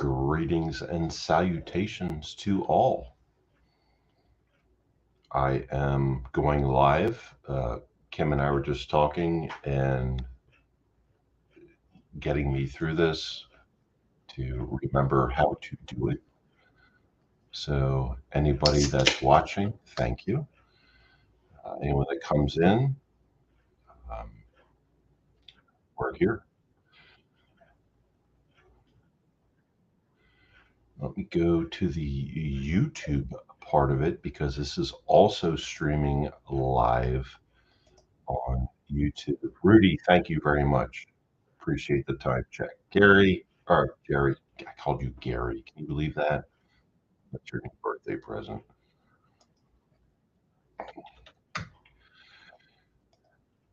Greetings and salutations to all. I am going live. Kim and I were just talking and getting me through this to remember how to do it. So, anybody that's watching, thank you. Anyone that comes in, um, we're here. Let me go to the YouTube part of it because this is also streaming live on YouTube. Rudy, thank you very much. Appreciate the time check. Gary, or Jerry, I called you Gary. Can you believe that? That's your birthday present.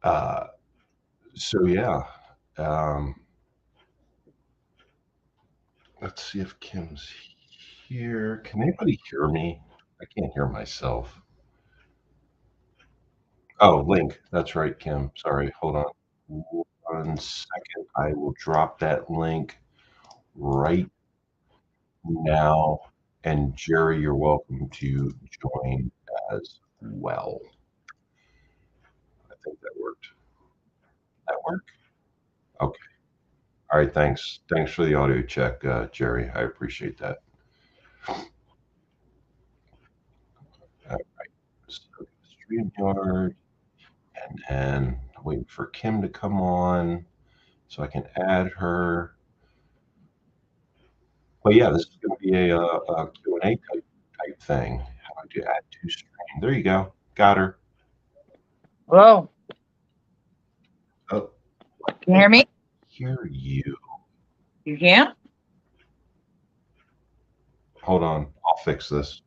Uh, so yeah, um, let's see if Kim's here. Can anybody hear me? I can't hear myself. Oh, link. That's right, Kim. Sorry. Hold on. 1 second. I will drop that link right now. And Jerry, you're welcome to join as well. I think that worked. That work? Okay. All right. Thanks. Thanks for the audio check, Jerry. I appreciate that. All right. So StreamYard, and then waiting for Kim to come on so I can add her. But yeah, this is going to be a Q&A type thing. How do you add to stream? There you go. Got her. Hello. Oh, Can you hear me? hear you. You can't? Hold on. I'll fix this.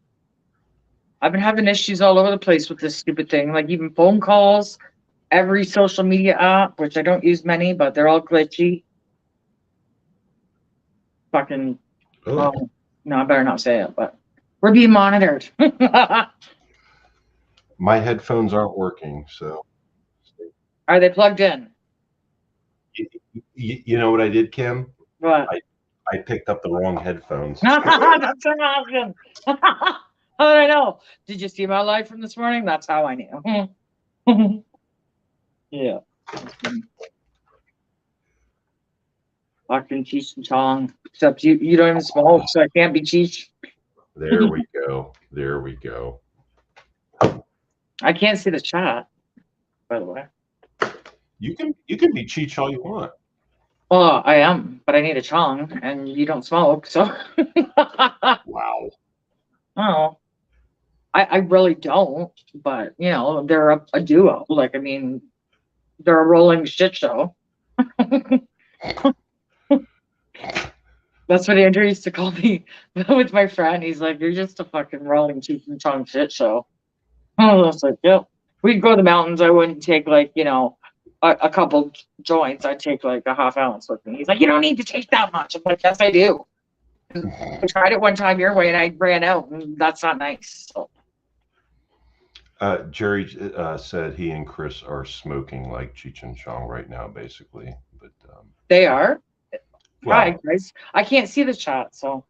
I've been having issues all over the place with this stupid thing, like even phone calls, every social media app, which I don't use many, but they're all glitchy. Fucking, Oh, no, I better not say it, but we're being monitored. my headphones aren't working, so. Are they plugged in? You know what I did, Kim? What? I picked up the wrong headphones. That's an option. How did I know? Did you see my live from this morning? That's how I knew. Yeah. Fucking Cheech and Chong. Except you don't even smoke, so I can't be Cheech. There we go. There we go. I can't see the chat, by the way. You can be Cheech all you want. Well, I am, but I need a Chong, and you don't smoke, so. Wow. Oh, I really don't, but you know they're a duo. Like I mean, they're a rolling shit show. That's what Andrew used to call me with my friend. He's like, "You're just a fucking rolling Cheech and Chong shit show." I was like, "Yep." We'd go to the mountains. I wouldn't take like a couple joints. I'd take like a half ounce with me. He's like, "You don't need to take that much." I'm like, "Yes, I do." I tried it one time your way and I ran out, and that's not nice. So. Jerry said he and Chris are smoking like Cheech and Chong right now, basically. But They are. well, Hi, guys. I can't see the chat, so.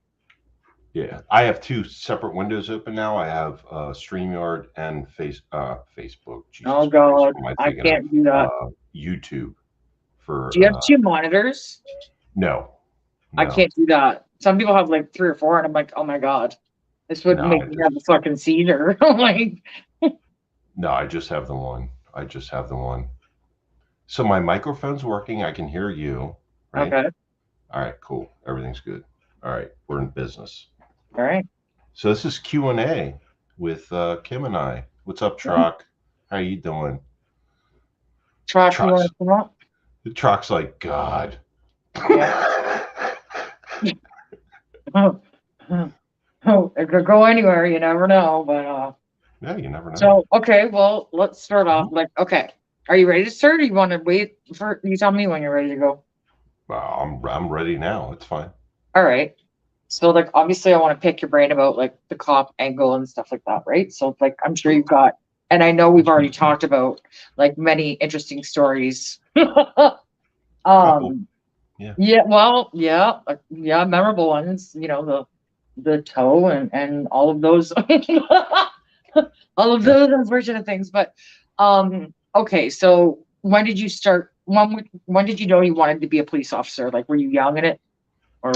yeah, I have two separate windows open now. I have StreamYard and Facebook. Jesus Oh Christ, God, what am I I thinking can't do that. of? YouTube for Do you have two monitors? no, I no, can't do that. Some people have like 3 or 4, and I'm like, oh my God, this would no. make me have a fucking seizure. Like, No, I just have the one. I just have the one. So my microphone's working. I can hear you, right? okay, All right, cool. Everything's good. All right, we're in business. all right. So this is Q&A with Kim and I. What's up, Trock? How you doing? Truck, you want Trock's, to come up? Trock's like, God. Yeah. Oh, it could go anywhere. You never know. But Yeah, you never know. so okay, well, let's start off. Like, okay, are you ready to start? Or you want to wait for? You tell me when you're ready to go. Well, I'm ready now. It's fine. All right. So like obviously I want to pick your brain about like the cop angle and stuff like that, right? So like I'm sure you've got, and I know we've already talked about like many interesting stories. Couple. um Yeah, well, yeah, yeah, memorable ones. The toe and all of those, all of Yeah. those unfortunate things. But okay, so when did you start? When did you know you wanted to be a police officer? Like, were you young in it, or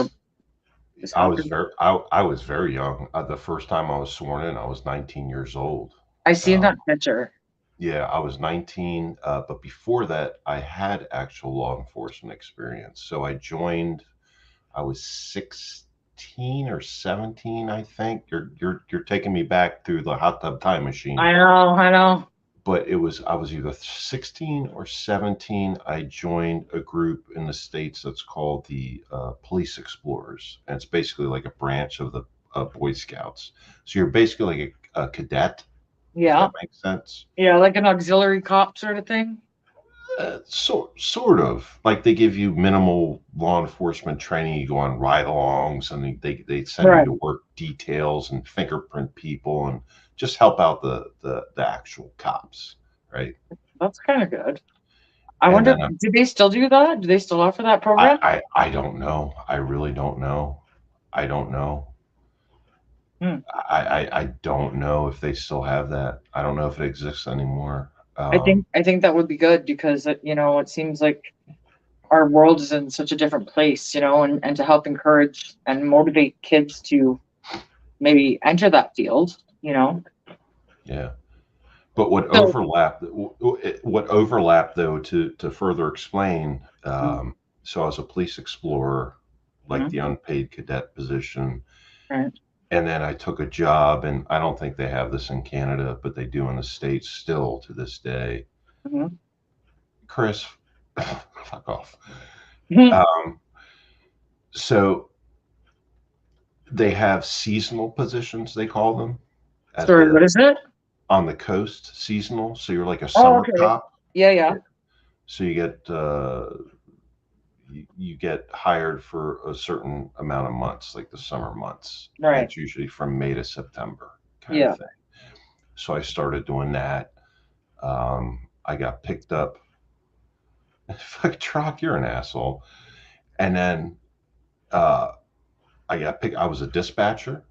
just happened? I was very young. The first time I was sworn in, I was 19 years old. I seen Um, that picture. yeah, I was 19, but before that, I had actual law enforcement experience. So I joined. I was 16 or 17, I think. You're taking me back through the hot tub time machine. I know, I know. But I was either 16 or 17. I joined a group in the States that's called the Police Explorers. And it's basically like a branch of the Boy Scouts. So you're basically like a cadet, if Yeah, that makes sense. yeah, like an auxiliary cop sort of thing. Sort of like they give you minimal law enforcement training. You go on ride-alongs, and they send you Right. to work details and fingerprint people and just help out the actual cops, right? That's kind of good. I And wonder, then do they still do that? Do they still offer that program? I don't know. I really don't know. I don't know. Hmm. I don't know if they still have that. I don't know if it exists anymore. I think that would be good because it seems like our world is in such a different place, and to help encourage and motivate kids to maybe enter that field. Yeah. But So, what overlapped though to further explain, mm, so I was a police explorer, like mhm, the unpaid cadet position, right. and then I took a job, and I don't think they have this in Canada, but they do in the States still to this day. Mhm. Chris, fuck off. Mhm. Um, so they have seasonal positions, they call them, at Sorry, the what is it? on the coast, seasonal. So you're like a Oh, summer okay. cop. Yeah, Yeah. yeah. So you get hired for a certain amount of months, like the summer months, and Right. it's usually from May to September kind of Yeah. thing. So I started doing that. I got picked up. Fuck, Trock, you're an asshole. And then uh, I got picked. I was a dispatcher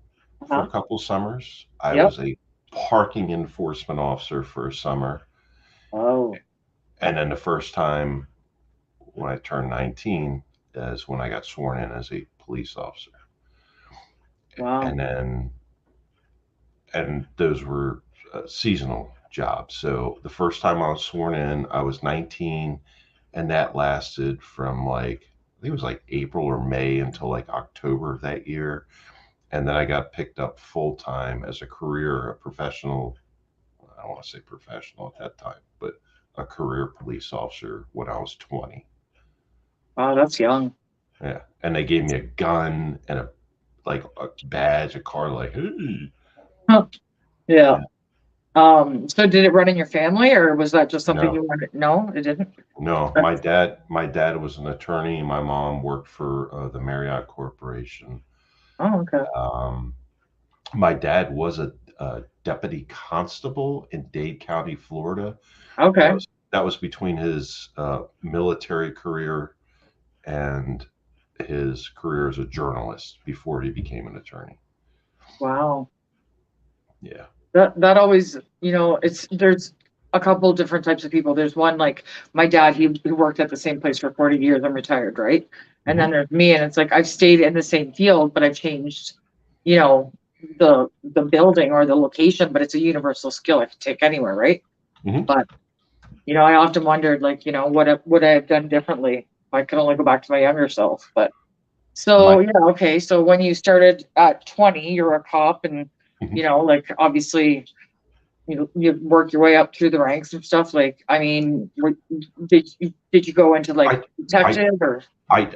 for a Uh-huh. couple summers. I Yep. was a parking enforcement officer for a summer. Oh, And then the first time when I turned 19 is when I got sworn in as a police officer. wow. And then and those were seasonal jobs. So the first time I was sworn in, I was 19, and that lasted from like I think it was like April or May until like October of that year, and then I got picked up full time as a professional. I don't want to say professional at that time, but a career police officer when I was 20. Wow, that's young. Yeah, and they gave me a gun and a badge, a card, like hey. Huh. Yeah. Yeah, So did it run in your family or was that just something no, you wanted? No, it didn't. no, That's, my dad was an attorney. My mom worked for the Marriott Corporation. oh, okay. Um, my dad was a deputy constable in Dade County, Florida. That Okay. was that was between his military career and his career as a journalist before he became an attorney. Wow. Yeah. That always, there's a couple different types of people. There's one like my dad, he worked at the same place for 40 years. I'm retired, right? And then Hmm. there's me, and it's like I've stayed in the same field, but I've changed, you know, the building or the location, but it's a universal skill I can take anywhere, right? Hmm. But I often wondered, like, what would I have done differently if I could only go back to my younger self. But so My yeah, okay. So when you started at 20, you're a cop, and mhm. like obviously you work your way up through the ranks and stuff. Like, I mean, did you go into like I I detective or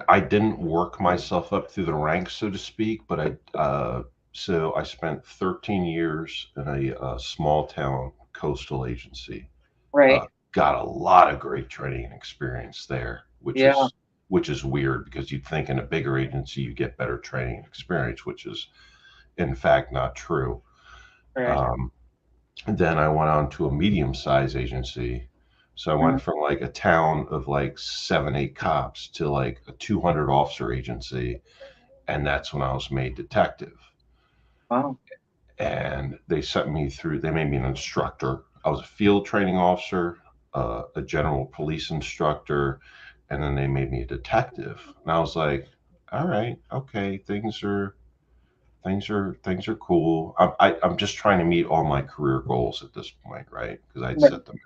I didn't work myself up through the ranks, so to speak, but I spent 13 years in a small town coastal agency. right? Got a lot of great training and experience there, Yeah, which is weird because you'd think in a bigger agency you get better training and experience, which is in fact not true. right. Um, and then I went on to a medium-sized agency. So I went from like a town of like 7, 8 cops to like a 200 officer agency, and that's when I was made detective. Wow. And they sent me through. They made me an instructor. I was a field training officer, a general police instructor, and then they made me a detective. And I was like, all right, okay, things are cool. I'm just trying to meet all my career goals at this point, right? Because I'd Right. set them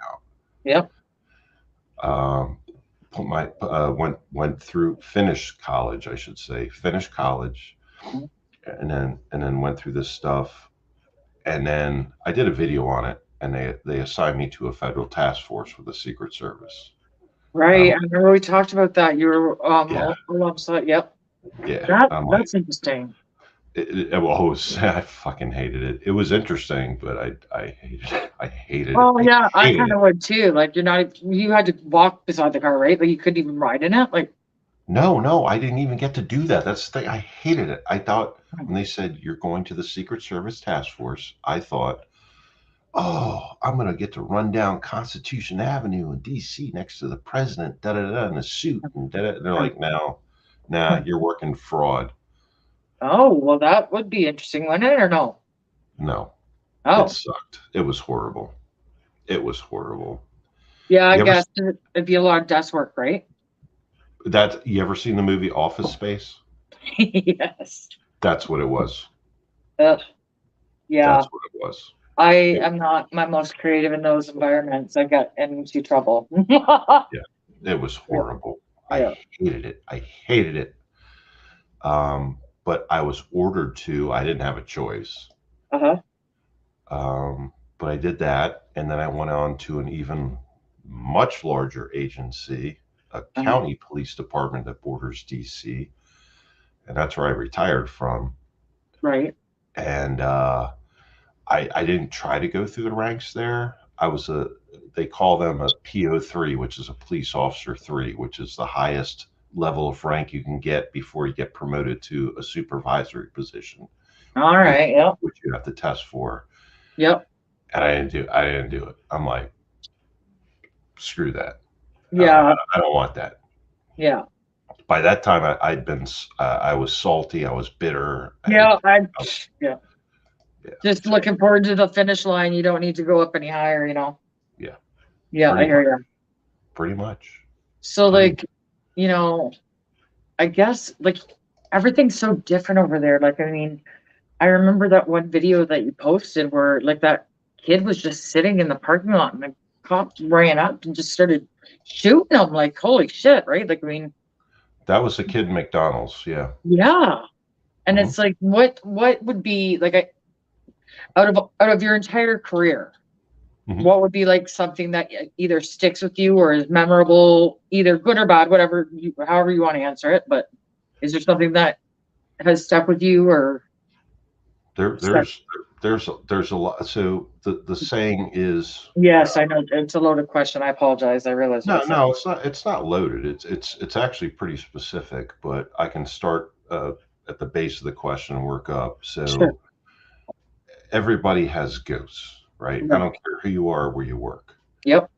Yep. out. Put my went through finished college, I should say, finished college, and then went through this stuff, and then I did a video on it, and they assigned me to a federal task force with the Secret Service. Right. Um, I remember we talked about that. You were yeah, alongside. Yep. yeah. That I'm like, that's interesting. I fucking hated it. It was interesting, but I hated it. I hated it. Oh I yeah, I hated kind it. of would too. Like you had to walk beside the car, right? Like you couldn't even ride in it. Like No, no, I didn't even get to do that. That's the thing. I hated it. I thought when they said you're going to the Secret Service task force, I thought, oh, I'm gonna get to run down Constitution Avenue in D.C. next to the president, da da da, in a suit, and da da. They're like, no, nah, you're working fraud. oh well, that would be interesting, wouldn't it? Or no? No, it Oh sucked. It was horrible. It was horrible. yeah, I You ever guess it'd be a lot of desk work, right? you ever seen the movie Office Space? Yes. That's what it was. Ugh, yeah. That's what it was. I It, am not my most creative in those environments. I get into trouble. yeah, it was Yeah. horrible. I Yeah. hated it. I hated it. But I was ordered to. I didn't have a choice. Uh-huh. But I did that, and then I went on to an even much larger agency, a Uh-huh. county police department that borders DC, and that's where I retired from. Right. And I didn't try to go through the ranks there. I was a They call them a PO3, which is a police officer 3, which is the highest level of rank you can get before you get promoted to a supervisory position, All which right. Yep. which you have to test for. Yep. And I didn't do it. I'm like, screw that. Yeah. I don't want that. Yeah. By that time, I was salty. I was bitter. Yeah. I Yeah. Yeah. Just So looking forward to the finish line. You don't need to go up any higher. yeah, Yeah, I pretty hear much, you. pretty much, So pretty much. like, you know, I guess like everything's so different over there. Like, I mean, I remember that one video that you posted where like that kid was just sitting in the parking lot and the cops ran up and just started shooting him. Like, holy shit, right? Like, I mean, That was the kid in McDonald's. Yeah. yeah. And Hmm. it's like, what would be like out of your entire career? Hmm. What would be like something that either sticks with you or is memorable, either good or bad, however you want to answer it. But is there something that has stuck with you or There, stuck? there's a lot. So the saying is, Yes, I know it's a loaded question. I apologize. I realize what I no, said. no, it's not. It's not loaded. It's actually pretty specific. But I can start at the base of the question and work up. Sure. So everybody has ghosts, right? I Right. don't care who you are or where you work. Yep.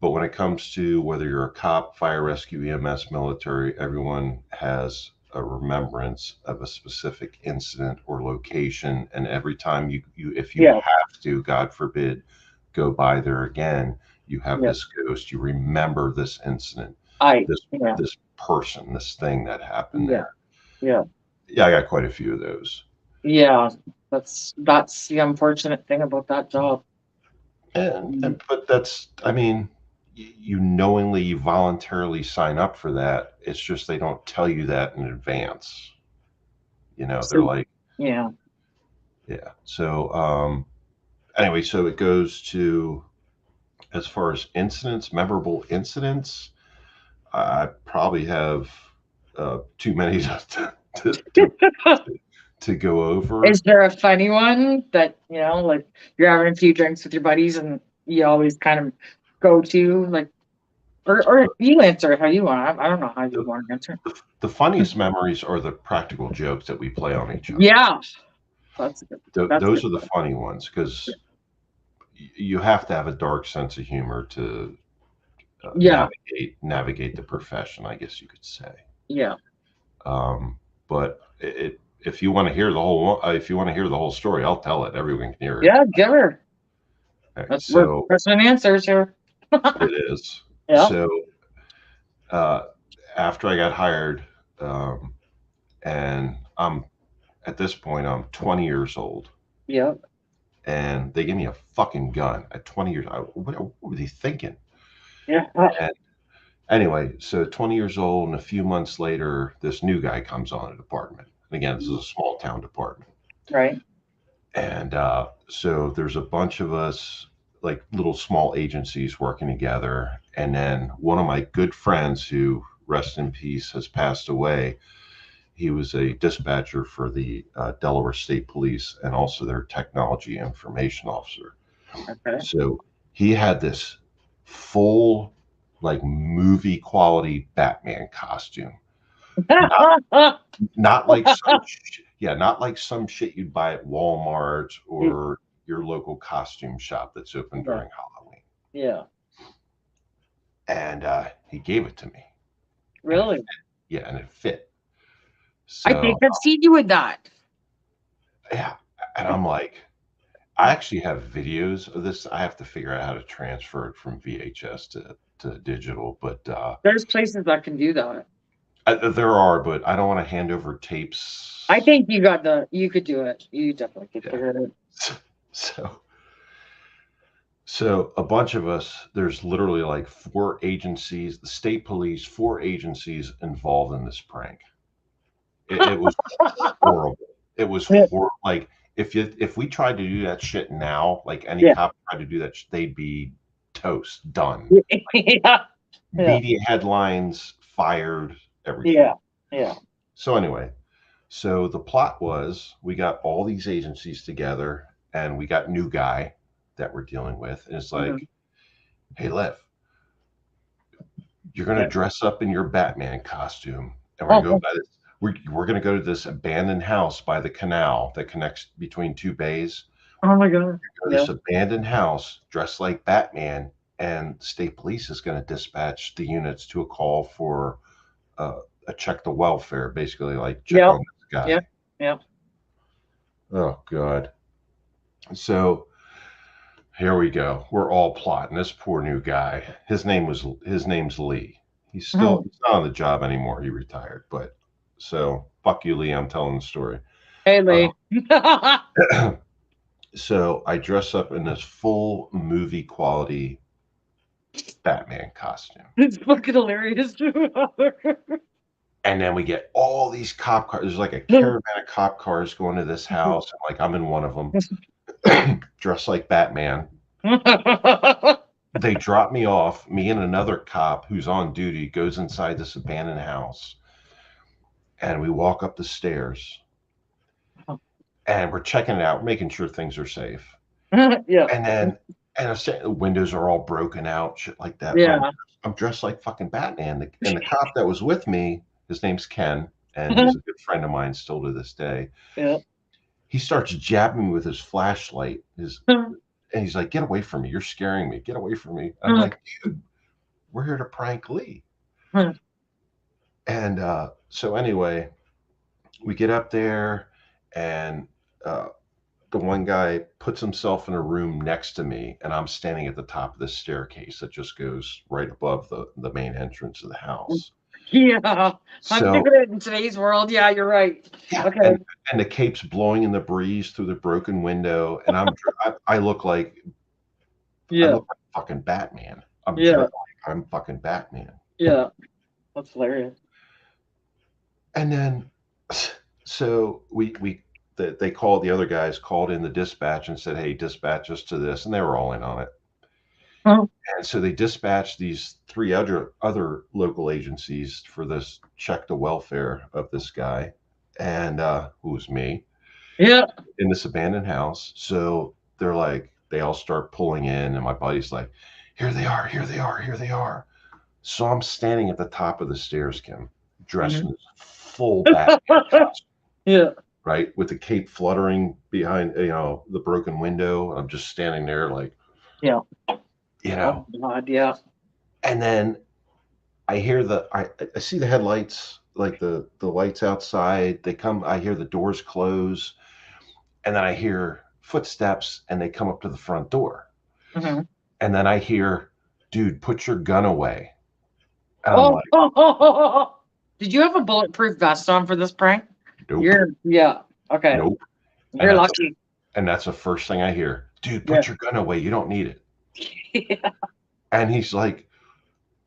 But when it comes to whether you're a cop, fire rescue, EMS, military, everyone has a remembrance of a specific incident or location. And every time if you Yeah. have to, God forbid, go by there again, you have Yeah. this ghost. You remember this incident, I. this Yeah. this person, this thing that happened Yeah. there. Yeah. Yeah, I got quite a few of those. Yeah. That's the unfortunate thing about that job. And but that's, I mean, you knowingly, you voluntarily sign up for that. It's just they don't tell you that in advance. They're So like, yeah. yeah. So anyway, so it goes to, as far as incidents, memorable incidents. I probably have too many to, to to go over. Is there a funny one that, like you're having a few drinks with your buddies and you always kind of go to like, or you answer it how you want. I don't know how you The, want to answer the funniest memories are the practical jokes that we play on each it. other. Yeah, that's a good. That's a Those good are the one. funny ones because you have to have a dark sense of humor to Yeah. navigate the profession, I guess you could say. Yeah. But if you want to hear the whole story, I'll tell it. Everyone can hear it. Yeah. Give her. Okay, We're so question and answers here. it is. Yeah. So uh, after I got hired, and at this point I'm 20 years old, Yeah. and they gave me a fucking gun at 20 years. What were they thinking? Yeah. And anyway, so 20 years old, and a few months later, this new guy comes on the department. And again, this is a small town department. Right. And so there's a bunch of us, like little small agencies working together. And then one of my good friends, who, rest in peace, has passed away, he was a dispatcher for the Delaware State Police and also their technology information officer. Okay. So he had this full, like movie quality Batman costume. Not not like not like some shit you'd buy at Walmart or your local costume shop that's open Yeah. during Halloween. Yeah. And he gave it to me. And Really? and it fit. I So think I've seen you with that. yeah, and I'm like, I actually have videos of this. I have to figure out how to transfer it from VHS to digital, but There's places that can do that. there are, but I don't want to hand over tapes. I think you could do it. You definitely could Yeah. figure it out. So So a bunch of us, there's literally like four agencies, the state police, four agencies involved in this prank. It was horrible. It was Yeah. horrible. Like if we tried to do that shit now, like any Yeah. cop tried to do that, they'd be toast, done. Yeah. Yeah. Media headlines, fired, everything. Yeah. Yeah. So anyway, so the plot was we got all these agencies together and we got new guy that we're dealing with. And it's Mhm. like, hey, Lev, you're going to Yeah. dress up in your Batman costume, and we're going to go Oh, by this. We're going to go to this abandoned house by the canal that connects between two bays. oh my God. Go to Yeah. this abandoned house dressed like Batman, and state police is going to dispatch the units to a call for a check the welfare, basically like check Yep. on this guy. Yep. Yep. Oh God. So here we go. We're all plotting. This poor new guy. His name's Lee. He's Oh, not on the job anymore. He retired. But so fuck you, Lee. I'm telling the story. hey, Lee. So I dress up in this full movie quality Batman costume. It's fucking hilarious. And then we get all these cop cars. There's like a caravan of cop cars going to this house. Like I'm in one of them, dressed like Batman. They drop me off. Me and another cop who's on duty goes inside this abandoned house, and we walk up the stairs, and we're checking it out, making sure things are safe. Yeah. And then, the windows are all broken out, shit like that. But Yeah. I'm dressed like fucking Batman. And the cop that was with me, his name's Ken, and he's a good friend of mine still to this day. Yeah. He starts jabbing me with his flashlight. And he's like, "Get away from me! You're scaring me! Get away from me!" I'm like, "Dude, we're here to prank Lee." And so anyway, we get up there, and the one guy puts himself in a room next to me, and I'm standing at the top of the staircase that just goes right above the main entrance of the house. Yeah. I'm So thinking it in today's world. Yeah, you're right. yeah, Okay. and the cape's blowing in the breeze through the broken window, and I look like Yeah. fucking Batman. Yeah. I'm fucking Batman. Yeah. That's hilarious. And then so they called, the other guys called in the dispatch and said, "Hey, dispatch us to this," and they were all in on it. Oh. And so they dispatched these three other local agencies for this check the welfare of this guy, and who was me, Yeah. in this abandoned house. So they're like, they all start pulling in, and my buddy's like, "Here they are! Here they are! Here they are!" So I'm standing at the top of the stairs, Kim, dressed in this full Batman costume. Yeah. Right, with the cape fluttering behind, the broken window. I'm just standing there like, Yeah. you know, Oh God. Yeah. And then I see the headlights, like the lights outside. They come. I hear the doors close, and then I hear footsteps, and they come up to the front door. Mhm. And then I hear, "Dude, put your gun away." And I'm Oh, like, did you have a bulletproof vest on for this prank? "Nope, Yeah. Okay. nope." And You're lucky. that's the first thing I hear. "Dude, Yeah. put your gun away. You don't need it." Yeah. And he's like,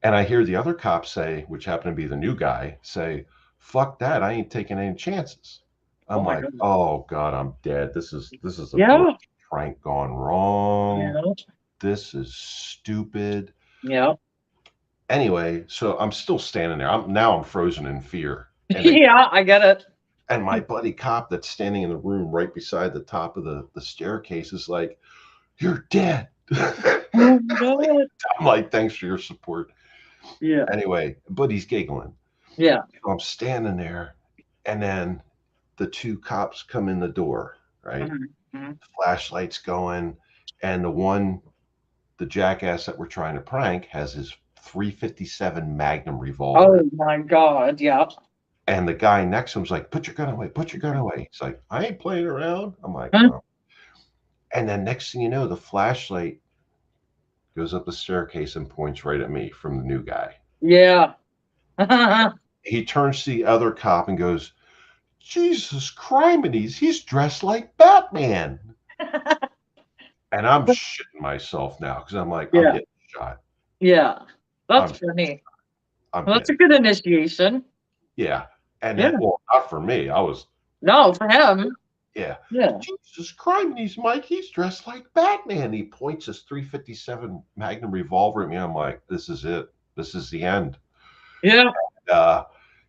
and I hear the other cop say, which happened to be the new guy, say, "Fuck that. I ain't taking any chances." Oh I'm my like, god. "Oh God, I'm dead. This is a bloody Yeah. prank gone wrong. Yeah. This is stupid." Yeah. Anyway, so I'm still standing there. I'm frozen in fear. Yeah, I get it. And my buddy cop that's standing in the room right beside the top of the staircase is like, "You're dead." Oh my god. I'm like, "Thanks for your support." Yeah. Anyway, but he's giggling. Yeah. So I'm standing there, and then the two cops come in the door, right? Mhm. Mhm. Flashlights going, and the jackass that we're trying to prank has his 357 Magnum revolver. Oh my god. Yeah. And the guy next to him's like, "Put your gun away, put your gun away." He's like, "I ain't playing around." I'm like, Huh? "Oh." And then next thing you know, the flashlight goes up the staircase and points right at me from the new guy. Yeah. He turns to the other cop and goes, "Jesus Christ, he's dressed like Batman." And I'm shitting myself now because I'm like, I'm Yeah. getting shot. Yeah. That's I'm funny. I'm Well, that's a getting good initiation. yeah. And Yeah. then, well, not for me. I was No, for him. yeah. Yeah. Jesus Christ, Mike, he's dressed like Batman. He points his 357 Magnum revolver at me. I'm like, this is it. This is the end. Yeah. Uh,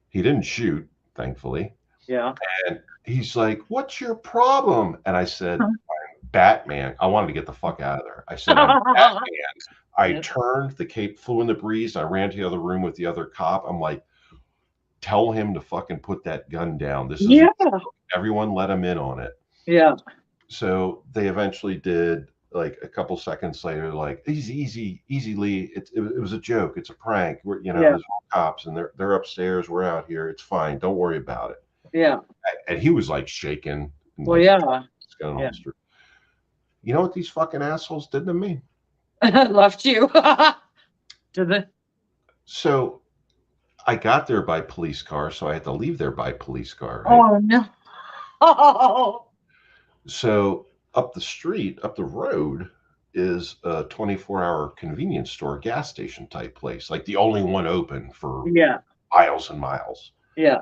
he didn't shoot, thankfully. Yeah. And he's like, "What's your problem?" And I said, "Batman." I wanted to get the fuck out of there. I said, "I'm Batman." I Yeah. turned, the cape flew in the breeze. I ran to the other room with the other cop. I'm like, "Tell him to fucking put that gun down. This is a Yeah. joke. Everyone let him in on it." Yeah. So they eventually did. Like a couple seconds later, like, "Easy, easy, easy, Lee. It was a joke. It's a prank. Yeah. There's cops and they're upstairs. We're out here. It's fine. Don't worry about it." Yeah. And he was like shaking and Well, like yeah. going Yeah. holster. You know what these fucking assholes did to me? Left you to the. So I got there by police car, so I had to leave there by police car, right? Oh no. Oh. So up the street, up the road is a 24-hour convenience store, gas station type place, like the only one open for Yeah. miles and miles. Yeah.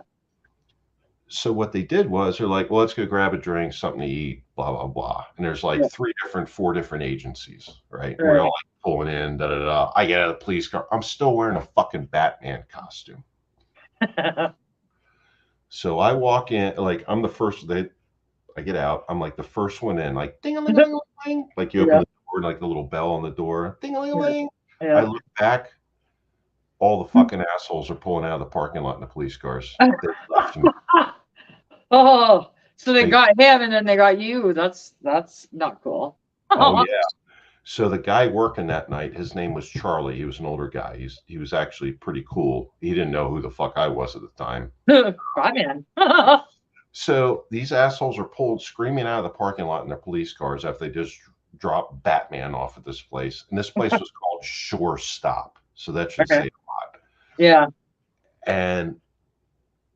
So what they did was they're like, "Well, let's go grab a drink, something to eat, blah blah blah." And there's like Yeah. four different agencies, right? We're all Right. like pulling in, da da da. I get out of the police car. I'm still wearing a fucking Batman costume. So I walk in, like I'm the first. I get out. I'm like the first one in, like ding a ling a ling a ling. Like you open Yeah. the door, like the little bell on the door, ding a ling a Yeah. ling. I Yeah. look back. All the fucking assholes are pulling out of the parking lot in the police cars. They left me. Oh, so they They, got him and then they got you. That's not cool. oh yeah. So the guy working that night, his name was Charlie. He was an older guy. He was actually pretty cool. He didn't know who the fuck I was at the time. Batman. So these assholes are pulled screaming out of the parking lot in their police cars after they just dropped Batman off at this place. And this place was called Shore Stop. So that should Okay. say a lot. Yeah. And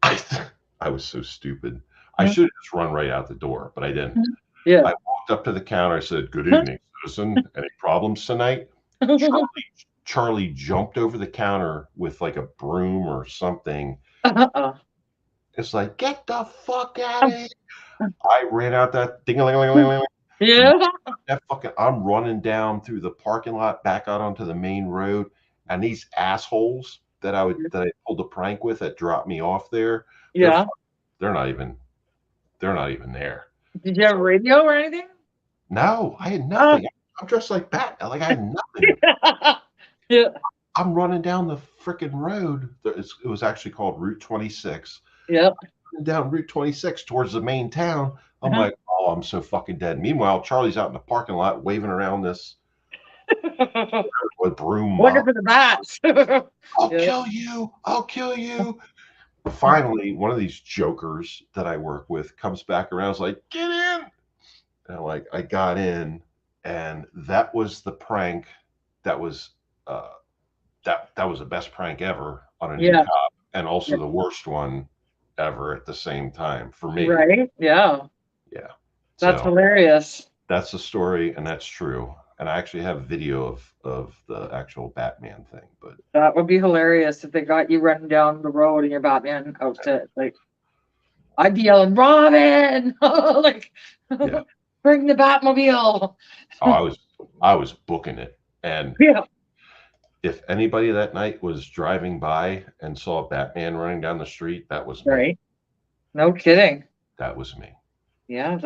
I, I was so stupid. I should have just run right out the door, but I didn't. Yeah. I walked up to the counter. I said, "Good evening, citizen. Any problems tonight?" Charlie jumped over the counter with like a broom or something. It's like, "Get the fuck out of here." I ran out that ding a ling ling ling ling. Yeah. That fucking, I'm running down through the parking lot back out onto the main road. And these assholes that I pulled a prank with that dropped me off there, they're Yeah. they're not even they're not even there. Did you have radio or anything? No, I had Uh, nothing. I'm dressed like Batman. Like I had nothing. yeah. I'm running down the freaking road. It was actually called Route 26. Yeah. Down Route 26 towards the main town. I'm Uh-huh. like, "Oh, I'm so fucking dead." Meanwhile, Charlie's out in the parking lot waving around this a broom Looking mop. for the bats. I'll Yeah. kill you. I'll kill you. Finally, one of these jokers that I work with comes back around. Is like, get in. And I got in, and that was the prank. That was uh, that was the best prank ever on a new Yeah. cop, and Yeah. also the worst one ever at the same time for me. Right. Yeah. Yeah. That's So hilarious. that's the story, and that's true. And I actually have video of the actual Batman thing. But That would be hilarious if they got you running down the road in your Batman outfit. Like I'd be yelling, Robin, like yeah, bring the Batmobile. oh, I was booking it, and Yeah. if anybody that night was driving by and saw Batman running down the street, that was me. Right. No kidding. That was me. Yeah,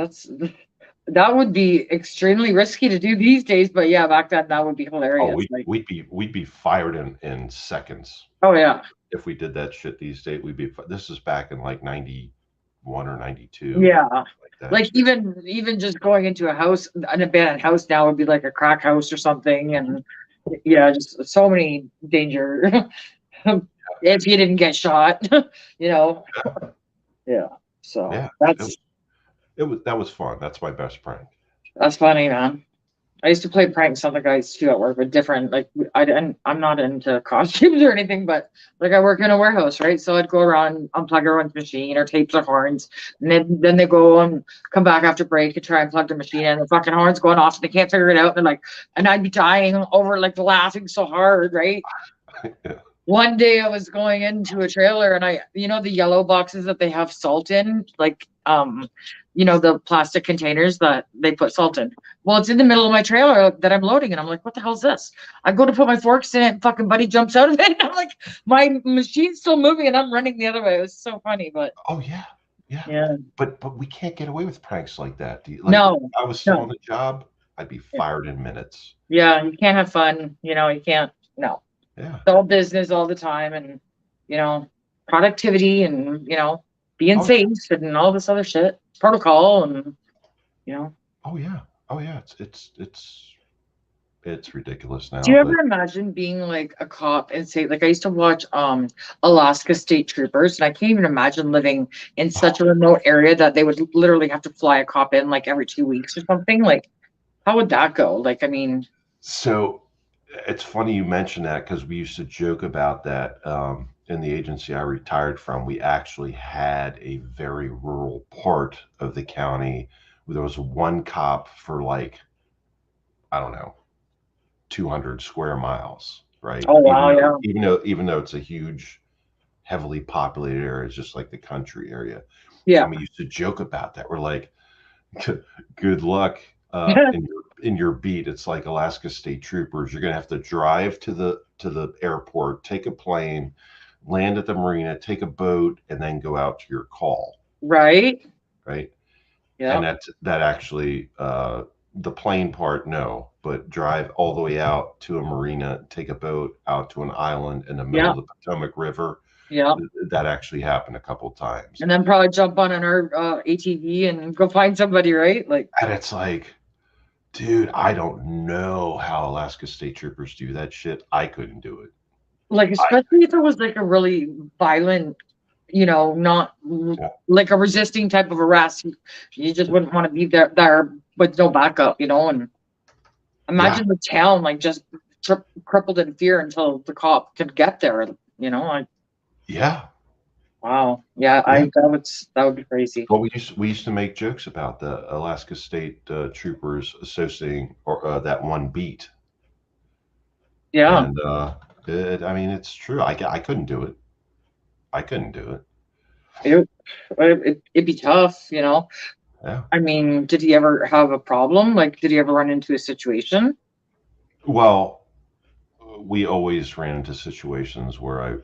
that would be extremely risky to do these days, but yeah, back then that would be Oh, hilarious. we Like, we'd be fired in seconds oh yeah. if we did that shit these days. This is back in like 91 or 92, Yeah. like that. Like even just going into a house, an abandoned house now would be like a crack house or something, and yeah, just so many danger if you didn't get shot, you know. Yeah. So Yeah, it was, that was fun. That's my best prank. that's funny, man. I used to play pranks on the guys too at work, but different. Like I didn't, I'm not into costumes or anything, but like I work in a warehouse, right? So I'd go around, unplug everyone's machine or tape their horns, and then they go and come back after break and try and plug the machine, and the fucking horn's going off, and they can't figure it out. And they're like, and I'd be dying over like laughing so hard, right? Yeah. One day I was going into a trailer and the yellow boxes that they have salt in, like, the plastic containers that they put salt in. Well, it's in the middle of my trailer that I'm loading and I'm like, what the hell is this? I go to put my forks in it and fucking buddy jumps out of it. And I'm like, my machine's still moving and I'm running the other way. It was so funny, but Oh yeah, yeah. yeah, But we can't get away with pranks like that. Like if no, I was still on no. the job, I'd be fired in minutes. Yeah, you can't have fun. You can't, no. Yeah. It's all business all the time and, you know, productivity and, being Oh yeah. safe and all this other shit, protocol and, you know. Oh yeah. Oh yeah. It's ridiculous Do now, you but ever imagine being like a cop and say, like, I used to watch Alaska State Troopers, and I can't even imagine living in such a remote area that they would literally have to fly a cop in like every 2 weeks or something. Like, how would that go? Like, I mean, so it's funny you mentioned that because we used to joke about that in the agency I retired from. We actually had a very rural part of the county where there was one cop for like, I don't know, 200 square miles, right? oh Even wow, though yeah, even though it's a huge, heavily populated area, it's just like the country area. yeah, And we used to joke about that. We're like, good luck in your beat. It's like Alaska State Troopers. You're gonna have to drive to the airport, take a plane, land at the marina, take a boat, and then go out to your call, right, right? yeah, And that actually the plane part, no, but drive all the way out to a marina, take a boat out to an island in the middle yeah, of the Potomac River. yeah. That actually happened a couple times, And then probably jump on our ATV and go find somebody, right? Like, and it's like, dude, I don't know how Alaska State Troopers do that shit. I couldn't do it. I especially if it was like a really violent, not yeah, like a resisting type of arrest. You just wouldn't want to be there with no backup, and yeah, imagine the town like just crippled in fear until the cop could get there. Like yeah, wow, yeah, yeah. that would be crazy. Well, we used to make jokes about the Alaska State Troopers associating or that one beat, Yeah, and I mean, it's true. I couldn't do it. I couldn't do it. it, it'd be tough. Yeah. I mean, did he ever have a problem? Like, did he ever run into a situation? Well, we always ran into situations where I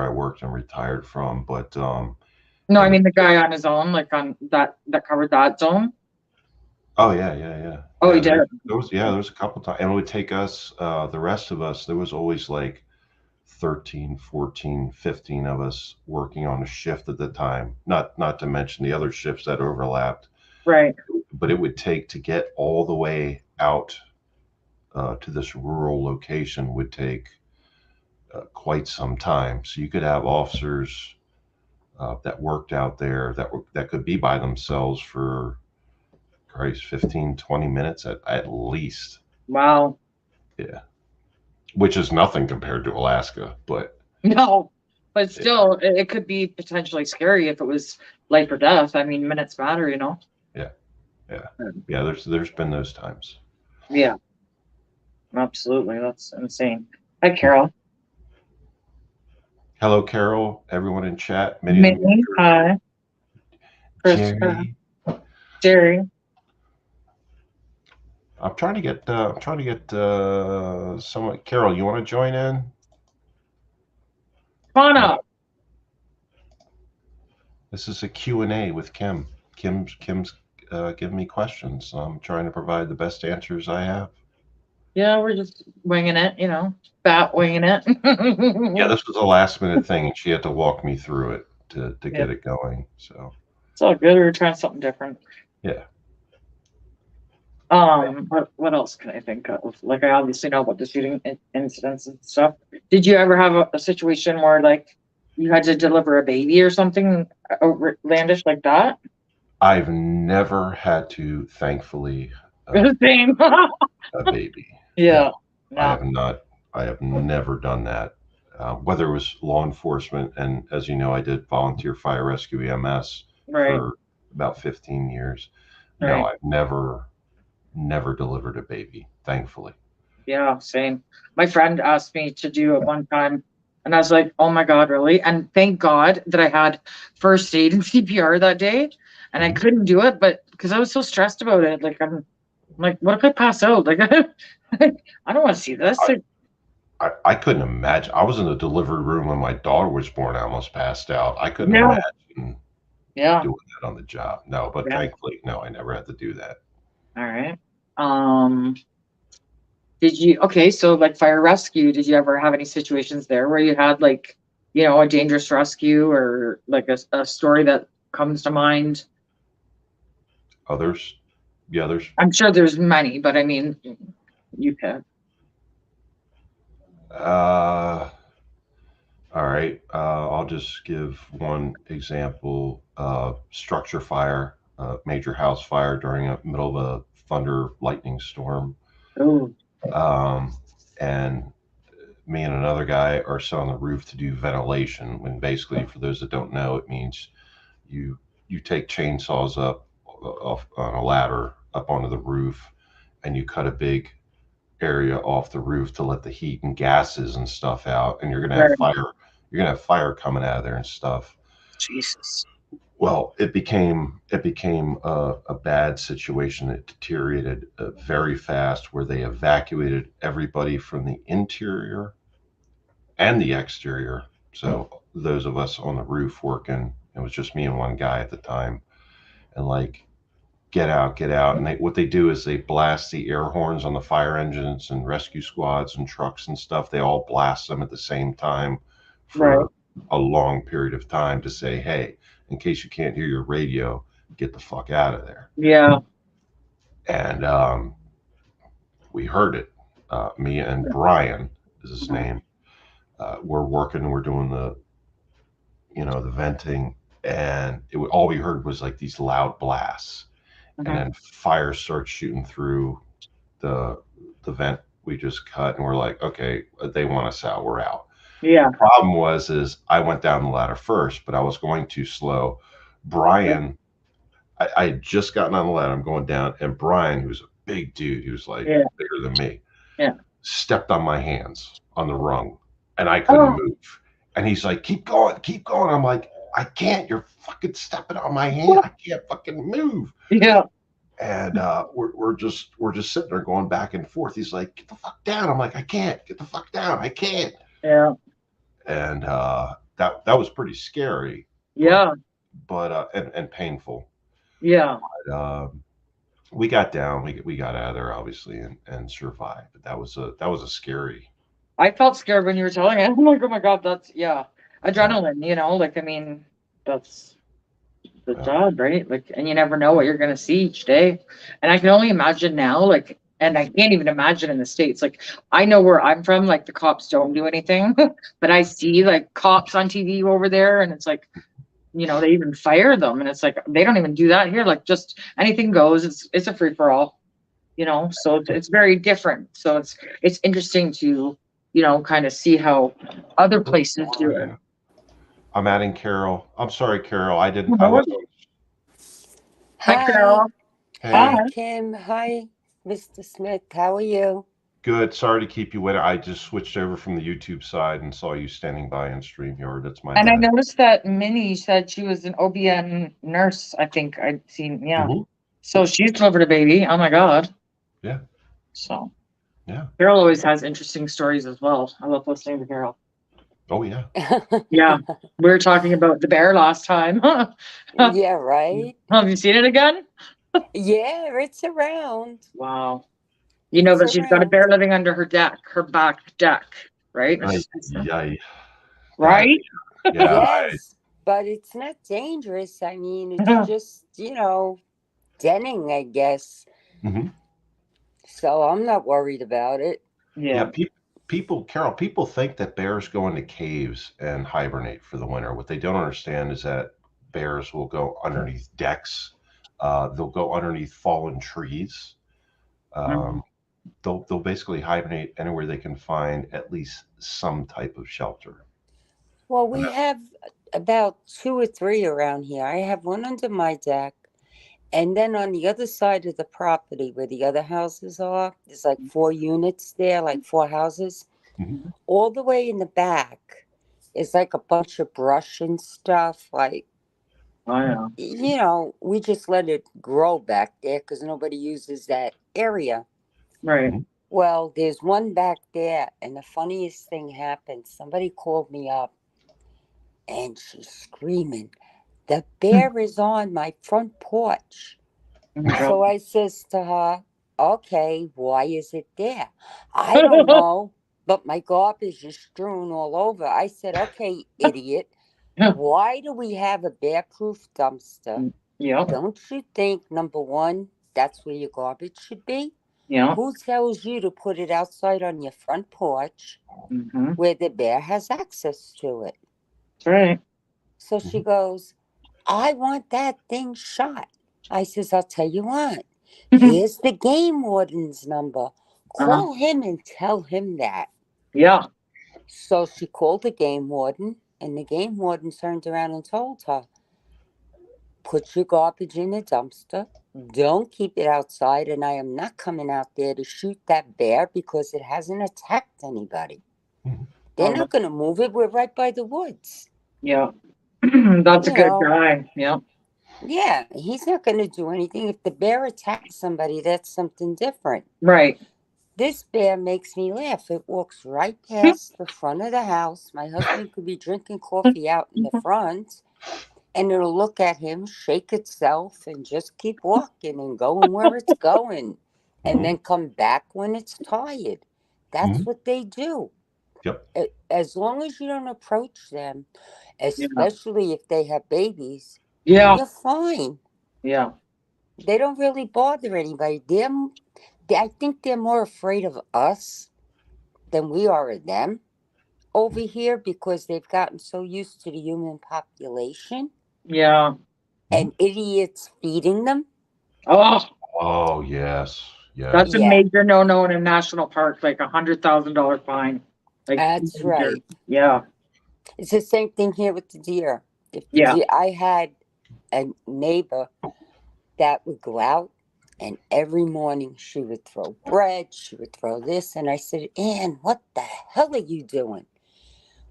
worked and retired from, but No, I in the mean the guy on his own, like on that covered that zone. oh yeah, yeah, yeah, Oh, he yeah. did. There was a couple times, and it would take us, the rest of us. There was always like 13, 14, 15 of us working on a shift at the time. Not to mention the other shifts that overlapped. Right. But it would take to get all the way out to this rural location would take quite some time. So you could have officers that worked out there that could be by themselves for Christ 15, 20 minutes at least. Wow. Yeah, which is nothing compared to Alaska, but No, but yeah, still, it could be potentially scary if it was life or death. I mean, minutes matter, you know? yeah, yeah, yeah. There's been those times. Yeah, absolutely. That's insane. Hi, Carol. Hello, Carol. Everyone in chat. Minnie the Minnie. Moocher, Hi. Chris. Jerry. Jerry. I'm trying to get. I'm trying to get someone. Carol, you want to join in? Come on No. up. This is a Q&A with Kim. Kim's giving me questions. So I'm trying to provide the best answers I have. Yeah, we're just winging it, you know, bat winging it. Yeah, this was a last minute thing, and she had to walk me through it to Yeah, get it going. So it's all good. We're trying something different. yeah, What else can I think of? Like, I obviously know about the shooting incidents and stuff. Did you ever have a situation where like you had to deliver a baby or something outlandish like that? I've never had to, thankfully, Same. a baby. No, Yeah. I No. have not. I have never done that. Whether it was law enforcement, and as you know, I did volunteer fire rescue EMS Right. for about 15 years. No, Right. I've never delivered a baby, thankfully. Yeah. Same. My friend asked me to do it one time, and I was like, "Oh my god, really?" And thank God that I had first aid and CPR that day, and I Mhm. couldn't do it, but because I was so stressed about it, like I'm like, what if I pass out? Like, I don't want to see this. I, Like, I couldn't imagine. I was in the delivery room when my daughter was born. I almost passed out. I couldn't no. imagine Yeah. doing that on the job. No, but Yeah. thankfully, no, I never had to do that. All right. Um, did you, okay, so like fire rescue, did you ever have any situations there where you had like, you know, a dangerous rescue or like a story that comes to mind? Others, yeah, there's I'm sure there's many, but I mean, you can. uh, all right. I'll just give one example. Structure fire, major house fire during a middle of a thunder lightning storm. Oh, Um, and me and another guy are set on the roof to do ventilation. When basically, for those that don't know, it means you you take chainsaws up off on a ladder up onto the roof, and you cut a big area off the roof to let the heat and gases and stuff out, and you're gonna have right. fire. You're gonna have fire coming out of there and stuff. Jesus. Well, it became a bad situation. It deteriorated very fast, where they evacuated everybody from the interior and the exterior. So those of us on the roof working, it was just me and one guy at the time, and like get out. And what they do is they blast the air horns on the fire engines and rescue squads and trucks and stuff. They all blast them at the same time Right. for a long period of time to say, hey, in case you can't hear your radio, get the fuck out of there. Yeah. And we heard it. Me and Brian is his name. We're working, we're doing the venting, and all we heard was like these loud blasts, and Mhm. then fire starts shooting through the the vent we just cut, and we're like, okay, they want us out, we're out. Yeah. The problem was is I went down the ladder first, but I was going too slow. Brian, I had just gotten on the ladder, I'm going down, and Brian, who's a big dude, he was like Yeah. bigger than me, Yeah. stepped on my hands on the rung, and I couldn't Oh, move. And he's like, keep going, keep going. I'm like, I can't. You're fucking stepping on my hand. I can't fucking move. yeah. And we're just sitting there going back and forth. He's like, get the fuck down. I'm like, I can't. Get the fuck down. I can't. Yeah. And that was pretty scary, but Yeah. and painful. Yeah. But, we got down. We got out of there obviously and survived. But that was a scary. I felt scared when you were telling it. I'm like, oh my god, that's yeah, Yeah. adrenaline. You know, like I mean, that's the Yeah. job, right? Like, and you never know what you're gonna see each day. And I can only imagine now, like And I can't even imagine in the States. Like, I know where I'm from, like the cops don't do anything, but I see like cops on TV over there, and it's like, they even fire them, and it's like they don't even do that here. Like, just anything goes. It's a free for all, So it's very different. So it's interesting to kind of see how other places do it. I'm adding Carol. I'm sorry, Carol. I No wasn't. worries. Hi, Hi. Carol. Hi. Hi, Kim. Hi, Mr. Smith. How are you? Good. Sorry to keep you waiting. I just switched over from the YouTube side and saw you standing by in StreamYard. That's my And I bad. noticed that Minnie said she was an OBN nurse. I think I'd seen. Yeah. Hmm. So she's delivered a baby. Oh my God. Yeah. So Yeah. Carol always has interesting stories as well. I love listening to Carol. Oh, yeah. Yeah. We were talking about the bear last time. Yeah, right? Have you seen it again? Yeah, it's around. Wow. You know It's that she's got a around. bear living under her deck, her back deck, right? I, yeah. That. Right? Yeah. Yes, but it's not dangerous. I mean, it's just, denning, I guess. Hmm. So I'm not worried about it. Yeah. Yeah. People, Carol, people think that bears go into caves and hibernate for the winter. What they don't understand is that bears will go underneath decks. They'll go underneath fallen trees. Mhm. Um, they'll basically hibernate anywhere they can find at least some type of shelter. Well, And we have about two or three around here. I have one under my deck. And then on the other side of the property where the other houses are, there's like 4 units there, like 4 houses. mhm. All the way in the back is like a bunch of brush and stuff. Like, Oh yeah. we just let it grow back there because nobody uses that area. Right. Mhm. Well, there's one back there, and the funniest thing happened. Somebody called me up and she's screaming, "The bear is on my front porch." Oh my God. So I says to her, "Okay, why is it there?" "I don't know, but my garbage is strewn all over." I said, "Okay, idiot, why do we have a bear proof dumpster? Yep. Don't you think, number one, that's where your garbage should be? Yep. Who tells you to put it outside on your front porch Mm-hmm. where the bear has access to it?" That's right. So she Mhm. goes, "I want that thing shot." I says, "I'll tell you what, here's the game warden's number. Uh-huh. Call him and tell him that." Yeah. So she called the game warden, and the game warden turned around and told her, "Put your garbage in the dumpster. Don't keep it outside, and I am not coming out there to shoot that bear because it hasn't attacked anybody. Mhm. They're Oh, not going to move it. We're right by the woods." yeah. That's a You good know, guy. Yeah. yeah, he's not going to do anything. If the bear attacks somebody, that's something different. Right. This bear makes me laugh. It walks right past the front of the house. My husband could be drinking coffee out in the front, and it'll look at him, shake itself, and just keep walking and going where it's going, and Mhm. then come back when it's tired. That's Mhm. what they do. Yep. As long as you don't approach them, Yeah. especially if they have babies, Yeah. you're fine. Yeah. They don't really bother anybody. I think they're more afraid of us than we are of them over here because they've gotten so used to the human population Yeah. Mhm. and idiots feeding them. Oh, Oh, yes. that's a Yes. Yeah, major no-no in a national park, like $100,000 fine. Like that's major. right. Yeah. It's the same thing here with the deer. If the Yeah. deer, I had a neighbor that would go out, and every morning she would throw bread, she would throw this, and I said, "Ann, what the hell are you doing?"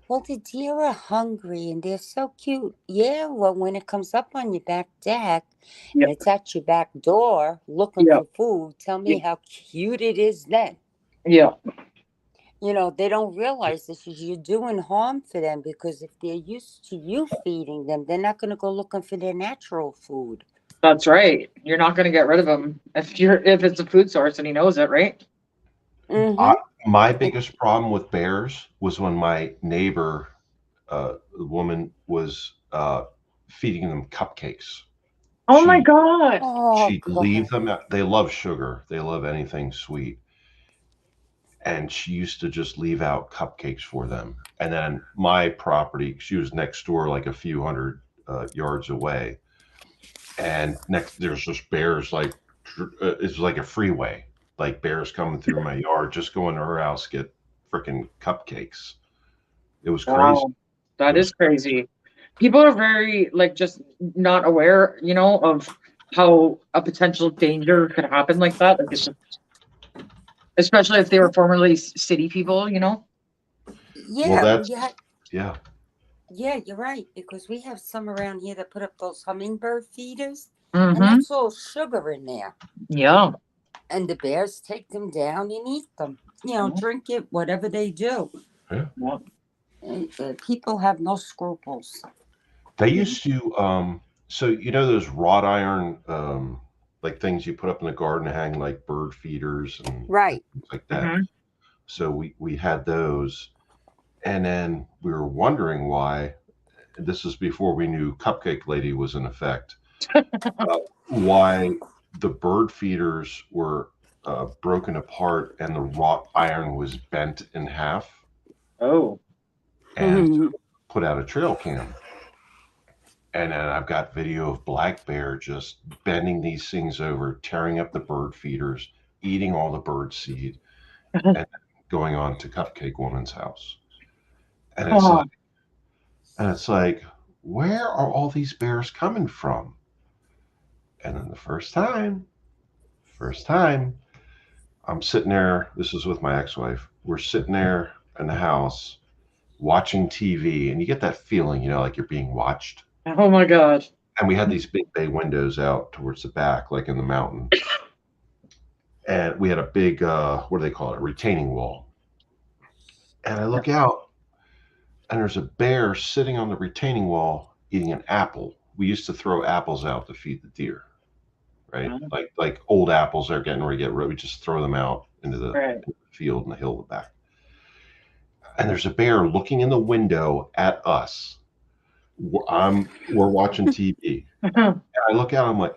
"Well, the deer are hungry and they're so cute." "Yeah, well, when it comes up on your back deck Yeah. and it's at your back door looking Yeah. for food, tell Yeah. me how cute it is then." Yeah. They don't realize this is you're doing harm for them because if they're used to you feeding them, they're not going to go looking for their natural food. That's right. You're not going to get rid of him if it's a food source and he knows it, right? I, Mm-hmm. my And, biggest problem with bears was when my neighbor, the woman, was feeding them cupcakes. Oh my God. Oh she'd leave God. them out. They love sugar. They love anything sweet. And she used to just leave out cupcakes for them. And then my property, she was next door, like a few hundred yards away. And next, there's just bears like it's like a freeway, like bears coming through my yard, just going to her house, get freaking cupcakes. It was crazy. Wow. It That was is crazy. People are very like just not aware, of how a potential danger could happen like that. Like it's just, especially if they were formerly city people. well, Yeah, that's yeah. yeah, you're right. Because we have some around here that put up those hummingbird feeders, and Mm-hmm. that's all sugar in there. Yeah. And the bears take them down and eat them. Yeah. Drink it, whatever they do. Yeah. Yeah. People have no scruples. They used to so those wrought iron like things you put up in the garden to hang like bird feeders and Right. things like that. Mm-hmm. So we had those, and then we were wondering why. This is before we knew Cupcake Lady was in effect. Why the bird feeders were broken apart and the wrought iron was bent in half, Oh. and put out a trail cam. And then I've got video of black bear just bending these things over, tearing up the bird feeders, eating all the bird seed, and going on to Cupcake Woman's house. And it's Oh. like, where are all these bears coming from? And then the first time, I'm sitting there. This is with my ex-wife. We're sitting there in the house watching TV, and you get that feeling, like you're being watched. Oh my God. And we had these big bay windows out towards the back, like in the mountain. And we had a big, what do they call it? Retaining wall. And I look out, and there's a bear sitting on the retaining wall eating an apple. We used to throw apples out to feed the deer, right? Like old apples are getting ready to get rid. We just throw them out into the Right. field in the hill in the back. And there's a bear looking in the window at us. We're watching TV. And I look out, I'm like,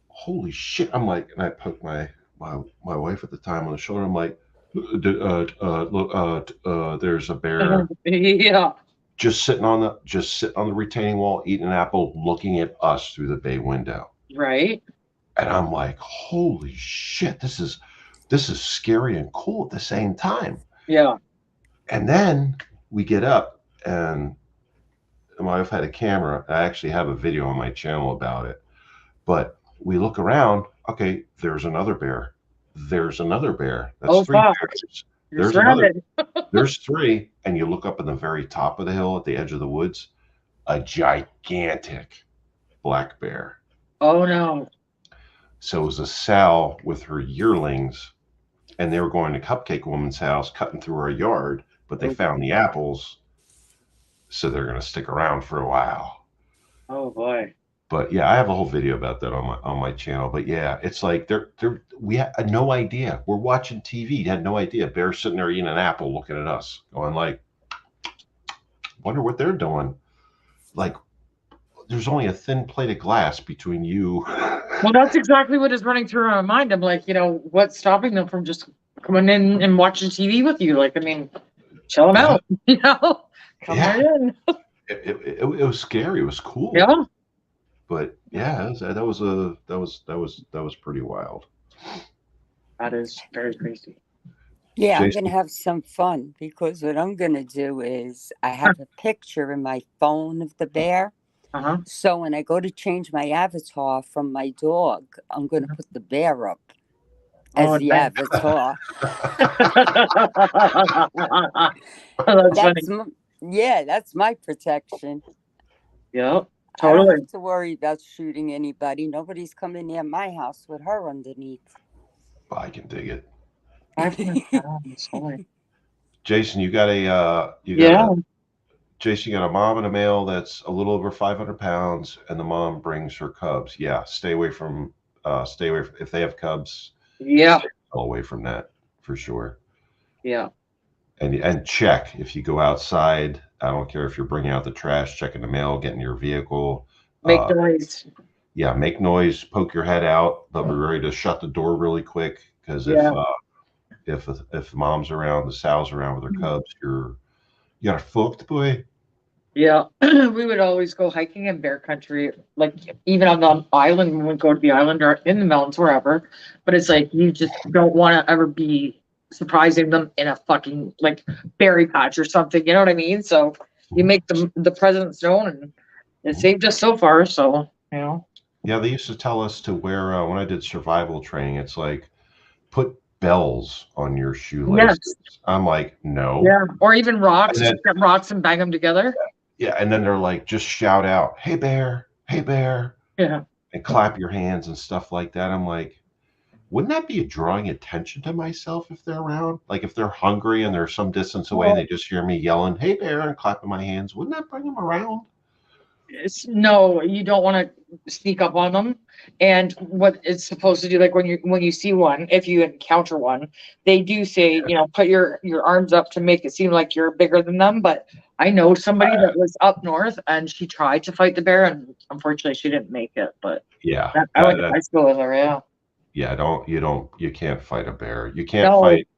holy shit. I'm like, and I poke my wife at the time on the shoulder. I'm like, there's a bear Yeah. just sitting on the retaining wall, eating an apple, looking at us through the bay window. Right. And I'm like, holy shit, this is scary and cool at the same time. Yeah. And then we get up, and my wife had a camera. I actually have a video on my channel about it. But we look around. Okay, there's another bear. There's another bear. That's three fuck. bears. You're There's surrounded. there's three. And you look up at the very top of the hill at the edge of the woods, a gigantic black bear. Oh no. So it was a sow with her yearlings, and they were going to Cupcake Woman's house, cutting through her yard, but they found the apples, so they're going to stick around for a while. Oh boy. But yeah, I have a whole video about that on my channel. But yeah, it's like we had no idea. We're watching TV, had no idea. Bear's sitting there eating an apple, looking at us, going like, wonder what they're doing. Like, there's only a thin plate of glass between you. Well, that's exactly what is running through my mind. I'm like, what's stopping them from just coming in and watching TV with you? Like, I mean, chill them out, come right in. It was scary. It was cool. Yeah. But yeah, that was pretty wild. That is very crazy. Yeah, Jason? I'm going to have some fun, because what I'm going to do is I have a picture in my phone of the bear. Uh-huh. So when I go to change my avatar from my dog, I'm going to put the bear up as the avatar. That's funny. That's my protection. Yeah, I don't totally. have to worry about shooting anybody. Nobody's coming near my house with her underneath. I can dig it. Sorry. Jason, you got Jason, you got a mom and a male that's a little over 500 pounds, and the mom brings her cubs. Yeah, stay away from if they have cubs. Yeah, stay away from that for sure. Yeah, and check if you go outside. I don't care if you're bringing out the trash, checking the mail, getting your vehicle. Make noise. Yeah, make noise, poke your head out. They'll be ready to shut the door really quick because Yeah. if mom's around, the sow's around with her cubs, you got a fucked boy. Yeah, we would always go hiking in bear country, like even on the island, we would go to the island or in the mountains, wherever. But it's like you just don't want to ever be surprising them in a fucking like berry patch or something. You know what I mean? So you Mhm. make the presence known, and it saved us so far. So you know, Yeah, they used to tell us to wear when I did survival training. It's like put bells on your shoelaces. yes, I'm like, no. yeah, or even rocks. And then Just get rocks and bang them together. yeah, and then they're like, just shout out, hey bear," Yeah. and clap your hands and stuff like that. I'm like, wouldn't that be drawing attention to myself if they're around? Like if they're hungry and they're some distance away and they just hear me yelling, "Hey bear," and clapping my hands, wouldn't that bring them around? No, you don't want to sneak up on them. And what it's supposed to do, like when you see one, if you encounter one, they do say, put your arms up to make it seem like you're bigger than them. But I know somebody that was up north and she tried to fight the bear, and unfortunately she didn't make it. But Yeah, I went to high school with her. Yeah. yeah. You can't fight a bear. You can't No, fight,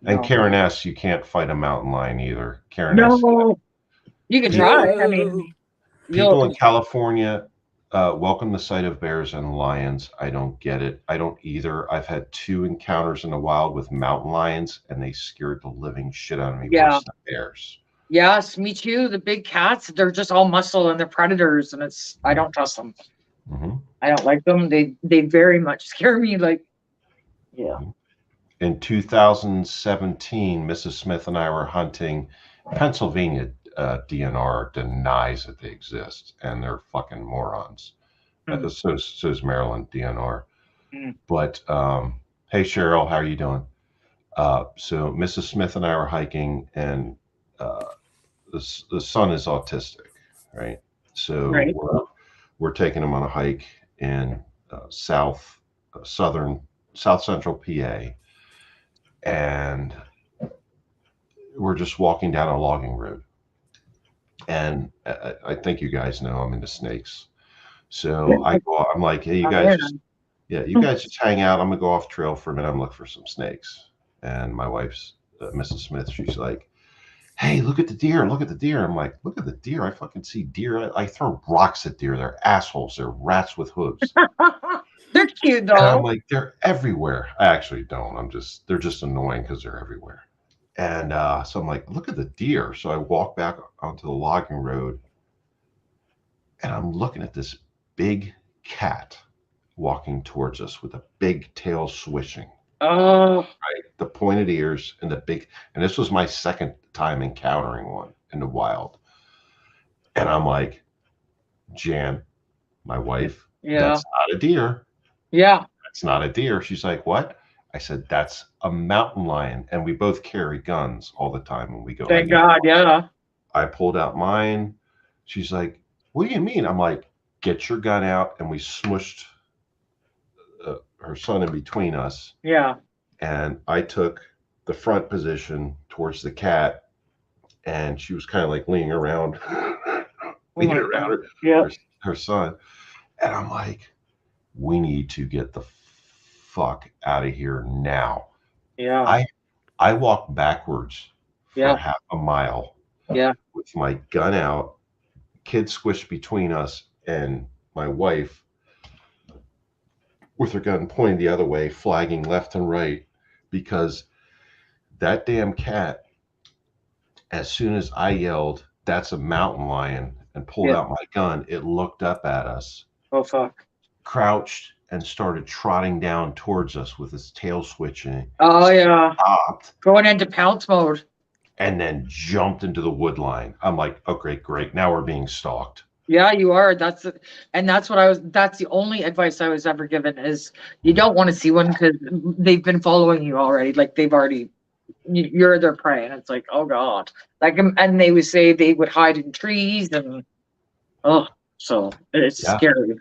and no, Karen S. You can't fight a mountain lion either. Karen S. no. You can try. People, I mean, No. people you'll. in California welcome the sight of bears and lions. I don't get it. I don't either. I've had two encounters in the wild with mountain lions, and they scared the living shit out of me Yeah. worse than bears. Yes, me too. The big cats, they're just all muscle and they're predators, and I don't trust them. Hmm. I don't like them. They very much scare me. Like, yeah. In 2017, Mrs. Smith and I were hunting. Pennsylvania DNR denies that they exist, and they're fucking morons. Mm, So is Maryland DNR. mm, But hey, Cheryl, how are you doing? So Mrs. Smith and I were hiking, and uh, the son is autistic, right? So right. we're taking him on a hike in southern South Central PA, and we're just walking down a logging road. And I think you guys know I'm into snakes. So I'm like, hey, you Oh, guys yeah. just yeah, you guys just hang out. I'm gonna go off trail for a minute. I'm looking for some snakes. And my wife's Mrs. Smith. She's like, hey, look at the deer. Look at the deer. I'm like, look at the deer. I fucking see deer. I throw rocks at deer. They're assholes. They're rats with hooves. They're cute And I'm though. like, they're everywhere. I actually don't. They're just annoying because they're everywhere. And so I'm like, look at the deer. So I walk back onto the logging road, and I'm looking at this big cat walking towards us with a big tail swishing, Oh, right? The pointed ears and the big, and this was my second time encountering one in the wild. And I'm like, Jan, my wife, yeah. that's not a deer. Yeah. That's not a deer. She's like, what? I said, that's a mountain lion. And we both carry guns all the time when we go Thank hiking. God. Yeah. I pulled out mine. She's like, what do you mean? I'm like, get your gun out. And we smushed her son in between us. Yeah. And I took the front position towards the cat. And she was kind of like leaning around, Oh leaning my around God. Yeah. her son. And I'm like, we need to get the fuck out of here now. Yeah. I I walked backwards for Yeah. half a mile Yeah. with my gun out, kid squished between us, and my wife with her gun pointing the other way, flagging left and right, because that damn cat, as soon as I yelled, "That's a mountain lion," and pulled Yeah. out my gun, it looked up at us, Oh fuck. crouched, and started trotting down towards us with its tail switching, Oh yeah. stopped, Going into pounce mode. and then jumped into the wood line. I'm like, okay, great. Now we're being stalked. Yeah, you are. And that's what that's the only advice I was ever given is you don't want to see one because they've been following you already. Like they've already, you're their prey. And it's like, oh God. Like, and they would say they would hide in trees and, oh, so it's Yeah. scary.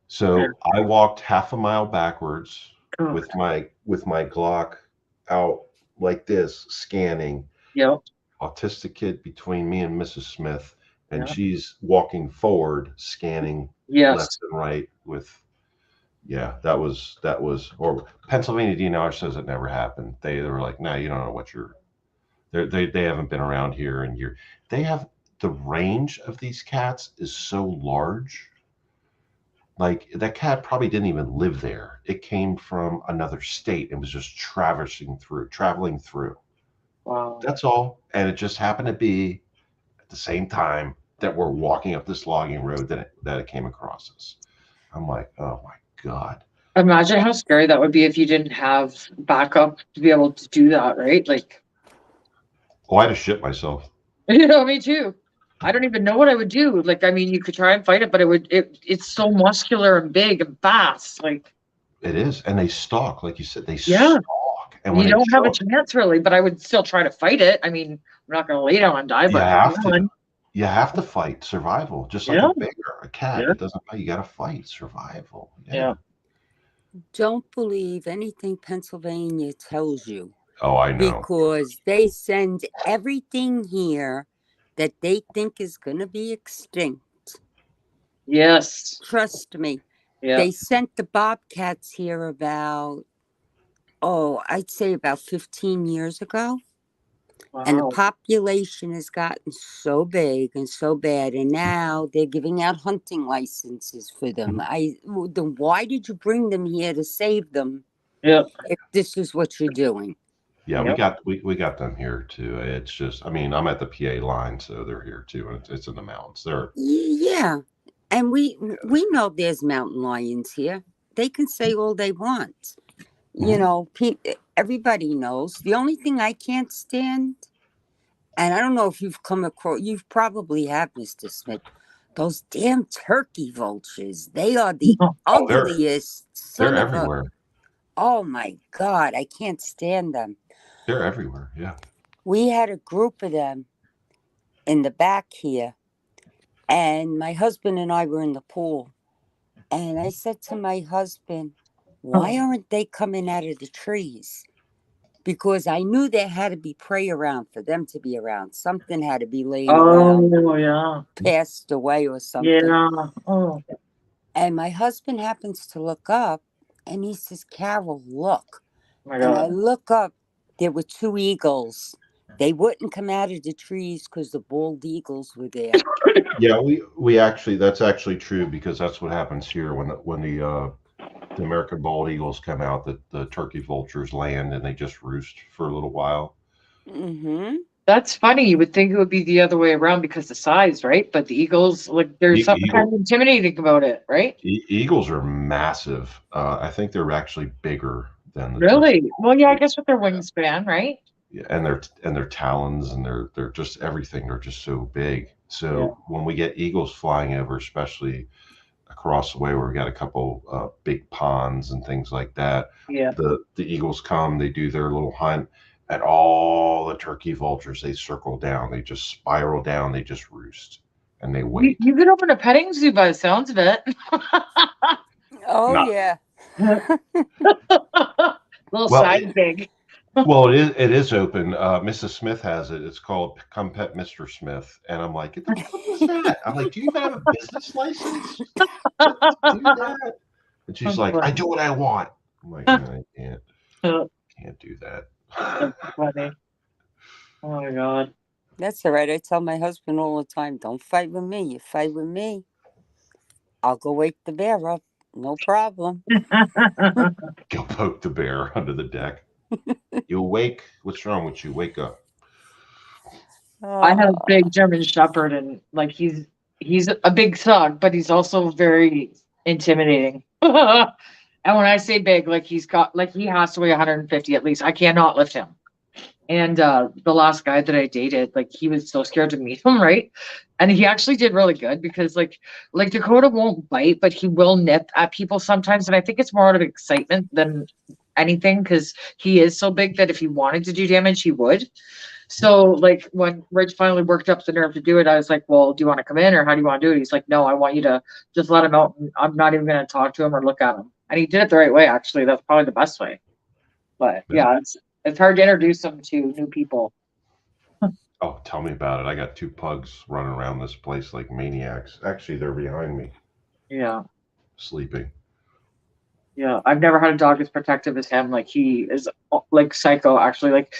So I walked half a mile backwards Oh, with my Glock out like this, scanning. yeah. Autistic kid between me and Mrs. Smith, and Yeah. she's walking forward, scanning left Yes. and right with. Yeah, that was or Pennsylvania DNR says it never happened. They were like, no, you don't know what you're. They haven't been around here in years. They have the range of these cats is so large. Like that cat probably didn't even live there. It came from another state and was just traveling through. Wow. That's all. And it just happened to be at the same time that we're walking up this logging road that it came across us. I'm like, oh my God. Imagine how scary that would be if you didn't have backup to be able to do that, right? Like, Oh, I had to shit myself. me too. I don't even know what I would do. Like, I mean, you could try and fight it, but it's so muscular and big and fast. Like, It is. And they stalk, like you said, they yeah, stalk. And when you they don't have a show up, chance really, but I would still try to fight it. I mean, I'm not gonna lay down and die, you but have to. run. You have to fight survival, just like a Yeah, bear, a cat. yeah, It doesn't fight. You got to fight survival. yeah. Yeah. Don't believe anything Pennsylvania tells you Oh, I know. because they send everything here that they think is going to be extinct. Yes. Trust me. Yeah. They sent the bobcats here about, I'd say about 15 years ago. And the Wow. population has gotten so big and so bad, and now they're giving out hunting licenses for them. Then why did you bring them here to save them Yeah. if this is what you're doing? Yeah, Yep. we got them here too. It's just, I mean, I'm at the PA line, so they're here too, and it's in the mountains. Yeah, and we know there's mountain lions here. They can say all they want. You Mhm. know, everybody knows. The only thing I can't stand, and I don't know if you've come across, you've probably have, Mr. Smith, those damn turkey vultures. They are the Oh, ugliest they're son of a. everywhere. Oh my God, I can't stand them. They're everywhere. Yeah. We had a group of them in the back here, and my husband and I were in the pool. And I said to my husband, why aren't they coming out of the trees? Because I knew there had to be prey around for them to be around. Something had to be laying around, Oh yeah. passed away or something. Yeah. Oh And my husband happens to look up and he says, Carol, look. my And I God. look up, there were two eagles. They wouldn't come out of the trees because the bald eagles were there. Yeah, we actually that's actually true because that's what happens here when the American bald eagles come out. The turkey vultures land and they just roost for a little while. Mm-hmm. That's funny. You would think it would be the other way around because the size, right? But the eagles, like, there's something kind of intimidating about it, right? Eagles are massive. I think they're actually bigger than the turkey Really? Well, yeah, I vultures. guess with their wingspan, right? Yeah, and their talons and they're just everything. They're just so big. Yeah. So when we get eagles flying over, especially across the way where we got a couple big ponds and things like that, Yeah. the eagles come, they do their little hunt, and all the turkey vultures they circle down, they just spiral down, they just roost, and they wait. You could open a petting zoo by the sounds of it. Oh, Not yeah. Little well. side gig. Well, it is open. Mrs. Smith has it. It's called Come Pet Mr. Smith, and I'm like, what the fuck is that? I'm like, do you even have a business license to do that? And she's That's like, I funny. do what I want. I'm like, no, I can't do that. That's funny. Oh my God. That's all right. I tell my husband all the time, don't fight with me. You fight with me, I'll go wake the bear up. No problem. Go poke the bear under the deck. You awake? What's wrong with you? Wake up. I have a Oh, big German Shepherd, and like he's a big thug, but he's also very intimidating. And when I say big, like he has to weigh 150 at least. I cannot lift him. And the last guy that I dated, like he was so scared to meet him, right? And he actually did really good because like Dakota won't bite, but he will nip at people sometimes. And I think it's more out of excitement than anything because he is so big that if he wanted to do damage, he would. So like when Rich finally worked up the nerve to do it, I was like, well, do you want to come in or how do you want to do it? He's like, no, I want you to just let him out. And I'm not even going to talk to him or look at him. And he did it the right way, actually. That's probably the best way. But Yeah. yeah, it's hard to introduce them to new people. Oh, tell me about it. I got two pugs running around this place like maniacs. Actually, they're behind me, Yeah. sleeping. Yeah. I've never had a dog as protective as him. Like he is like psycho, actually. Like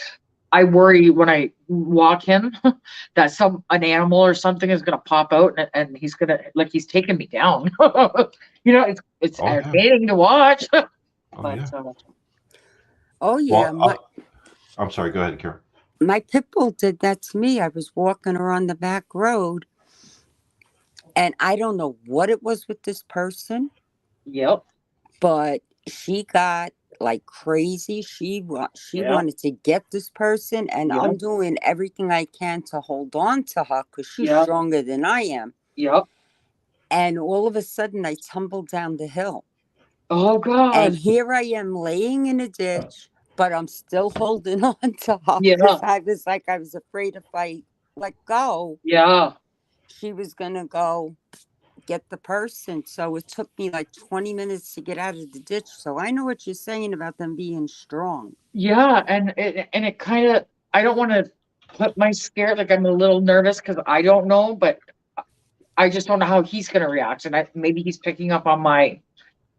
I worry when I walk him that an animal or something is gonna pop out and he's gonna like he's taking me down. It's Oh yeah, entertaining to watch. oh But yeah. Oh yeah, Well, my I'm sorry. Go ahead, Karen. my pit bull did that to me. I was walking her on the back road, and I don't know what it was with this person, yep, but she got like crazy. She yep, wanted to get this person, and yep, I'm doing everything I can to hold on to her because she's yep, stronger than I am. yep. And all of a sudden, I tumbled down the hill. Oh And God. here I am laying in a ditch, but I'm still holding on to her because Yeah, I was afraid if I let go, yeah. she was going to go get the person. So it took me like 20 minutes to get out of the ditch. So I know what you're saying about them being strong. Yeah, and it kind of I don't want to put my scare like I'm a little nervous because I don't know, but I just don't know how he's gonna react, and maybe he's picking up on my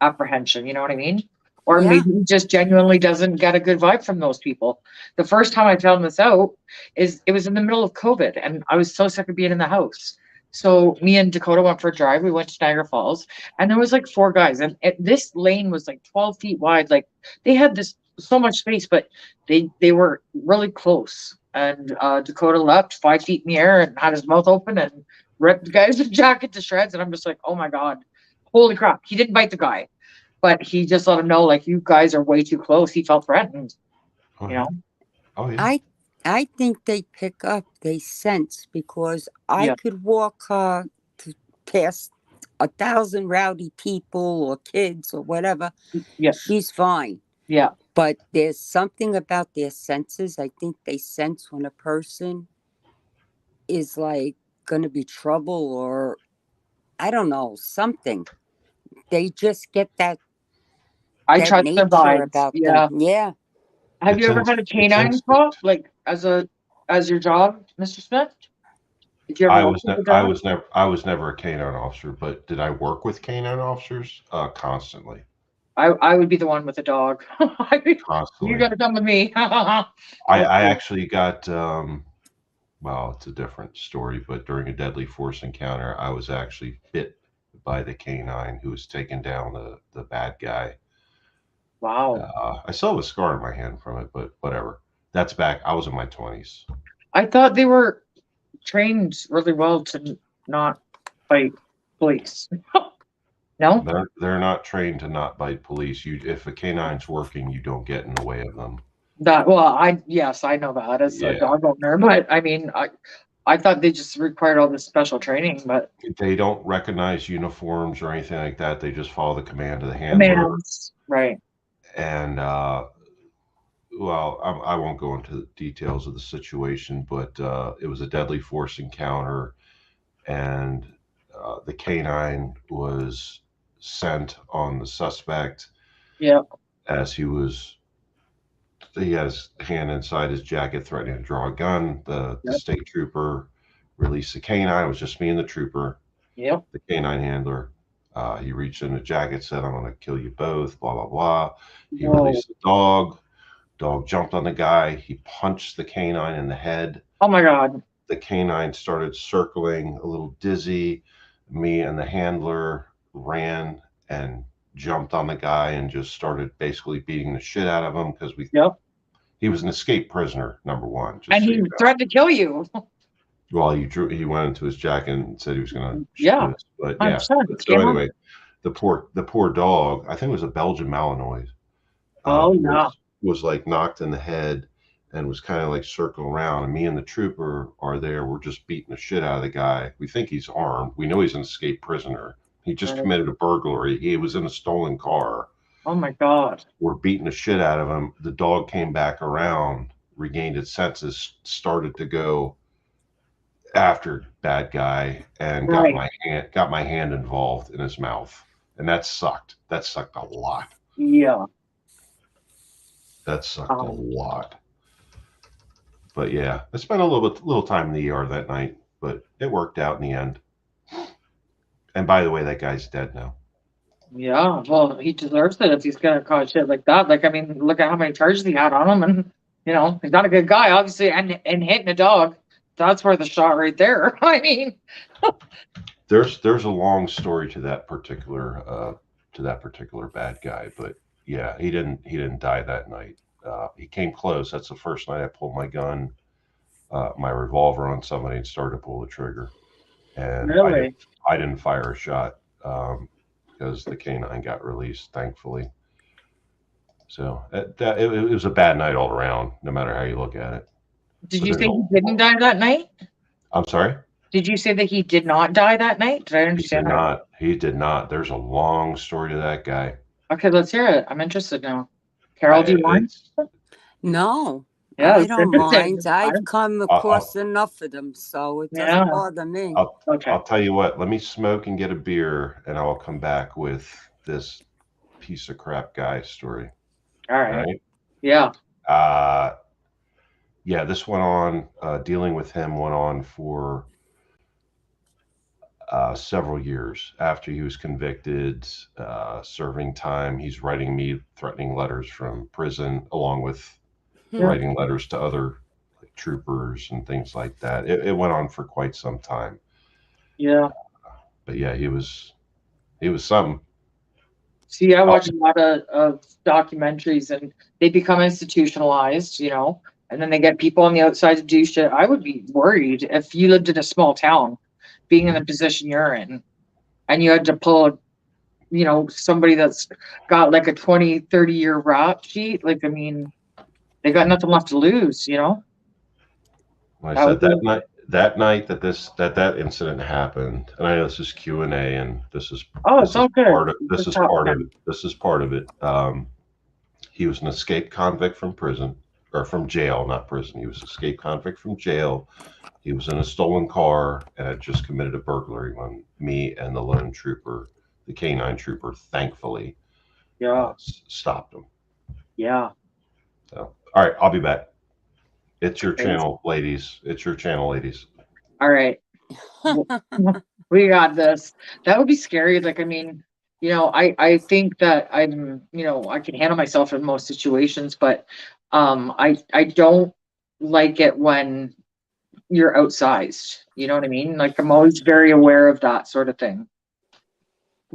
apprehension. You know what I mean? Or Yeah. maybe he just genuinely doesn't get a good vibe from those people. The first time I found this out is it was in the middle of COVID, and I was so sick of being in the house. So me and Dakota went for a drive. We went to Niagara Falls, and there was like four guys, and this lane was like 12 feet wide. Like they had this so much space, but they were really close. And Dakota left 5 feet in the air and had his mouth open and ripped the guy's jacket to shreds. And I'm just like, oh my god, holy crap! He didn't bite the guy, but he just let him know, like, you guys are way too close. He felt threatened, Oh you yeah, know? oh yeah. I I think they pick up, they sense because I Yeah, could walk past 1,000 rowdy people or kids or whatever. yeah, She's fine. yeah. But there's something about their senses. I think they sense when a person is like going to be trouble or I don't know, something. They just get I that trust their nature vibes. about them. Yeah. Yeah. Have you It's ever had a it's canine call, instinct. like as your job, Mr. Smith? Did you ever work with a dog? I was never a canine officer, but did I work with canine officers? Constantly, I would be the one with the dog. You constantly. gotta come with me. I Okay. actually got well, it's a different story, but during a deadly force encounter, I was actually bit by the canine who was taking down the bad guy. Wow. I still have a scar on my hand from it, but whatever. That's back. I was in my 20s. I thought they were trained really well to not fight police. No? They're not trained to not bite police. You, if a canine's working, you don't get in the way of them. That well, yes, I know that as a Yeah, dog owner, but I mean, I thought they just required all this special training, but they don't recognize uniforms or anything like that. They just follow the command of the handler. commands, right? And well, I won't go into the details of the situation, but it was a deadly force encounter, and the canine was sent on the suspect Yep, as he had his hand inside his jacket, threatening to draw a gun. The yep, state trooper released the canine. It was just me and the trooper, yep. the canine handler. He reached in the jacket, said, "I'm going to kill you both." Blah blah blah. He Whoa! released the dog. Dog jumped on the guy. He punched the canine in the head. Oh my God! The canine started circling, a little dizzy. Me and the handler ran and jumped on the guy and just started basically beating the shit out of him because Yep, he was an escaped prisoner, number one, just and so he you know. threatened to kill you. Well, he went into his jacket and said he was going to Yeah, shoot us. But yeah. 100%. So Game on. anyway, the poor dog, I think it was a Belgian Malinois, Oh yeah, was like knocked in the head and was kind of like circling around. And me and the trooper are there. We're just beating the shit out of the guy. We think he's armed. We know he's an escaped prisoner. He just right. committed a burglary. He was in a stolen car. Oh my God! We're beating the shit out of him. The dog came back around, regained its senses, started to go after bad guy, and Right? got my hand involved in his mouth, and that sucked. That sucked a lot. Yeah. That sucked a Um, lot. But yeah, I spent a little time in the ER that night, but it worked out in the end. And by the way, that guy's dead now. Yeah, well, he deserves it if he's gonna cause shit like that. Like, I mean, look at how many charges he had on him, and he's not a good guy, obviously, and hitting a dog. That's worth a shot right there. I mean, There's a long story to that particular bad guy, but yeah, he didn't die that night. He came close. That's the first night I pulled my gun, my revolver on somebody and started to pull the trigger, and really. I didn't fire a shot because the canine got released, thankfully. So it was a bad night all around, no matter how you look at it. Did But you there's say a, he didn't die that night? I'm sorry. Did you say that he did not die that night? Did I He did understand that? not. He did not. There's a long story to that guy. Okay, let's hear it. I'm interested now. Carol, do you mind? It's No, Yeah, I it's don't interesting. mind. I've come across I'll, enough of them, so it doesn't Yeah. bother me. Okay. I'll tell you what. Let me smoke and get a beer, and I will come back with this piece of crap guy story. All All right. right. Yeah. Uh, yeah. This went on. Dealing with him went on for several years after he was convicted, serving time. He's writing me threatening letters from prison, along with Yeah. writing letters to other troopers and things like that. It went on for quite some time. Yeah. But yeah, he was something. See, I Oh, watch a lot of documentaries and they become institutionalized, and then they get people on the outside to do shit. I would be worried if you lived in a small town, being in the position you're in, and you had to pull, somebody that's got like a 20, 30-year rap sheet. Like, I mean, they got nothing left to lose. like I That would said, be, that night that incident happened, and I know this is Q&A, and this is oh, it's this is all good. part of this Just is talk part of then. it. This is part of it. He was an escaped convict from prison, or from jail, not prison. He was an escaped convict from jail. He was in a stolen car and had just committed a burglary when me and the lone trooper, the canine trooper, thankfully Yeah. stopped him. Yeah. So, all right, I'll be back. It's your Crazy. channel, ladies. It's your channel, ladies. All right. We got this. That would be scary. Like, I mean, I think that I can handle myself in most situations, but I don't like it when you're outsized. You know what I mean? Like, I'm always very aware of that sort of thing.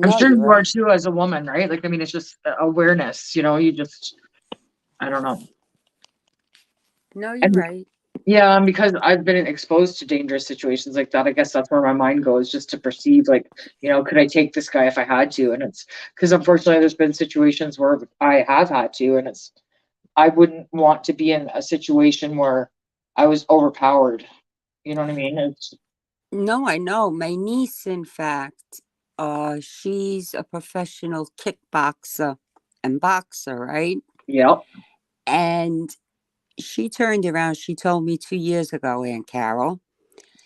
I'm No, sure you're you are right. too as a woman, right? Like, I mean, it's just awareness, you just, I don't know. No, you're And right. yeah, and because I've been exposed to dangerous situations like that, I guess that's where my mind goes, just to perceive, like, could I take this guy if I had to? And it's because unfortunately, there's been situations where I have had to, and I wouldn't want to be in a situation where I was overpowered. You know what I mean? No, I know. My niece, in fact, she's a professional kickboxer and boxer, right? Yep. And she turned around. She told me 2 years ago, Aunt Carol,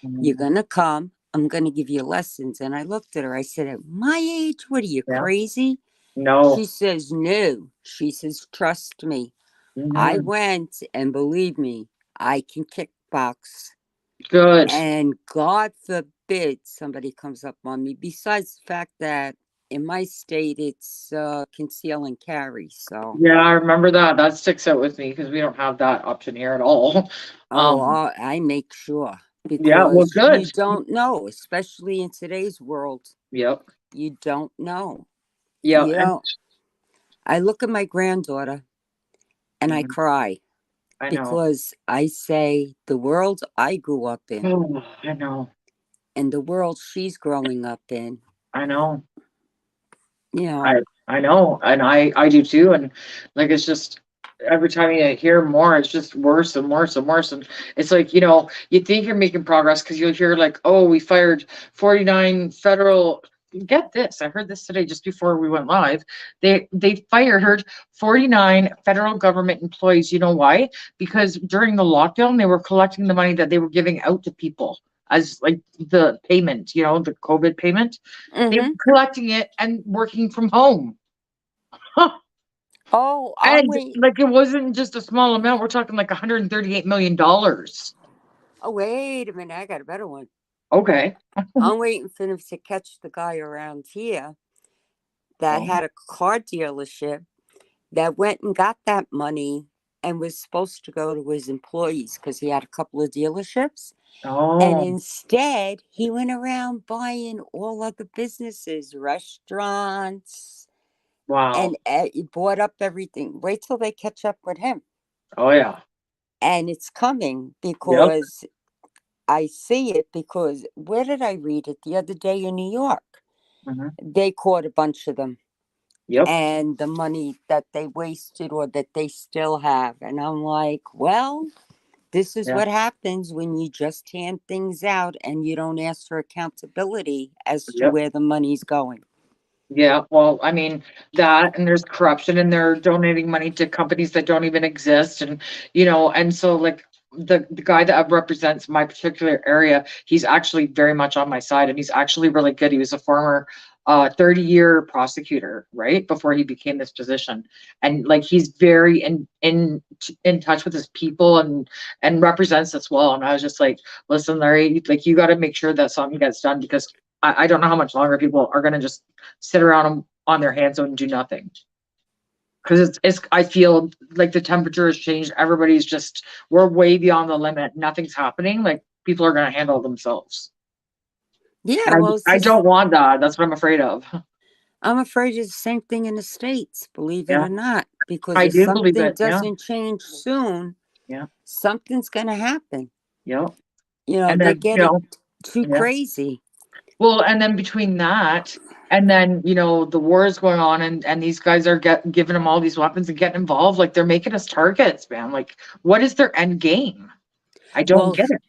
you're Mhm. going to come. I'm going to give you lessons. And I looked at her. I said, at my age, what are you, Yeah. crazy? No. She says, no. She says, trust me. I Hmm. went, and believe me, I can kickbox. Good. And God forbid somebody comes up on me. Besides the fact that in my state, it's conceal and carry. So, Yeah, I remember that. That sticks out with me because we don't have that option here at all. oh, Um, I make sure yeah, well, because you good. don't know, especially in today's world. Yep. You don't know. Yeah. You And know, I look at my granddaughter and I mhm, cry I know. because I say the world I grew up in Oh, I know. and the world she's growing up in, I know. you know, I I know, and I do too. And like, it's just every time you hear more, it's just worse and worse and worse. And it's like, you think you're making progress because you'll hear like, oh, we fired 49 federal. Get this, I heard this today just before we went live. They fired 49 federal government employees. You know why? Because during the lockdown, they were collecting the money that they were giving out to people as like the payment, the COVID payment. They were mm-hmm. collecting it and working from home. Huh. Oh, I'm And waiting. like it wasn't just a small amount. We're talking like $138 million. Oh, wait a minute. I got a better one. Okay. I'm waiting for them to catch the guy around here that Oh. had a car dealership that went and got that money and was supposed to go to his employees because he had a couple of dealerships. And Oh. instead, he went around buying all other businesses, restaurants, Wow. and he bought up everything. Wait till they catch up with him. Oh yeah. And it's coming Yep. because I see it because where did I read it the other day in New York? Mhm. They caught a bunch of them Yep. and the money that they wasted or that they still have. And I'm like, well, this is Yeah. what happens when you just hand things out and you don't ask for accountability as to Yep. where the money's going. Yeah. Well, I mean that, and there's corruption, and they're donating money to companies that don't even exist, and and so like the guy that represents my particular area, he's actually very much on my side, and he's actually really good. He was a former 30-year prosecutor, right before he became this position, and like he's very in touch with his people and represents us well. And I was just like, listen, Larry, like you got to make sure that something gets done because I don't know how much longer people are going to just sit around on their hands and do nothing. Because I feel like the temperature has changed. Everybody's just, we're way beyond the limit. Nothing's happening. Like people are going to handle themselves. Yeah, And well, it's I just, don't want that. That's what I'm afraid of. I'm afraid it's the same thing in the States, believe it Yeah, or not, because I if do believe something it. Yeah, doesn't change soon, yeah, something's going to happen. yeah. You know, And they're then, getting too yeah. crazy. Well, and then between that and then, the war is going on and these guys are giving them all these weapons and getting involved, like they're making us targets, man. Like, what is their end game? I don't Well, get it.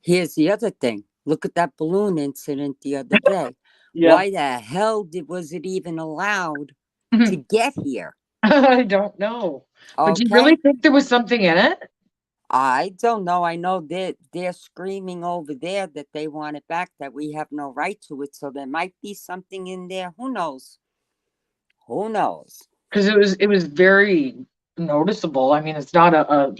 here's the other thing. Look at that balloon incident the other day. Yeah. Why the hell was it even allowed to I get here? don't know. But do you really Okay? think there was something in it? I don't know. I know they're screaming over there that they want it back, that we have no right to it. So there might be something in there. Who knows? Who knows? Because it was very noticeable. I mean, it's not a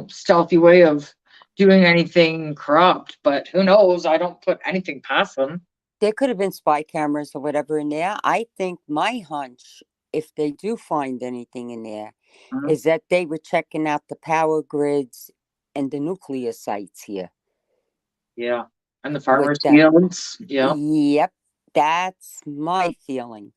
stealthy way of doing anything corrupt, but who knows? I don't put anything past them. There could have been spy cameras or whatever in there. I think my hunch, if they do find anything in there, Mhm. is that they were checking out the power grids and the nuclear sites here Yeah. And the with farmers' them. fields. Yeah. Yep, that's my feeling.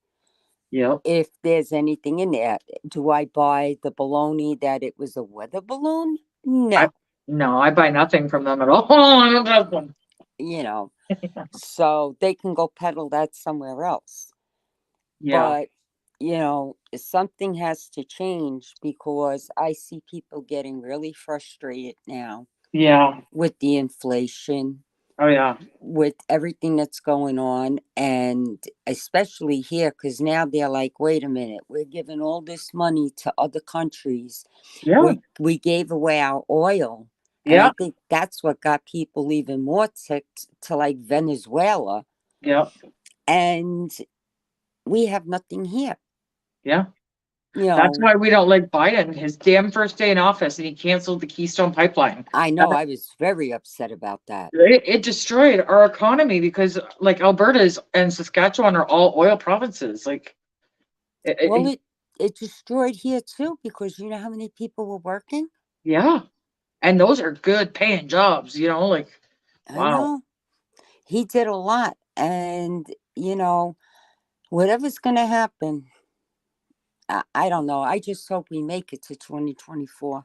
Yep. If there's anything in there, do I buy the baloney that it was a weather balloon? I No, No, I buy nothing from them at all. I don't trust them. you know, so they can go peddle that somewhere else. Yeah. But, something has to change because I see people getting really frustrated now Yeah. with the inflation, Oh yeah. with everything that's going on, and especially here because now they're like, wait a minute, we're giving all this money to other countries. Yeah. We gave away our oil, and I Yeah. think that's what got people even more ticked to like Venezuela, Yeah. and we have nothing here. Yeah. you That's know why we don't like Biden. His damn first day in office, and he canceled the Keystone Pipeline. I That, know, I was very upset about that. it destroyed our economy because, like, Alberta's and Saskatchewan are all oil provinces. Like, Well, it destroyed here too because you know how many people were working. yeah, and those are good paying jobs. Like, I wow. know he did a lot, and whatever's going to happen, I don't know. I just hope we make it to 2024 Yeah,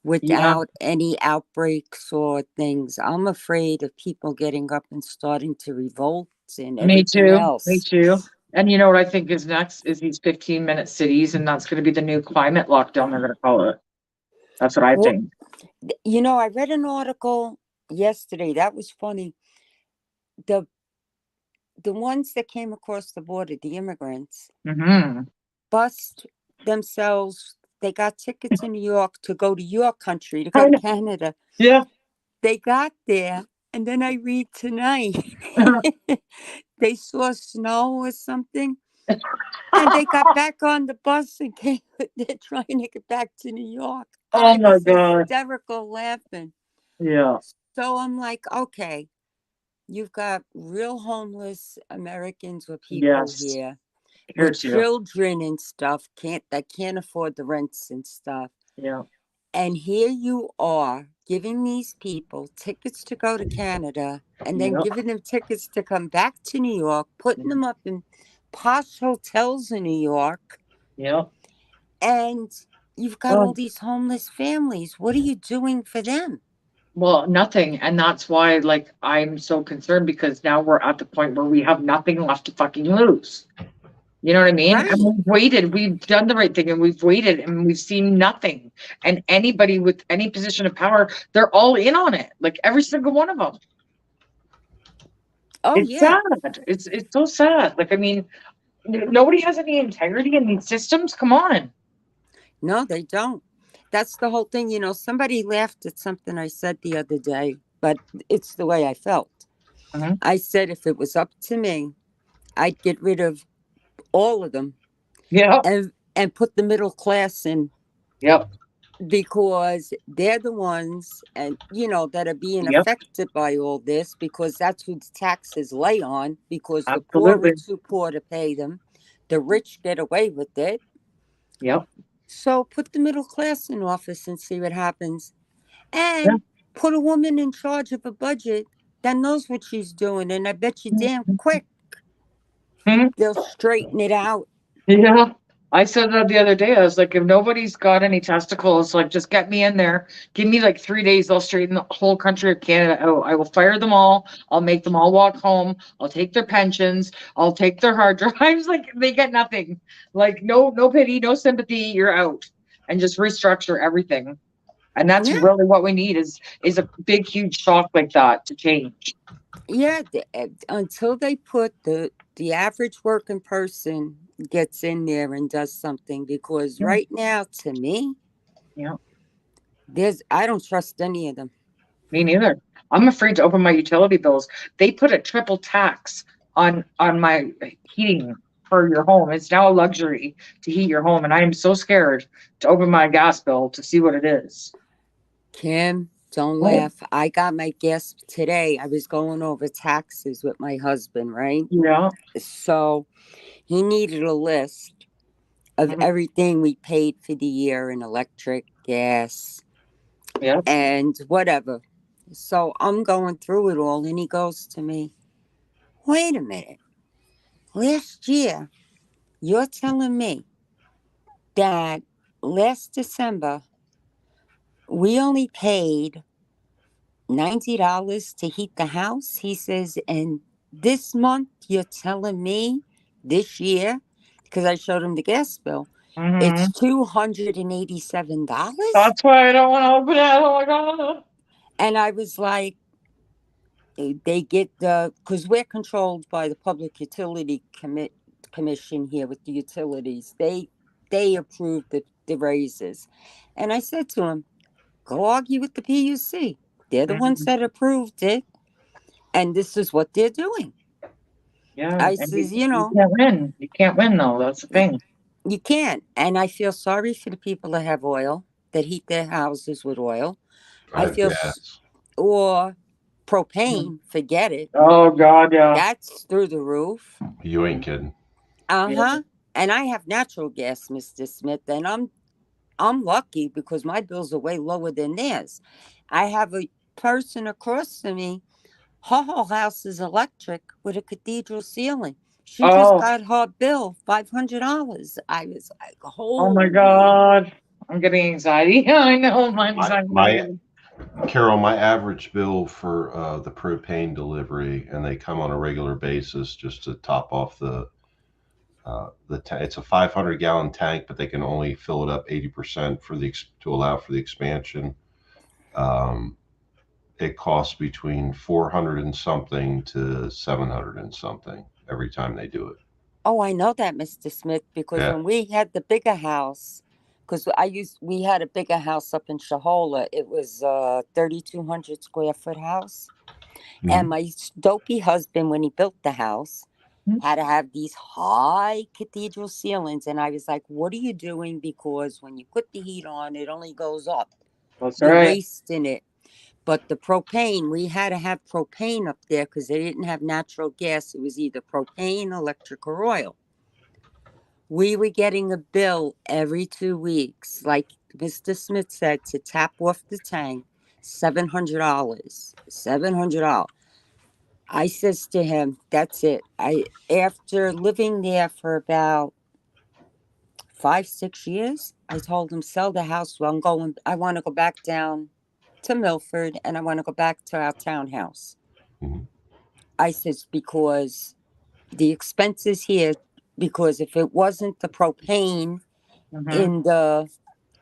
without any outbreaks or things. I'm afraid of people getting up and starting to revolt and me everything too. Me else. too. And you know what I think is next is these 15-minute cities, and that's going to be the new climate lockdown. They're going to call it. That's what I Well, think. I read an article yesterday that was funny. The the ones that came across the border, the immigrants, Hmm. bust themselves. They got tickets in New York to go to your country, to go to Canada. Yeah. They got there, and then I read tonight they saw snow or something, And they got back on the bus and came. They're trying to get back to New York. Oh I my was God. hysterical laughing. Yeah. So I'm like, okay, you've got real homeless Americans or people Yes. here Here with too. children and stuff that can't afford the rents and stuff. Yeah. And here you are giving these people tickets to go to Canada and then Yep. giving them tickets to come back to New York, putting them up in posh hotels in New York. Yep. And you've got all Oh, these homeless families. What are you doing for them? well, nothing. And that's why, like, I'm so concerned because now we're at the point where we have nothing left to fucking lose. You know what I mean? And Right. we've waited, we've done the right thing and we've waited and we've seen nothing. And anybody with any position of power, they're all in on it. Like every single one of them. Oh, It's yeah. sad. It's so sad. Like, I mean, nobody has any integrity in these systems. Come on. No, they don't. That's the whole thing. Somebody laughed at something I said the other day, but it's the way I felt. Mhm. I said if it was up to me, I'd get rid of all of them Yep. and put the middle class in Yep. because they're the ones that are being Yep. affected by all this because that's who the taxes lay on because the poor are Absolutely. too poor to pay them. The rich get away with it. Yep. So put the middle class in office and see what happens. Yeah. And put a woman in charge of a budget that knows what she's doing. And I bet you damn quick Mhm. they'll straighten it out. Yeah. I said that the other day. I was like, if nobody's got any testicles, like just get me in there. Give me like 3 days. I'll straighten the whole country of Canada out. I will fire them all. I'll make them all walk home. I'll take their pensions. I'll take their hard drives. Like they get nothing. Like no pity, no sympathy. You're out. And just restructure everything. And that's Yeah. really what we need is a big, huge shock like that to change. Yeah. Until they put the average working person gets in there and does something because Yeah. right now to me Yeah. I don't trust any of them. Me neither. I'm afraid to open my utility bills. They put a triple tax on my heating for your home. It's now a luxury to heat your home, and I am so scared to open my gas bill to see what it is. Kim, don't What? laugh. I got my gas today. I was going over taxes with my husband, right? Yeah. So he needed a list of Mhm. everything we paid for the year in electric, gas, Yes. and whatever. So I'm going through it all, and he goes to me, wait a minute. Last year, you're telling me that last December, we only paid $90 to heat the house? He says, and this month, you're telling me this year, because I showed him the gas bill, it's Hmm. $287. That's why I don't want to open it. Oh my god. And I was like, they get because we're controlled by the Public Utility Commission here with the utilities. They approve the raises, and I said to him, "Go argue with the PUC. They're the ones Mhm. that approved it, and this is what they're doing." Yeah, I and says, you can't win. You can't win though. That's the thing. you can't, and I feel sorry for the people that have oil that heat their houses with oil. I I have feel, gas. or Mhm. propane. Forget it. Oh god, yeah. That's through the roof. You ain't kidding. Yeah. Uh-huh. And I have natural gas, Mr. Smith, and I'm lucky because my bills are way lower than theirs. I have a person across from me, her whole house is electric with a cathedral ceiling. She just Oh, got her bill $500. I was like, oh my holy. god. I'm getting anxiety. I know my My anxiety. Carol, my average bill for the propane delivery, and they come on a regular basis just to top off it's a 500-gallon tank, but they can only fill it up 80% to allow for the expansion. Um, it costs between 400 and something to 700 and something every time they do it. Oh, I know that, Mr. Smith, because Yeah. when we had the bigger house, because we had a bigger house up in Shahola. It was a 3,200 square foot house. And Mhm. my dopey husband, when he built the house, had to have these high cathedral ceilings. And I was like, what are you doing? Because when you put the heat on, it only goes up. That's You're right. wasting it. But the propane, we had to have propane up there because they didn't have natural gas. It was either propane, electric, or oil. We were getting a bill every 2 weeks, like Mr. Smith said, to tap off the tank, $700. $700. I says to him, that's it. After living there for about 5, 6 years, I told him, sell the house. Well, I want to go back down to Milford and I want to go back to our townhouse. Mhm. I says, because the expenses here, because if it wasn't the propane Mm-hmm. in the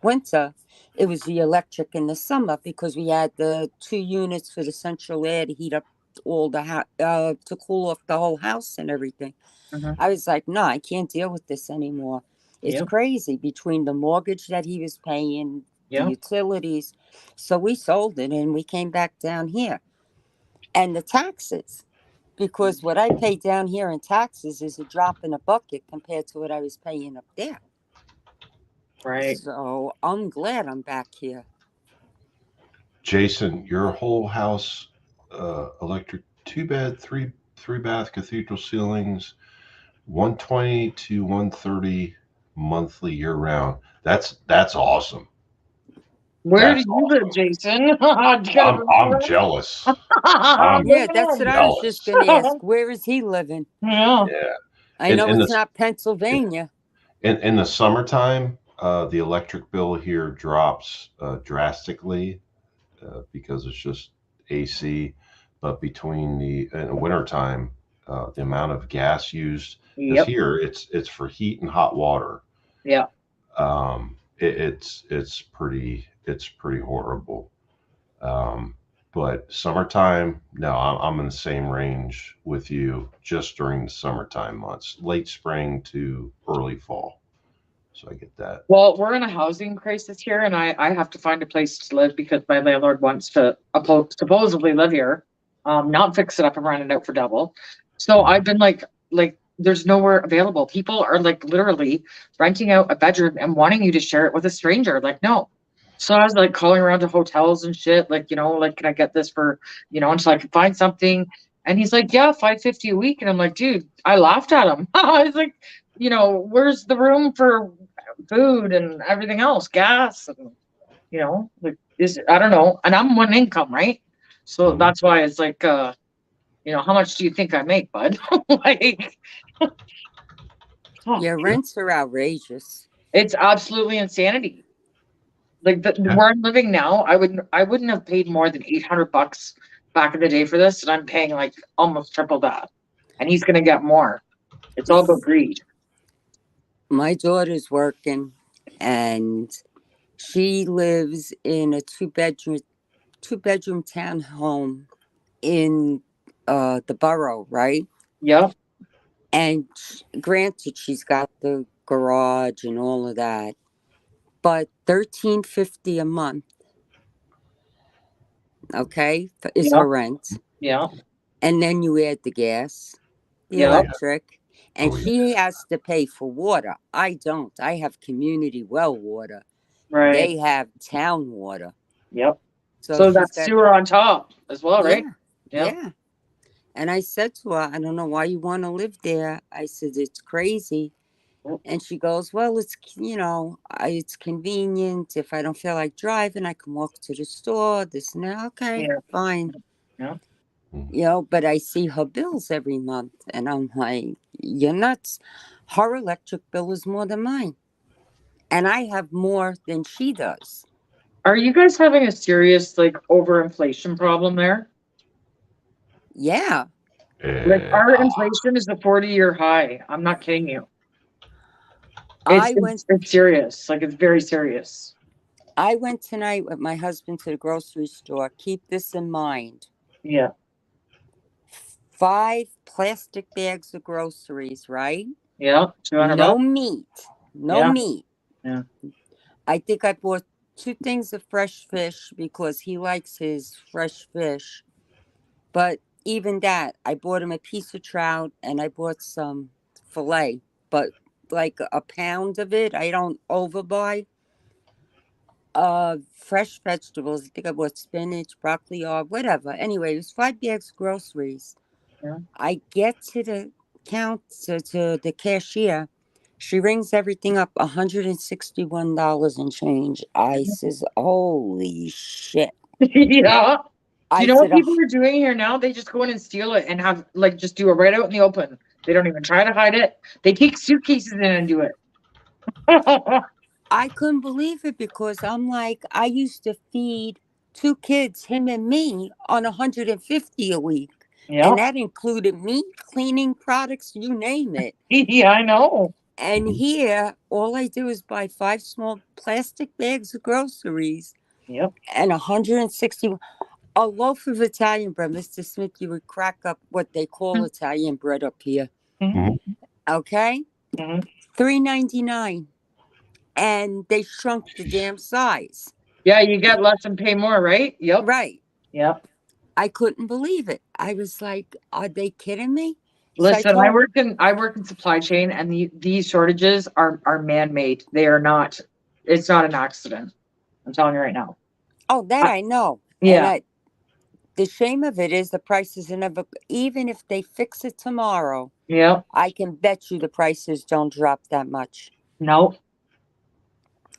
winter, it was the electric in the summer because we had the 2 units for the central air to heat up all the house, to cool off the whole house and everything. Mm-hmm. I was like, no, I can't deal with this anymore. It's Yep. crazy between the mortgage that he was paying, the Yep. utilities. So we sold it and we came back down here. And the taxes, because what I pay down here in taxes is a drop in a bucket compared to what I was paying up there. Right. So I'm glad I'm back here. Jason, your whole house, electric, two bed, three bath, cathedral ceilings, 120 to 130 monthly year round. That's awesome. Where do That's you live, awesome. Jason? You gotta bring I'm it jealous. in. I'm Yeah, Bring that's what it I was just jealous. going to ask. in. Where is he living? Yeah. Yeah. I In know in it's the not Pennsylvania. in the summertime, the electric bill here drops drastically because it's just AC. But between the in the wintertime, the amount of gas used, because Yep. here it's for heat and hot water. Yeah. It's pretty horrible. Um, but summertime, no, I'm in the same range with you. Just during the summertime months, late spring to early fall. So I get that. Well, we're in a housing crisis here, and I have to find a place to live because my landlord wants to supposedly live here, not fix it up and rent it out for double. So Mhm. I've been like, there's nowhere available. People are like literally renting out a bedroom and wanting you to share it with a stranger. Like, no. So I was like calling around to hotels and shit, like, like, can I get this for, until I can find something? And he's like, yeah, 550 a week. And I'm like, dude, I laughed at him. I was like, where's the room for food and everything else, gas, and like, is I don't know, and I'm one income, right? So Mhm. that's why it's like, how much do you think I make, bud? Like, oh, Your rents are outrageous. it's absolutely insanity. Like Yeah. where I'm living now, I wouldn't have paid more than 800 bucks back in the day for this, and I'm paying like almost triple that, and he's gonna get more. It's all about greed. My daughter's working and she lives in a two bedroom townhome in the borough, right? Yeah. And granted, she's got the garage and all of that, but 1350 a month, okay, is Yeah. her rent. Yeah. And then you add the gas, the Oh Yeah. yeah. electric, and Oh yeah. she has to pay for water. I don't. I have community well water. Right. They have town water. Yep. So So she's that's got, sewer on top as well, right? yeah, Yeah. yeah. And I said to her, I don't know why you want to live there. I said, it's crazy. Yep. And she goes, well, it's convenient. If I don't feel like driving, I can walk to the store, this and that. Okay, Yeah. fine. Yeah. Mhm. But I see her bills every month. And I'm like, you're nuts. Her electric bill is more than mine. And I have more than she does. Are you guys having a serious like overinflation problem there? Yeah. Like Yeah. our inflation is a 40-year high. I'm not kidding you. It's I went it's it's serious. Like it's very serious. I went tonight with my husband to the grocery store. Keep this in mind. Yeah. 5 plastic bags of groceries, right? Yeah. 200 No bucks. meat. No Yeah. meat. Yeah. I think I bought 2 things of fresh fish because he likes his fresh fish. But even that, I bought him a piece of trout and I bought some filet, but like a pound of it. I don't overbuy. Fresh vegetables. I think I bought spinach, broccoli, or whatever. Anyway, it was 5 bags of groceries. Yeah. I get to the counter to the cashier. She rings everything up, $161 and change. I says, "Holy shit!" Yeah. Do I you know what said, people are doing here now? They just go in and steal it and have like just do it right out in the open. They don't even try to hide it. They take suitcases in and do it. I couldn't believe it because I'm like, I used to feed two kids, him and me, on 150 a week. Yeah. And that included meat, cleaning products, you name it. Yeah, I know. And here, all I do is buy 5 small plastic bags of groceries Yep. and 160. A loaf of Italian bread, Mr. Smith, you would crack up what they call Italian bread up here. Mhm. Mhm. Okay? Mhm. $3.99. And they shrunk the damn size. Yeah, you get less and pay more, right? Yep. Right. Yep. I couldn't believe it. I was like, are they kidding me? So I Listen, I told, work in I work in supply chain, and these shortages are man made. They are not. It's not an accident. I'm telling you right now. oh, that I, I know. And yeah. the shame of it is the prices are never, even if they fix it tomorrow, Yeah. I can bet you the prices don't drop that much. No.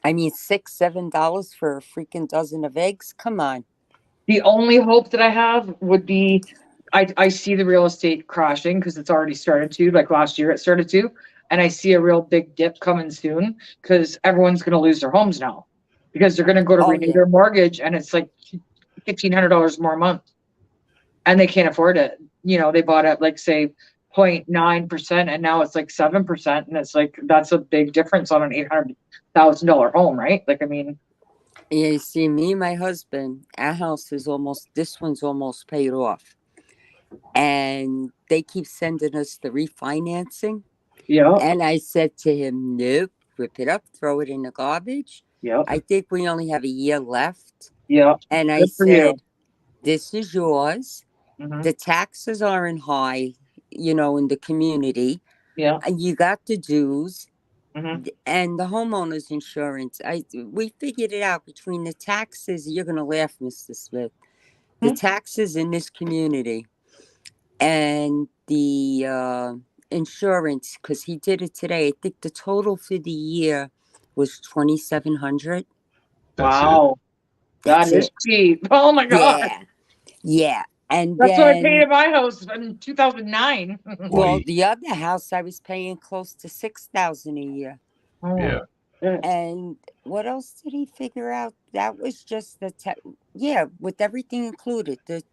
I mean, $6, $7 for a freaking dozen of eggs. Come on. The only hope that I have would be I see the real estate crashing because it's already started to, like last year it started to, and I see a real big dip coming soon because everyone's going to lose their homes now because they're going to go to Oh, renew yeah. their mortgage and it's like $1,500 more a month and they can't afford it. They bought at like say 0.9% and now it's like 7% and it's like that's a big difference on an $800,000 home, right? Like I mean, Yeah, you see, me and my husband, our house is almost, this one's almost paid off. And they keep sending us the refinancing. yeah, And I said to him, nope, rip it up, throw it in the garbage. yeah, I think we only have a year left. yeah. And I Good for you. said, this is yours. Hmm. The taxes aren't high, in the community. Yeah. And you got the dues Hmm. and the homeowners insurance. We figured it out between the taxes. You're going to laugh, Mr. Smith. The taxes in this community and the insurance, because he did it today. I think the total for the year was 2,700. That's it. Wow, that That's is it. cheap. Oh my god, Yeah, yeah. And that's what I paid then, in my house in 2009. well, Boy, the other house I was paying close to 6,000 a year. yeah. Oh, shit. And what else did he figure out? That was just yeah, with everything included, the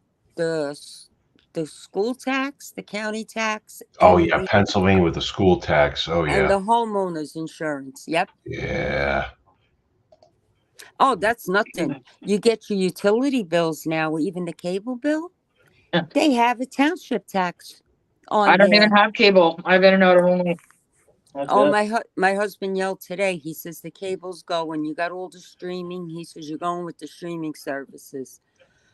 s- the school tax, the county tax, Oh, yeah, Pennsylvania with the school tax. Oh, and yeah. the homeowners insurance. Yep. Yeah. Oh, that's nothing. You get your utility bills now, even the cable bill. They have a township tax I on don't even there. have cable. I've internet only. That's Oh, it. my husband yelled today. He says the cable's going. You got all the streaming. He says you're going with the streaming services.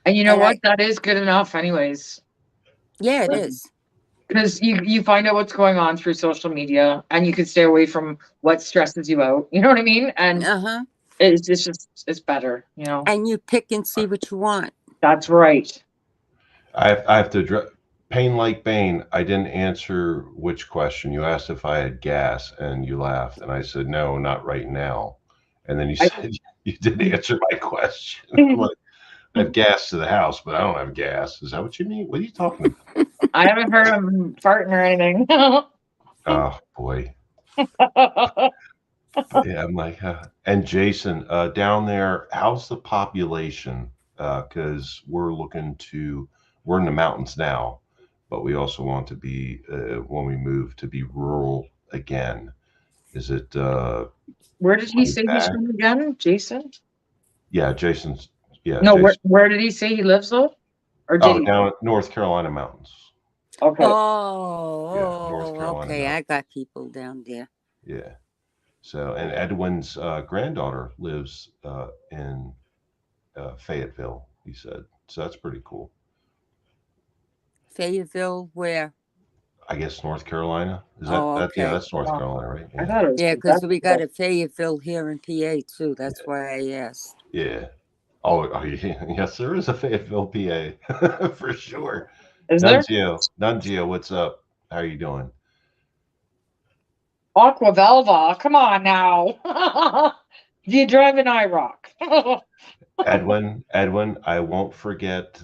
And you know And what? That is good enough, anyways. yeah, it is. Because you find out what's going on through social media, and you can stay away from what stresses you out. You know what I mean? And Uh huh. it's better. And you pick and see what you want. That's right. I have to Pain like Bane. I didn't answer which question. You asked if I had gas and you laughed. And I said, no, not right now. And then you I, said, you didn't answer my question. I'm like, I have gas to the house, but I don't have gas. Is that what you mean? What are you talking about? I haven't heard him farting or anything. Oh, boy. Yeah, I'm like, and Jason, down there, how's the population? Because we're in the mountains now, but we also want to be, when we move, to be rural again. Is it Where did he coming say he's back? from again, Jason? Yeah, Jason's, yeah, No, where Jason. where did he say he lives though? Or did Oh, he? down at North Carolina mountains. Okay. Yeah, North Carolina Okay. I mountains. got people down there. Yeah. So, and Edwin's granddaughter lives in Fayetteville, he said. So that's pretty cool. Fayetteville, where? I guess North Carolina. Is Oh, that yeah, okay. that's North Carolina, right? I Yeah. thought it was Yeah, because we got Kentucky. a Fayetteville here in PA too. That's why I asked. Yeah. Oh, yeah. Yes, there is a Fayetteville, PA for sure. Is there? Nunzio, what's up? How are you doing? Aqua Velva. Come on now. Do you drive an IROC? Edwin, I won't forget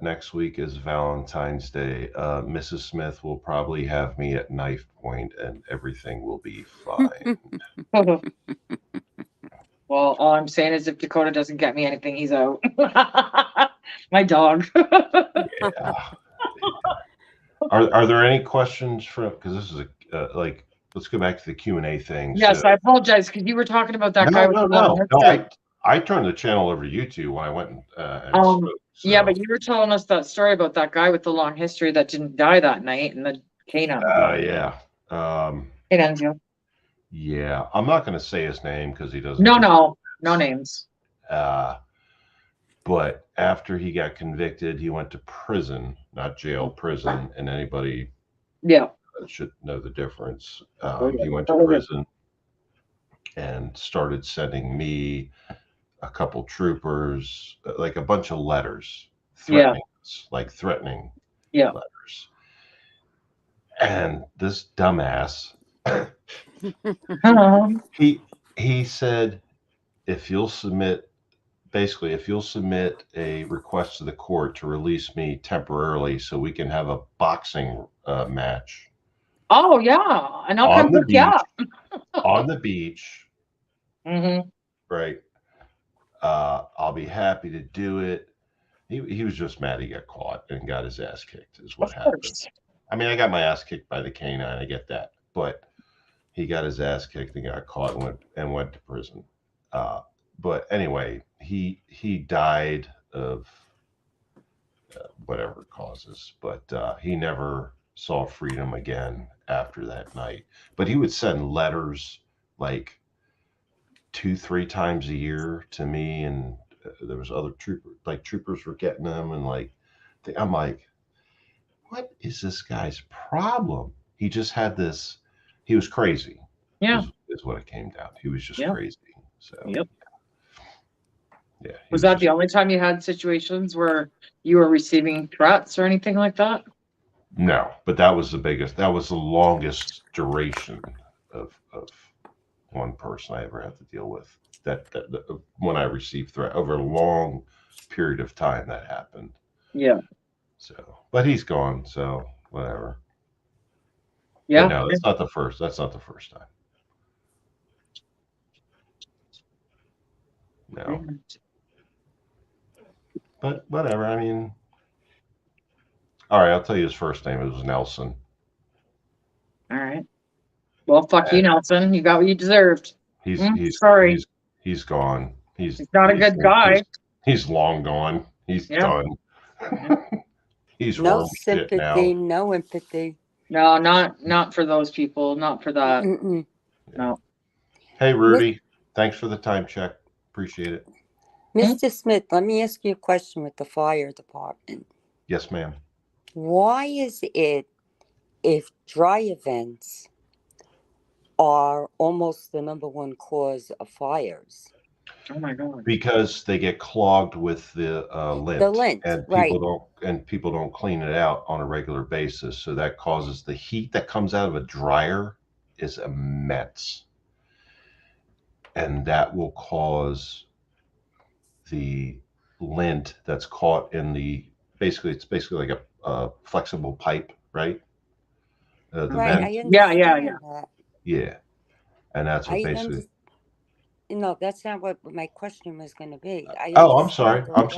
next week is Valentine's Day. Mrs. Smith will probably have me at knife point and everything will be fine. Well, all I'm saying is if Dakota doesn't get me anything, he's out. My dog. Yeah. Are there any questions from, because this is like, let's go back to the Q&A thing. Yes, So, I apologize because you were talking about that guy no, with no, the long no, no. history. I turned the channel over to you two when I went and spoke. So. Yeah, but you were telling us that story about that guy with the long history that didn't die that night in the canine. Yeah. Canine. Yeah. I'm not going to say his name because he doesn't. No names. But after he got convicted, he went to prison, not jail, prison, and anybody should know the difference. He went to prison and started sending me, a couple troopers, like a bunch of letters threatening us, like threatening letters. And this dumbass, he said, if you'll submit a request to the court to release me temporarily so we can have a boxing match. Oh yeah, and I'll come pick you up. On the beach. Mm-hmm. Right. I'll be happy to do it. He was just mad he got caught and got his ass kicked is what happened. I mean, I got my ass kicked by the canine. I get that, but he got his ass kicked and got caught and went to prison. But anyway, he died of whatever causes, but he never saw freedom again after that night. But he would send letters like 2-3 times a year to me, and there was other troopers were getting them, and I'm like, what is this guy's problem? He just had this. He was crazy. Yeah, is what it came down. He was just crazy. So yeah. Was that the only time you had situations where you were receiving threats or anything like that? No, but that was the biggest. That was the longest duration of one person I ever had to deal with. That when I received threat over a long period of time that happened. Yeah. So, but he's gone. So whatever. Yeah. But no, that's not the first time. No. But whatever. I mean, all right. I'll tell you his first name. It was Nelson. All right. Well, fuck you, Nelson. You got what you deserved. He's sorry. He's gone. He's not a good guy. He's long gone. He's done. He's no sympathy, now. no empathy. No, not for those people. Not for that. No. Hey, Rudy. Thanks for the time check. Appreciate it. Mr. Smith, let me ask you a question with the fire department. Yes, ma'am. Why is it if dry events are almost the number one cause of fires? Oh my God! Because they get clogged with the lint. The lint, and people don't clean it out on a regular basis, so that causes the heat that comes out of a dryer is immense, and that will cause the lint that's caught in it's basically like a flexible pipe, right? The right. vent. I understand that. Yeah, and that's what basically. No, that's not what my question was going to be. I'm sorry. I'm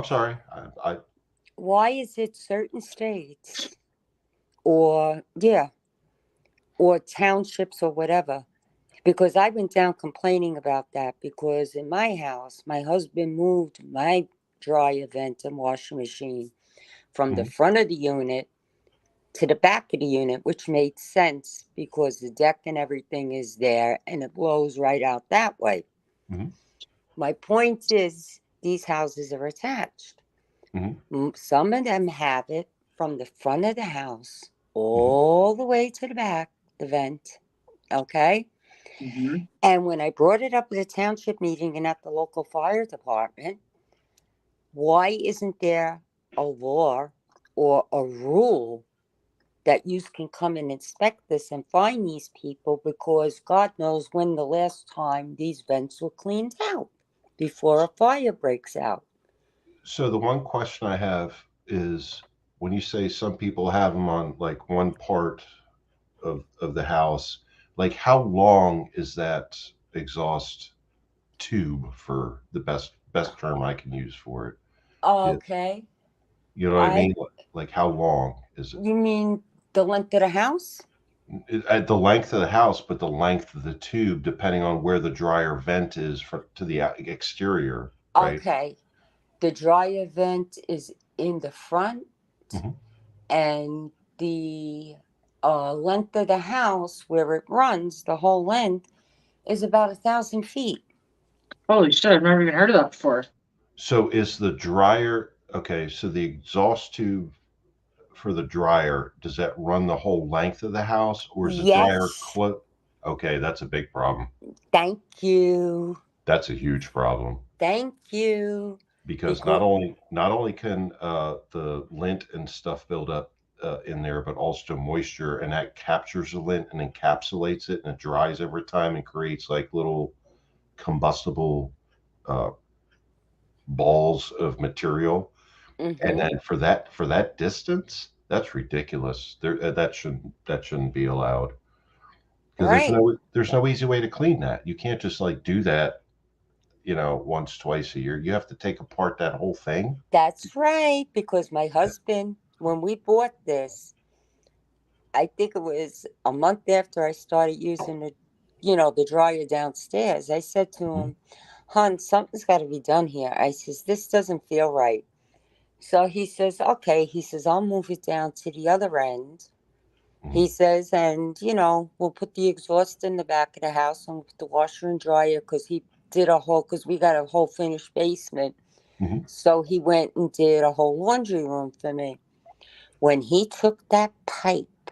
sorry. Why is it certain states or townships or whatever? Because I went down complaining about that because in my house, my husband moved my dry vent and washing machine from the front of the unit to the back of the unit, which made sense because the deck and everything is there and it blows right out that way. Mm-hmm. My point is these houses are attached. Mm-hmm. Some of them have it, from the front of the house all the way to the back, the vent. Okay. Mm-hmm. And when I brought it up at a township meeting and at the local fire department, why isn't there a law or a rule that you can come and inspect this and find these people? Because God knows when the last time these vents were cleaned out before a fire breaks out. So the one question I have is when you say some people have them on like one part of the house, like how long is that exhaust tube for the best term I can use for it? Yeah, Okay. you know what I I mean? Like how long is it? You mean the length of the house? At the length of the house, but the length of the tube, depending on where the dryer vent is to the exterior, right? Okay. The dryer vent is in the front, Hmm. and the length of the house where it runs, the whole length, is about 1,000 feet. Holy shit, I've never even heard of that before. So is the dryer okay? So the exhaust tube for the dryer, does that run the whole length of the house, or is the dryer Yes. close? Okay, that's a big problem. Thank you. That's a huge problem Thank you. because not Because, only not only can the lint and stuff build up in there, but also moisture, and that captures the lint and encapsulates it, and it dries over time and creates like little combustible uh, balls of material. And mm-hmm, then for that distance, that's ridiculous. There that shouldn't be allowed because there's right. no easy way to clean that. You can't just like do that, once twice a year. You have to take apart that whole thing. That's right. Because my husband, when we bought this, I think it was a month after I started using the dryer downstairs. I said to Mhm, him, "Hon, something's got to be done here." I says, "This doesn't feel right." So he says, "Okay." He says, "I'll move it down to the other end." mhm, He says, "And we'll put the exhaust in the back of the house and we'll put the washer and dryer," because he did because we got a whole finished basement. mhm, So he went and did a whole laundry room for me. When he took that pipe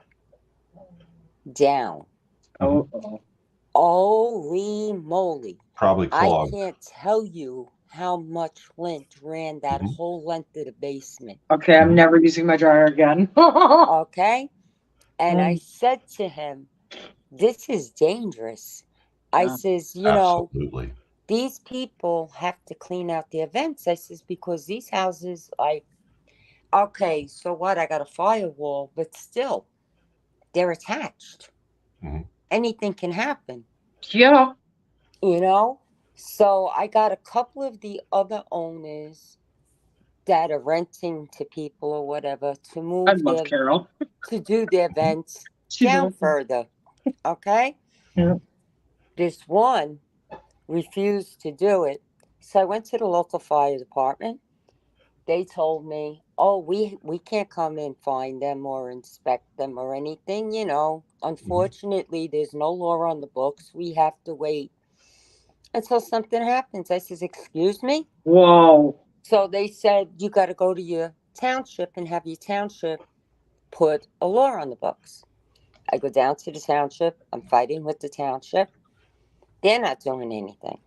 down, mhm. Oh, holy moly. Probably I clogged. can't tell you how much lint ran that Mhm, whole length of the basement. okay, I'm mhm, never using my dryer again. Okay? And I Mm, said to him, "This is dangerous." I yeah. says, absolutely. these people have to clean out their vents. I says, because these houses, like, okay, so what? I got a firewall, but still, they're attached. Mhm, Anything can happen, Yeah, you know? So I got a couple of the other owners that are renting to people or whatever to I move love Carol. to do their mhm, vents She's down awesome. further. Okay? Yeah. mhm, This one refused to do it. So I went to the local fire department. They told me, "Oh, we can't come and find them or inspect them or anything, mhm. Unfortunately, there's no law on the books. We have to wait until something happens." I says, "Excuse me?" Whoa. So they said, "You got to go to your township and have your township put a law on the books." I go down to the township. I'm fighting with the township. They're not doing anything.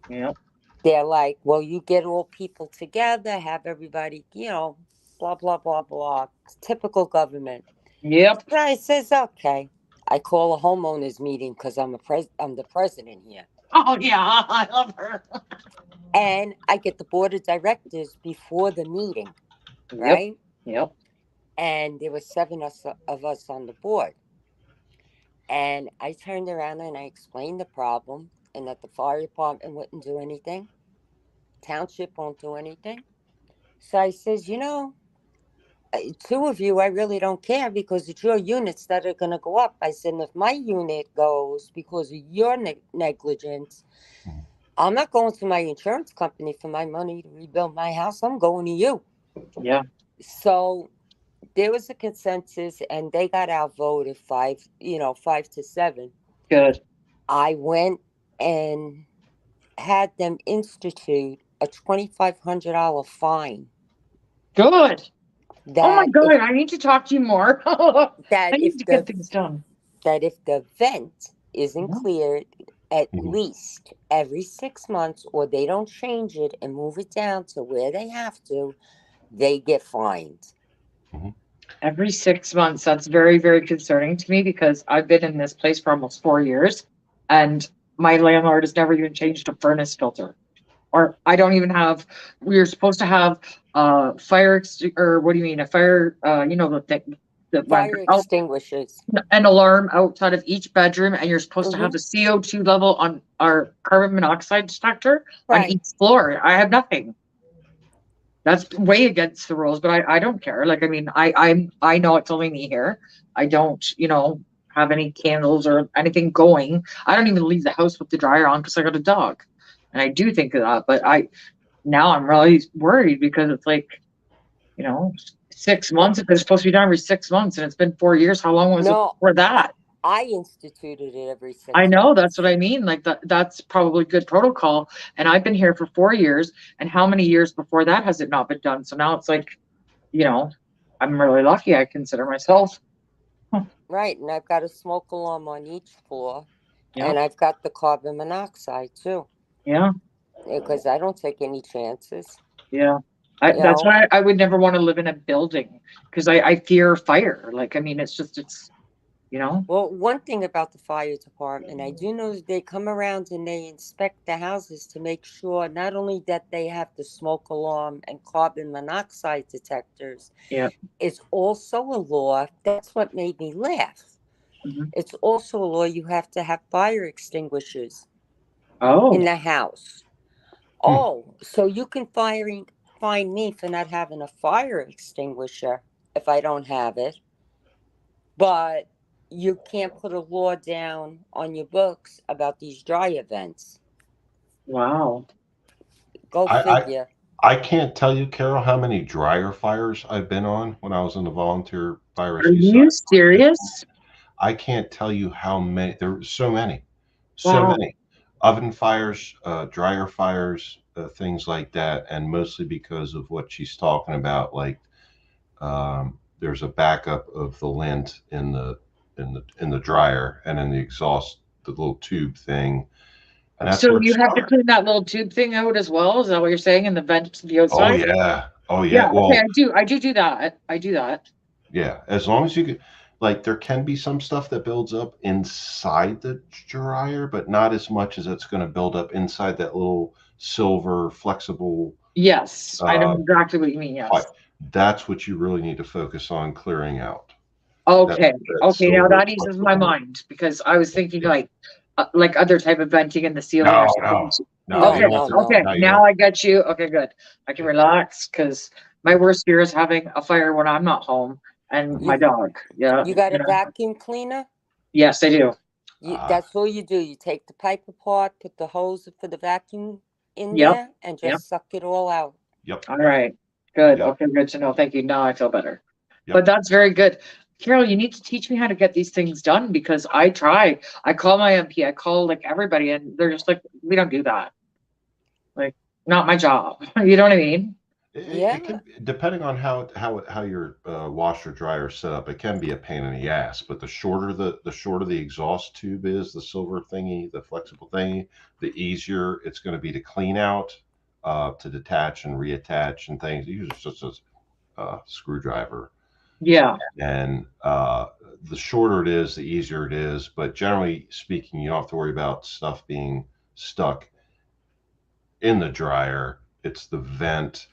Yep. They're like, "Well, you get all people together, have everybody, blah, blah, blah, blah." Typical government. Yep. So I says, "Okay." I call a homeowners meeting because I'm the president here. Oh yeah, I love her. And I get the board of directors before the meeting, Yep. right? Yep. And there were of us on the board. And I turned around and I explained the problem and that the fire department wouldn't do anything. Township won't do anything. So I says, two of you, I really don't care because it's your units that are going to go up. I said, "And if my unit goes because of your negligence, Mhm. I'm not going to my insurance company for my money to rebuild my house. I'm going to you." Yeah. So there was a consensus and they got outvoted 5-7. Good. I went and had them institute a $2,500 fine Good. Oh my that if God, I need to talk to you more. I that need if to the get things done. that if the vent isn't Yeah. cleared at Mhm. least every 6 months, or they don't change it and move it down to where they have to, they get fined. Mhm. Every 6 months. That's very, very concerning to me because I've been in this place for almost 4 years and my landlord has never even changed a furnace filter. Or I don't even have, we were supposed to have or what do you mean? A fire, the thing that went Fire out, extinguishers. an alarm outside of each bedroom, and you're supposed to have Hmm. the CO2 level on our carbon monoxide detector on Right. each floor. I have nothing. That's way against the rules, but I don't care. Like, I mean, I know it's only me here. I don't, have any candles or anything going. I don't even leave the house with the dryer on because I got a dog. And I do think of that, but now I'm really worried because it's like, you know, 6 months. If it's supposed to be done every 6 months and it's been 4 years, how long was it No, for I, that? I instituted it every I six know, that's months. what I mean. Like that's probably good protocol. And I've been here for 4 years. And how many years before that has it not been done? So now it's like, you know, I'm really lucky, I consider myself. Huh. Right, and I've got a smoke alarm on each floor, Yeah, and I've got the carbon monoxide too, yeah, because I don't take any chances. yeah. You That's know, why I would never want to live in a building because I fear fire. Like, I mean, it's, you know, well, one thing about the fire department, I do know that they come around and they inspect the houses to make sure not only that they have the smoke alarm and carbon monoxide detectors, yeah. it's also a law. That's what made me laugh. Mhm. It's also a law you have to have fire extinguishers in Oh, the house. Hmm. Oh, so you can find me for not having a fire extinguisher if I don't have it, but you can't put a law down on your books about these dry events. wow. Go I, I figure. I can't tell you, Carol, how many dryer fires I've been on when I was in the volunteer fire Are rescue side. you serious? I can't tell you how many. There were so many, so Wow. many oven fires, dryer fires, things like that, and mostly because of what she's talking about. Like, there's a backup of the lint in the dryer and in the exhaust, the little tube thing, and that's So where it you have to started. clean that little tube thing out as well? Is that what you're saying? In the vent to the Oh outside? yeah, oh Yeah, yeah. okay, Well, I do that. I do that. yeah, as long as you can, like, there can be some stuff that builds up inside the dryer, but not as much as it's going to build up inside that little silver flexible Yes, I know uh, exactly what you mean. Yes. pipe. That's what you really need to focus on clearing out. That Okay. that Okay. Now silver that eases my flexible. mind because I was thinking Yeah. like other type of venting in the ceiling or No, something. no, no. No, You Okay. want no, the Okay. no. now you Now want I get you. Okay. Good. I can yeah. relax because my worst fear is having a fire when I'm not home and Mhm. my You dog. Yeah. you got a vacuum cleaner? Yes, I do. Ah, That's all you do. You take the pipe apart, put the hose for the vacuum in Yep. there, and Yep. just suck it all out. yep, All right. Good. yep, Okay. Good to know. Thank you. Now I feel better. But yep. that's very good. Carol, you need to teach me how to get these things done because I try. I call my MP, I call like everybody, and they're just like, we don't do that. Like, not my job. You know what I mean? It Yeah. can, depending on how your washer dryer is set up, it can be a pain in the ass. But the shorter the exhaust tube is, the silver thingy, the flexible thingy, the easier it's going to be to clean out, to detach and reattach and things. Use just a screwdriver, Yeah. and the shorter it is, the easier it is. But generally speaking, you don't have to worry about stuff being stuck in the dryer. It's the vent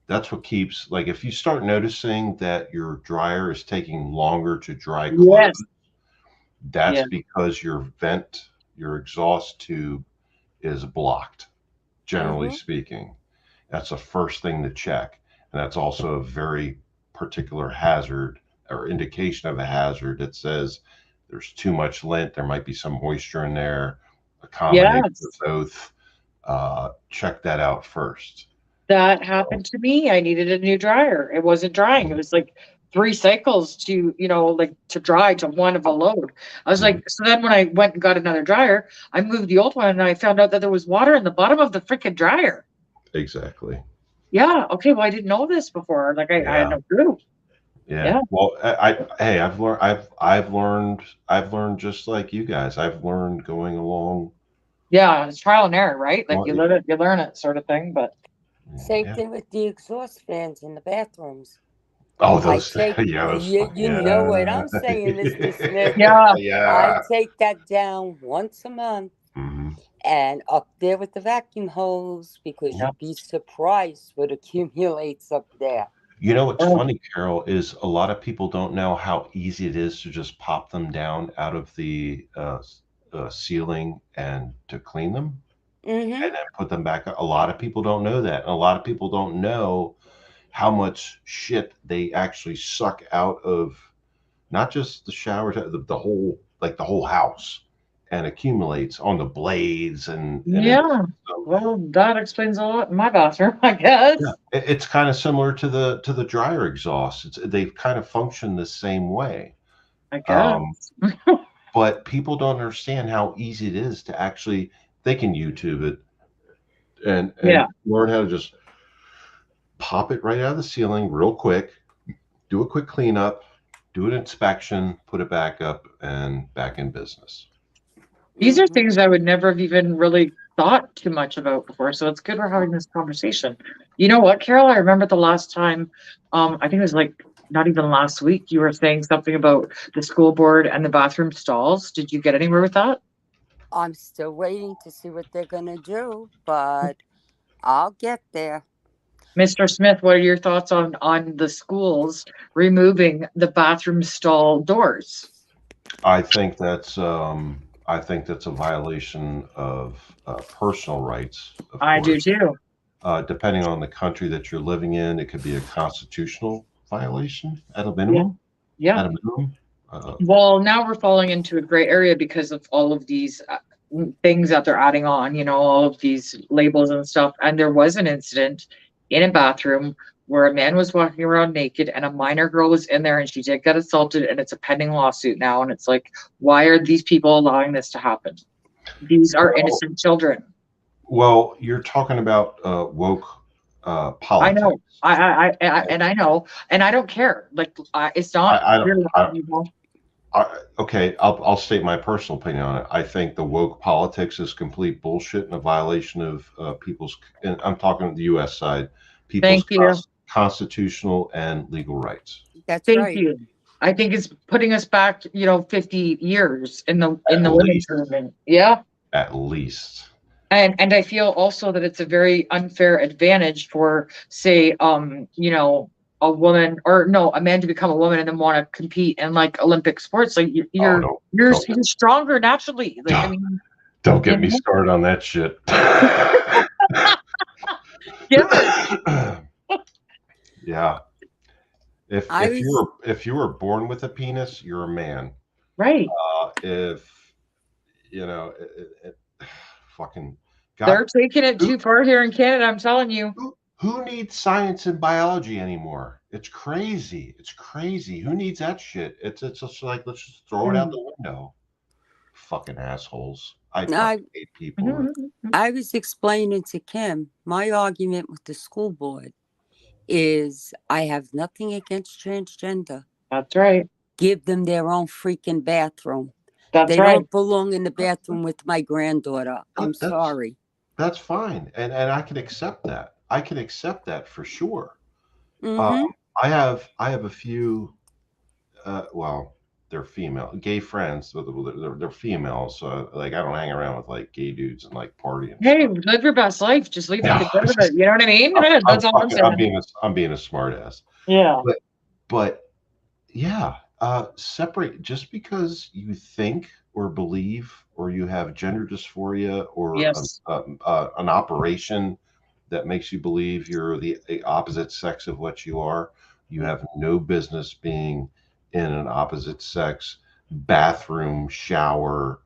that's what keeps, like, if you start noticing that your dryer is taking longer to dry clothes, Yes. that's Yeah. because your exhaust tube is blocked, generally Mm-hmm. speaking. That's the first thing to check. And that's also a very particular hazard or indication of a hazard that says there's too much lint, there might be some moisture in there, a combination of Yes. both. Check that out first. That So, happened to me. I needed a new dryer. It wasn't drying. It mhm, was like 3 cycles like to dry to one of a load. I was mhm, like, so then when I went and got another dryer, I moved the old one and I found out that there was water in the bottom of the freaking dryer. exactly. Yeah. Okay. Well, I didn't know this before. Like I had Yeah. no clue. Yeah. Yeah. Well, hey, I've learned just like you guys. I've learned going along. Yeah, it's trial and error, right? Like Well, you live it, you learn it, sort of thing. But Same yeah. thing with the exhaust fans in the bathrooms. Oh, I those. take Yeah, those you, fucking. you know what Yeah. I'm saying, Mr. Smith. yeah, I Yeah. take that down once a month Mhm. and up there with the vacuum hose because yeah. you'd be surprised what accumulates up there. You know what's Oh, funny, Carol, is a lot of people don't know how easy it is to just pop them down out of the ceiling and to clean them Mm-hmm. and then put them back. A lot of people don't know that. And a lot of people don't know how much shit they actually suck out of not just the shower, the whole like the whole house, and accumulates on the blades and in the yeah. system. Well, that explains a lot in my bathroom, I Yeah, guess. it's kind of similar to the dryer exhaust. They kind of function the same way. I Um, guess. but people don't understand how easy it is to actually they can YouTube it Yeah. and learn how to just pop it right out of the ceiling real quick, do a quick cleanup, do an inspection, put it back up and back in business. These are Mm-hmm. things I would never have even really thought too much about before. So it's good we're having this conversation. You know what, Carol? I remember the last time, I think it was like not even last week, you were saying something about the school board and the bathroom stalls. Did you get anywhere with that? I'm still waiting to see what they're gonna do, but I'll get there. Mr. Smith, what are your thoughts on the schools removing the bathroom stall doors? I think that's a violation of personal rights, of I do course. too. Depending on the country that you're living in, it could be a constitutional violation at a Yeah. minimum. Yeah. At a minimum, uh, Well, now we're falling into a gray area because of all of these things that they're adding on, all of these labels and stuff. And there was an incident in a bathroom where a man was walking around naked and a minor girl was in there and she did get assaulted and it's a pending lawsuit now. And it's like, why are these people allowing this to happen? These are well, innocent children. well, you're talking about woke I politics. know. And I know, and I don't care. Like, it's I, not I, don't- really, okay, I'll state my personal opinion on it. I think the woke politics is complete bullshit and a violation of people's, and I'm talking the U.S. side, people's Thank you. constitutional and legal rights. That's Thank right. you. I think it's putting us back, 50 years in the At women's least, movement. Yeah. at least. And I feel also that it's a very unfair advantage for, say, a woman or no, a man to become a woman and then want to compete in like Olympic sports. Like Oh, you're stronger naturally. Like, I don't, mean, don't you get me know, started on that shit. yeah, Yeah. If I if you was were if you were born with a penis, you're a man. right. If you know, fucking They're God, taking it who, too far here in Canada, I'm telling you. who needs science and biology anymore? It's crazy. It's crazy. Who needs that shit? It's just like let's just throw it out Mm. the window. Fucking assholes. I I fucking hate people. Mhm. I was explaining to Kim my argument with the school board is I have nothing against transgender. That's right. Give them their own freaking bathroom. That's They right. don't belong in the bathroom with my granddaughter. I'm That, that's sorry. that's fine, and I can accept that. I can accept that for sure. Um, Mm-hmm. I have a few. Well, they're female, gay friends. But they're females. So like, I don't hang around with like gay dudes and like party and Hey, stuff. live your best life. Just leave it No, to God. You know what I mean? I'm That's all I'm fucking. I'm saying. being a smart ass. Yeah. But but yeah, separate just because you think or believe or you have gender dysphoria or Yes. an operation that makes you believe you're the opposite sex of what you are. You have no business being in an opposite sex bathroom, shower,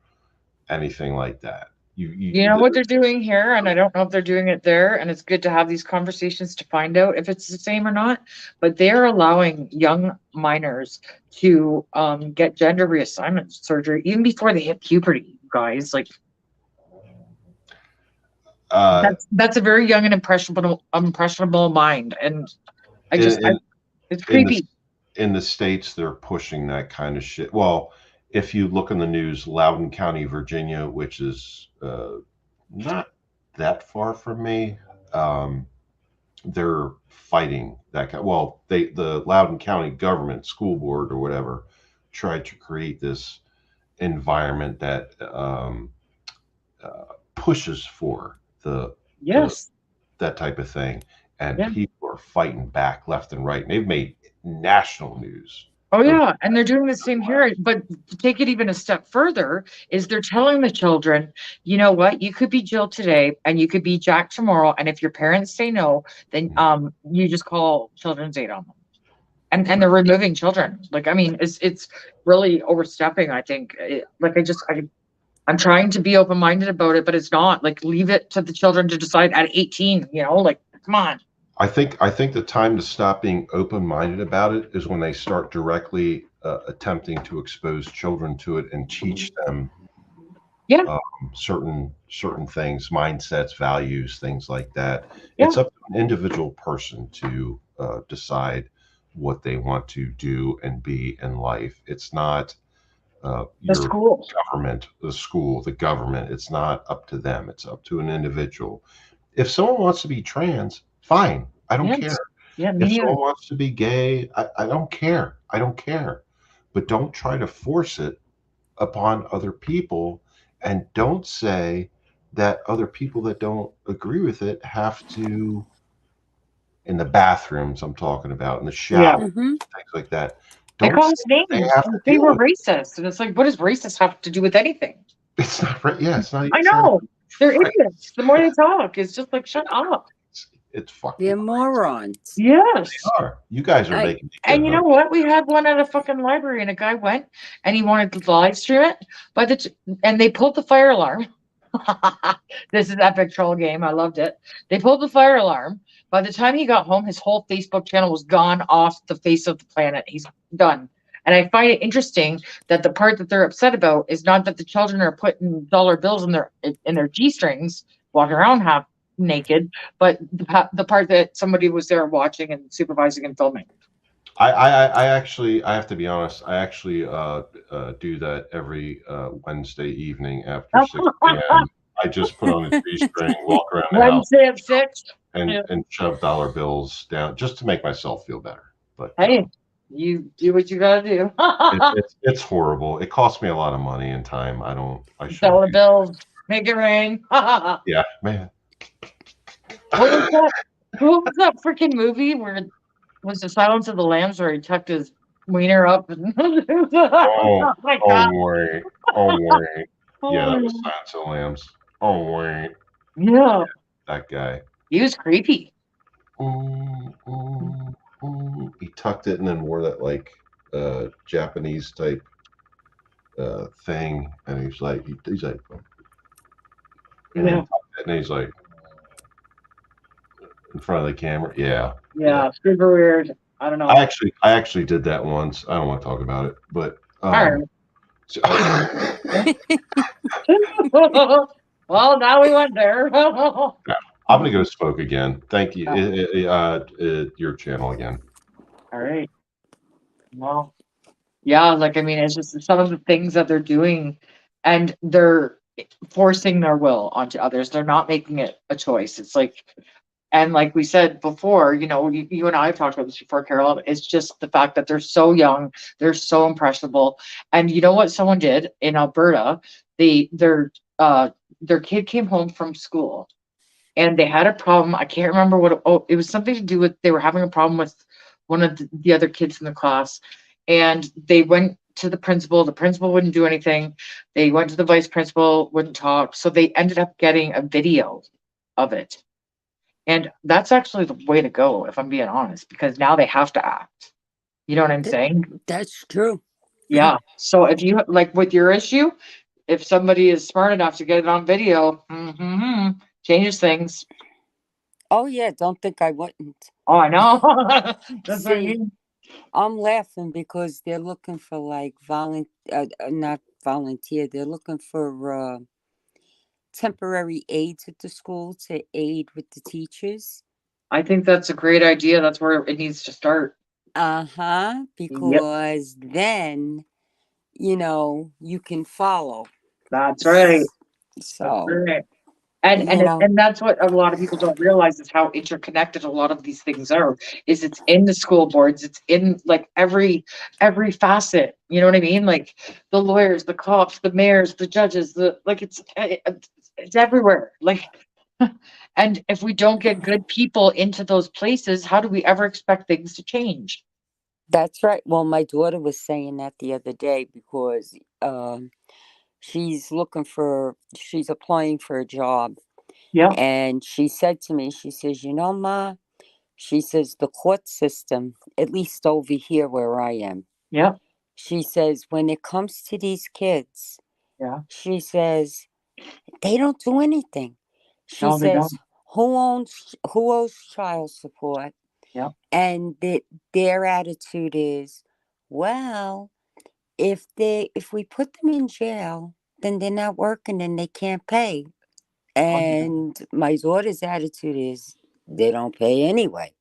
anything like that. You know what they're doing here, and I don't know if they're doing it there, and it's good to have these conversations to find out if it's the same or not. But they're allowing young minors to get gender reassignment surgery even before they hit puberty, guys. Like uh, that's a very young and impressionable mind. And I just I in it's in the creepy. in the States, they're pushing that kind of shit. Well, if you look in the news, Loudoun County, Virginia, which is not that far from me, they're fighting that kind. Well, the Loudoun County government, school board or whatever, tried to create this environment that pushes for the Yes. that type of thing, and Yeah. people are fighting back left and right. And they've made national news. Oh Of, yeah, and they're doing the same here. But to take it even a step further, is they're telling the children, you know what, you could be Jill today and you could be Jack tomorrow. And if your parents say no, then you just call children's aid on them. And they're removing children. Like, I mean, it's really overstepping, I think. I'm trying to be open-minded about it, but it's not. Like, leave it to the children to decide at 18, like, come on. I think the time to stop being open-minded about it is when they start directly attempting to expose children to it and teach them Yeah. certain things, mindsets, values, things like that. Yeah. It's up to an individual person to decide what they want to do and be in life. It's not The your school. government, the school, the government. It's not up to them. It's up to an individual. If someone wants to be trans, fine. I don't care. Yes. Yeah, me If neither. someone wants to be gay, I don't care. I don't care. But don't try to force it upon other people. And don't say that other people that don't agree with it have to, in the bathrooms, I'm talking about, in the Yeah. shower, Mm-hmm. things like that. They Don't call say us they names have to and say deal we're with it. racist. And it's like, what does racist have to do with anything? It's not right. Yeah, it's not. I It's not know. They're right. idiots. The more they talk, it's just like, shut up. It's fucking They're crazy. morons. Yes. You guys are I making me And get you know home. what? We had one at a fucking library, and a guy went and he wanted to live stream it, and they pulled the fire alarm. This is epic troll game. I loved it. They pulled the fire alarm. By the time he got home, his whole Facebook channel was gone off the face of the planet. He's done. And I find it interesting that the part that they're upset about is not that the children are putting dollar bills in their G strings, walking around half naked, but the part that somebody was there watching and supervising and filming. I actually, I have to be honest. I actually do that every Wednesday evening after 6 p.m. I just put on a G-string, walk around the house, Wednesday at 6. Yeah. and shove dollar bills down just to make myself feel better. But Hey, you do what you gotta do. it's horrible. It costs me a lot of money and time. I shouldn't Dollar do. bills, make it rain. What Yeah, man. was that? What was that freaking movie where it was the Silence of the Lambs where he tucked his wiener up? Oh, Oh my oh god! wait, oh wait. Yeah, that was Oh, Silence of the Lambs. Oh wait, yeah, that guy. he was creepy. Mm, mm, He tucked it and then wore that like Japanese type thing, and he's like, and then Yeah, tucked it, and he's like in front of the camera. Yeah, yeah. yeah, super weird. I don't know. I actually did that once. I don't want to talk about it, but All so- right. Well, now we went there. I'm gonna go smoke again. Thank you. Your channel again. All right. Well, yeah, like I mean, it's just some of the things that they're doing, and they're forcing their will onto others. They're not making it a choice. It's like, and like we said before, you and I have talked about this before, Carol. It's just the fact that they're so young, they're so impressionable. And you know what someone did in Alberta? Their kid came home from school and they had a problem. I can't remember it was something to do with they were having a problem with one of the other kids in the class. And they went to the principal. The principal wouldn't do anything. They went to the vice principal, wouldn't talk. So they ended up getting a video of it. And that's actually the way to go, if I'm being honest, because now they have to act. You know what I'm saying? That's true. Yeah. So if you like with your issue, if somebody is smart enough to get it on video, changes things. Oh yeah, don't think I wouldn't. Oh, I know. That's what I See, mean. I'm laughing because they're looking for like not volunteer. They're looking for temporary aides at the school to aid with the teachers. I think that's a great idea. That's where it needs to start. Yep, Because then, you can follow. that's right. S- That's So, right. And you and it, know, and that's what a lot of people don't realize is how interconnected a lot of these things are. Is it's in the school boards, it's in like every facet. You know what I mean? Like the lawyers, the cops, the mayors, the judges, the like it's everywhere. Like and if we don't get good people into those places, how do we ever expect things to change? that's right. Well, my daughter was saying that the other day because she's applying for a job. Yeah, And she said to me, she says, Ma, she says, the court system, at least over here where I am, yeah, she says, when it comes to these kids, yeah. she says, they don't do anything. She No, they says, don't. who owes child support? Yeah, And their attitude is, well, if we put them in jail, then they're not working and they can't pay. um, And my daughter's attitude is, they don't pay anyway,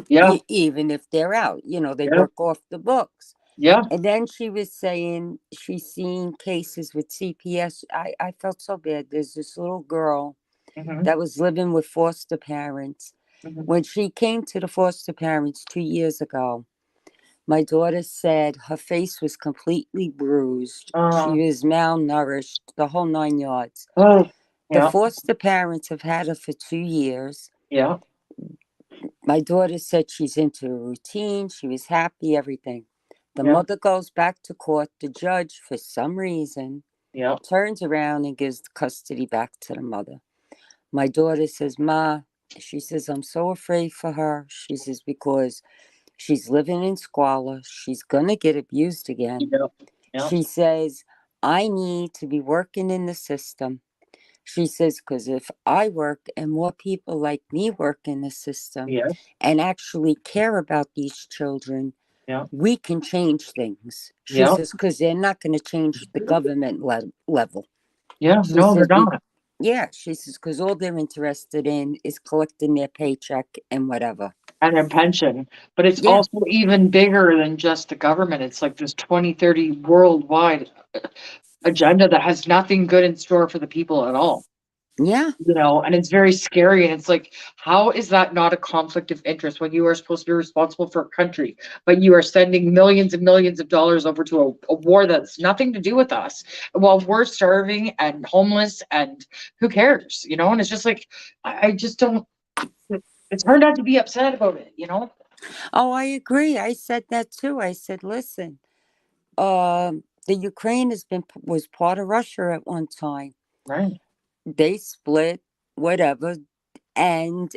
yeah, even if they're out. They yeah, work off the books. yeah. And then she was saying she's seen cases with CPS. I felt so bad. There's this little girl Hmm. that was living with foster parents. Hmm. When she came to the foster parents 2 years ago, my daughter said her face was completely bruised. She Uh, was malnourished, the whole 9 yards. oh, The yeah, foster parents have had her for 2 years. yeah, My daughter said she's into a routine. She was happy, everything. The yeah, mother goes back to court. The judge, for some reason, yeah, turns around and gives the custody back to the mother. My daughter says, Ma, she says, I'm so afraid for her. She says, because she's living in squalor. She's going to get abused again. yeah, yeah, She says, I need to be working in the system. She says, because if I work and more people like me work in the system yeah, and actually care about these children, yeah, we can change things. She yeah, says, because they're not going to change the government level. yeah. She No, they're says, not. yeah, she says, because all they're interested in is collecting their paycheck and whatever. And their pension. But it's Yeah, also even bigger than just the government. It's like this 2030 worldwide agenda that has nothing good in store for the people at all. yeah, And it's very scary. And it's like, how is that not a conflict of interest when you are supposed to be responsible for a country, but you are sending millions and millions of dollars over to a war that's nothing to do with us while we're starving and homeless and who cares? And it's just like, I just don't, it's hard not to be upset about it? Oh, I agree. I said that too. I said, listen, the Ukraine was part of Russia at one time. Right. They split, whatever, and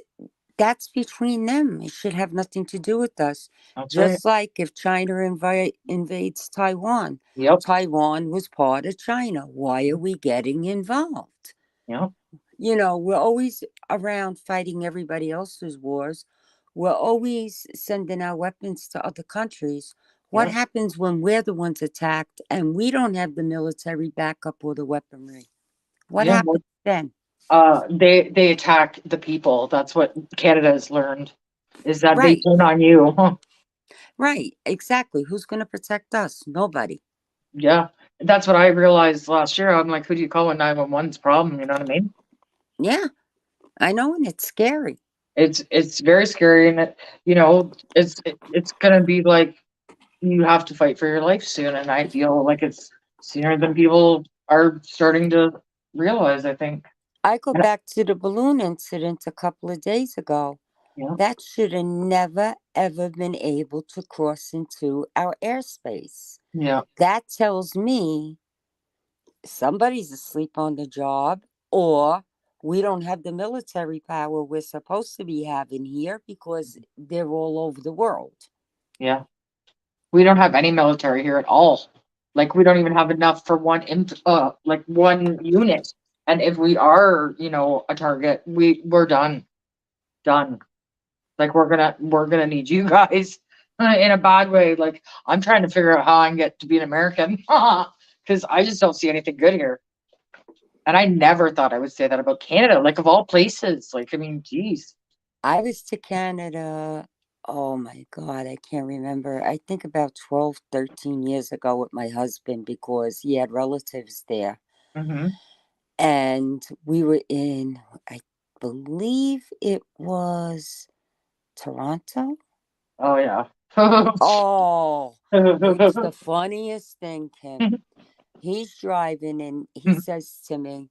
that's between them. It should have nothing to do with us. That's right. Just like if China invades Taiwan, Yep. Taiwan was part of China. Why are we getting involved? Yep. We're always around fighting everybody else's wars. We're always sending our weapons to other countries. What Yep. happens when we're the ones attacked and we don't have the military backup or the weaponry? What Yeah. happens then? They attack the people. That's what Canada has learned is that they Right, turn on you. right, exactly. Who's going to protect us? Nobody. Yeah, that's what I realized last year. I'm like, who do you call when 911's problem? You know what I mean? Yeah, I know, and it's scary. It's very scary, and it's gonna be like you have to fight for your life soon, and I feel like it's sooner than people are starting to realize. I think. I go And back to the balloon incident a couple of days ago. yeah, That should have never, ever been able to cross into our airspace. yeah, That tells me somebody's asleep on the job, or we don't have the military power we're supposed to be having here because they're all over the world. yeah. We don't have any military here at all. Like we don't even have enough for like one unit. And if we are, a target, we're done. Done. Like we're gonna need you guys in a bad way. Like I'm trying to figure out how I can get to be an American because I just don't see anything good here. And I never thought I would say that about Canada. Like of all places. Like I mean, geez. I was to Canada Oh my God, I can't remember. I think about 12, 13 years ago with my husband because he had relatives there. Mm-hmm. And we were in, I believe it was Toronto. Oh yeah. Oh, it's the funniest thing, Kim. He's driving and he says to me,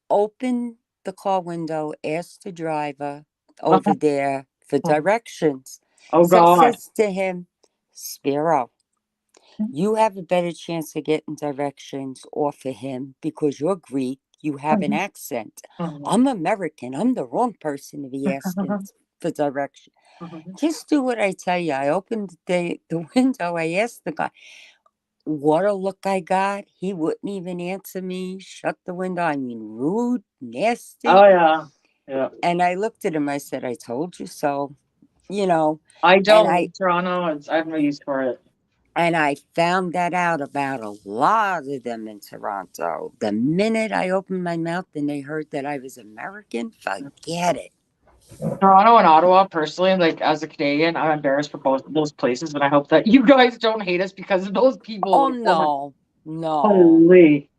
open the car window, ask the driver over there for directions. Oh So I God. says to him, Spiro, you have a better chance of getting directions off of him because you're Greek. You have an accent. I'm American. I'm the wrong person to be asking for direction. Just do what I tell you. I opened the window. I asked the guy, what a look I got. He wouldn't even answer me. Shut the window. I mean, rude, Oh nasty. yeah. Yeah. And I looked at him. I said, I told you so. You know, I and don't I in Toronto. I have no use for it. And I found that out about a lot of them in Toronto. The minute I opened my mouth and they heard that I was American, forget it. Toronto and Ottawa, personally, like as a Canadian, I'm embarrassed for both of those places, but I hope that you guys don't hate us because of those people. Oh, Like, oh my, no, no, holy.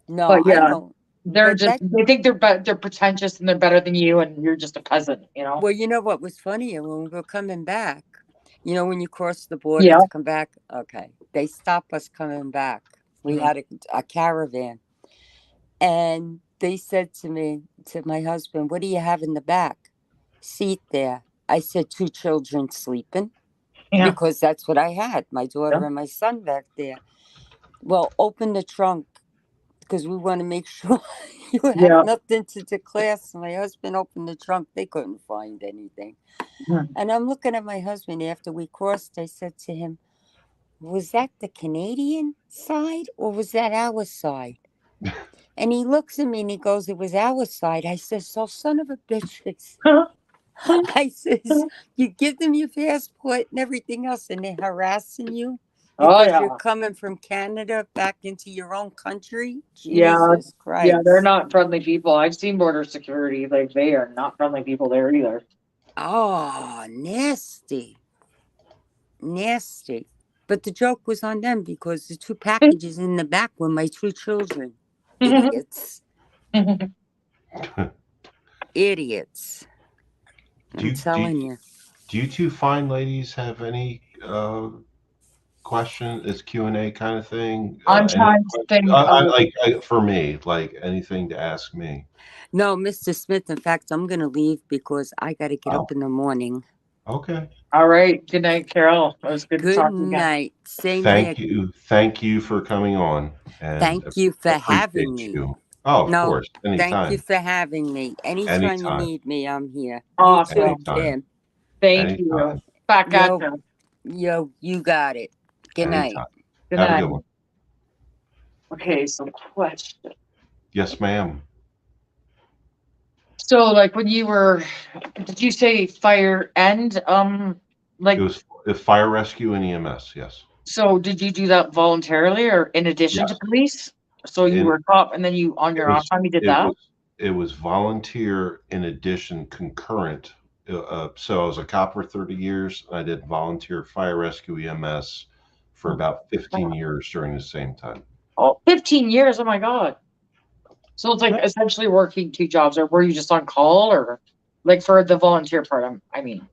no, But I yeah, don't. they're But just that, they think they're pretentious and they're better than you, and you're just a peasant, you know? well, you know what was funny? When we were coming back, when you cross the border Yeah. to come back, okay, they stopped us coming back. We Mhm. had a caravan. And they said to me, to my husband, what do you have in the back seat there? I said, two children sleeping Yeah. because that's what I had, my Yeah. daughter and my son back there. Well, open the trunk because we want to make sure you have Yeah. nothing to declare. So my husband opened the trunk. They couldn't find anything. Mhm. And I'm looking at my husband after we crossed. I said to him, was that the Canadian side or was that our side? And he looks at me and he goes, it was our side. I says, so son of a bitches. I says, you give them your passport and everything else, and they're harassing you Oh because you're yeah. coming from Canada back into your own country? Yeah. Jesus Yeah, they're Christ. not friendly people. I've seen border security. Like they are not friendly people there either. Oh, nasty. Nasty. But the joke was on them because the two packages in the back were my two children. Idiots. Idiots. Do I'm you do you, telling you. do you two fine ladies have any question? It's Q&A kind of thing. I'm Any trying to question? think of For me, like anything to ask me. No, Mr. Smith, in fact, I'm going to leave because I got to get Oh, up in the morning. okay. all right. Good night, Carol. It was good to Good talk again. night. Same here. Thank you for coming on, and Thank you for appreciate having me. you. Oh, of No, course, thank you anytime, for having me. Anytime you anytime, need me, I'm here. You too, Awesome. anytime, Kim. Thank you. anytime, Back at Yo, you. yo, you got it. Good night. anytime. Good Have a night. good one. Okay, so question. Yes, ma'am. So, like, when you were, did you say fire and It like, was fire rescue and EMS. Yes, so did you do that voluntarily or in addition to yes. police? So you And were a cop, and then you on it your off was time you did it that? was it was volunteer in addition concurrent. So I was a cop for 30 years. I did volunteer fire rescue EMS for about 15 years during the same time. Oh, 15 years. Oh my God. So it's like essentially working two jobs, or were you just on call, or like for the volunteer part? I mean,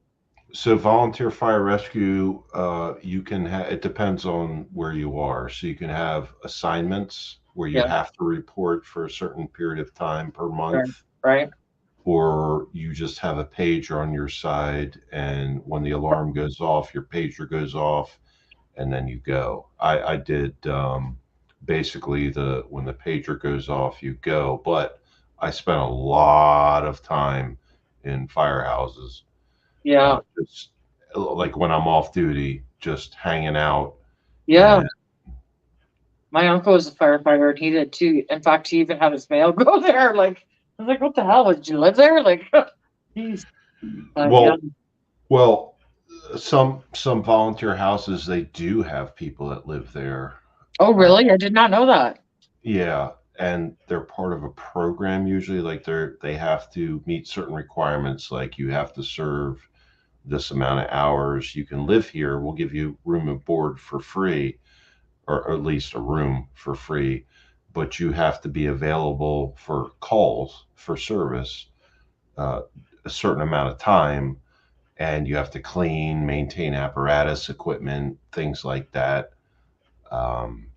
So volunteer fire rescue, you can have, it depends on where you are. So you can have assignments where you yeah, have to report for a certain period of time per right, month, right. or you just have a pager on your side, and when the alarm goes off, your pager goes off, and then you go. I did basically the when the pager goes off, you go. But I spent a lot of time in firehouses, Yeah, just like when I'm off duty, just hanging out. yeah. And My uncle was a firefighter, and he did too. In fact, he even had his mail go there. Like, I was like, "What the hell? Did you live there?" Like, jeez. Yeah. well, well, some volunteer houses they do have people that live there. Oh, Uh, really? I did not know that. yeah, and they're part of a program usually. Like they have to meet certain requirements. Like you have to serve this amount of hours. You can live here. We'll give you room and board for free, or at least a room for free, but you have to be available for calls for service a certain amount of time, and you have to clean, maintain apparatus, equipment, things like that. Um,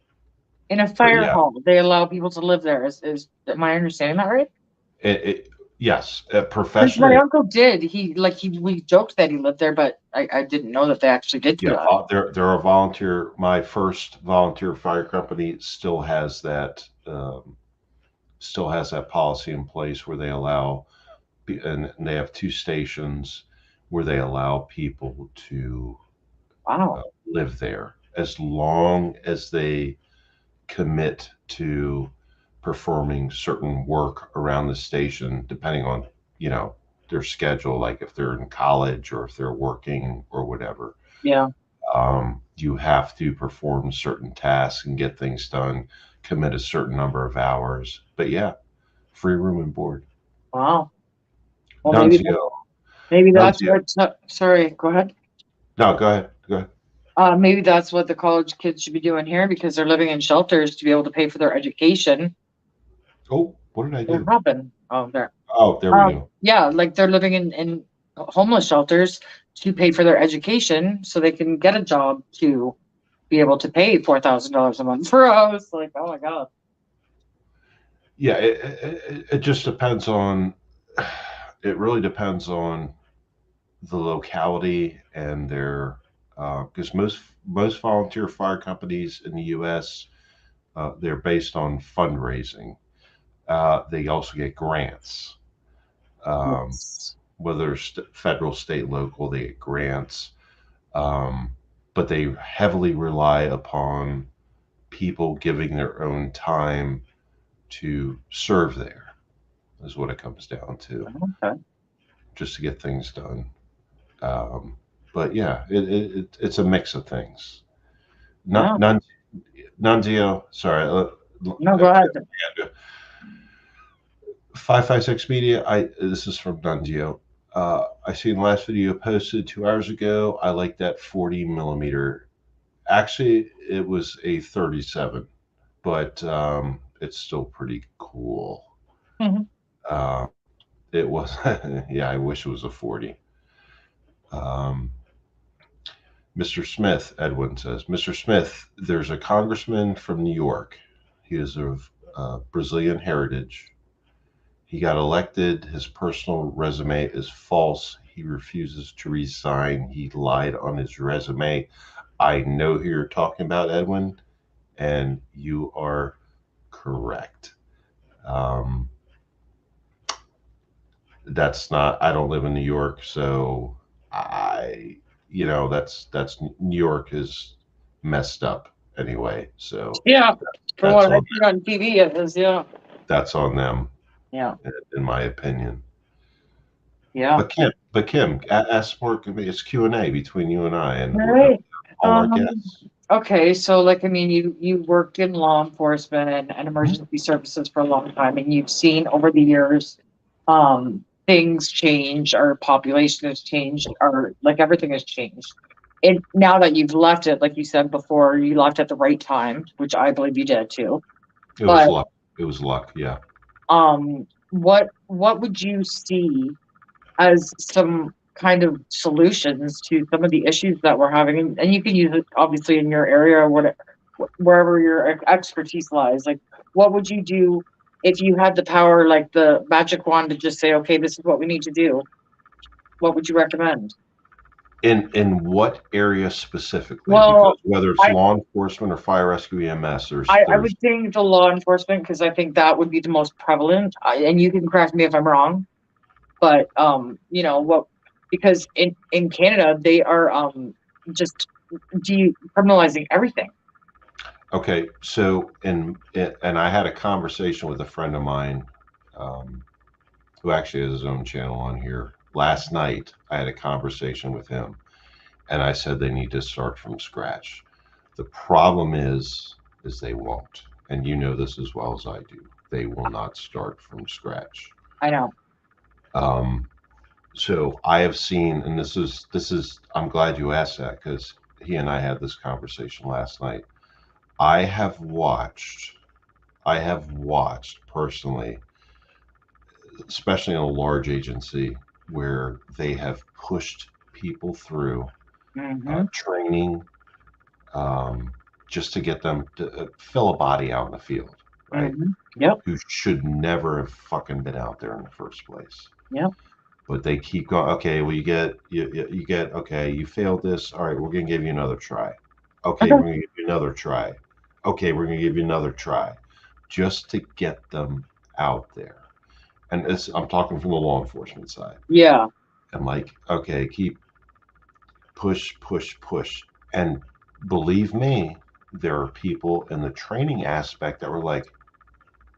In a but fire yeah, hall, they allow people to live there. Is am I understanding that right? it yes, Because my professional. uncle did. We joked that he lived there, but I didn't know that they actually did do Yeah, that. there are volunteer. My first volunteer fire company still has that policy in place where they allow, and they have two stations where they allow people to Wow. live there as long as they commit to performing certain work around the station, depending on you know their schedule, like if they're in college or if they're working or whatever. Yeah. You have to perform certain tasks and get things done, commit a certain number of hours. But yeah, free room and board. Wow. Well, Nunzio, maybe that's Nunzio. what. Sorry, go ahead. No, go ahead. Go ahead. Maybe that's what the college kids should be doing here because they're living in shelters to be able to pay for their education. Oh, what did I What do? happened? Oh, there. Oh, there we go. Yeah, like they're living in homeless shelters to pay for their education so they can get a job to be able to pay $4,000 a month for a house. Like, oh my god. Yeah, it just depends on. It really depends on the locality and their because most volunteer fire companies in the U.S. They're based on fundraising. They also get grants, um, Yes. whether it's federal, state, local. They get grants, um, but they heavily rely upon people giving their own time to serve there. Is what it comes down to, Okay. just to get things done. Um, but yeah, it's a mix of things. Yeah. Not none Nunzio, sorry, No, go ahead. 556 Media. I This is from Nunzio. I seen the last video posted 2 hours ago. I like that 40 millimeter. Actually, it was a 37, but it's still pretty cool. Mhm. Uh, it was, yeah. I wish it was a 40. Um, Mr. Smith, Edwin says, Mr. Smith, there's a congressman from New York. He is of Brazilian heritage. He got elected. His personal resume is false. He refuses to resign. He lied on his resume. I know who you're talking about, Edwin, and you are correct. Um, that's not. I don't live in New York, so I, that's New York is messed up anyway. So Yeah. From that's what I've on seen on TV, it is, yeah. that's on them, Yeah. in my opinion. Yeah. But Kim, ask more. It's Q&A between you and I, and All right. all our Um, guests. okay, so like I mean you worked in law enforcement and Mhm. emergency services for a long time and you've seen over the years things change, our population has changed, our like everything has changed. And now that you've left it, like you said before, you left at the right time, which I believe you did too. It was But luck. It was luck. Yeah. what would you see as some kind of solutions to some of the issues that we're having, and you can use it obviously in your area or whatever, wherever your expertise lies. Like, what would you do if you had the power, like the magic wand, to just say, okay, this is what we need to do? What would you recommend? In what area specifically? Because Well, whether it's I law enforcement or fire rescue EMS, I there's would think the law enforcement because I think that would be the most prevalent. And you can correct me if I'm wrong, but what because in Canada they are just decriminalizing everything. okay. So and I had a conversation with a friend of mine, um, who actually has his own channel on here. Last night, I had a conversation with him, and I said they need to start from scratch. The problem is they won't, and you know this as well as I do. They will not start from scratch. I know. Um, So I have seen, and this is I'm glad you asked that because he and I had this conversation last night. I have watched I have watched personally, especially in a large agency, where they have pushed people through Mm-hmm. training, um, just to get them to fill a body out in the field, right? Mm-hmm. Yep. Who should never have fucking been out there in the first place. Yep. But they keep going. Okay, well, you get okay. You failed this. All right, we're gonna give you another try. Okay, Okay. we're gonna give you another try. Okay, we're gonna give you another try, just to get them out there. And I'm talking from the law enforcement side. Yeah. And like, okay, keep push, push, push. And believe me, there are people in the training aspect that were like,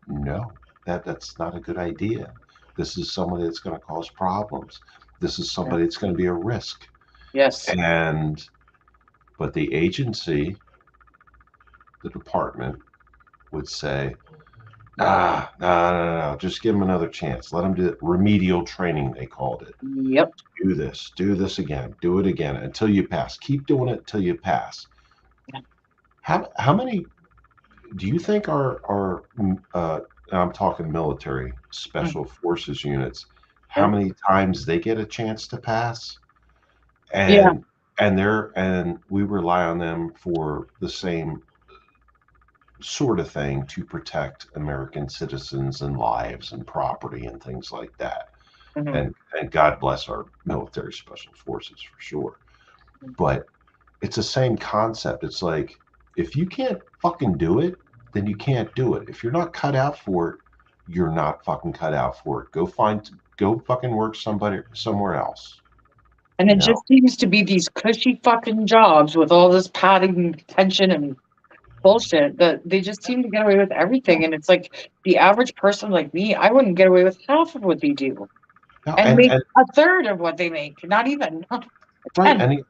no, that's not a good idea. This is somebody that's going to cause problems. This is Yeah. somebody that's going to be a risk. Yes. And but the agency, the department would say, no, just give them another chance. Let them do it. Remedial training, they called it. Yep. Do this again, do it again until you pass. Keep doing it until you pass. Yeah. How many do you think are I'm talking military Mm. special forces units? How Yeah. many times they get a chance to pass? Yeah. And we rely on them for the same sort of thing to protect American citizens and lives and property and things like that. Mm-hmm. And God bless our military special forces for sure. But it's the same concept. It's like if you can't fucking do it, then you can't do it. If you're not cut out for it, you're not fucking cut out for it. Go fucking work somebody somewhere else. And You it know? just seems to be these cushy fucking jobs with all this padding and tension and bullshit that they just seem to get away with everything. And it's like the average person like me, I wouldn't get away with half of what they do No, and make and a third of what they make. Not even a right, tenth.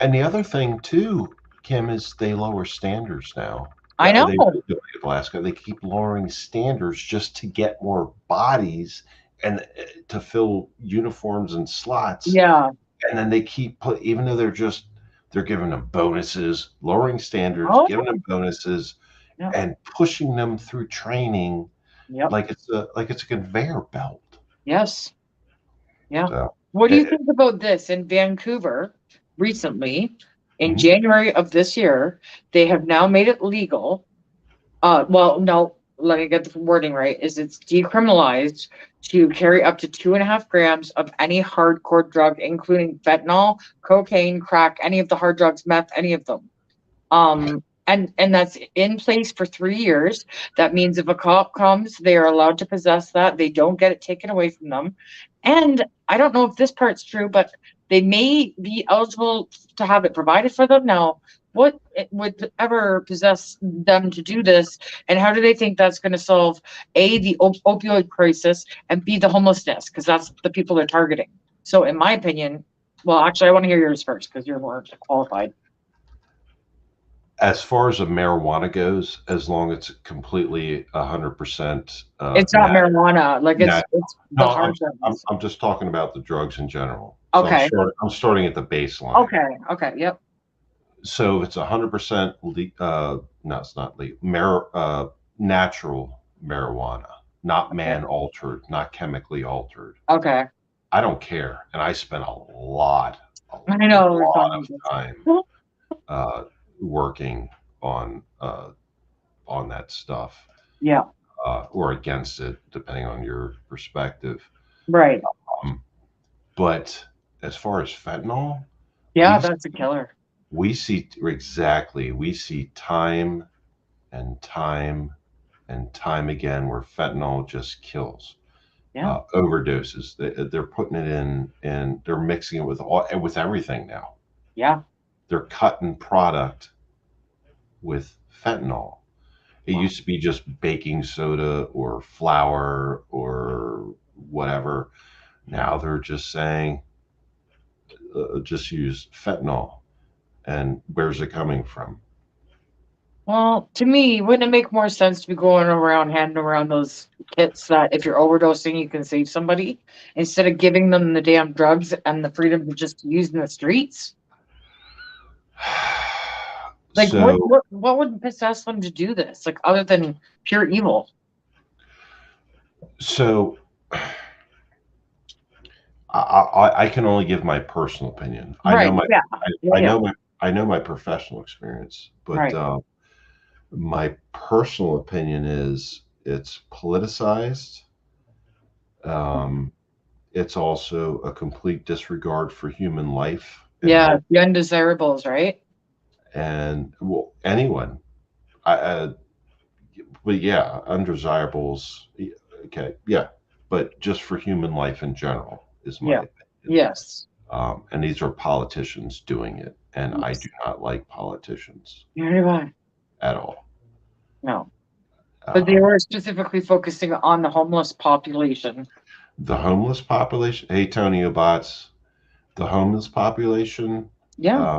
and the other thing too, Kim, is they lower standards now. I know. They really do in Alaska. They keep lowering standards just to get more bodies and to fill uniforms and slots. Yeah. And then they keep even though they're giving them bonuses, lowering standards, Oh, giving them bonuses, yeah. and pushing them through training Yep. like it's a conveyor belt. Yes. Yeah. So, What do you it, think about this in Vancouver recently? In mhm. January of this year, they have now made it legal. Well, no, let me get the wording right. Is it's decriminalized to carry up to 2.5 grams of any hardcore drug, including fentanyl, cocaine, crack, any of the hard drugs, meth, any of them. And that's in place for 3 years. That means if a cop comes, they are allowed to possess that. They don't get it taken away from them. And I don't know if this part's true, but they may be eligible to have it provided for them. Now, what would ever possess them to do this? And how do they think that's going to solve A, the opioid crisis, and B, the homelessness? Because that's the people they're targeting. So, in my opinion, well, actually, I want to hear yours first because you're more qualified. As far as a marijuana goes, as long as it's completely 100% It's not marijuana, like nat. it's the No, I'm, hard I'm drugs. I'm just talking about the drugs in general. So Okay. I'm starting at the baseline. Okay. Okay. Yep. So it's 100% no, it's not legal. Natural marijuana, not Okay. man altered, not chemically altered. Okay. I don't care, and I spent a I know we're lot of talking about time this. uh, working on uh, on that stuff, Yeah. or against it, depending on your perspective. Right. Um, but as far as fentanyl, Yeah, we that's a killer. we see exactly we see time and time and time again where fentanyl just kills. Yeah. Overdoses. They're putting it in, and they're mixing it with everything now. Yeah. They're cutting product with fentanyl. It Wow. used to be just baking soda or flour or whatever. Now they're just saying, just use fentanyl. And where's it coming from? Well, to me, wouldn't it make more sense to be going around handing around those kits that if you're overdosing, you can save somebody instead of giving them the damn drugs and the freedom to just use in the streets? Like, what, So, what, what would possess them to do this? Like, other than pure evil? so I can only give my personal opinion. Right. Yeah. Yeah. I Yeah. know my I know my professional experience, but Right. my personal opinion is it's politicized. Um, it's also a complete disregard for human life and Yeah. health, The undesirables, right? and well, anyone. But yeah, undesirables. Okay, yeah, but just for human life in general is my Yeah. opinion. Yes. And these are politicians doing it, and I do Yes. not like politicians Neither do I. at all. No. But they Um, were specifically focusing on the homeless population. the homeless population. Hey, Tony Abbott, the homeless population. Yeah.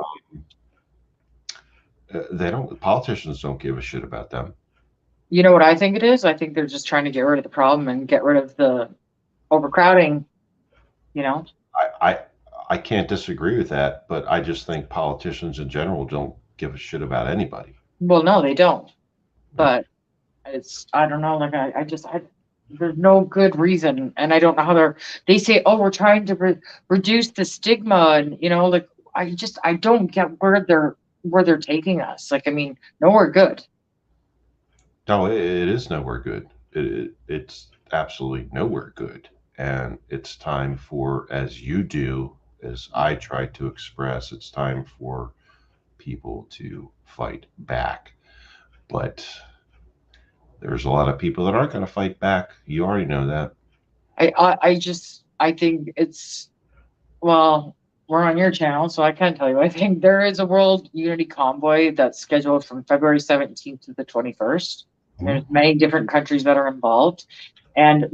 Uh, they don't. Politicians don't give a shit about them. You know what I think it is? I think they're just trying to get rid of the problem and get rid of the overcrowding, you know? I, I I can't disagree with that, but I just think politicians in general don't give a shit about anybody. Well, no, they don't. But I don't know, like, there's no good reason. And I don't know how they say, oh, we're trying to reduce the stigma. And, like, I don't get where they're taking us. Like, I mean, nowhere good. No, it is nowhere good. It's absolutely nowhere good. And it's time for, as you do, as I try to express, it's time for people to fight back. But there's a lot of people that aren't going to fight back. You already know that. I think well, we're on your channel, so I can tell you. I think there is a World Unity Convoy that's scheduled from February 17th to the 21st. There's Mhm. many different countries that are involved. And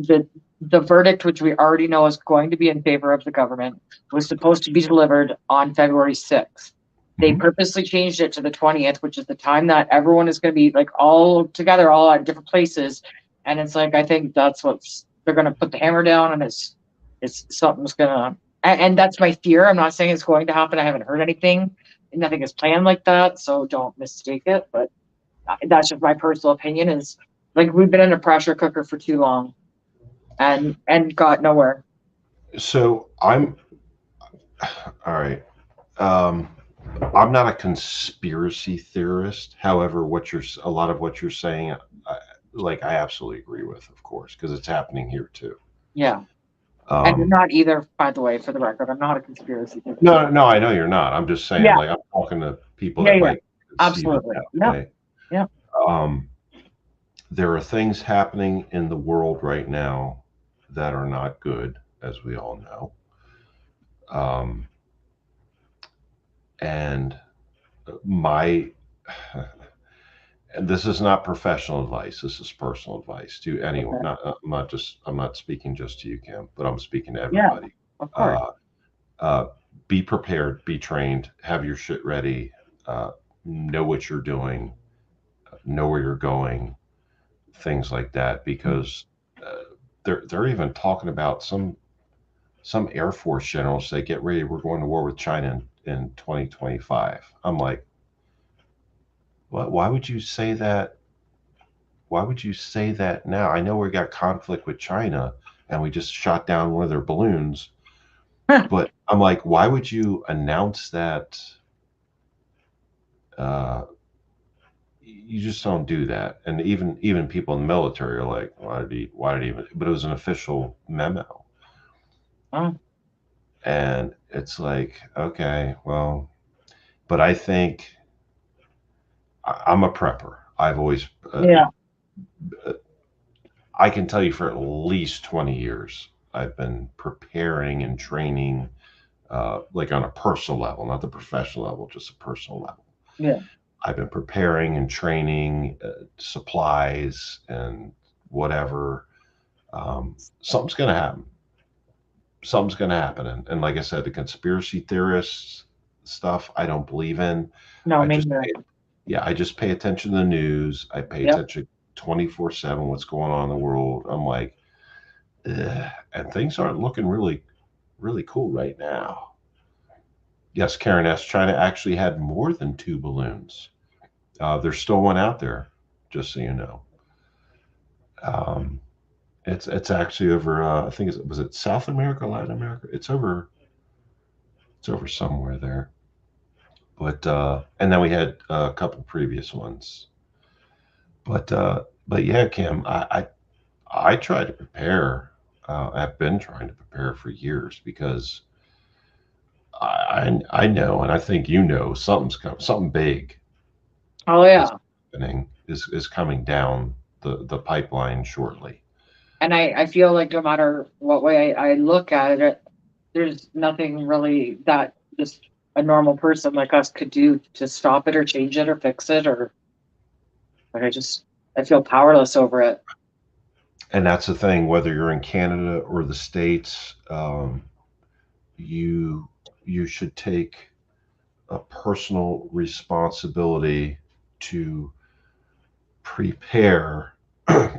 the verdict, which we already know is going to be in favor of the government, was supposed to be delivered on February 6th. They Mhm. purposely changed it to the 20th, which is the time that everyone is going to be like all together, all at different places. And it's like I think that's what's they're going to put the hammer down, and it's something's gonna. And that's my fear. I'm not saying it's going to happen. I haven't heard anything. Nothing is planned like that, so don't mistake it. But that's just my personal opinion. Is like we've been in a pressure cooker for too long, and got nowhere. So all right. Um, I'm not a conspiracy theorist. However, a lot of what you're saying, I absolutely agree with, of course, because it's happening here too. Yeah, and you're Um, not either. By the way, for the record, I'm not a conspiracy theorist. no, no, I know you're not. I'm just saying, Yeah, like, I'm talking to people yeah, that yeah, might conceive it absolutely. that Yeah, way. yeah. Um, there are things happening in the world right now that are not good, as we all know. Um, and my and this is not professional advice. This is personal advice to anyone. Okay. I'm not speaking just to you, Kim, but I'm speaking to Yeah, everybody. of course. Uh, be prepared, be trained, have your shit ready, know what you're doing, know where you're going, things like that. Because they're even talking about some Air Force generals say, "Get ready, we're going to war with China in 2025." I'm like, what? Why would you say that? Why would you say that now? I know we got conflict with China and we just shot down one of their balloons, but I'm like, why would you announce that? Uh, you just don't do that. And even people in the military are like, why did he even? But it was an official memo, Oh, and it's like, okay, well, but I think I'm a prepper. I've always yeah. I can tell you for at least 20 years, I've been preparing and training, like on a personal level, not the professional level, just a personal level. Yeah. I've been preparing and training supplies and whatever. Something's going to happen. Something's going to happen. And like I said, the conspiracy theorists stuff, I don't believe in. No, I me just neither. Yeah, I just pay attention to the news. I pay Yep. attention 24/7 what's going on in the world. I'm like, ugh, and things aren't looking really, really cool right now. Yes, Karen S. China actually had more than 2 balloons. There's still one out there, just so you know. Um, it's actually over. I think was it South America, Latin America? It's over somewhere there. But and then we had a couple previous ones. But yeah, Kim, I try to prepare. I've been trying to prepare for years because I know, and I think you know, something big Oh is yeah. happening is coming down the pipeline shortly. And I feel like no matter what way I look at it, there's nothing really that just a normal person like us could do to stop it or change it or fix it or like I feel powerless over it. And that's the thing, whether you're in Canada or the States, you you should take a personal responsibility to prepare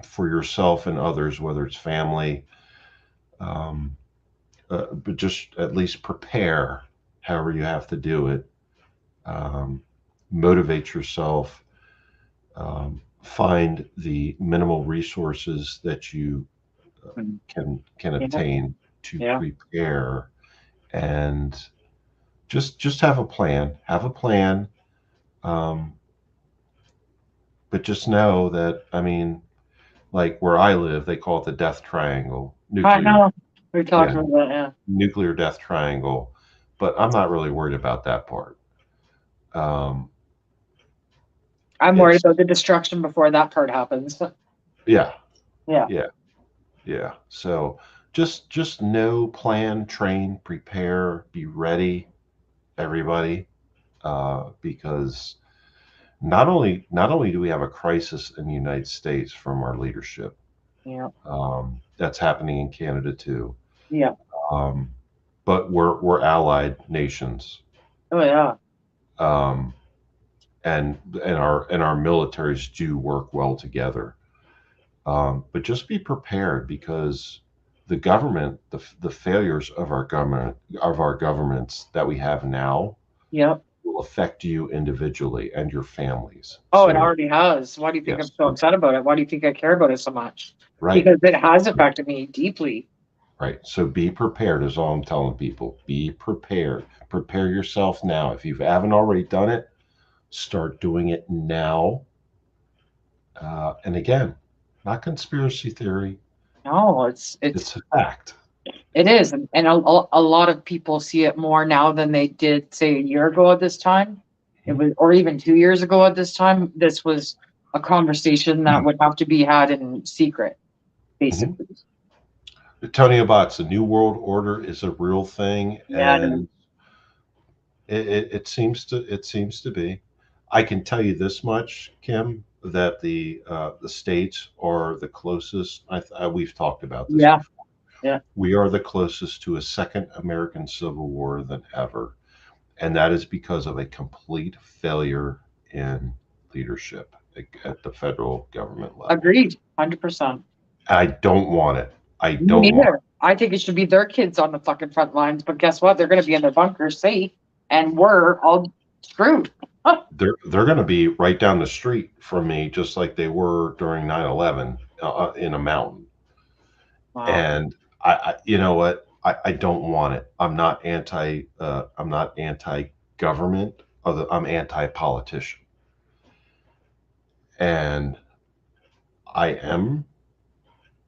for yourself and others, whether it's family, um, but just at least prepare however you have to do it. Um, Motivate yourself, find the minimal resources that you Mm. can Yeah, obtain to yeah. prepare, and just have a plan. Have a plan, um, but just know that, I mean, like where I live, they call it the death triangle, I nuclear. know. We talked Yeah, about that, yeah. nuclear death triangle. But I'm not really worried about that part. Um, I'm worried it's about the destruction before that part happens. Yeah, Yeah. yeah, yeah. So just know, plan, train, prepare, be ready, everybody, because not only do we have a crisis in the United States from our leadership, Yeah. that's happening in Canada too. Yeah. Um, but we're allied nations, Oh yeah. um, and our militaries do work well together. But just be prepared because the failures of our governments that we have now Yep. will affect you individually and your families. Oh, it So already has. Why do you think I'm yes, so upset about it? Why do you think I care about it so much? right, Because it has affected me deeply. right. So be prepared is all I'm telling people. Be prepared. Prepare yourself now. If you haven't already done it, start doing it now. And again, not conspiracy theory. No, It's a fact. it is, and a lot of people see it more now than they did say a year ago at this time. It Mhm. was, or even 2 years ago at this time. This was a conversation that would have to be had in secret, Mhm. basically. Tony Abbott, the New World Order is a real thing, Yeah, it is. and it seems to be. I can tell you this much, Kim, that the states are the closest. We've talked about this Yeah, before. yeah. We are the closest to a second American Civil War than ever, and that is because of a complete failure in leadership at the federal government level. Agreed, 100%. I don't want it. I Me don't want neither. I think it should be their kids on the fucking front lines, but guess what? They're going to be in their bunkers safe, and we're all screwed. they're going to be right down the street from me, just like they were during 9/11 in a mountain. Wow. And you know what? I don't want it. I'm not anti. I'm not anti-government. I'm anti-politician, and I am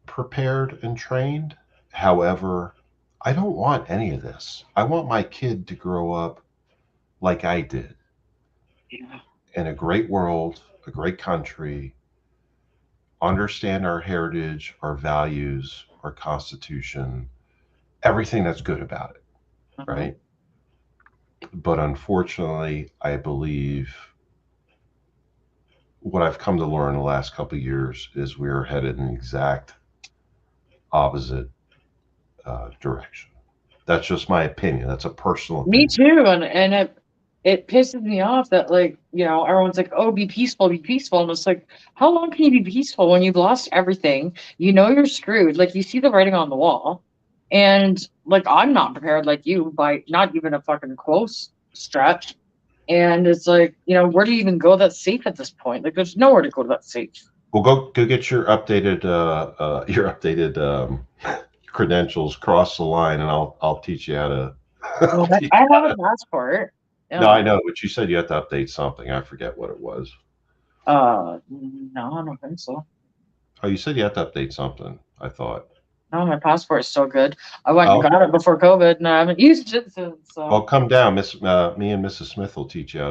prepared and trained. However, I don't want any of this. I want my kid to grow up like I did, Yeah. in a great world, a great country, understand our heritage, our values, our constitution, everything that's good about it, Mhm. right? But unfortunately, I believe what I've come to learn the last couple of years is we're headed in the exact opposite direction. That's just my opinion. That's a personal Me opinion. too, and it. it pisses me off that, like, everyone's like, oh, be peaceful, be peaceful. And it's like, how long can you be peaceful when you've lost everything? You're screwed. Like, you see the writing on the wall. And like, I'm not prepared like you by not even a fucking close stretch. And it's like, where do you even go that's safe at this point? Like, there's nowhere to go that's safe. Well, go get your updated credentials. Cross the line, and I'll teach you how to. Well, I'll teach I you how have a to. passport. No, Yeah. I know, but you said you had to update something. I forget what it was. No, I don't think so. Oh, you said you had to update something. I thought. No, my passport is so good. I went and Oh, got it before COVID, and I haven't used it since. well, So come down, Me and Mrs. Smith will teach you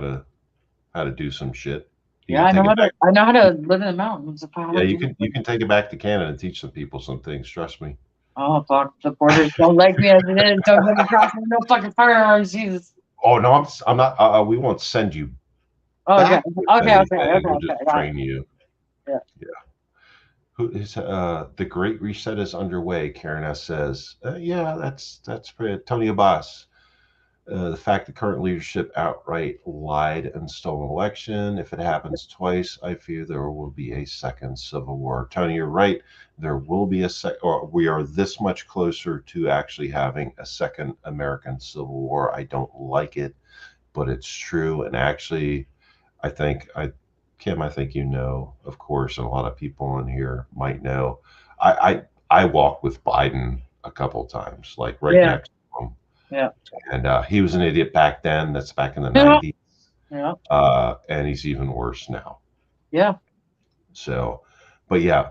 how to do some shit. You yeah, can I know take how it to. back. I know how to live in the mountains if I Yeah, have to. you can take it back to Canada and teach some people some things. Trust me. Oh fuck, the borders don't like me as it is. Don't get me crossing no fucking firearms, Jesus. Oh no, I'm not. We won't send you Oh, okay, back with okay, okay, anything. okay, We'll okay. just Got it. train you. Yeah. Yeah. Who is the Great Reset is underway? Karen S says, yeah, that's pretty. Tony Abbas. The fact that current leadership outright lied and stole an election. If it happens twice, I fear there will be a second civil war. Tony, you're right. There will be or we are this much closer to actually having a second American Civil War. I don't like it, but it's true. And actually, Kim, I think of course, and a lot of people in here might know. I walked with Biden a couple times, like right Yeah. next to him, Yeah. and he was an idiot back then. That's back in the Yeah. '90s, Yeah. and he's even worse now. Yeah. So, but yeah,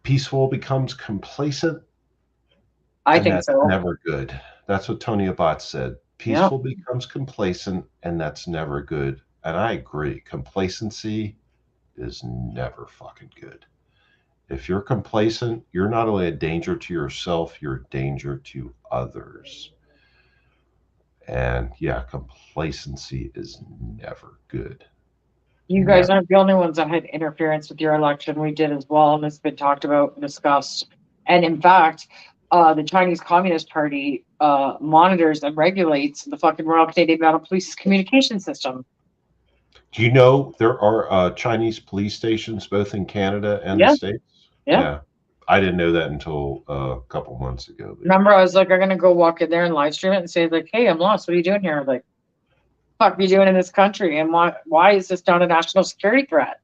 peaceful becomes complacent, I and think that's so. never good. That's what Tony Abbott said. Yeah. Peaceful becomes complacent, and that's never good. And I agree. Complacency is never fucking good. If you're complacent, you're not only a danger to yourself, you're a danger to others. And yeah, complacency is never good. You guys Never. aren't the only ones that had interference with your election. We did as well, and it's been talked about and discussed. And in fact, the Chinese Communist Party monitors and regulates the fucking Royal Canadian Mounted Police's communication system. Do you know there are Chinese police stations both in Canada and the Yeah, States? yeah. Yeah. I didn't know that until a couple months ago. But Remember, I was like, I'm gonna go walk in there and live stream it and say, like, hey, I'm lost. What are you doing here? Like, fuck are you doing in this country? And why is this not a national security threat?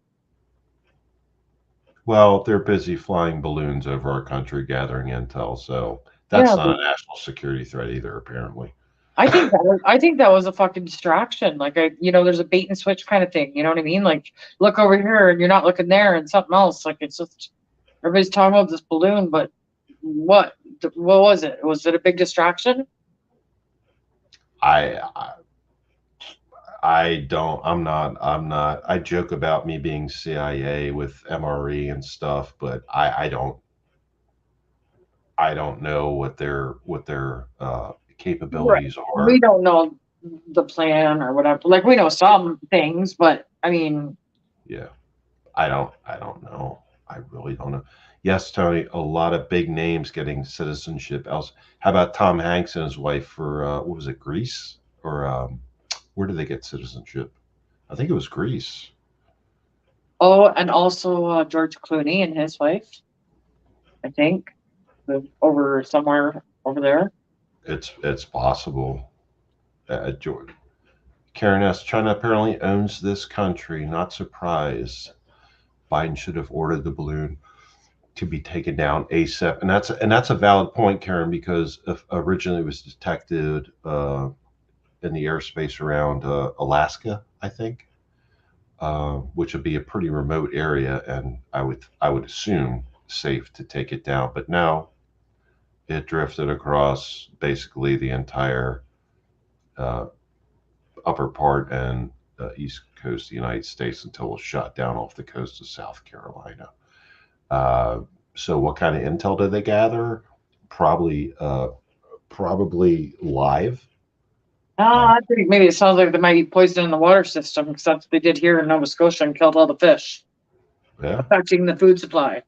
well, they're busy flying balloons over our country gathering intel, so Yeah, that's but not a national security threat either, apparently. I think that was a fucking distraction. Like there's a bait and switch kind of thing. You know what I mean? Like look over here and you're not looking there and something else. Like it's just everybody's talking about this balloon, but what what was it? Was it a big distraction? I, I I don't. I'm not. I joke about me being CIA with MRE and stuff, but I don't know what their Right. capabilities We are. don't know the plan or whatever. Like we know some things, but I mean, Yeah, I don't know. I really don't know. Yes, Tony, a lot of big names getting citizenship. Else, how about Tom Hanks and his wife for what was it, Greece or where did they get citizenship? I think it was Greece. oh, and also George Clooney and his wife, I think, live over somewhere over there. It's possible. George. Karen S. China apparently owns this country. Not surprised. Biden should have ordered the balloon to be taken down ASAP, and that's a valid point, Karen, because if originally it was detected in the airspace around Alaska, I think, which would be a pretty remote area, and I would assume safe to take it down. But now it drifted across basically the entire uh, upper part and east coast of the United States until it was shot down off the coast of South Carolina. Uh, so, what kind of intel did they gather? Probably, probably live. Uh, I think maybe it sounds like they might be poisoning the water system because that's what they did here in Nova Scotia and killed all the fish, yeah. affecting the food supply.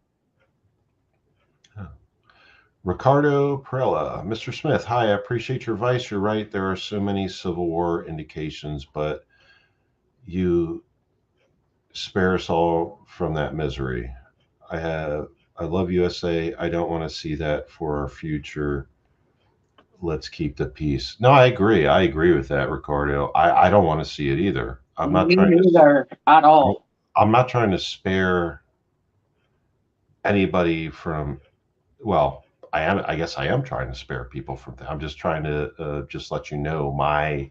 Ricardo Perella, Mr. Smith, hi, I appreciate your advice. You're right. There are so many Civil War indications, but you spare us all from that misery. I have, I love USA. I don't want to see that for our future. Let's keep the peace. No, I agree. I agree with that, Ricardo. I don't want to see it either. Me neither at all. I'm not trying to spare anybody from, well, I guess I am trying to spare people from that. I'm just trying to just let you know my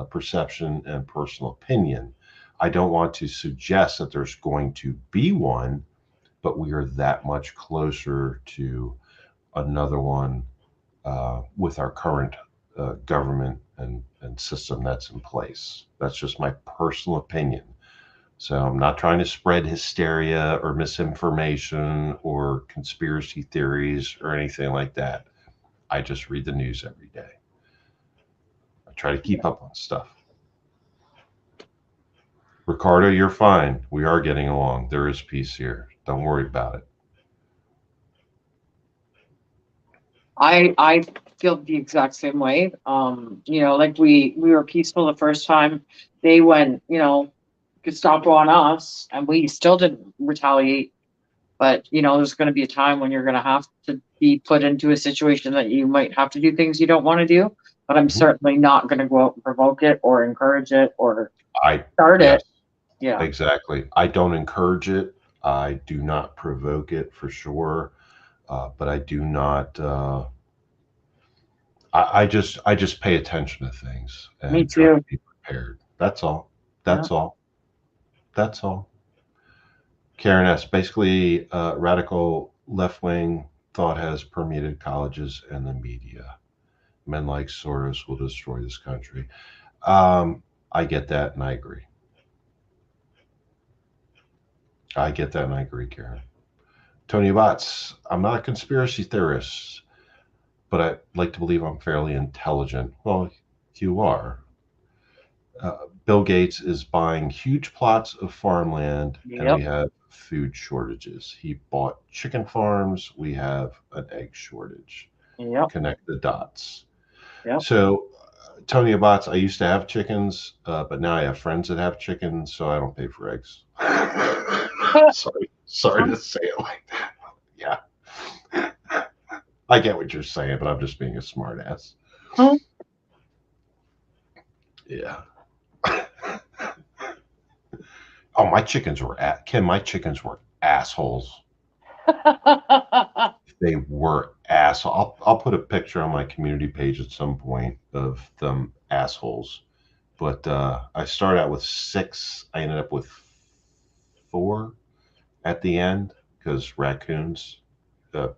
perception and personal opinion. I don't want to suggest that there's going to be one, but we are that much closer to another one with our current government and system that's in place. That's just my personal opinion. So I'm not trying to spread hysteria or misinformation or conspiracy theories or anything like that. I just read the news every day. I try to keep up on stuff. Ricardo, you're fine. We are getting along. There is peace here. Don't worry about it. I feel the exact same way. Like we were peaceful the first time they went, Gestapo on us, and we still didn't retaliate. But there's going to be a time when you're going to have to be put into a situation that you might have to do things you don't want to do. But I'm Mhm. certainly not going to go out and provoke it or encourage it or I start Yes, it. Yeah, exactly. I don't encourage it. I do not provoke it for sure. But I do not. I just pay attention to things me and try to too. be prepared. That's all. Yeah, That's all. That's all. Karen S. Basically, radical left wing thought has permeated colleges and the media. Men like Soros will destroy this country. I get that and I agree. I get that and I agree, Karen. Tony Watts, I'm not a conspiracy theorist, but I like to believe I'm fairly intelligent. Well, you are. Bill Gates is buying huge plots of farmland, and we yep, have food shortages. He bought chicken farms. We have an egg shortage. yep, Connect the dots. yep. So, Tony Abbott, I used to have chickens, but now I have friends that have chickens, so I don't pay for eggs. Sorry to say it like that. Yeah, I get what you're saying, but I'm just being a smartass. Yeah. Oh, my chickens were Kim. My chickens were assholes. They were assholes. I'll put a picture on my community page at some point of them assholes. But I started out with 6. I ended up with 4 at the end because raccoons,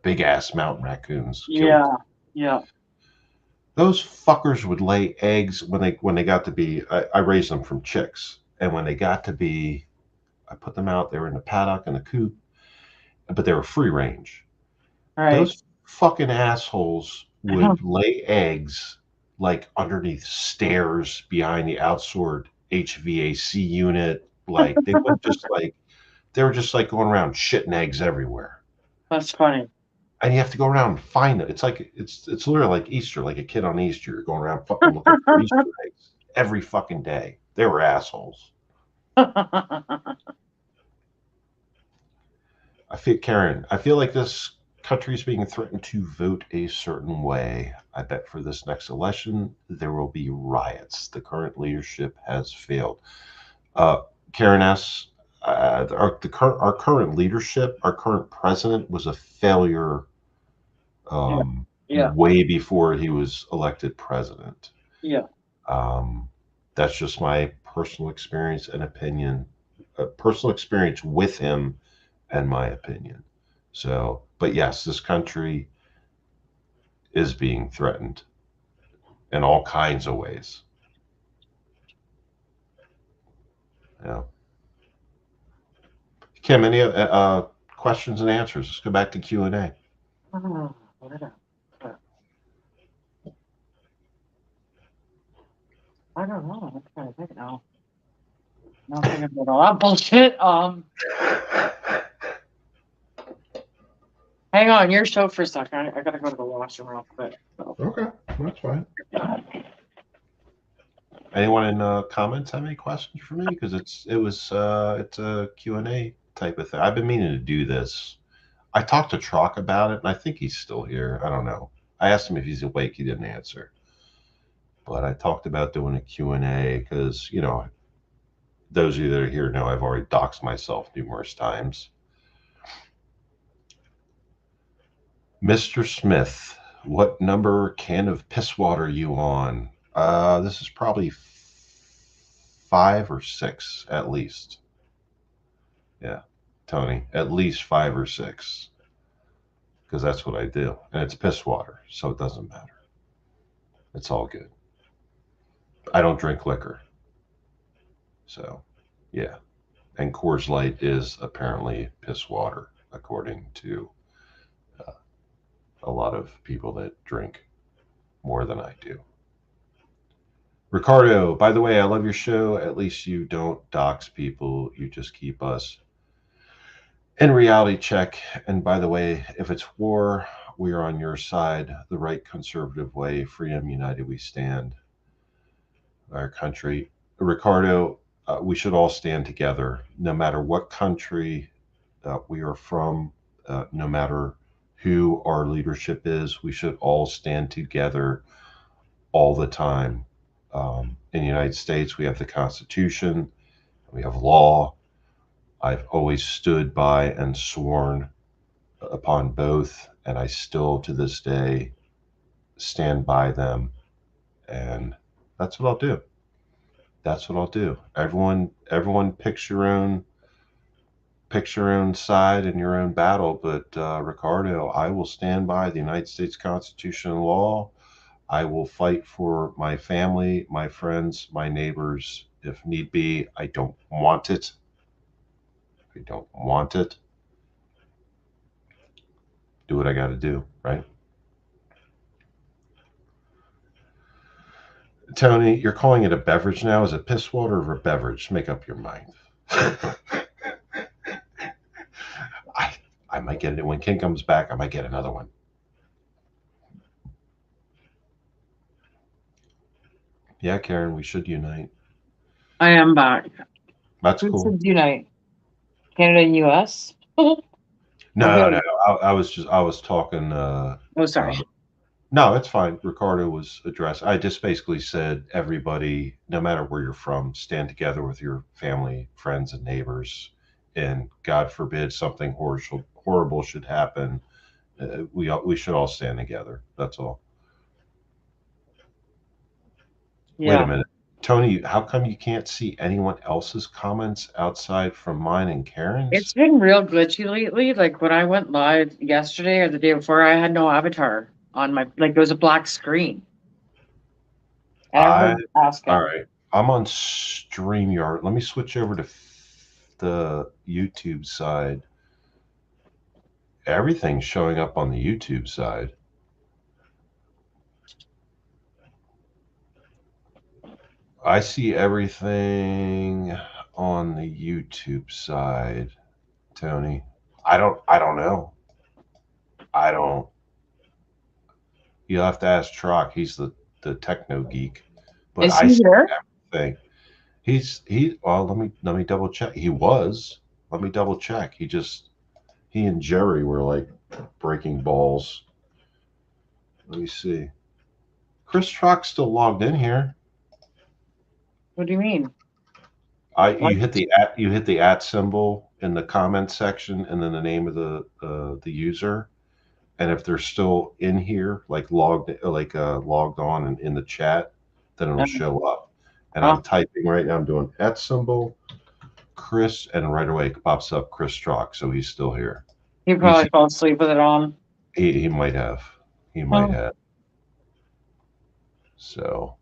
big ass mountain raccoons, killed. Yeah, yeah. Those fuckers would lay eggs when they got to be. I raised them from chicks, and when they got to be, I put them out. They were in the paddock and the coop, but they were free range. Right. Those fucking assholes would lay eggs like underneath stairs behind the outsourced HVAC unit. Like they were just like going around shitting eggs everywhere. That's funny. And you have to go around and find them. It's like it's literally like Easter, like a kid on Easter. You're going around fucking looking for Easter eggs every fucking day. They were assholes. I feel like this country is being threatened to vote a certain way. I bet for this next election, there will be riots. The current leadership has failed. Uh, Karen S., our current leadership, our current president was a failure Yeah, yeah, way before he was elected president. yeah. Um, that's just my personal experience and opinion, personal experience with him and my opinion. So, but yes, this country is being threatened in all kinds of ways. Yeah. Kim, any questions and answers? Let's go back to Q&A. Oh, what did I don't know. I'm trying to think now. Not thinking about all that bullshit. Hey, Hang on, your show for a second. I gotta go to the washroom real quick. So. Okay, that's fine. Anyone in comments have any questions for me? Because it's a Q&A type of thing. I've been meaning to do this. I talked to Trock about it, and I think he's still here. I don't know. I asked him if he's awake. He didn't answer. But I talked about doing a Q&A because, those of you that are here know I've already doxed myself numerous times. Mr. Smith, what number can of piss water are you on? This is probably 5 or 6 at least. Yeah, Tony, at least 5 or 6. Because that's what I do. And it's piss water, so it doesn't matter. It's all good. I don't drink liquor. So, yeah. And Coors Light is apparently piss water, according to a lot of people that drink more than I do. Ricardo, by the way, I love your show. At least you don't dox people. You just keep us in reality check. And by the way, if it's war, we are on your side, the right conservative way. Freedom United we stand. Our country. Ricardo, we should all stand together, no matter what country we are from, no matter who our leadership is. We should all stand together all the time. In the United States, we have the Constitution, we have law. I've always stood by and sworn upon both, and I still to this day stand by them. And that's what I'll do. That's what I'll do. Everyone picks your own side in your own battle. But Ricardo, I will stand by the United States Constitution and law. I will fight for my family, my friends, my neighbors, if need be. I don't want it. I don't want it. Do what I got to do, right? Tony, you're calling it a beverage now. Is it piss water or a beverage? Make up your mind. I might get it when King comes back. I might get another one. Yeah, Karen, we should unite. I am back. That's We cool. should unite. Canada and US. No. I was talking. Oh, sorry. No, it's fine. Ricardo was addressed. I just basically said everybody, no matter where you're from, stand together with your family, friends, and neighbors. And God forbid something horrible should happen. We should all stand together. That's all. Yeah. Wait a minute. Tony, how come you can't see anyone else's comments outside from mine and Karen's? It's been real glitchy lately. Like when I went live yesterday or the day before, I had no avatar on my, like it was a black screen. And everyone's asking. All right. I'm on StreamYard. Let me switch over to the YouTube side. Everything's showing up on the YouTube side. I see everything on the YouTube side, Tony. I don't know. You'll have to ask Trock. He's the techno geek. But Is he here? Everything. Well, let me double check. He was. Let me double check. He and Jerry were like breaking balls. Let me see. Chris Trock's still logged in here. What do you mean? You hit the at symbol in the comment section and then the name of the user. And if they're still in here, like logged on and in the chat, then it'll show up. And I'm typing right now. I'm doing at symbol, Chris, and right away it pops up Chris Trock. So he's still here. He probably fell asleep with it on. He might have. He might have. So,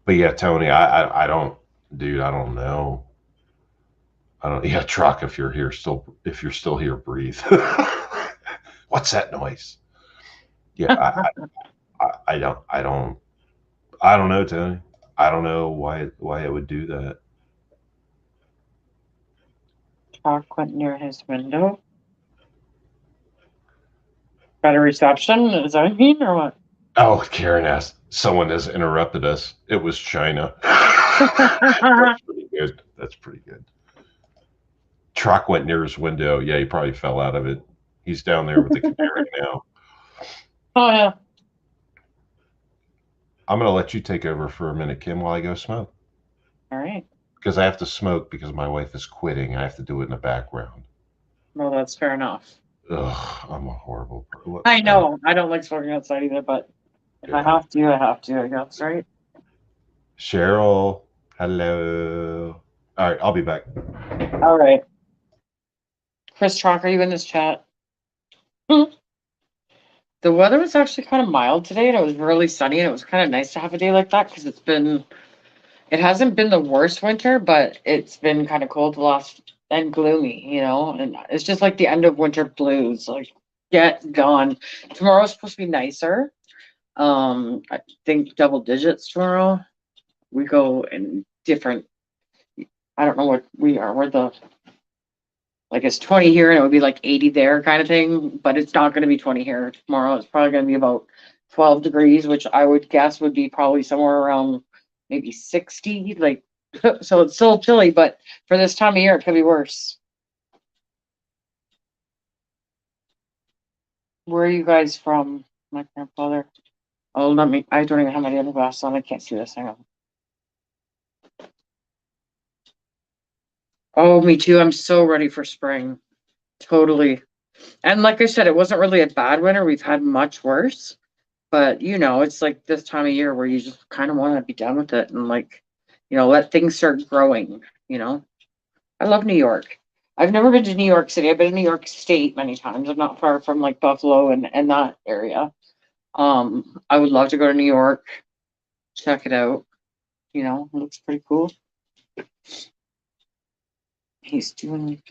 but yeah, Tony, I don't, dude. I don't know. Yeah, Trock, if you're still here, breathe. What's that noise? Yeah, I don't know, Tony. I don't know why it would do that. Trock went near his window. Better reception? Is that what you mean, or what? Oh, Karen asked. Someone has interrupted us. It was China. That's pretty good. That's pretty good. Truck went near his window. Yeah, he probably fell out of it. He's down there with the canary now. Oh, yeah. I'm going to let you take over for a minute, Kim, while I go smoke. All right. Because I have to smoke because my wife is quitting. I have to do it in the background. Well, that's fair enough. Ugh, I'm a horrible person. I know. I don't like smoking outside either, but if I have to, I have to, I guess, right? Cheryl, hello. All right, I'll be back. All right. Chris Chalk, are you in this chat? The weather was actually kind of mild today, and it was really sunny, and it was kind of nice to have a day like that because it hasn't been the worst winter, but it's been kind of cold the last and gloomy, and it's just like the end of winter blues, like get gone. Tomorrow's supposed to be nicer. I think double digits tomorrow. We go in different, I don't know what we are. We're like it's 20 here and it would be like 80 there kind of thing, but it's not going to be 20 here tomorrow. It's probably going to be about 12 degrees, which I would guess would be probably somewhere around maybe 60. Like, so it's still chilly, but for this time of year, it could be worse. Where are you guys from? My grandfather. Oh, I don't even have my other glass on. I can't see this. Hang on. Oh, me too. I'm so ready for spring. Totally. And like I said, it wasn't really a bad winter. We've had much worse. But it's like this time of year where you just kind of want to be done with it and like, let things start growing. I love New York. I've never been to New York City. I've been to New York State many times. I'm not far from like Buffalo and that area. I would love to go to New York, check it out. It looks pretty cool. He's doing.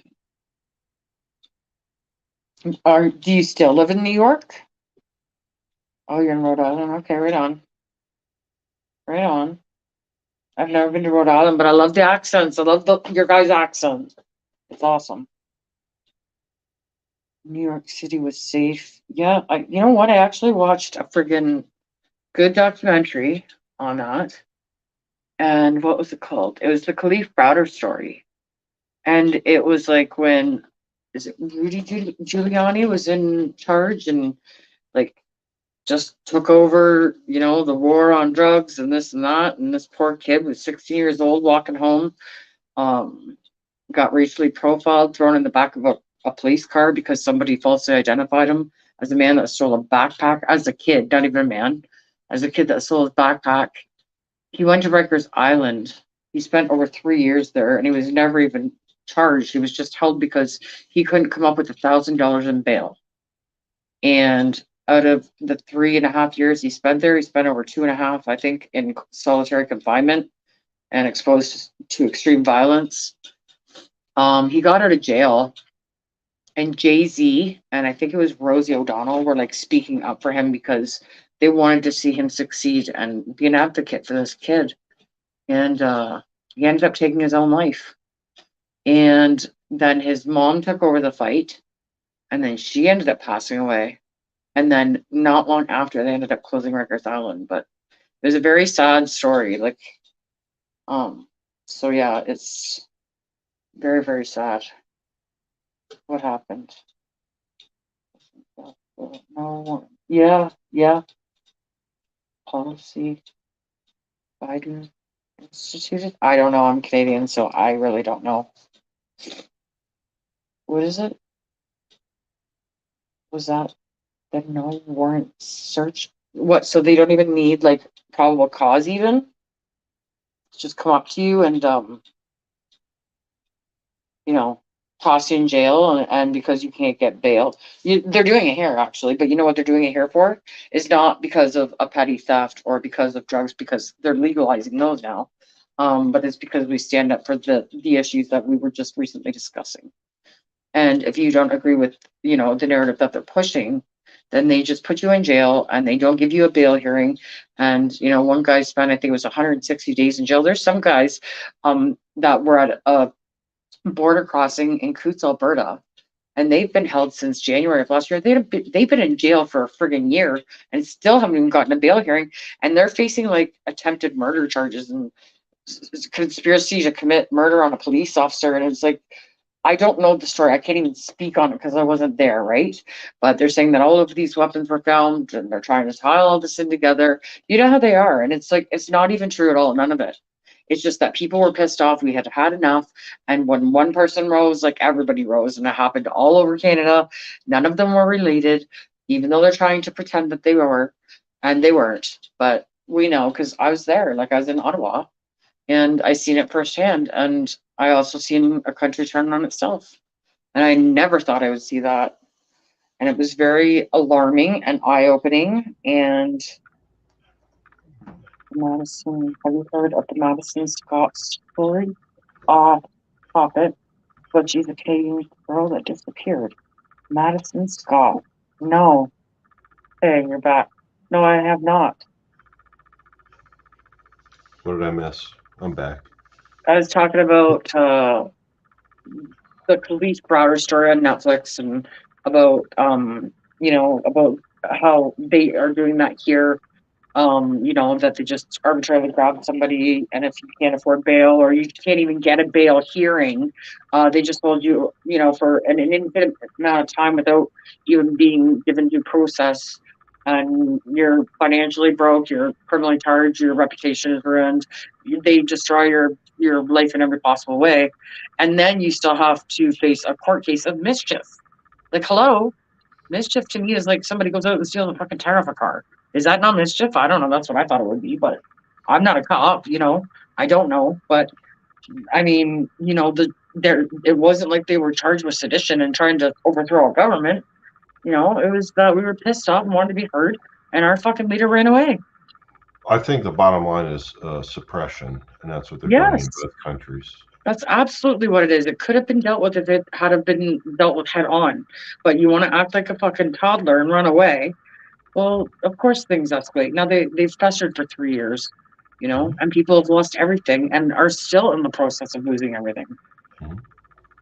Do you still live in New York? Oh, you're in Rhode Island. Okay, right on. Right on. I've never been to Rhode Island, but I love the accents. I love your guys' accent. It's awesome. New York City was safe. Yeah, you know what? I actually watched a friggin' good documentary on that. And what was it called? It was the Khalif Browder story. And it was like when is it Rudy Giuliani was in charge and like just took over, the war on drugs and this and that. And this poor kid was 16 years old walking home. Got racially profiled, thrown in the back of a police car because somebody falsely identified him as a man that stole a backpack as a kid, not even a man, as a kid that stole his backpack. He went to Rikers Island. He spent over 3 years there and he was never even charged. He was just held because he couldn't come up with $1,000 in bail. And out of the 3.5 years he spent there, he spent over 2.5, I think, in solitary confinement and exposed to extreme violence. He got out of jail, and Jay-Z and I think it was Rosie O'Donnell were like speaking up for him because they wanted to see him succeed and be an advocate for this kid. And he ended up taking his own life. And then his mom took over the fight, and then she ended up passing away. And then not long after, they ended up closing Rikers Island. But it was a very sad story. Like, so yeah, it's very, very sad. What happened? No, yeah, yeah. Policy, Biden instituted. I don't know. I'm Canadian, so I really don't know. What is it? Was that the no warrant search? What? So they don't even need like probable cause, even just come up to you and you know, toss you in jail, and because you can't get bail. They're doing it here actually, but you know what they're doing it here for? Is not because of a petty theft or because of drugs, because they're legalizing those now. But it's because we stand up for the issues that we were just recently discussing. And if you don't agree with, the narrative that they're pushing, then they just put you in jail and they don't give you a bail hearing. And, one guy spent, I think it was 160 days in jail. There's some guys that were at a border crossing in Coutts, Alberta, and they've been held since January of last year. They've been in jail for a friggin' year and still haven't even gotten a bail hearing, and they're facing like attempted murder charges and conspiracy to commit murder on a police officer. And it's like, I don't know the story. I can't even speak on it because I wasn't there, right? But they're saying that all of these weapons were found and they're trying to tie all this in together. You know how they are. And it's like, it's not even true at all. None of it. It's just that people were pissed off. We had had enough. And when one person rose, like everybody rose. And it happened all over Canada. None of them were related, even though they're trying to pretend that they were. And they weren't. But we know because I was there. Like I was in Ottawa and I seen it firsthand. And I also seen a country turn on itself. And I never thought I would see that. And it was very alarming and eye opening. And Madison, have you heard of the Madison Scott story? Stop it. But she's a Canadian girl that disappeared. Madison Scott. No. Hey, you're back. No, I have not. What did I miss? I'm back. I was talking about the police Browder story on Netflix and about about how they are doing that here. That they just arbitrarily grab somebody, and if you can't afford bail or you can't even get a bail hearing, they just hold you, for an infinite amount of time without even being given due process. And you're financially broke, you're criminally charged, your reputation is ruined. They destroy your life in every possible way, and then you still have to face a court case of mischief. Like, hello, mischief to me is like somebody goes out and steals a fucking tire off a car. Is that not mischief? I don't know. That's what I thought it would be, but I'm not a cop, I don't know. But I mean, it wasn't like they were charged with sedition and trying to overthrow a government. It was that we were pissed off and wanted to be heard, and our fucking leader ran away. I think the bottom line is suppression, and that's what they're doing in Yes. both countries. That's absolutely what it is. It could have been dealt with if it had have been dealt with head on. But you want to act like a fucking toddler and run away. Well, of course things escalate. Now they've festered for 3 years, and people have lost everything and are still in the process of losing everything. Mhm.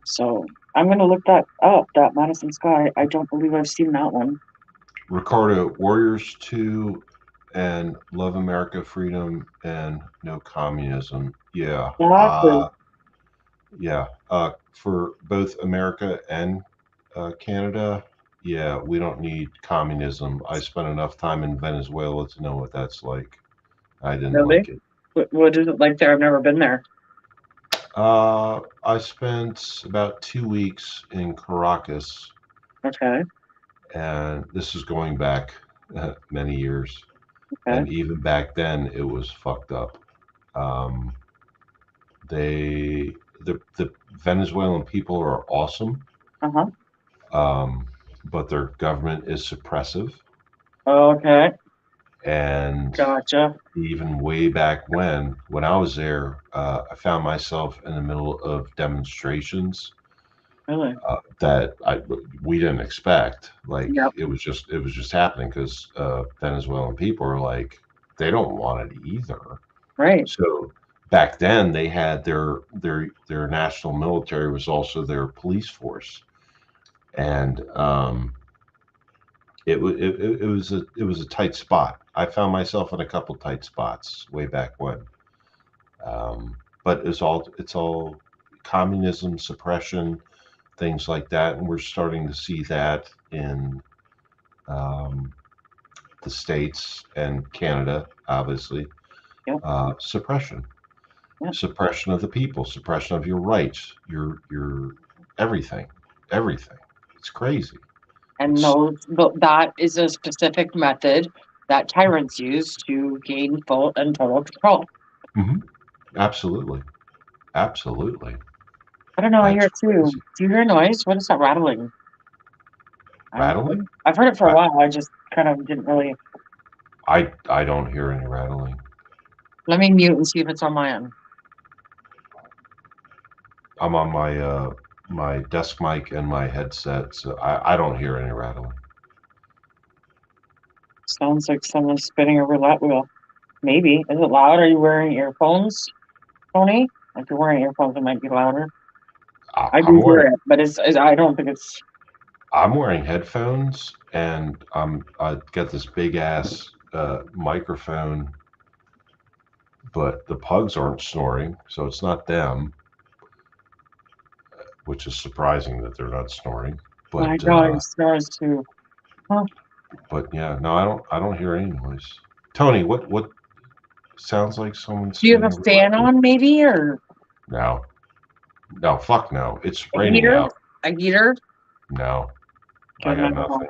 So I'm gonna look that up, that Madison Sky. I don't believe I've seen that one. Ricardo, Warriors 2 and Love America, Freedom, and No Communism. Yeah. Exactly. Yeah. For both America and Canada, yeah, we don't need communism. I spent enough time in Venezuela to know what that's like. I didn't Really? like it. What is it like there? I've never been there. I spent about 2 weeks in Caracas, Okay. and this is going back many years. Okay. And even back then, it was fucked up. Um, the Venezuelan people are awesome, Uh-huh. um, but their government is suppressive. Okay. And Gotcha. even way back when I was there, I found myself in the middle of demonstrations Really? that we didn't expect. Like Yep. it was just happening because Venezuelan people are like they don't want it either. Right. So back then they had their national military was also their police force, and it was a tight spot. I found myself in a couple tight spots way back when. But it's all communism, suppression, things like that, and we're starting to see that in um, the states and Canada, obviously. Yep. Suppression, Yep. suppression of the people, suppression of your rights, your everything, everything. It's crazy. And It's that is a specific method that tyrants use to gain full and total control. Mhm. Absolutely, absolutely. I don't know. I hear That's it too. crazy. Do you hear a noise? What is that rattling? Rattling? I've heard it for a I, while. I just kind of didn't really. I don't hear any rattling. Let me mute and see if it's on my end. I'm on my desk mic and my headset, so I don't hear any rattling. Sounds like someone's spinning a roulette wheel. Maybe. Is it loud? Are you wearing earphones, Tony? If you're wearing earphones, it might be louder. I I'm do hear wearing it, but I don't think it's. I'm wearing headphones and I got this big ass microphone, but the pugs aren't snoring, so it's not them, which is surprising that they're not snoring. My But God, he snores too. Huh? but yeah, no, I don't hear any noise. Tony, what sounds like someone's Do you have spinning a a wheel fan out there? on maybe, or No, no, fuck no. It's a raining heater? out. A heater? No, I Okay, got no. nothing.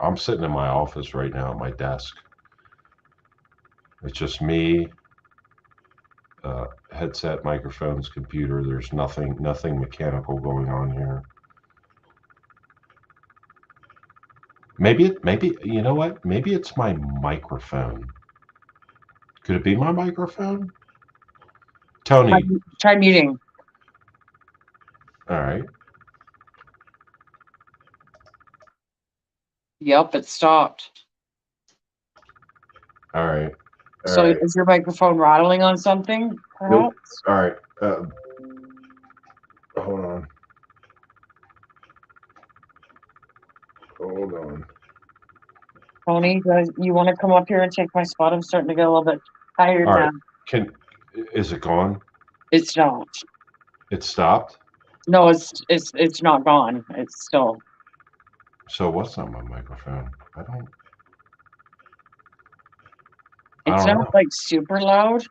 I'm sitting in my office right now at my desk. It's just me, headset, microphones, computer. There's nothing mechanical going on here. Maybe you know what? Maybe it's my microphone. Could it be my microphone? Try, Tony, try muting. all right. Yep, it stopped. All right. All So right. is your microphone rattling on something, Nope. perhaps? All right. Hold on. Hold on. Tony, you want to come up here and take my spot? I'm starting to get a little bit tired All now. right. Is it gone? It's not. It stopped? No, it's not gone. It's still. So what's on my microphone? I It's don't not know. like super loud,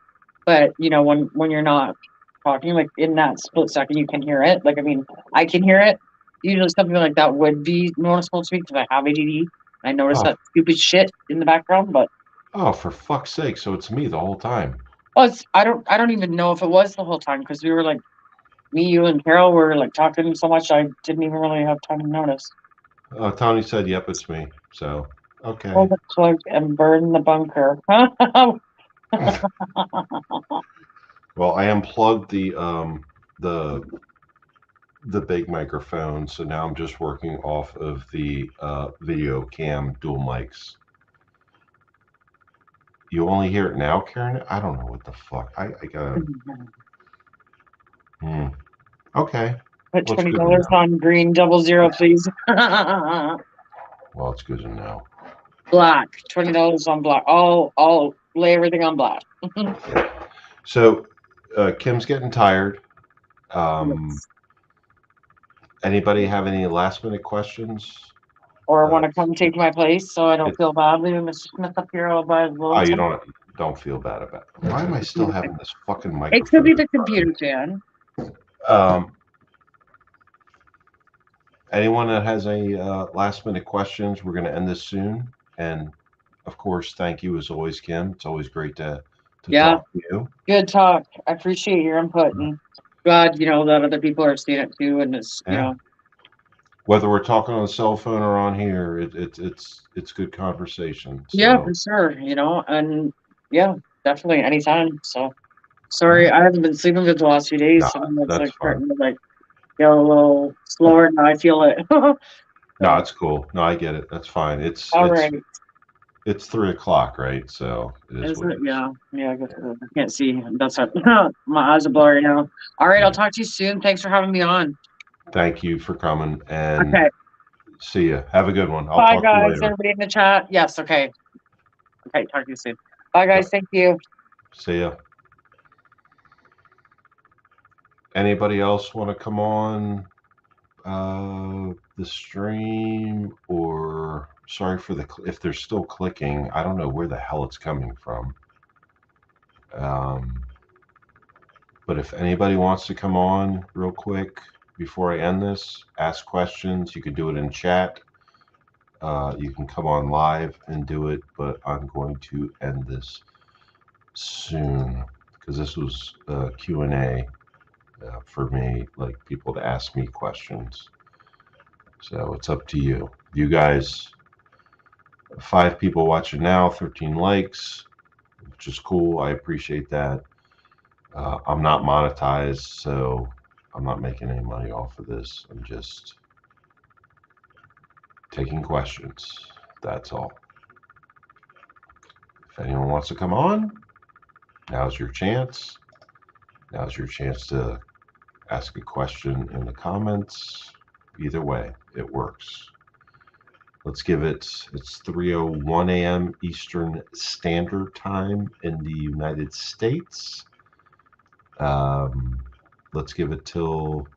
but you know when you're not talking, like in that split second, you can hear it. Like I mean, I can hear it. Usually something like that would be noticeable to me because I have ADD. I notice Oh, that stupid shit in the background, but oh, for fuck's sake. So it's me the whole time. well, I don't even know if it was the whole time because we were like me, you, and Carol were like talking so much I didn't even really have time to notice. Tony said, "Yep, it's me." So, Pull okay. the plug and burn the bunker. Well, I unplugged the the big microphone, so now I'm just working off of the video cam dual mics. You only hear it now, Karen? I don't know what the fuck. I gotta. Hmm. Okay. Put Well, it's $20 good to know. on green 00, please. Well, it's good to know. Black. $20 on black. I'll lay everything on black. So, Kim's getting tired. Um, Yes. anybody have any last minute questions? Or Uh, want to come take my place so I don't it, feel badly when Mr. Smith up here all by his oh, you lonesome. don't feel bad about it. Why am I still having this fucking It could microphone be in the front of computer me? fan. Anyone that has any last minute questions, we're going to end this soon. And of course, thank you as always, Kim. It's always great to Yeah, talk to you. good talk. I appreciate your input and glad, that other people are seeing it too. And Yeah. Whether we're talking on the cell phone or on here, it's good conversation. yeah, So for sure, and yeah, definitely anytime. So yeah, sorry, I haven't been sleeping good the last few no, days, so it's that's like fine. starting to like get a little slower now. I feel it. No, So it's cool. No, I get it. That's fine. It's all it's right. it's 3 o'clock, right? So it is Is what it? it is. Yeah, I guess I can't see. That's what my eyes are blurry now. All right, I'll talk to you soon. Thanks for having me on. Thank you for coming and Okay. see you. Have a good one. I'll Bye talk to you guys. later. Everybody in the chat. Yes, okay. Okay, talk to you soon. Bye Yep. guys, thank you. See ya. Anybody else want to come on the stream? Or sorry for if they're still clicking. I don't know where the hell it's coming from. Um, but if anybody wants to come on real quick before I end this, ask questions. You could do it in chat. You can come on live and do it, but I'm going to end this soon because this was Q&A for me, like people to ask me questions. So it's up to you. You guys, 5 people watching now, 13 likes, which is cool. I appreciate that. I'm not monetized, so I'm not making any money off of this. I'm just taking questions. That's all. If anyone wants to come on, now's your chance. Now's your chance to ask a question in the comments. Either way, it works. Let's give it's 3:01 a.m. Eastern Standard Time in the United States. Let's give it till,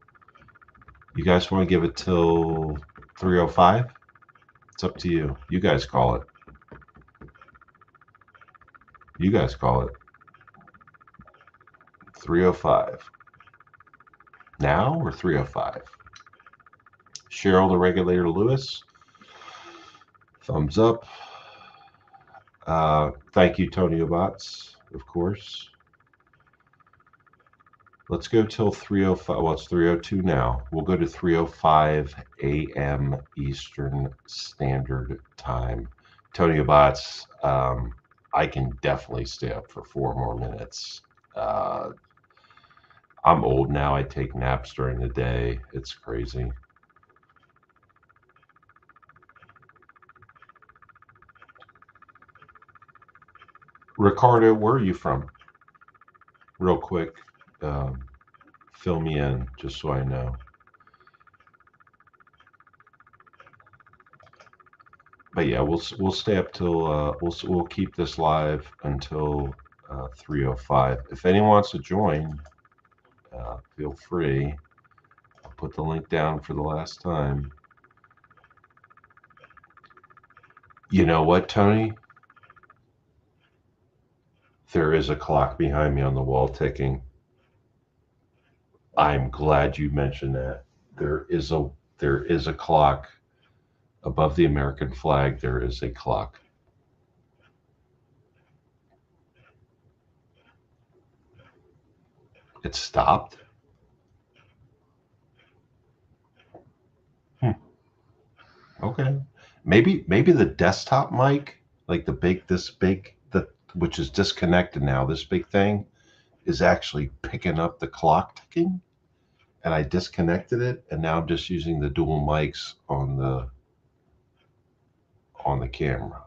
you guys want to give it till 3:05? It's up to you. You guys call it. You guys call it. 3:05. Now or 3:05? Cheryl the Regulator Lewis, thumbs up. Thank you, Tony Obots, of course. Let's go till 3:05. Well, it's 3:02 now. We'll go to 3:05 a.m. Eastern Standard Time. Tony Obots, I can definitely stay up for 4 more minutes. I'm old now. I take naps during the day. It's crazy. Ricardo, where are you from? Real quick, fill me in just so I know. But yeah, we'll stay up till we'll keep this live until 3:05. If anyone wants to join, feel free. I'll put the link down for the last time. You know what, Tony? There is a clock behind me on the wall ticking. I'm glad you mentioned that. There is a clock above the American flag. There is a clock. It stopped. Okay. Maybe the desktop mic, like this big, which is disconnected now, this big thing is actually picking up the clock ticking, and I disconnected it, and now I'm just using the dual mics on the camera.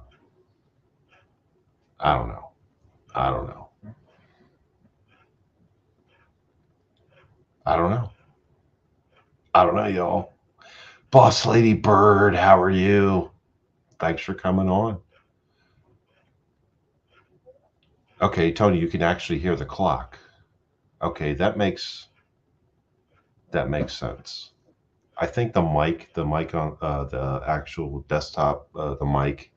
I don't know. I don't know. I don't know. I don't know, y'all. Boss Lady Bird, how are you? Thanks for coming on. Okay, Tony, you can actually hear the clock. Okay, that makes sense. I think the mic on the actual desktop, the mic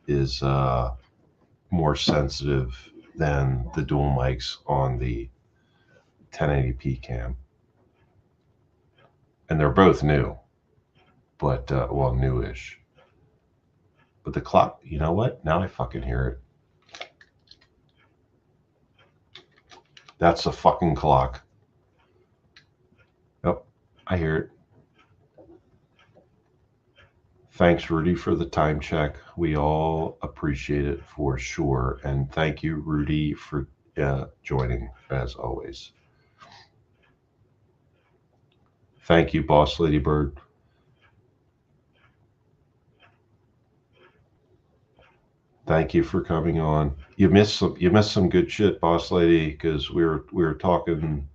is more sensitive than the dual mics on the 1080p cam, and they're both new, but well, newish. But the clock, you know what? Now I fucking hear it. That's the fucking clock. Yep, I hear it. Thanks, Rudy, for the time check. We all appreciate it for sure. And thank you, Rudy, for joining as always. Thank you, Boss Lady Bird. Thank you for coming on. You missed some good shit, Boss Lady, because we were talking.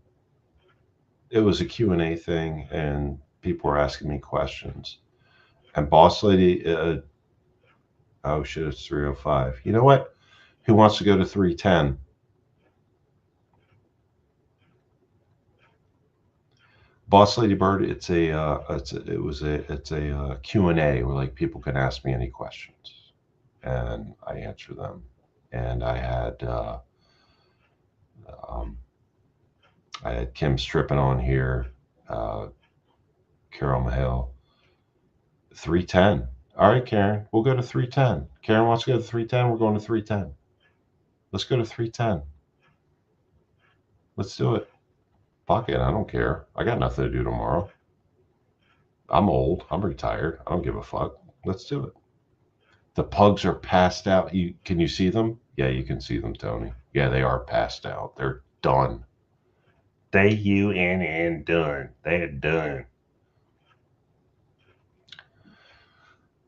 It was a Q&A thing, and people were asking me questions. And Boss Lady, oh shit, it's 3:05. You know what? Who wants to go to 3:10? Boss Lady Bird, it's a Q&A where like people can ask me any questions, and I answer them. And I had Kims Trippin on here, Carol Mahale. 3:10. All right, Karen, we'll go to 3:10. Karen wants to go to 3:10. We're going to 3:10. Let's go to 3:10. Let's do it. Fuck it. I don't care. I got nothing to do tomorrow. I'm old. I'm retired. I don't give a fuck. Let's do it. The pugs are passed out. Can you see them? Yeah, you can see them, Tony. Yeah, they are passed out. They're done. Done. They're done.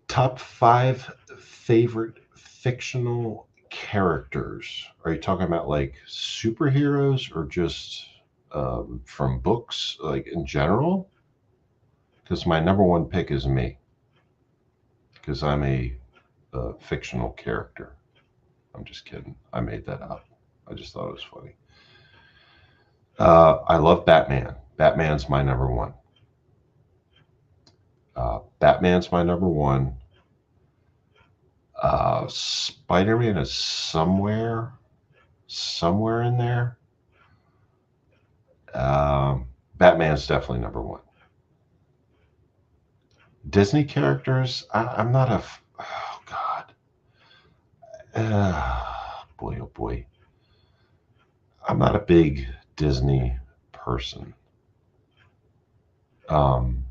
Top 5 favorite fictional characters. Are you talking about like superheroes or just from books, like in general? Because my number one pick is me. because I'm a fictional character. I'm just kidding. I made that up. I just thought it was funny. I love Batman. Batman's my number one. Batman's my number one. Spider-Man is somewhere in there. Batman's definitely number one. Disney characters, I'm not a. Oh God. Boy, oh boy. I'm not a big Disney person. Um,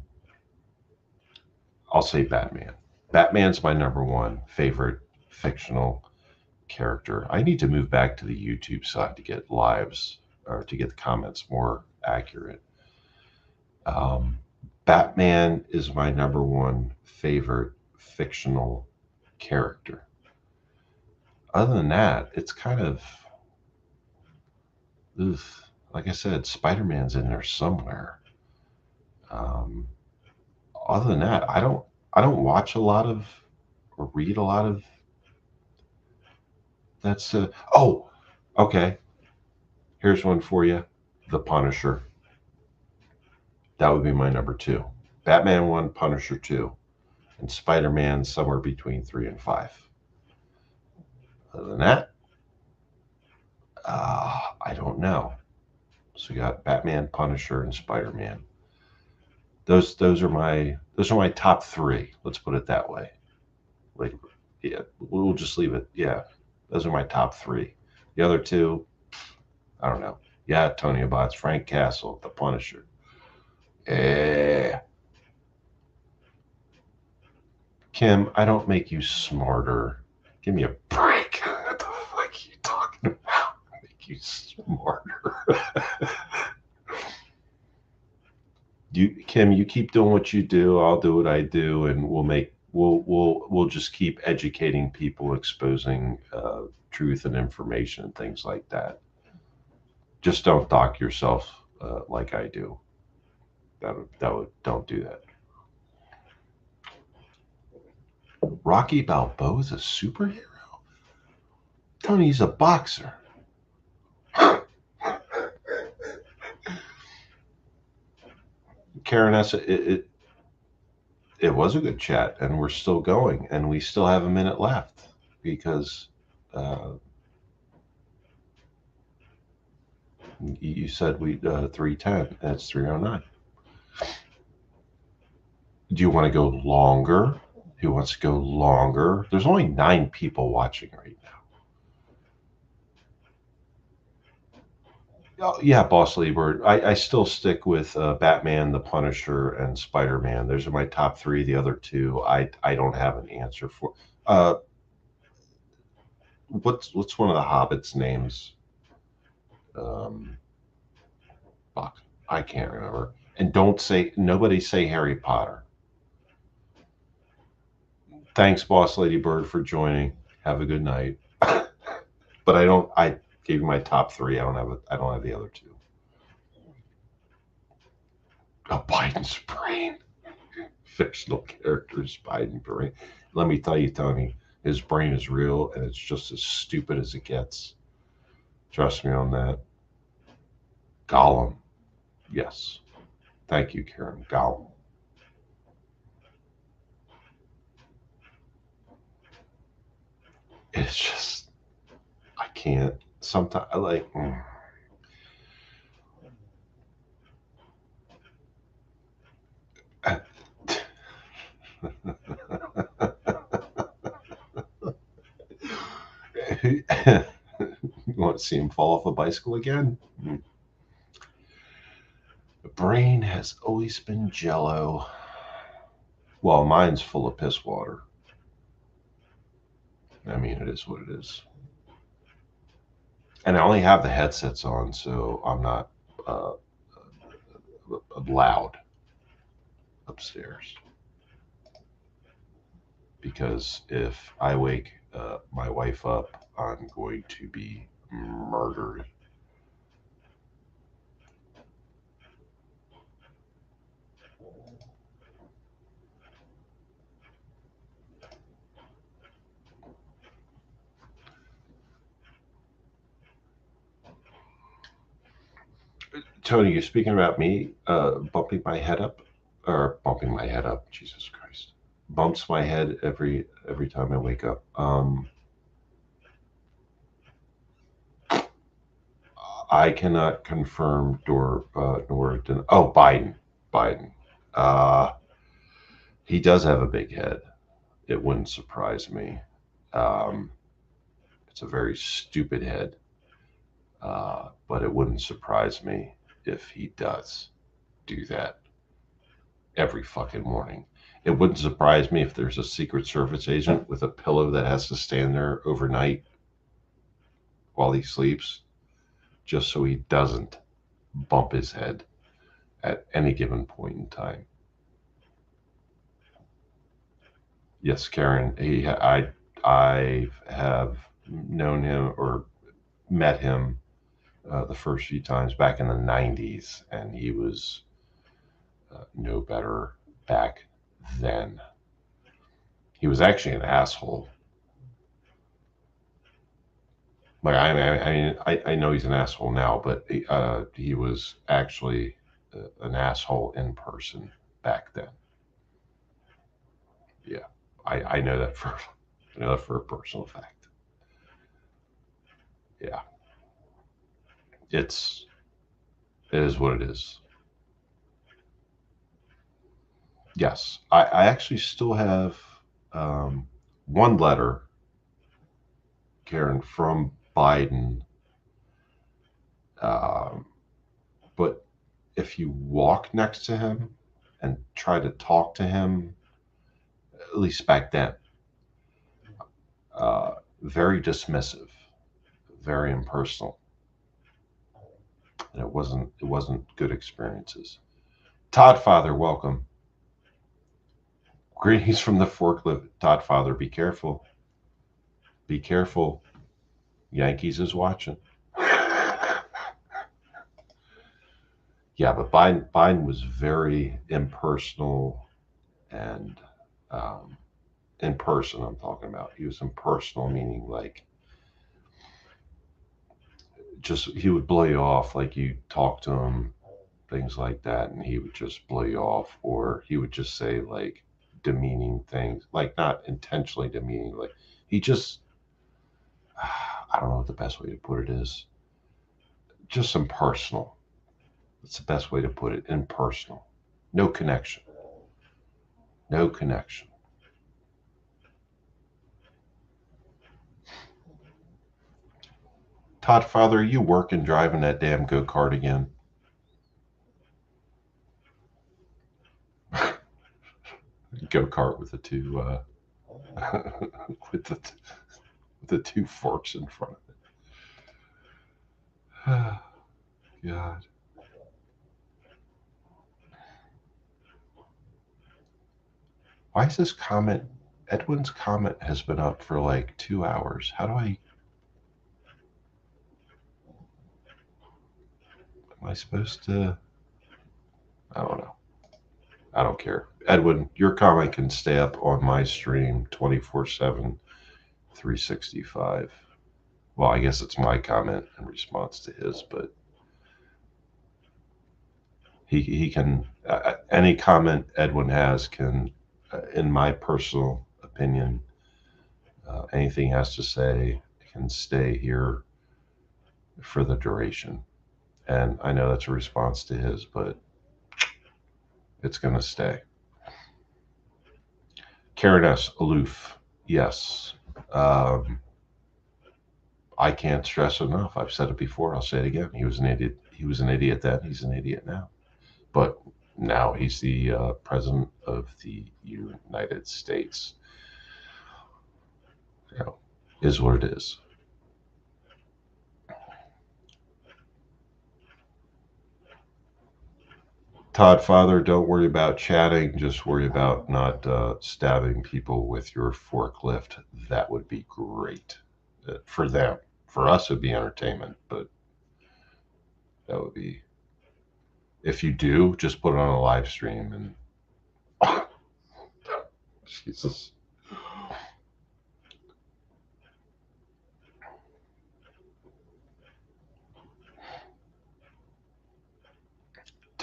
I'll say Batman. Batman's my number one favorite fictional character. I need to move back to the YouTube side to get lives or to get the comments more accurate. Um, Batman is my number one favorite fictional character. Other than that, it's kind of, ugh, like I said, Spider Man's in there somewhere. Um, other than that, I don't watch a lot of or read a lot of. That's oh, okay. Here's one for you, The Punisher. That would be my number two. Batman one, Punisher two, and Spider Man somewhere between three and five. Other than that, I don't know. So you got Batman, Punisher, and Spider Man. Those are my top three. Let's put it that way. Like, yeah, we'll just leave it. Yeah, those are my top three. The other two, I don't know. Yeah, Tony Abbott, Frank Castle, The Punisher. Yeah, Kim, I don't make you smarter. Give me a break. What the fuck are you talking about? Make you smarter. Kim, you keep doing what you do. I'll do what I do, and we'll just keep educating people, exposing truth and information and things like that. Just don't dock yourself like I do. That would don't do that. Rocky Balboa's a superhero. Tony's a boxer. Karen S. It was a good chat, and we're still going, and we still have a minute left because uh, you said we 3:10, and it's 3:09. Do you want to go longer? Who wants to go longer? There's only 9 people watching right now. Oh, yeah, Boss Liebert. I still stick with Batman, The Punisher, and Spider Man. Those are my top three. The other two, I don't have an answer for. Uh, what's one of the Hobbits' names? Um, fuck, I can't remember. And don't say nobody say Harry Potter. Thanks, Boss Lady Bird, for joining. Have a good night. But I don't. I gave you my top three. I don't have the other two. Biden's brain. Fictional characters, Biden brain. Let me tell you, Tony, his brain is real, and it's just as stupid as it gets. Trust me on that. Gollum. Yes. Thank you, Karen. Gollum. It's just I can't. Sometimes I like. You want to see him fall off a bicycle again? The brain has always been jello. Well, mine's full of piss water. I mean, it is what it is. And I only have the headsets on, so I'm not uh, loud upstairs. Because if I wake my wife up, I'm going to be murdered. Tony, you're speaking about me bumping my head up, or bumping my head up. Jesus Christ, bumps my head every time I wake up. I cannot confirm nor deny. Oh, Biden, Biden. Uh, he does have a big head. It wouldn't surprise me. Um, it's a very stupid head, but it wouldn't surprise me if he does do that every fucking morning. It wouldn't surprise me if there's a Secret Service agent with a pillow that has to stand there overnight while he sleeps, just so he doesn't bump his head at any given point in time. Yes, Karen. I have known him or met him the first few times back in the '90s, and he was no better back then. He was actually an asshole. Like I know he's an asshole now, but he was actually an asshole in person back then. Yeah, I know that for a personal fact. Yeah, it's it is what it is. Yes, I actually still have one letter, Karen, from Biden. Um, but if you walk next to him and try to talk to him, at least back then, very dismissive, very impersonal, and it wasn't good experiences. Todd Father, welcome. Greetings from the forklift. Todd Father, be careful. Be careful. Yankees is watching. Yeah, but Biden was very impersonal and um, in person. I'm talking about. He was impersonal, meaning like just he would blow you off, like you talk to him, things like that, and he would just blow you off, or he would just say like demeaning things, like not intentionally demeaning, like he just I don't know what the best way to put it is. Just impersonal. That's the best way to put it. Impersonal. No connection. No connection. Todd Father, are you working driving that damn go kart again? Go kart with the two with the two forks in front of it. God. Why is this comment? Edwin's comment has been up for like 2 hours. How do I? Am I supposed to? I don't know. I don't care. Edwin, your comment can stay up on my stream 24/7, 365. Well, I guess it's my comment in response to his, but he can any comment Edwin has can, in my personal opinion, anything he has to say can stay here for the duration. And I know that's a response to his, but it's going to stay. Karen S. Aloof. Yes. Um, I can't stress enough. I've said it before. I'll say it again. He was an idiot. He was an idiot then. He's an idiot now. But now he's the president of the United States. You know, is what it is. Todd Father, don't worry about chatting. Just worry about not stabbing people with your forklift. That would be great for them. For us, it'd be entertainment, but that would be. If you do, just put it on a live stream and Jesus.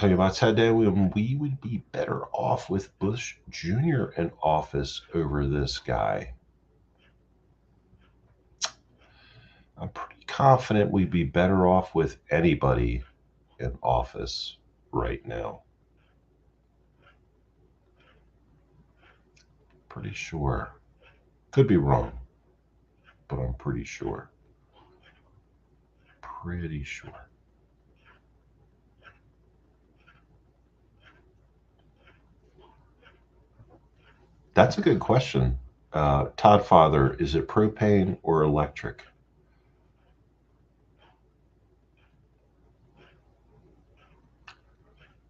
tell you about that day when we would be better off with Bush Jr. in office over this guy. I'm pretty confident we'd be better off with anybody in office right now. Pretty sure. Could be wrong, but I'm pretty sure. Pretty sure. That's a good question. Todd Father, is it propane or electric?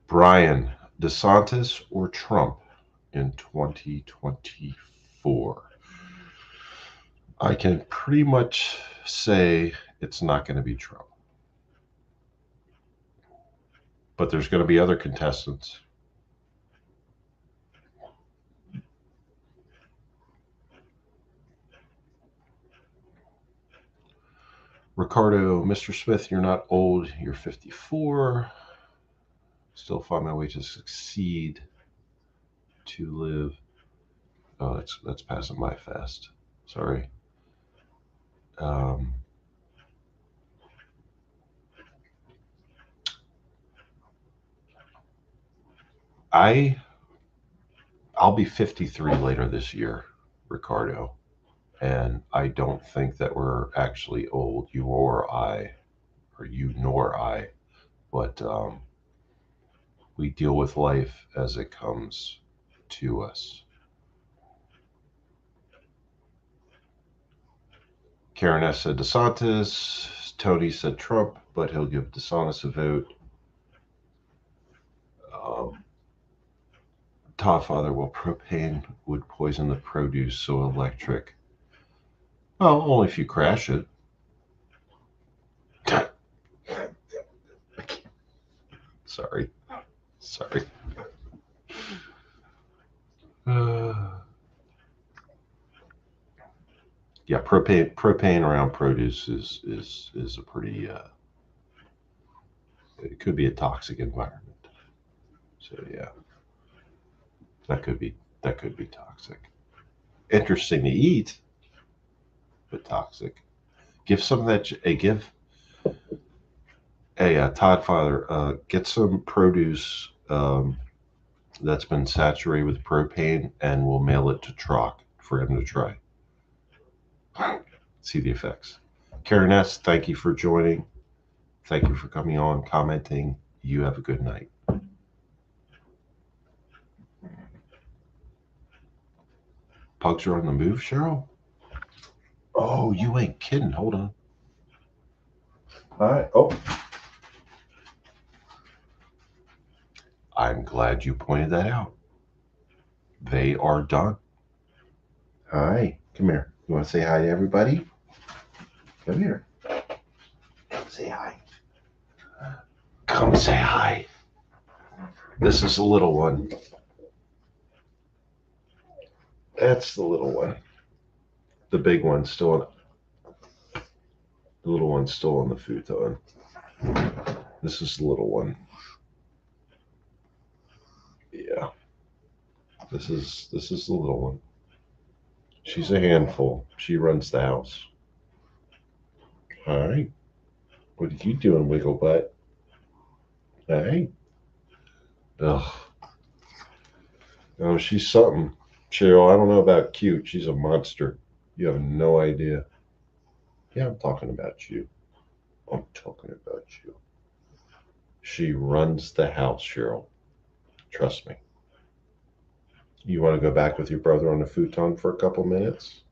Brian, DeSantis or Trump in 2024? I can pretty much say it's not going to be Trump. But there's going to be other contestants. Ricardo, Mr. Smith, you're not old, you're 54. Still find my way to succeed, to live. Oh, that's passing by fast. Sorry. I'll be 53 later this year, Ricardo, and I don't think that we're actually old, you or I, or you nor I, but we deal with life as it comes to us. Karen S. said DeSantis. Tony said Trump, but he'll give DeSantis a vote. Todd Father, well, propane would poison the produce, so electric. Well, only if you crash it. Sorry. Yeah, propane around produce is a pretty it could be a toxic environment. So yeah, that could be toxic. Interesting to eat, but toxic. Give some of that. Todd Father, get some produce that's been saturated with propane, and we'll mail it to Troc for him to try. See the effects. Karen S., thank you for joining. Thank you for coming on, commenting. You have a good night. Pugs are on the move, Cheryl? Oh, you ain't kidding. Hold on. All right. Oh. I'm glad you pointed that out. They are done. Hi. Come here. You want to say hi to everybody? Come here. Say hi. Come say hi. This is the little one. That's the little one. The big one's still on. The little one's still on the futon. This is the little one. Yeah. This is the little one. She's a handful. She runs the house. All right. What are you doing, wiggle butt? All right. Ugh. Oh, she's something. Cheryl, I don't know about cute. She's a monster. You have no idea. Yeah, I'm talking about you. I'm talking about you. She runs the house, Cheryl. Trust me. You want to go back with your brother on the futon for a couple minutes?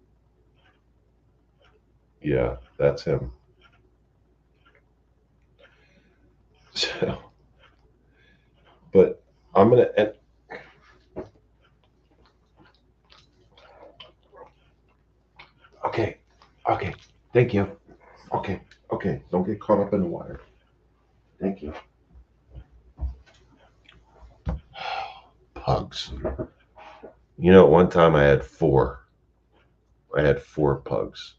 Yeah, that's him. So, but I'm going to. Okay. Thank you. Okay. Don't get caught up in the wire. Thank you. Pugs. You know, at one time I had 4. I had 4 pugs.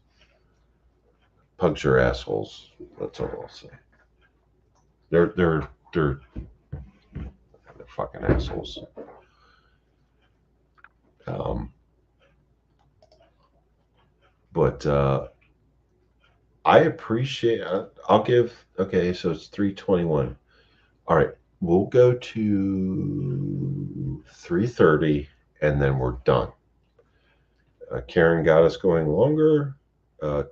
Pugs are assholes. That's all I'll say. They're fucking assholes. But I appreciate. I'll give. Okay, so it's 3:21. All right, we'll go to 3:30, and then we're done. Karen got us going longer.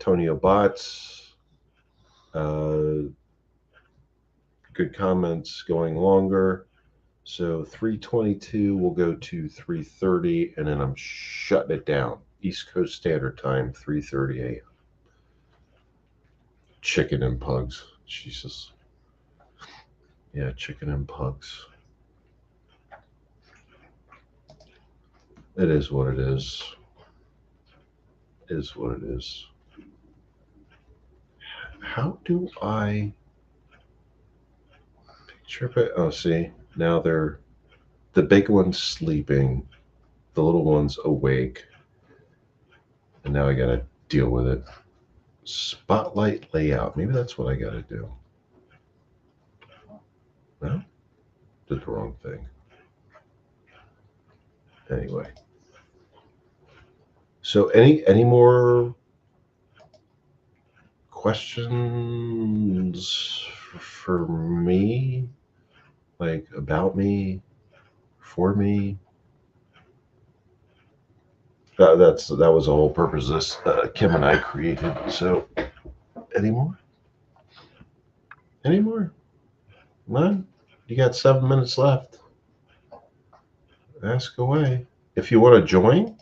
Tonio Bots, good comments, going longer. So 3:22, we'll go to 3:30, and then I'm shutting it down. East Coast Standard Time, 3:30 a.m. Chicken and pugs. Jesus. Yeah, chicken and pugs. It is what it is. It is what it is. How do I picture it? Oh, see, now they're the big one's sleeping, the little one's awake, and now I gotta deal with it. Spotlight layout. Maybe that's what I gotta do. No, did the wrong thing. Anyway, so any more questions for me, like about me, for me? That was the whole purpose this Kim and I created. So, any more? Any more? None? You got 7 minutes left. Ask away. If you want to join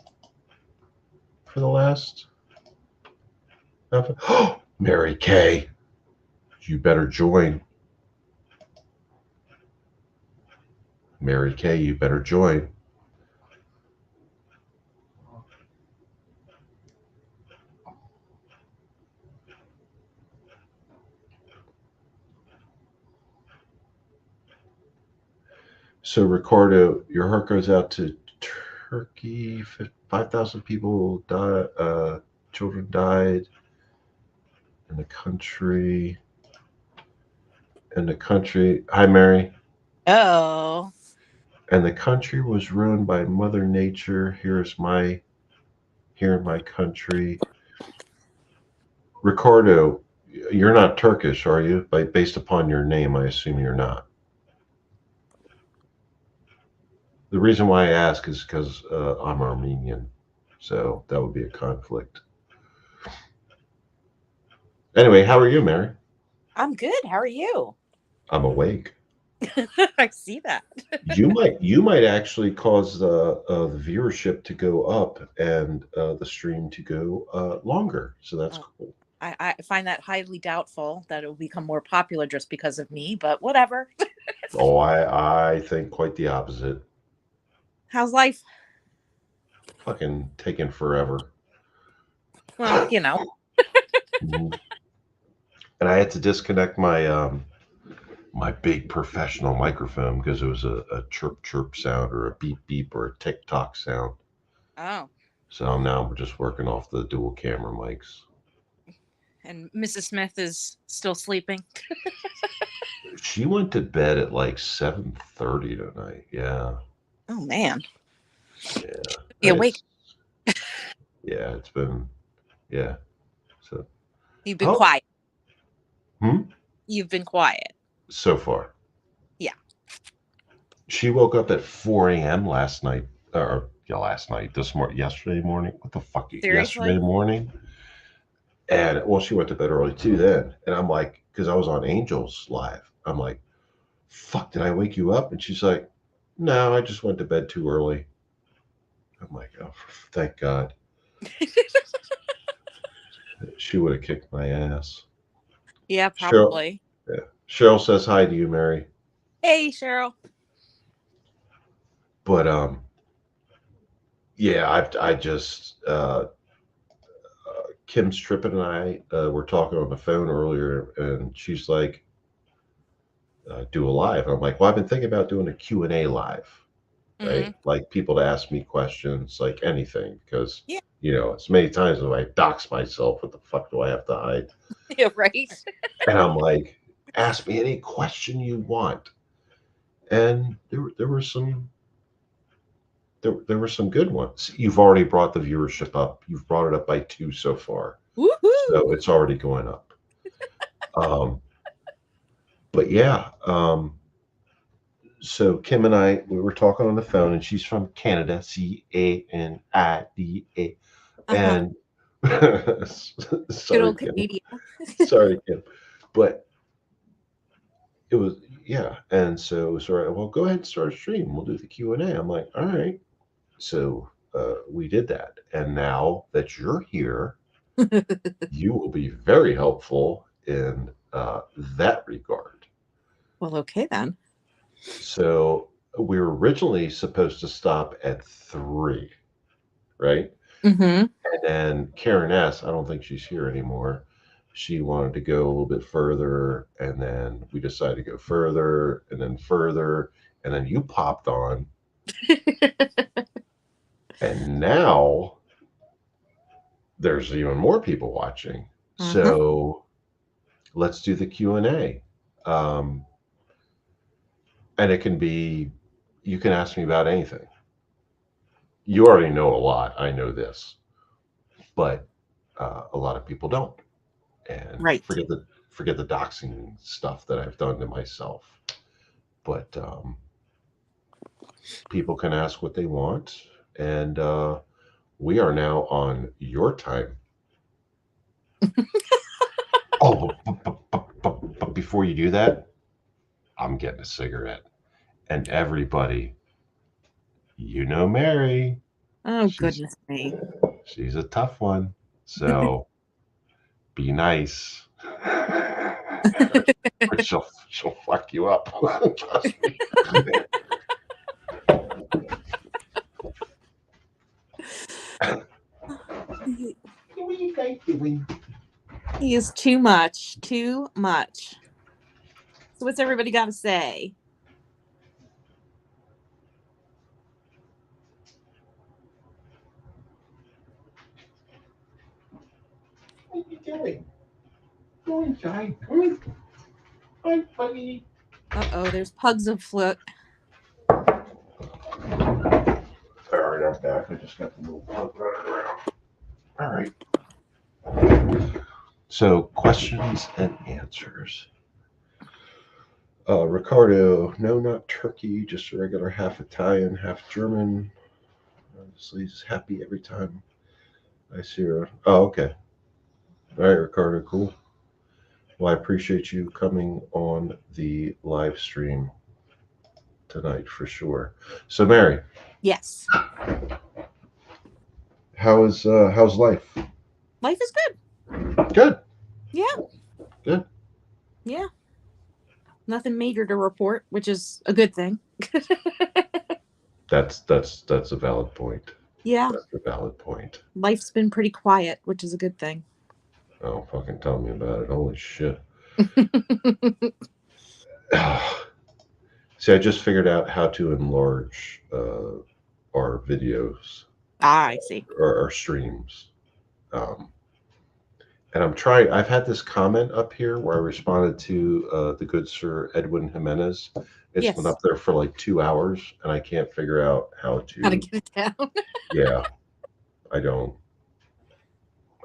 for the last. Oh, Mary Kay, you better join. Mary Kay, you better join. So, Ricardo, your heart goes out to Turkey. 5,000 people died. Children died in the country. Hi, Mary. Oh. And the country was ruined by Mother Nature. Here in my country. Ricardo, you're not Turkish, are you? Based upon your name, I assume you're not. The reason why I ask is because I'm Armenian, so that would be a conflict. Anyway, how are you, Mary? I'm good. How are you? I'm awake. I see that. you might actually cause the viewership to go up and the stream to go longer. So that's cool. I find that highly doubtful that it will become more popular just because of me, but whatever. Oh, I think quite the opposite. How's life? Fucking taking forever. Well, you know. Mm-hmm. And I had to disconnect my my big professional microphone because it was a chirp chirp sound or a beep beep or a tick tock sound. Oh. So now we're just working off the dual camera mics. And Mrs. Smith is still sleeping. She went to bed at like 7:30 tonight. Yeah. Oh man. Yeah. Be awake. Yeah, it's been. Yeah. So. You've been quiet. Hmm. You've been quiet. So far. Yeah. She woke up at 4 a.m. last night. Yesterday morning. What the fuck? Seriously? Yesterday morning. And well, she went to bed early too then. And I'm like, because I was on Angels Live. I'm like, fuck, did I wake you up? And she's like, no, I just went to bed too early. I'm like, oh, thank God. She would have kicked my ass. Yeah, probably. Cheryl says hi to you, Mary. Hey, Cheryl. But yeah, I just Kims Trippin and I were talking on the phone earlier, and she's like, do a live. I'm like, well, I've been thinking about doing a Q&A live, right? Mm-hmm. Like people to ask me questions, like anything, because you know, as many times as I dox myself, what the fuck do I have to hide? Yeah, right. And I'm like, ask me any question you want. and there were some there were some good ones. You've already brought the viewership up. You've brought it up by 2 so far, so Woohoo! it's already going up. Um, but yeah, so Kim and I we were talking on the phone, and she's from Canada, Canida, Uh-huh. and Good sorry, old Kim, Canadian. sorry, Kim, but it was yeah, and so it was all right. Well, go ahead and start a stream. We'll do the Q&A. I'm like, all right. So we did that, and now that you're here, you will be very helpful in that regard. Well, okay then. So we were originally supposed to stop at 3, right? Mm-hmm. And then Karen S., I don't think she's here anymore. She wanted to go a little bit further, and then we decided to go further, and then you popped on, and now there's even more people watching. Uh-huh. So let's do the Q&A. Um, and it can be, you can ask me about anything. You already know a lot. I know this, but a lot of people don't. And Right. forget the doxing stuff that I've done to myself. But people can ask what they want, and we are now on your time. Oh, but before you do that, I'm getting a cigarette. And everybody, you know Mary. Oh, She's goodness me. she's a tough one. So be nice. Or she'll fuck you up. Trust me. What are you guys doing? He is too much. Too much. So what's everybody got to say? What are you doing? Go inside. Come on. Hi, buddy. Uh-oh, there's pugs afoot. All right, I'm back. I just got the little pug running around. All right. So, questions and answers. Ricardo, no, not turkey, just a regular half Italian, half German. Honestly, he's happy every time I see her. Oh, okay. All right, Ricardo, cool. Well, I appreciate you coming on the live stream tonight for sure. So, Mary, Yes. how's life? Life is good. Good. Yeah. Good. Yeah. Nothing major to report, which is a good thing. That's a valid point. Yeah. That's a valid point. Life's been pretty quiet, which is a good thing. Oh, fucking tell me about it. Holy shit. See, I just figured out how to enlarge our videos I see. or our streams. And I'm trying, I've had this comment up here where I responded to the good Sir Edwin Jimenez. It's been Yes. up there for like 2 hours, and I can't figure out how How to to. get it down. Yeah, I don't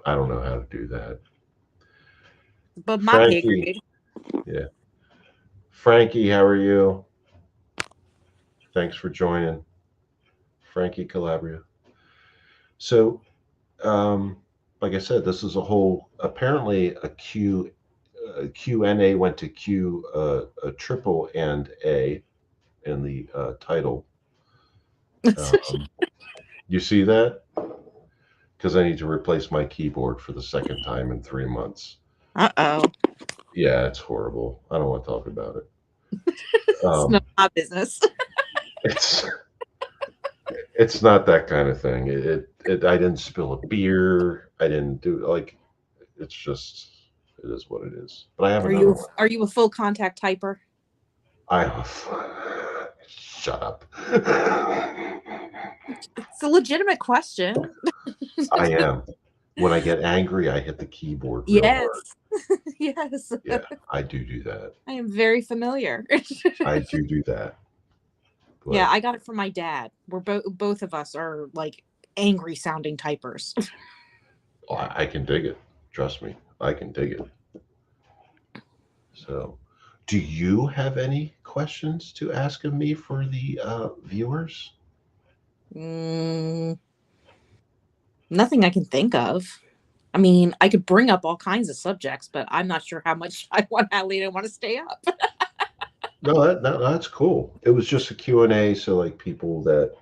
know how to do that. But my pay Frankie, grade. yeah. Frankie, how are you? Thanks for joining. Frankie Calabria. So, like I said, this is a whole, apparently a Q&A went to Q, a triple and A in the title. You see that? Because I need to replace my keyboard for the second time in 3 months. Uh-oh. Yeah, it's horrible. I don't want to talk about it. It's not my business. It's not that kind of thing. I didn't spill a beer. I didn't do like. It's just it is what it is. But I have another one. Are you a full contact typer? Shut up. It's a legitimate question. I am. When I get angry, I hit the keyboard real Yes. hard. Yes. Yeah, I do that. I am very familiar. I do that. But Yeah, I got it from my dad. We're both of us are like angry sounding typers. I can dig it. Trust me, I can dig it. So, do you have any questions to ask of me for the viewers? Mm, nothing I can think of. I mean, I could bring up all kinds of subjects, but I'm not sure how much I want how late I want to stay up. No, that's cool. It was just a Q&A, so like people that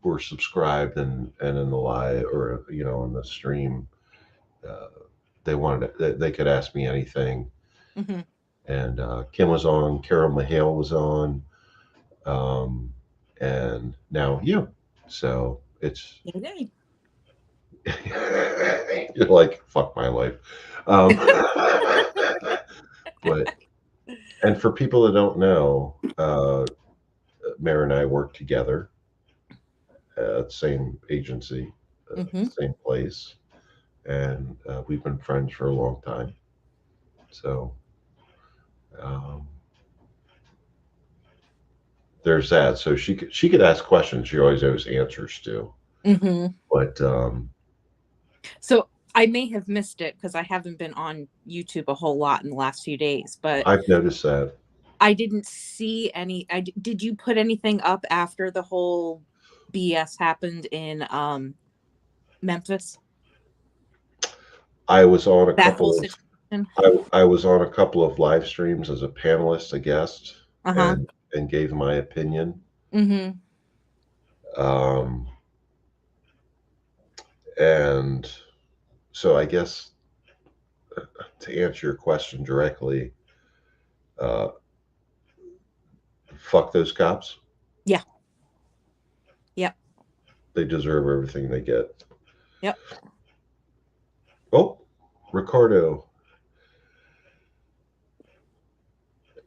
were subscribed and in the live or in the stream, uh, they wanted they could ask me anything. Hmm. And Kim was on, Carol Mahale was on, um, and now you. So it's Yay. you're like fuck my life. Um, but and for people that don't know, Mary and I work together at the same agency, Hmm. same place, and we've been friends for a long time. So um, there's that. So she could ask questions. She always knows answers to. Hmm. But So I may have missed it because I haven't been on YouTube a whole lot in the last few days, but I've noticed that. I didn't see any. Did you put anything up after the whole BS happened in Memphis? I was on a That whole couple of situation? I was on a couple of live streams as a panelist, a guest, Uh-huh. and gave my opinion. Mm-hmm. Um, and so I guess to answer your question directly, uh, fuck those cops. Yeah. Yep. They deserve everything they get. Yep. Oh, Ricardo.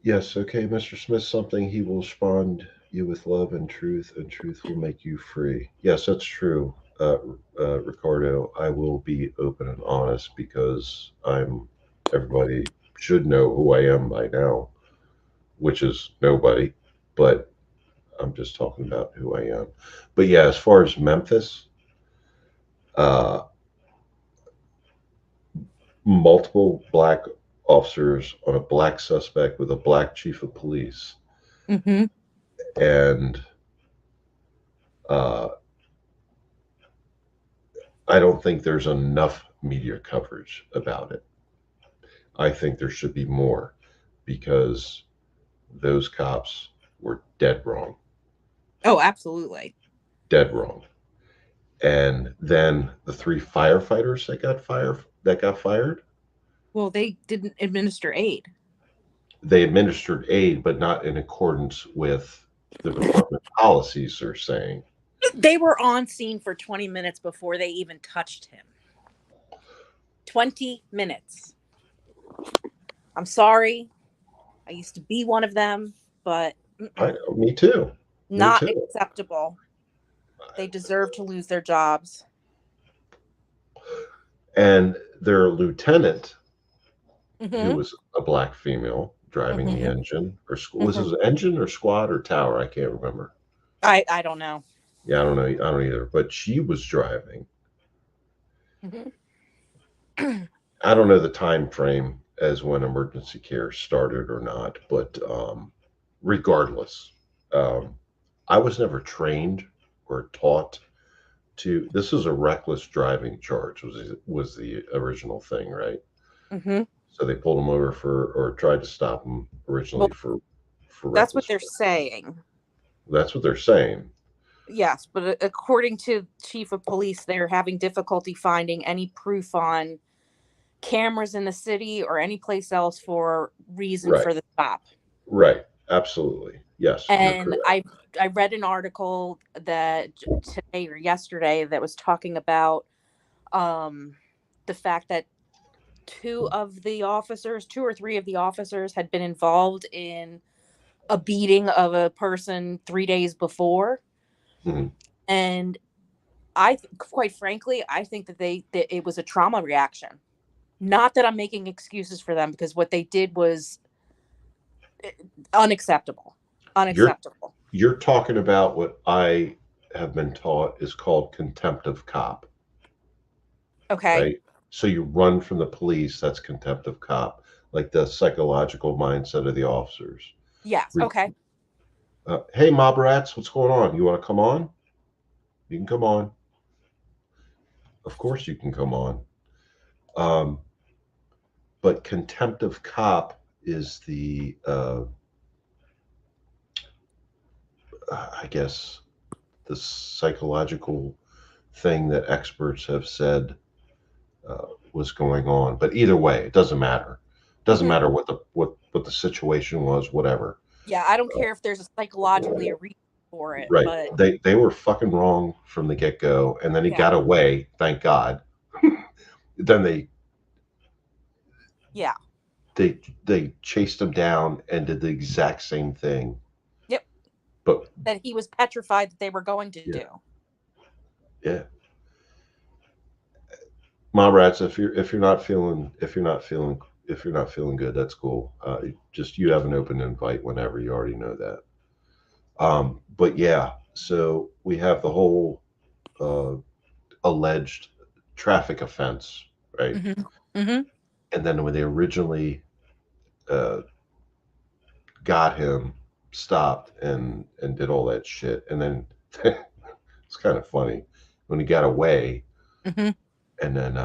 Yes, okay, Mr. Smith, something he will respond you with love and truth will make you free. Yes, that's true, Ricardo. I will be open and honest because everybody should know who I am by now, which is nobody, but I'm just talking about who I am. But yeah, as far as Memphis, uh, multiple black officers on a black suspect with a black chief of police. Mm-hmm. And uh, I don't think there's enough media coverage about it. I think there should be more because those cops were dead wrong, Oh, absolutely. dead wrong. And then the three firefighters that got fired, Well, they didn't administer aid. they administered aid, but not in accordance with the department policies. They're saying They were on scene for 20 minutes before they even touched him. 20 minutes. I'm sorry. I used to be one of them, but me too, me not too. acceptable. They deserve to lose their jobs. And their lieutenant, who Mm-hmm. was a black female driving the Mm-hmm. engine or was Mm-hmm. it engine or squad or tower? I can't remember. I don't know. Yeah, I don't know. I don't either. But she was driving. Mm-hmm. I don't know the time frame as when emergency care started or not, but regardless, um, I was never trained or taught to. This is a reckless driving charge. Was the original thing, right? Mm-hmm. So they pulled him over or tried to stop him Well, originally for that's what reckless they're driving. saying. That's what they're saying. Yes, but according to chief of police, they're having difficulty finding any proof on cameras in the city or any place else for reason Right. for the stop. Right. Absolutely. Yes, you're And correct. I read an article that today or yesterday that was talking about um, the fact that two or three of the officers had been involved in a beating of a person 3 days before. Mhm. And quite frankly, I think that it was a trauma reaction. Not that I'm making excuses for them because what they did was unacceptable. You're Unacceptable. You're talking about what I have been taught is called contempt of cop, Okay. right? So you run from the police, that's contempt of cop, like the psychological mindset of the officers. Yes. Okay. Hey, mob rats, what's going on? You want to come on? You can come on. Of course, you can come on. Um, but contempt of cop is the, I guess, the psychological thing that experts have said was going on. But either way, it doesn't matter. It doesn't Mhm. matter what the situation was, whatever. Yeah, I don't care if there's a psychologically a reason for it, Right. but They were fucking wrong from the get go, and then he yeah, got away. Thank God. Then yeah. they chased him down and did the exact same thing. Yep. But That he was petrified that they were going to yeah, do. yeah. Mom rats, if you're not feeling good, that's cool. Just you have an open invite whenever. You already know that. But yeah, so we have the whole uh, alleged traffic offense, right? Mm-hmm. Mm-hmm. And then when they originally uh, got him stopped and did all that shit, and then it's kind of funny when he got away, Mm-hmm. and then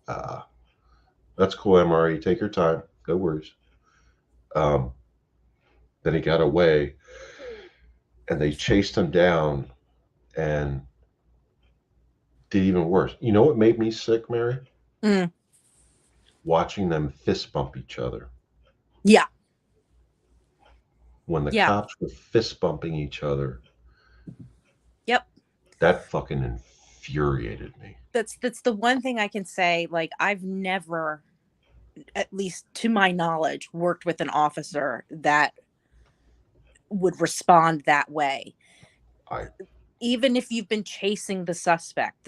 uh, that's cool, MRE. Take your time. No worries. Um, then he got away, and they chased him down and did even worse. You know what made me sick, Mary? Mm. Watching them fist bump each other. Yeah. When the Yeah. cops were fist bumping each other, Yep. that fucking infuriated me. That's the one thing I can say. Like, I've never, at least to my knowledge, worked with an officer that would respond that way. I Even if you've been chasing the suspect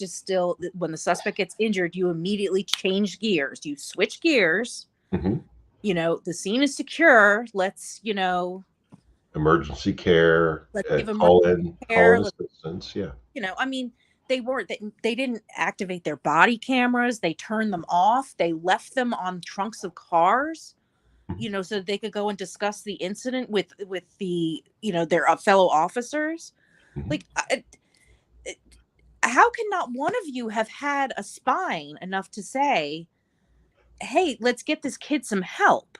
is still, when the suspect gets injured, you immediately change gears. You switch gears. mhm. The scene is secure. Let's, Emergency care, let's give them call care. in assistance. Yeah, I mean, they didn't activate their body cameras. They turned them off. They left them on trunks of cars, mhm, so that they could go and discuss the incident with the, their fellow officers. mhm. Like, how can not one of you have had a spine enough to say, "Hey, let's get this kid some help"?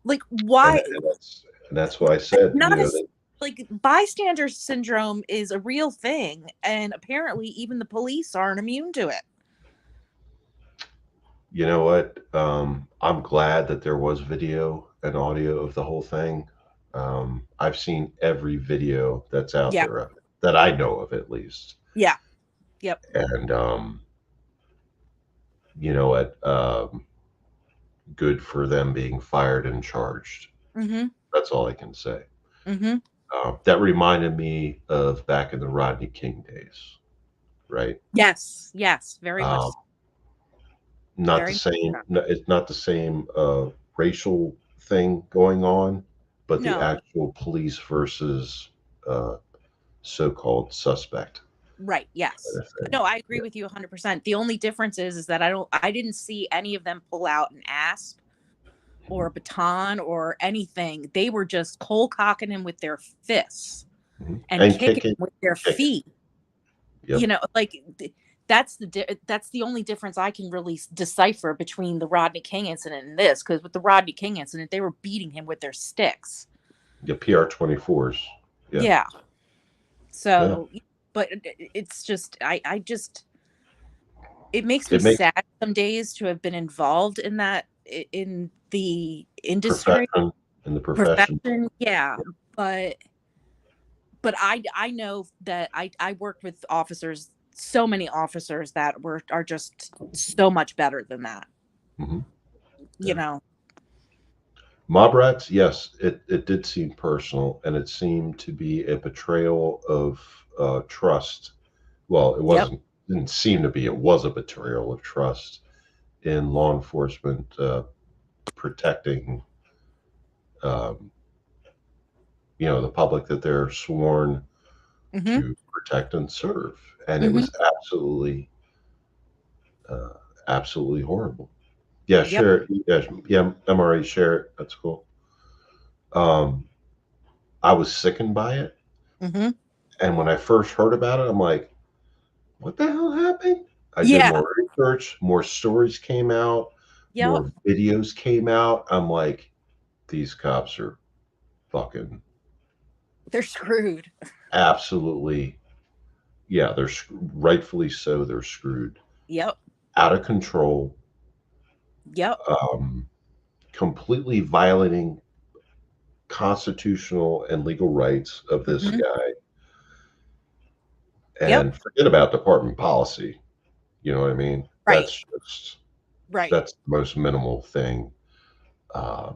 Like, and, why? and that's why I said, Not as like, bystander syndrome is a real thing, and apparently even the police aren't immune to it. you know what? I'm glad that there was video and audio of the whole thing. I've seen every video that's out Yeah. there of it, that I know of at least. Yeah. Yep. And you know what? Good for them being fired and charged. Mm-hmm. That's all I can say. Mm-hmm. That reminded me of back in the Rodney King days, right? Yes. Yes. Very much. Um, not the Very much same. so. It's not the same racial thing going on, but the No. actual police versus uh, so-called suspect. Right. Kind Yes. of thing. No, I agree Yeah. with you 100%. The only difference is that I didn't see any of them pull out an asp or a baton or anything. They were just cold cocking him with their fists Mhm. and And kicking kicking, him with their kicking. feet. Yep. Like, that's the only difference I can really decipher between the Rodney King incident and this. Because with the Rodney King incident, they were beating him with their sticks. The PR-24s. Yeah. Yeah. Yeah. So, but it's just, I just, it makes me It makes sad some days to have been involved in that, in the industry profession in the profession. profession. Yeah. But I know that I worked with officers, so many officers that are just so much better than that. Hmm. You Yeah. know. Mob rats, yes, it did seem personal, and it seemed to be a betrayal of trust. Well, it Yep. didn't seem to be. It was a betrayal of trust in law enforcement protecting um, the public that they're sworn Mm-hmm. to protect and serve. And it Mm-hmm. was uh, absolutely horrible. Yeah, Yep. share it. Yeah, MRA, share it. That's cool. Um, I was sickened by it. Mm-hmm. And when I first heard about it, I'm like, what the hell happened? I did Yeah. more research, more stories came out, Yep. more videos came out. I'm like, these cops are fucking They're screwed. absolutely, yeah, rightfully so. They're screwed, Yep. out of control, Yep. um, completely violating constitutional and legal rights of this Mm-hmm. guy. Yep. And forget about department policy. You know what I mean? Right. Right. That's the most minimal thing. Uh,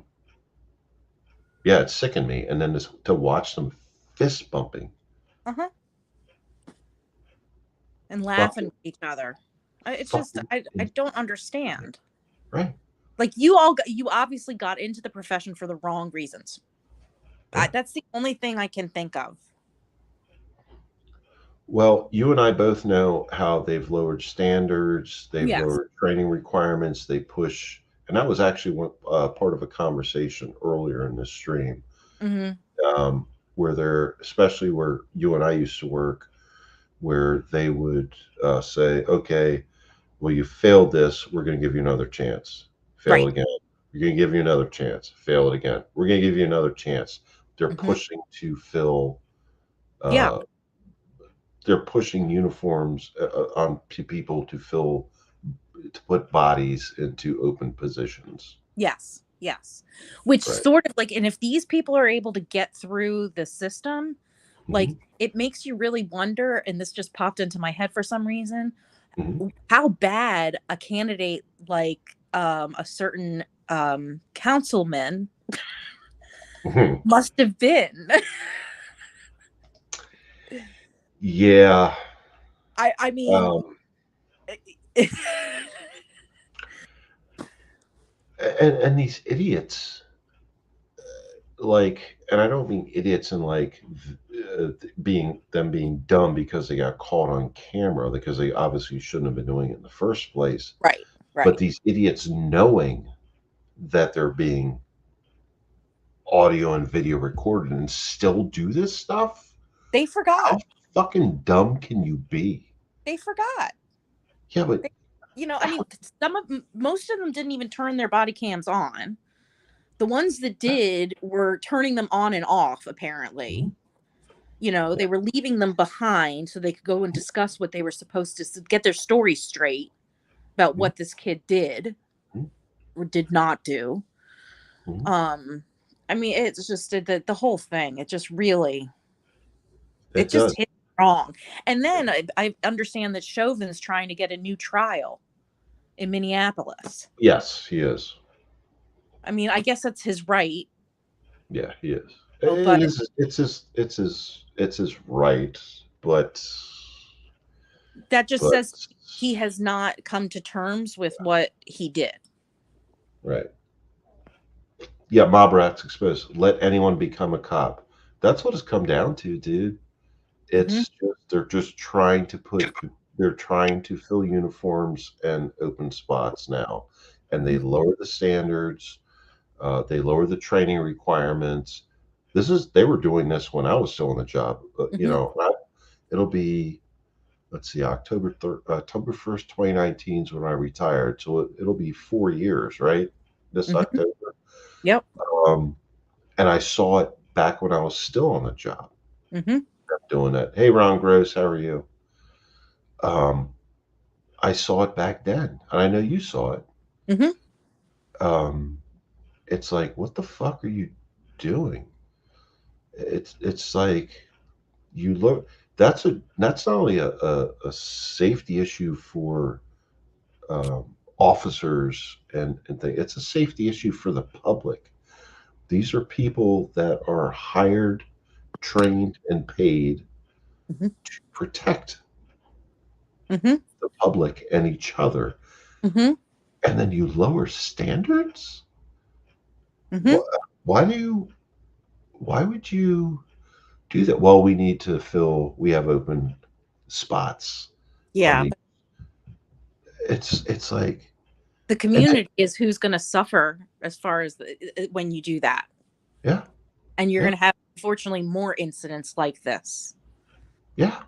yeah, it sickened me. And then to watch them fist bumping. Uh-huh. And laughing Fucking, with each other. It's just fucking, I don't understand. right. Like you obviously got into the profession for the wrong reasons. Yeah. That's the only thing I can think of. Well, you and I both know how they've lowered standards, they've Yes. lowered training requirements, they push, and that was actually part of a conversation earlier in this stream, Mm-hmm. where especially where you and I used to work, where they would say, okay, well, you failed this, we're going to give you another chance. Fail Right. it again. We're going to give you another chance. Fail it again. We're going to give you another chance. They're Mm-hmm. pushing to fill. Yeah. They're pushing uniforms on to people to put bodies into open positions. Yes. Yes. Which Right. sort of like, and if these people are able to get through the system, like Mhm. it makes you really wonder, and this just popped into my head for some reason, Mhm. how bad a candidate like a certain councilman Mhm. must have been. Yeah. I mean And these idiots, like, and I don't mean idiots in like being dumb because they got caught on camera, because they obviously shouldn't have been doing it in the first place. right, But right. these idiots knowing that they're being audio and video recorded and still do this stuff. They How forgot. fucking dumb can you be? They forgot. Yeah, but They, I mean, most of them didn't even turn their body cams on. The ones that did were turning them on and off, apparently. They were leaving them behind so they could go and discuss what they were supposed to get their story straight about what this kid did or did not do. I mean, it's just the whole thing. It just really, it it just does. hit wrong. And then I understand that Chauvin's trying to get a new trial in Minneapolis. Yes, he is. I mean, I guess that's his right. Yeah, he is. But It is. It's his right, that just but says he has not come to terms with what he did. right. Yeah, mob rats exposed. Let anyone become a cop. That's what it's come down to, dude. Mm-hmm. It's just they're just trying to they're trying to fill uniforms and open spots now, and they lower the standards. They lower the training requirements. They were doing this when I was still on the job. Mm-hmm. It'll be, let's see, October 1st, 2019 is when I retired. So it'll be 4 years, right? This Mm-hmm. October. Yep. Um, and I saw it back when I was still on the job Mm-hmm. doing that. Hey, Ron Gross, how are you? Um, I saw it back then, and I know you saw it. Mm-hmm. Um, it's like, what the fuck are you doing? It's like you look. That's not only a safety issue for officers and things. It's a safety issue for the public. These are people that are hired, trained, and paid Mm-hmm. to protect Mm-hmm. the public and each other. Mm-hmm. And then you lower standards? Mm-hmm. What? Why would you do that? Well, we have open spots on Yeah, the, it's like, the and community is who's going to suffer as far as when you do that, yeah, and you're yeah, going to have unfortunately more incidents like this. yeah.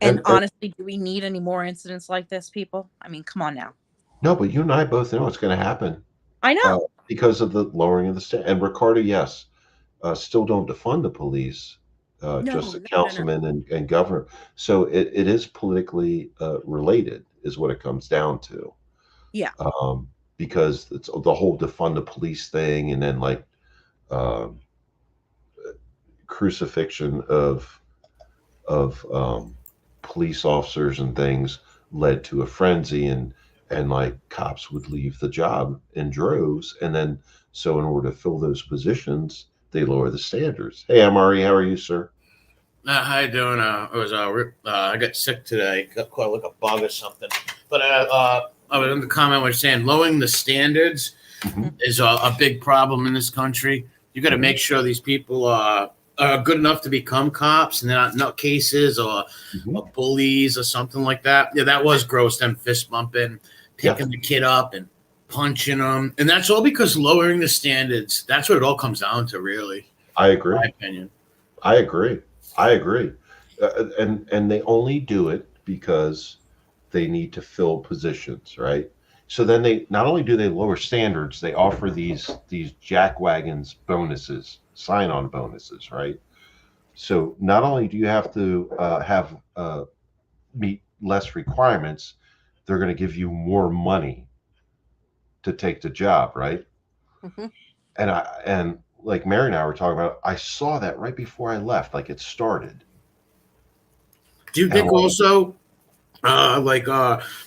And And honestly, do we need any more incidents like this, people? I mean, come on now. no, but you and I both know it's going to happen I uh, know. because of the lowering of the standard. And Ricardo, yes, still don't defund the police, No, just the no, no, no. councilmen and governor. So it is politically related, is what it comes down to. Yeah. Um, because it's the whole defund the police thing, and then like um crucifixion of police officers and things led to a frenzy, and like cops would leave the job in droves, and then so in order to fill those positions they lower the standards. Hey, Amari, how are you, sir? How you doing? I got sick today. Got caught like a bug or something. But I was in the comment was saying lowering the standards Mm-hmm. is a big problem in this country. You got to make sure these people are good enough to become cops and they're not nutcases Mm-hmm. or bullies or something like that. Yeah, that was gross. Them fist bumping, picking the kid up and punching them, and that's all because lowering the standards. That's what it all comes down to, really. I In agree. my opinion. I agree. I agree. And they only do it because they need to fill positions, right? So then they not only do they lower standards, they offer these jack wagons bonuses, sign-on bonuses, right? So not only do you have to have meet less requirements, they're going to give you more money to take the job, right? Hmm. And like Mary and I were talking about, I saw that right before I left, like it started. Do you And I'm think like, also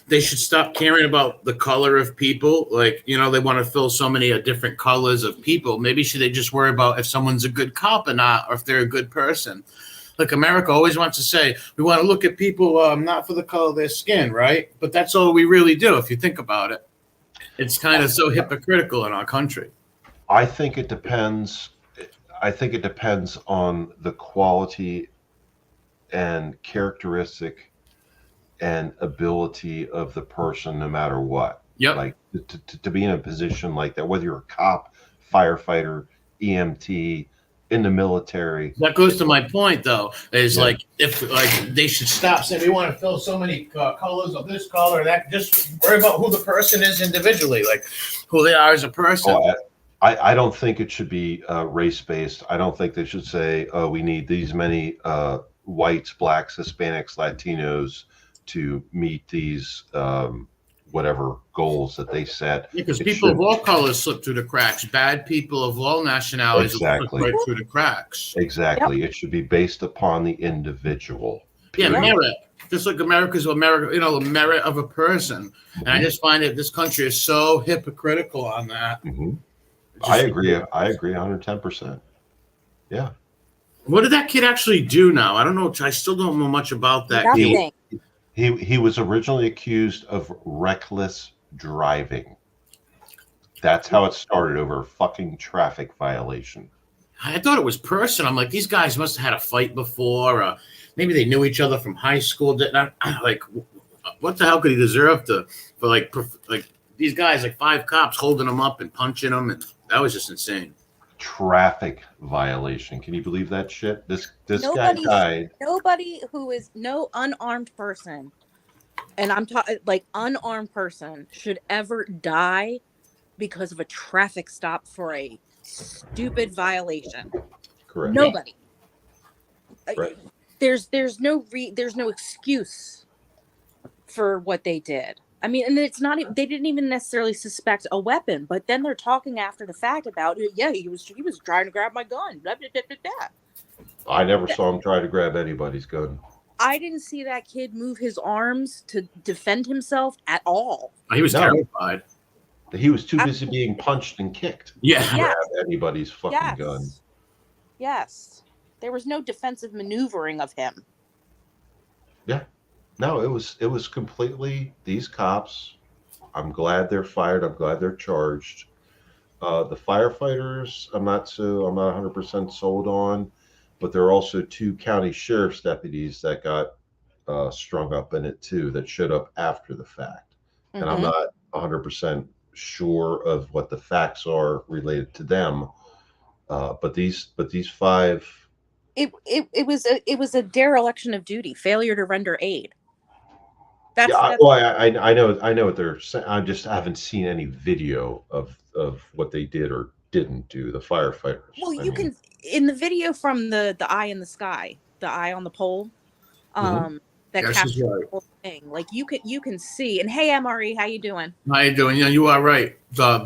they should stop caring about the color of people? Like, they want to fill so many different colors of people. Maybe should they just worry about if someone's a good cop or not, or if they're a good person? Like America always wants to say we want to look at people not for the color of their skin, right? But that's all we really do if you think about it. It's kind of so hypocritical in our country. I think it depends. I think it depends on the quality and characteristic and ability of the person, no matter what. Yep. Like to be in a position like that, whether you're a cop, firefighter, EMT, in the military. That goes to my point, though, is Yeah. like if like they should stop saying we want to fill so many colors of this color that. Just worry about who the person is individually, like who they are as a person. Oh, I don't think it should be race based. I don't think they should say, oh, we need these many whites, blacks, Hispanics, Latinos to meet these whatever goals that they set. Because It people of should all colors slip through the cracks. Bad people of all nationalities will slip exactly, right through the cracks. exactly. It should be based upon the individual. Yeah, Period. merit. Just like America's America, the merit of a person. And I just find that this country is so hypocritical on that. Mm-hmm. Just, I agree. I agree 110%. Yeah. What did that kid actually do now? I don't know. I still don't know much about that kid. Nothing. He was originally accused of reckless driving. That's how it started, over a fucking traffic violation. I thought it was personal. I'm like, these guys must have had a fight before. Maybe they knew each other from high school. Like, what the hell could he deserve for like these guys, like 5 cops holding him up and punching him, and that was just insane. Traffic violation. Can you believe that shit? This guy Nobody, died. nobody who is no unarmed person, and I'm talking like unarmed person, should ever die because of a traffic stop for a stupid violation. Correct. Nobody. Right. There's no excuse for what they did. I mean, and it's not. They didn't even necessarily suspect a weapon, but then they're talking after the fact about it. Yeah, he was trying to grab my gun. Blah, blah, blah, blah, blah. I never saw him try to grab anybody's gun. I didn't see that kid move his arms to defend himself at all. He was terrified. He was too busy being punched and kicked Yeah. to grab anybody's fucking Yes. gun. Yes. There was no defensive maneuvering of him. Yeah. No, it was completely these cops. I'm glad they're fired. I'm glad they're charged. The firefighters, I'm not 100% sold on, but there are also 2 county sheriff's deputies that got strung up in it too, that showed up after the fact. And I'm Mhm. not 100% sure of what the facts are related to them. But these 5. It was a dereliction of duty, failure to render aid. Yeah, That's well, I know what they're saying. I haven't seen any video of what they did or didn't do. The firefighters. well, I you mean, can in the video from the eye in the sky, the eye on the pole, mhm. that Yes, is captured right. the whole thing. Like you can see. And hey, MRE, how you doing? How you doing? Yeah, you are right. Um,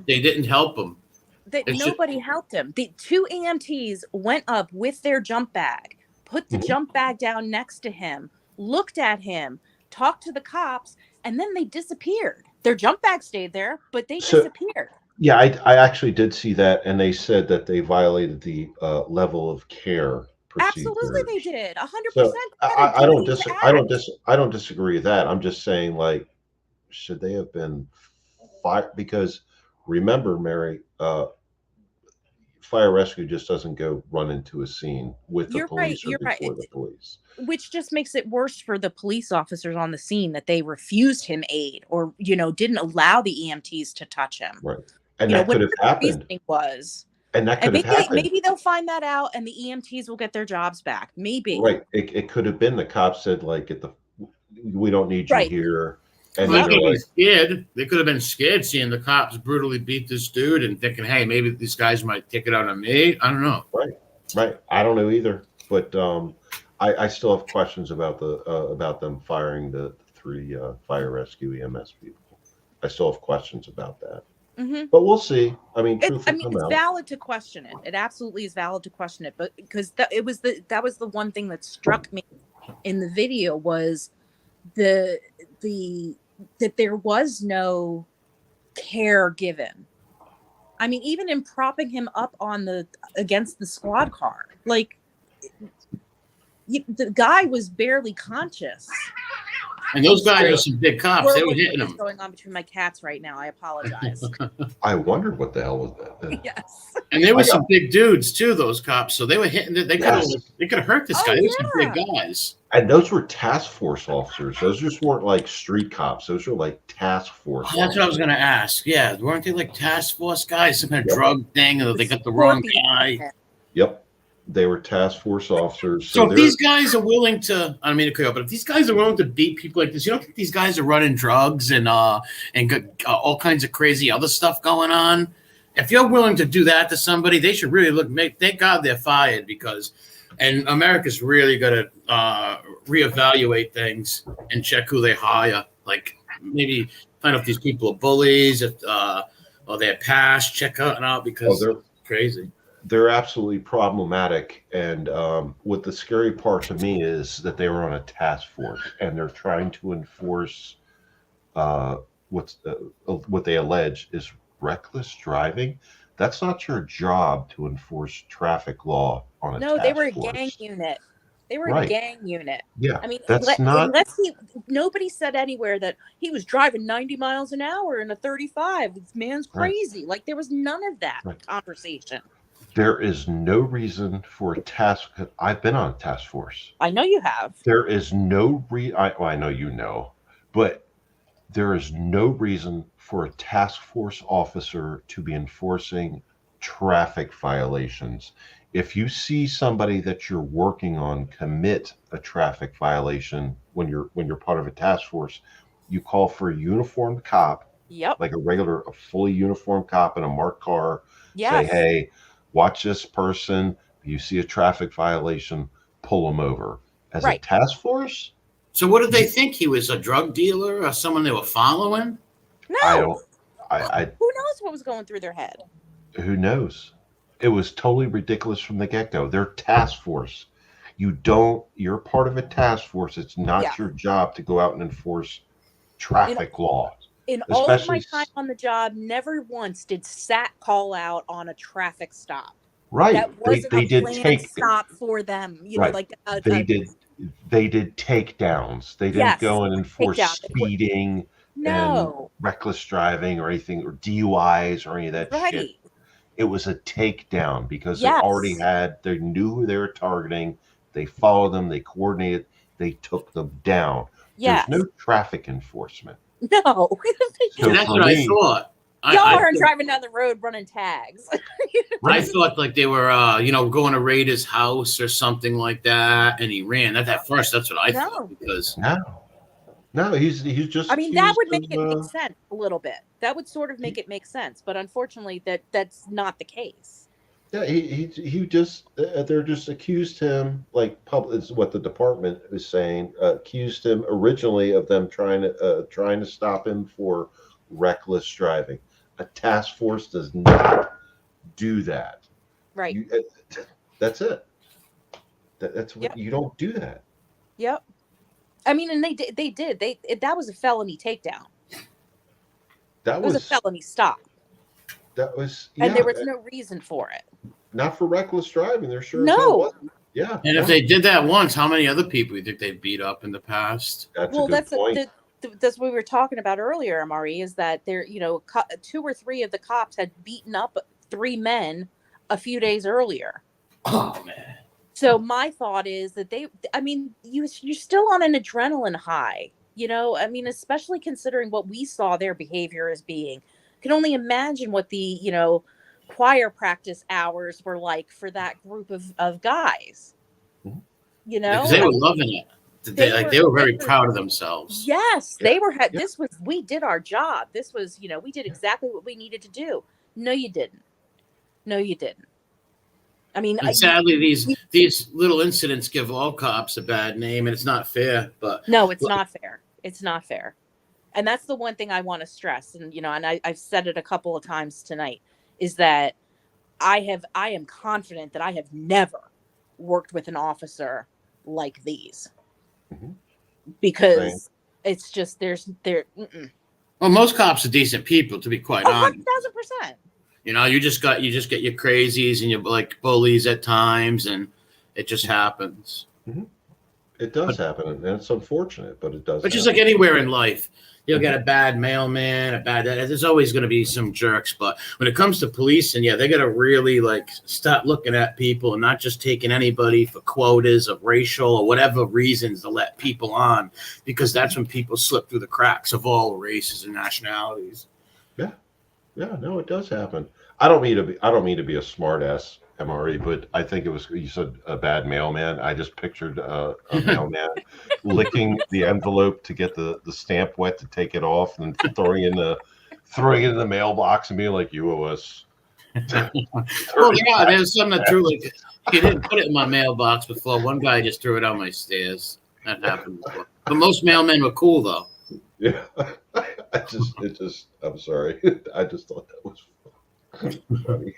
They didn't help him. that It should. nobody helped him. The 2 EMTs went up with their jump bag, put the Mhm. jump bag down next to him, looked at him, talked to the cops, and then they disappeared. Their jump bag stayed there, but they So disappeared. yeah, I actually did see that, and they said that they violated the level of care Absolutely, they procedures. did. A hundred So percent. They had a duty to act. I don't disagree with that. I'm just saying, like, should they have been fired? Because remember, Mary, fire rescue just doesn't go run into a scene with the You're right. police or You're right. before the police. Which just makes it worse for the police officers on the scene that they refused him aid or, didn't allow the EMTs to touch him. Right. And that could Whatever have the happened. reasoning was. And that And could have happened. maybe they'll find that out and the EMTs will get their jobs back. Maybe. Right. It could have been the cop said, like, we don't need you Right. here. And Well, then they they're could have been like, scared. They could have been scared seeing the cops brutally beat this dude and thinking, hey, maybe these guys might take it out on me. I don't know. right. I don't know either. But I still have questions about them firing the 3 fire rescue EMS people. I still have questions about that. Mm-hmm. But we'll see. I mean, truth will come It's out. valid to question it. It absolutely is valid to question it, but because that was the one thing that struck me in the video was the that there was no care given. I mean, even in propping him up against the squad car, like the guy was barely conscious. And those guys are some big cops. They were hitting What's him. going on between my cats right now? I apologize. I wondered what the hell was that. Yes. And they were some big dudes too. Those cops. So they were hitting. They could have hurt this guy. Oh, They were some yeah. big guys. And those were task force officers. Those just weren't like street cops. Those were like task force. That's what I was going to ask. Yeah, weren't they like task force guys? Some kind of drug thing, or they got the wrong guy. Yep, they were task force officers. So if these guys are willing to, I don't mean to cut you off, but if these guys are willing to beat people like this, you don't think these guys are running drugs and got all kinds of crazy other stuff going on? If you're willing to do that to somebody, they should really thank God they're fired, because, and America's really got to reevaluate things and check who they hire. Like maybe find out if these people are bullies, if or they're past, check out because they're it's crazy. They're absolutely problematic. And what the scary part to me is that they were on a task force and they're trying to enforce what they allege is reckless driving. That's not your job to enforce traffic law on a task force. No, they were a gang unit. They were a gang unit. Yeah, I mean, that's not. Nobody said anywhere that he was driving 90 miles an hour in a 35. This man's crazy. Right. Like there was none of that conversation. There is no reason for a task. I've been on a task force. I know you have. There is no I know you know, but there is no reason for a task force officer to be enforcing traffic violations. If you see somebody that you're working on commit a traffic violation when you're part of a task force, you call for a uniformed cop. Yep. Like a fully uniformed cop in a marked car. Yes. Say, hey, watch this person. If you see a traffic violation, pull them over. As a task force? So what did they think? He was a drug dealer or someone they were following? No. Who knows what was going through their head? Who knows? It was totally ridiculous from the get-go. They're task force. You're part of a task force. It's not your job to go out and enforce traffic laws. In all of my time on the job, never once did SAT call out on a traffic stop. Right. That wasn't they did planned stop for them. Know, like they did takedowns. They didn't go and enforce speeding. No. reckless driving or anything, or DUIs or any of that shit. Right. It was a takedown because Yes. they knew who they were targeting. They followed them, they coordinated, they took them down. Yes. There's no traffic enforcement. No. So And that's for what I me, thought. Y'all I aren't driving down the road running tags. I thought like they were, going to raid his house or something like that, and he ran. At first, that's what I No. thought because no, he's just I mean, that accused would make it of, make sense a little bit. That would sort of make it make sense, but unfortunately, that's not the case. yeah, he just they're just accused him, like public is what the department is saying, accused him originally of them trying to stop him for reckless driving. A task force does not do that. Right. That's it. That's what Yep. you don't do that. Yep. I mean, and they did. That was a felony takedown. That It was a felony stop, and there was no reason for it. Not for reckless driving. There sure No. wasn't. Yeah. and if they did that once, how many other people do you think they beat up in the past? That's Well, a good that's point. that's what we were talking about earlier, Amari, is that there, 2 or 3 of the cops had beaten up 3 men a few days earlier. Oh man. So my thought is that you're still on an adrenaline high, I mean, especially considering what we saw their behavior as being. Can only imagine what the, choir practice hours were like for that group of guys. Mhm. Because they were loving it. They were very proud of themselves. Yes, Yeah. they were. Yeah. We did our job. This was, we did exactly what we needed to do. No, you didn't. No, you didn't. I mean, And sadly, these little incidents give all cops a bad name, and it's not fair. But no, it's not fair. It's not fair. And that's the one thing I want to stress. And, and I've said it a couple of times tonight, is that I am confident that I have never worked with an officer like these. Mm-hmm. Because it's just, well, most cops are decent people, to be quite honest. 1,000%. You just get your crazies and your like bullies at times, and it just happens. Mm-hmm. It does happen, and it's unfortunate, but it does. But just like anywhere in life, you'll get a bad mailman, there's always going to be some jerks. But when it comes to police, and they got to really like start looking at people and not just taking anybody for quotas of racial or whatever reasons to let people on, because that's when people slip through the cracks of all races and nationalities. Yeah, no, it does happen. I don't mean to be a smart ass, MRE, but I think it was, you said a bad mailman. I just pictured a mailman licking the envelope to get the stamp wet to take it off, and throwing it in the mailbox and being like, "You owe us." Well, yeah, there's some that truly. He didn't put it in my mailbox before. One guy just threw it on my stairs. That happened before. But most mailmen were cool, though. Yeah, I'm sorry. I just thought that was funny.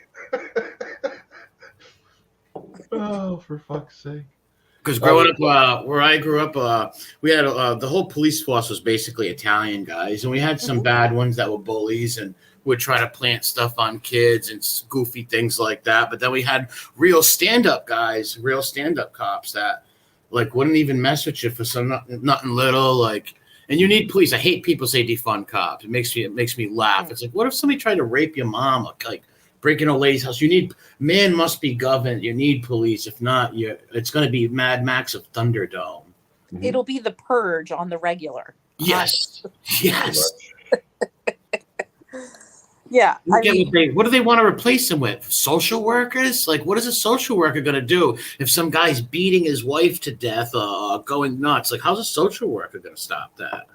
Oh, for fuck's sake. Because growing up, where I grew up, we had the whole police force was basically Italian guys, and we had some bad ones that were bullies and would try to plant stuff on kids and goofy things like that. But then we had real stand-up guys, real stand-up cops that like wouldn't even mess with you for nothing little, like. And you need police. I hate people say defund cops. It makes me laugh. It's like, what if somebody tried to rape your mom, like break in a lady's house? Man must be governed. You need police. If not, it's going to be Mad Max of Thunderdome. Mm-hmm. It'll be the Purge on the regular. Yes. Yes. Yeah. What do they want to replace them with? Social workers? Like, what is a social worker going to do if some guy's beating his wife to death or going nuts? Like, how's a social worker going to stop that?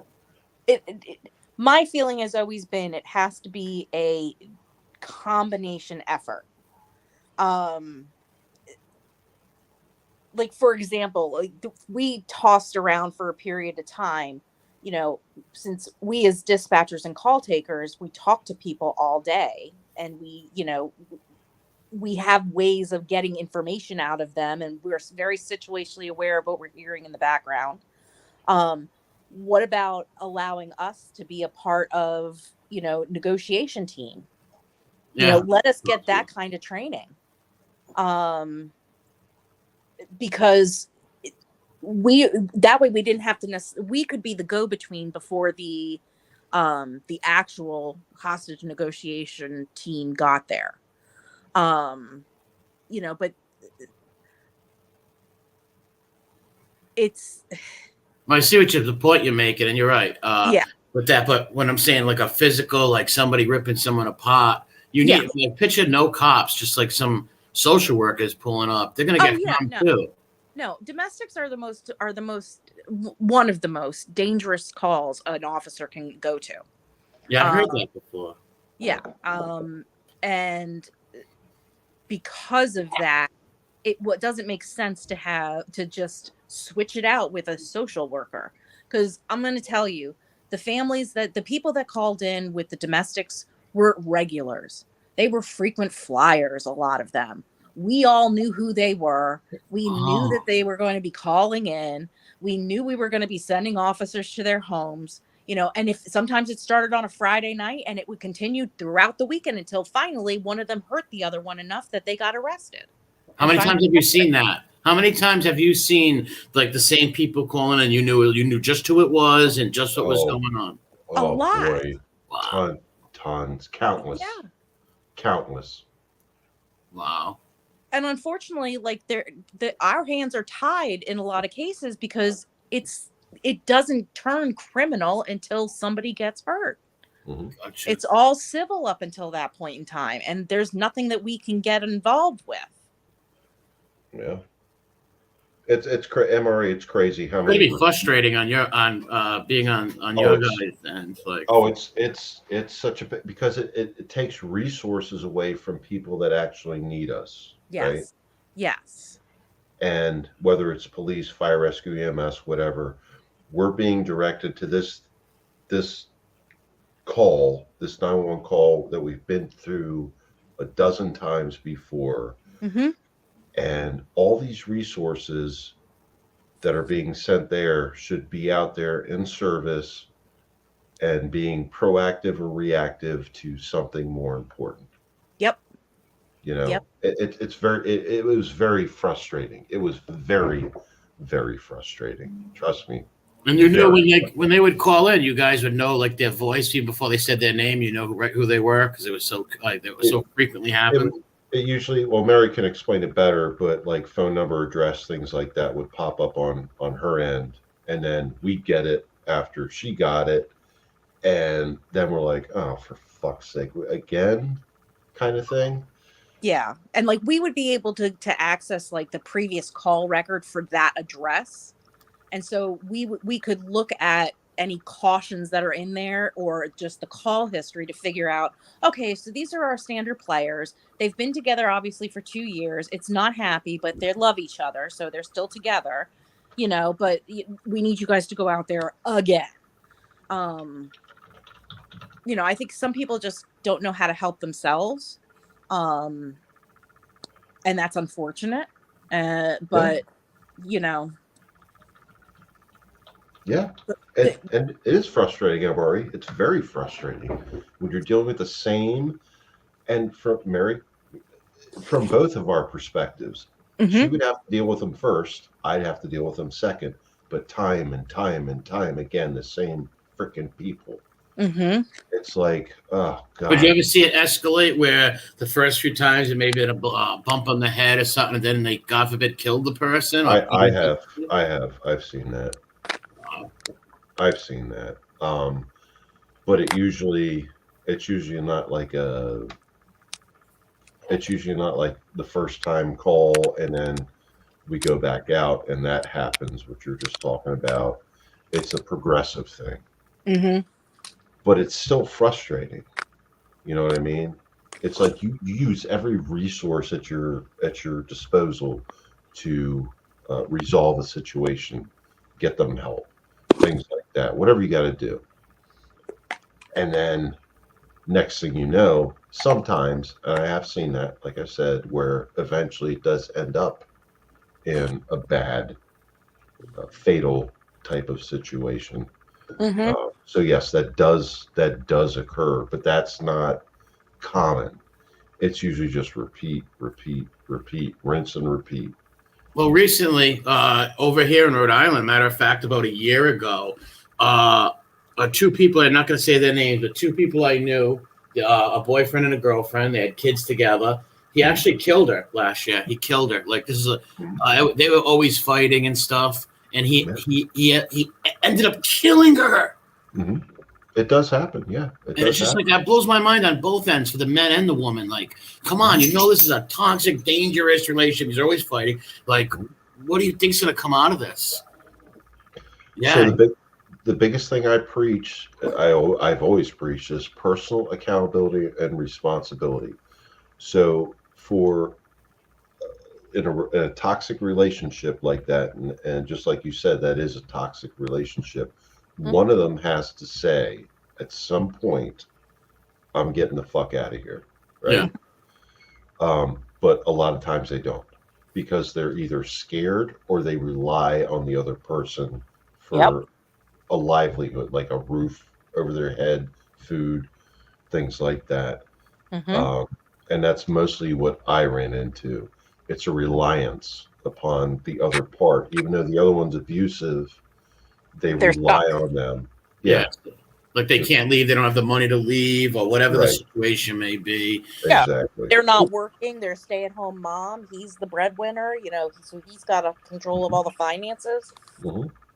My feeling has always been it has to be a combination effort. Like, for example, we tossed around for a period of time, since we as dispatchers and call takers, we talk to people all day, and we have ways of getting information out of them, and we're very situationally aware of what we're hearing in the background. What about allowing us to be a part of, negotiation team? Let us get that kind of training. Because that way we didn't have to we could be the go-between before the the actual hostage negotiation team got there. But it's I see what the point you're making, and you're right. Yeah. With that, but when I'm saying like a physical, like somebody ripping someone apart, you need like picture no cops, just like some social workers pulling up. They're gonna get harmed too. No, domestics are one of the most dangerous calls an officer can go to. Yeah, I've heard that before. Yeah. And because of that, it doesn't make sense to just switch it out with a social worker. Because I'm going to tell you, the people that called in with the domestics were regulars. They were frequent flyers, a lot of them. We all knew who they were. We knew that they were going to be calling in. We knew we were going to be sending officers to their homes. And if sometimes it started on a Friday night and it would continue throughout the weekend until finally one of them hurt the other one enough that they got arrested. How many times have you seen that? How many times have you seen like the same people calling and you knew just who it was and just what was going on? A lot. Boy. Wow. Tons. Countless. Yeah. Countless. Wow. And unfortunately, like our hands are tied in a lot of cases because it doesn't turn criminal until somebody gets hurt. Mm-hmm. Gotcha. It's all civil up until that point in time, and there's nothing that we can get involved with. Yeah, it's MRE. It's crazy how many. It'd be frustrating on being on your guys' end. Like, it's such a because it takes resources away from people that actually need us. Yes. Right? Yes. And whether it's police, fire rescue, EMS, whatever, we're being directed to this call, this 911 call that we've been through a dozen times before. Mm-hmm. And all these resources that are being sent there should be out there in service and being proactive or reactive to something more important. Yep. Yep. It was very frustrating. It was very, very frustrating. Trust me. And you knew when they would call in, you guys would know like their voice even before they said their name. You know who they were because it was so frequently happened. It usually, Mary can explain it better, but like phone number, address, things like that would pop up on her end, and then we'd get it after she got it, and then we're like, oh, for fuck's sake, again, kind of thing. Yeah, and like we would be able to access like the previous call record for that address, and so we could look at any cautions that are in there or just the call history to figure out, okay, so these are our standard players. They've been together obviously for 2 years. It's not happy, but they love each other. So they're still together, but we need you guys to go out there again. I think some people just don't know how to help themselves. And that's unfortunate. But. Yeah, and it is frustrating, Mary. It's very frustrating when you're dealing with the same, and from both of our perspectives. Mm-hmm. She would have to deal with them first. I'd have to deal with them second. But time and time and time again, the same freaking people. Mm-hmm. It's like, oh God. Would you ever see it escalate where the first few times it maybe had a bump on the head or something, and then they, God forbid, killed the person? I have. I've seen that. I've seen that. But it's usually not like the first time call and then we go back out and that happens, what you're just talking about. It's a progressive thing. Mm-hmm. But it's still frustrating. You know what I mean? It's like you use every resource at your disposal to resolve a situation, get them help. Things like that, whatever you got to do. And then next thing you know, sometimes, and I have seen that, like I said, where eventually it does end up in a bad, fatal type of situation. Mm-hmm. So yes, that does occur, but that's not common. It's usually just repeat, rinse and repeat. Well, recently, over here in Rhode Island, matter of fact, about a year ago, two people. I'm not going to say their names, but two people I knew, a boyfriend and a girlfriend. They had kids together. He actually killed her last year. He killed her. Like this is they were always fighting and stuff, and he ended up killing her. Mm-hmm. It does happen, yeah. And it's just like that blows my mind on both ends for the men and the woman. Like, come on, you know this is a toxic, dangerous relationship. He's always fighting. Like, what do you think's going to come out of this? Yeah. So the biggest thing I preach, I've always preached, is personal accountability and responsibility. So for in a toxic relationship like that, and just like you said, that is a toxic relationship. One of them has to say at some point, I'm getting the fuck out of here. Right. Yeah. But a lot of times they don't, because they're either scared or they rely on the other person for a livelihood, like a roof over their head, food, things like that. And that's mostly what I ran into. It's a reliance upon the other part. Even though the other one's abusive, they're rely stuck on them. Yeah. Like they can't leave. They don't have the money to leave or whatever the situation may be. Yeah. Exactly. They're not working. They're stay-at-home mom. He's the breadwinner, so he's got a control of all the finances.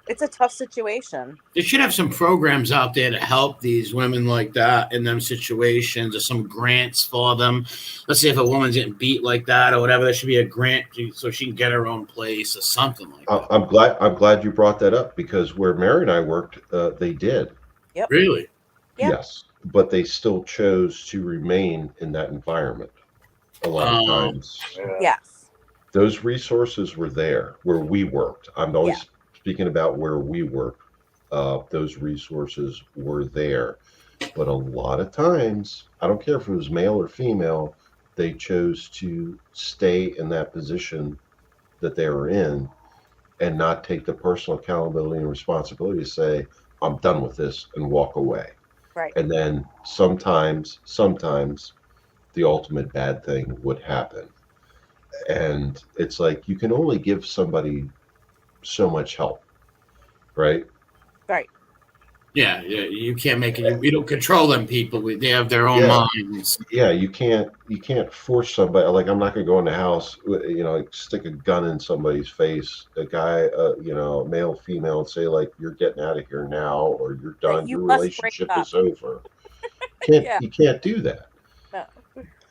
It's a tough situation. They should have some programs out there to help these women like that in them situations, or some grants for them. Let's say if a woman's getting beat like that or whatever, there should be a grant so she can get her own place or something like that. I'm glad you brought that up, because where Mary and I worked, they did. Yep. Really? Yep. Yes, but they still chose to remain in that environment. A lot of times. Yes. Those resources were there where we worked. I'm always speaking about where we work, those resources were there. But a lot of times, I don't care if it was male or female, they chose to stay in that position that they were in and not take the personal accountability and responsibility to say, I'm done with this, and walk away. Right. And then sometimes the ultimate bad thing would happen. And it's like, you can only give somebody so much help, right? Right. Yeah, you can't make it. You don't control them people. They have their own minds. Yeah, you can't force somebody. Like, I'm not going to go in the house, like stick a gun in somebody's face, a guy, male, female, and say, like, you're getting out of here now, or you're done. Your relationship is over. You can't do that. No.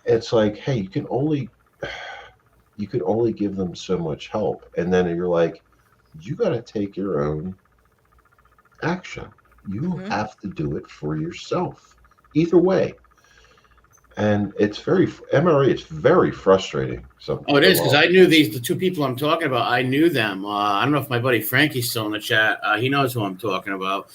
It's like, hey, you can only give them so much help, and then you're like, you got to take your own action. You have to do it for yourself, either way. And it's MRE, it's very frustrating. It is, because I knew the two people I'm talking about. I knew them. I don't know if my buddy Frankie's still in the chat. He knows who I'm talking about.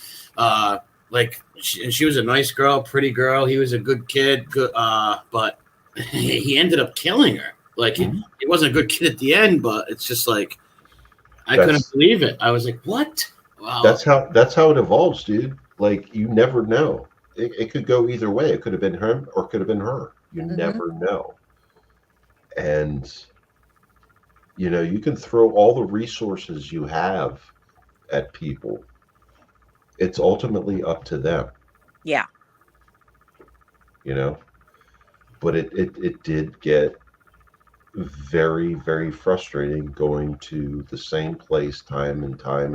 She was a nice girl, pretty girl. He was a good kid, but he ended up killing her. Like, he wasn't a good kid at the end, but it's just like, I couldn't believe it. I was like, what? Wow. That's how it evolves, dude. Like, you never know. It could go either way. It could have been him or it could have been her. You never know. And, you can throw all the resources you have at people. It's ultimately up to them. Yeah. But it did get very, very frustrating going to the same place time and time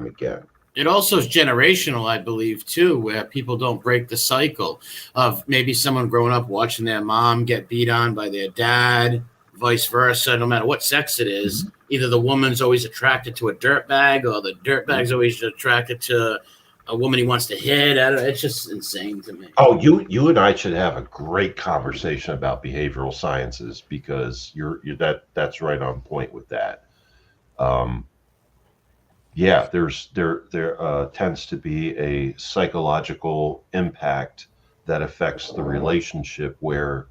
again. It also is generational, I believe, too, where people don't break the cycle of maybe someone growing up watching their mom get beat on by their dad, vice versa, no matter what sex it is. Either the woman's always attracted to a dirtbag, or the dirtbag's always attracted to a woman he wants to hit. It's just insane to me. Oh, you and I should have a great conversation about behavioral sciences, because that's right on point with that. There tends to be a psychological impact that affects the relationship where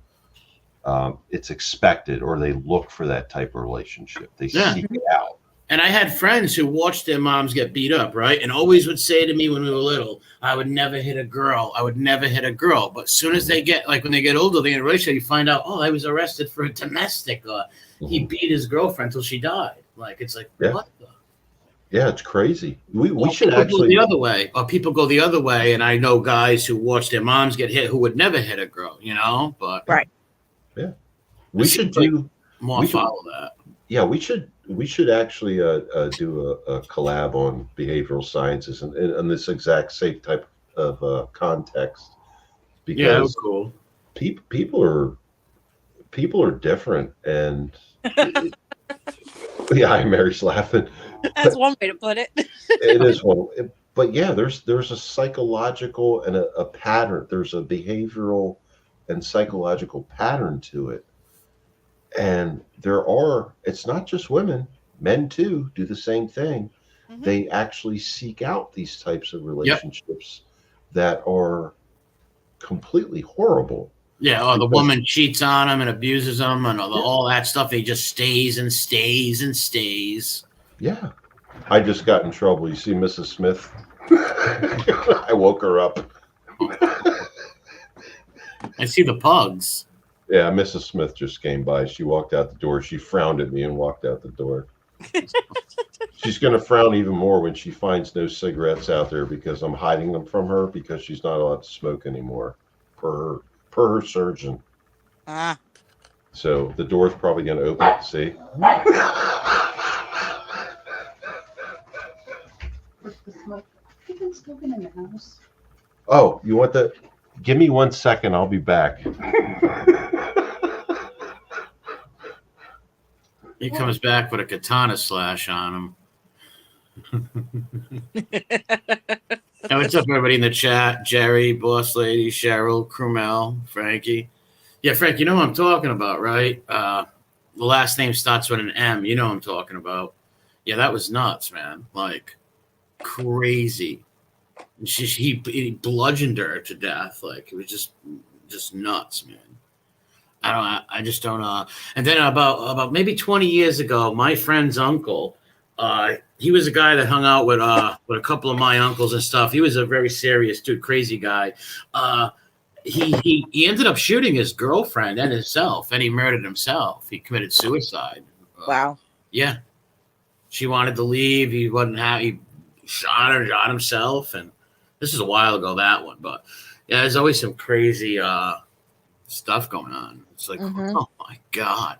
it's expected, or they look for that type of relationship. They seek it out. And I had friends who watched their moms get beat up, right? And always would say to me when we were little, I would never hit a girl. I would never hit a girl. But as soon as when they get older, they get in a relationship, you find out, I was arrested for a domestic, or he beat his girlfriend till she died. Like, it's like, what the? Yeah, it's crazy. We Or should people go actually. the other way. Or people go the other way, and I know guys who watch their moms get hit who would never hit a girl, But Right. Yeah, it we should seems like do. more We should. follow that. Yeah, we should actually do a collab on behavioral sciences and in this exact same type of context Yeah, that was because cool. people are different and it, yeah, Mary's laughing. That's one way to put it. It is one, but yeah, there's a psychological and a pattern. There's a behavioral and psychological pattern to it, and it's not just women, men too do the same thing. Mhm. They actually seek out these types of Yep. relationships that are completely horrible. Yeah, or the Because- woman cheats on him and abuses him and all that stuff. He just stays and stays and stays. Yeah, I just got in trouble. You see, Mrs. Smith. I woke her up. I see the pugs. Yeah, Mrs. Smith just came by. She walked out the door. She frowned at me and walked out the door. She's going to frown even more when she finds no cigarettes out there because I'm hiding them from her because she's not allowed to smoke anymore, per her surgeon. Ah. So the door's probably going to open. See? You've been smoking in the house. Oh, you want that? Give me 1 second. I'll be back. He comes back with a katana slash on him. Hey, what's up, everybody in the chat? Jerry, Boss Lady, Cheryl, Krumel, Frankie. Yeah, Frank, you know what I'm talking about, right? The last name starts with an M. You know what I'm talking about. Yeah, that was nuts, man. Like, crazy. And he bludgeoned her to death. Like, it was just nuts, man. I just don't and then about maybe 20 years ago, my friend's uncle, he was a guy that hung out with a couple of my uncles and stuff. He was a very serious dude, crazy guy. He ended up shooting his girlfriend and himself, and he murdered himself. He committed suicide. Wow. Yeah. She wanted to leave. He wasn't happy. He shot her, shot himself, and this is a while ago, that one. But yeah, there's always some crazy stuff going on. It's like, oh my God.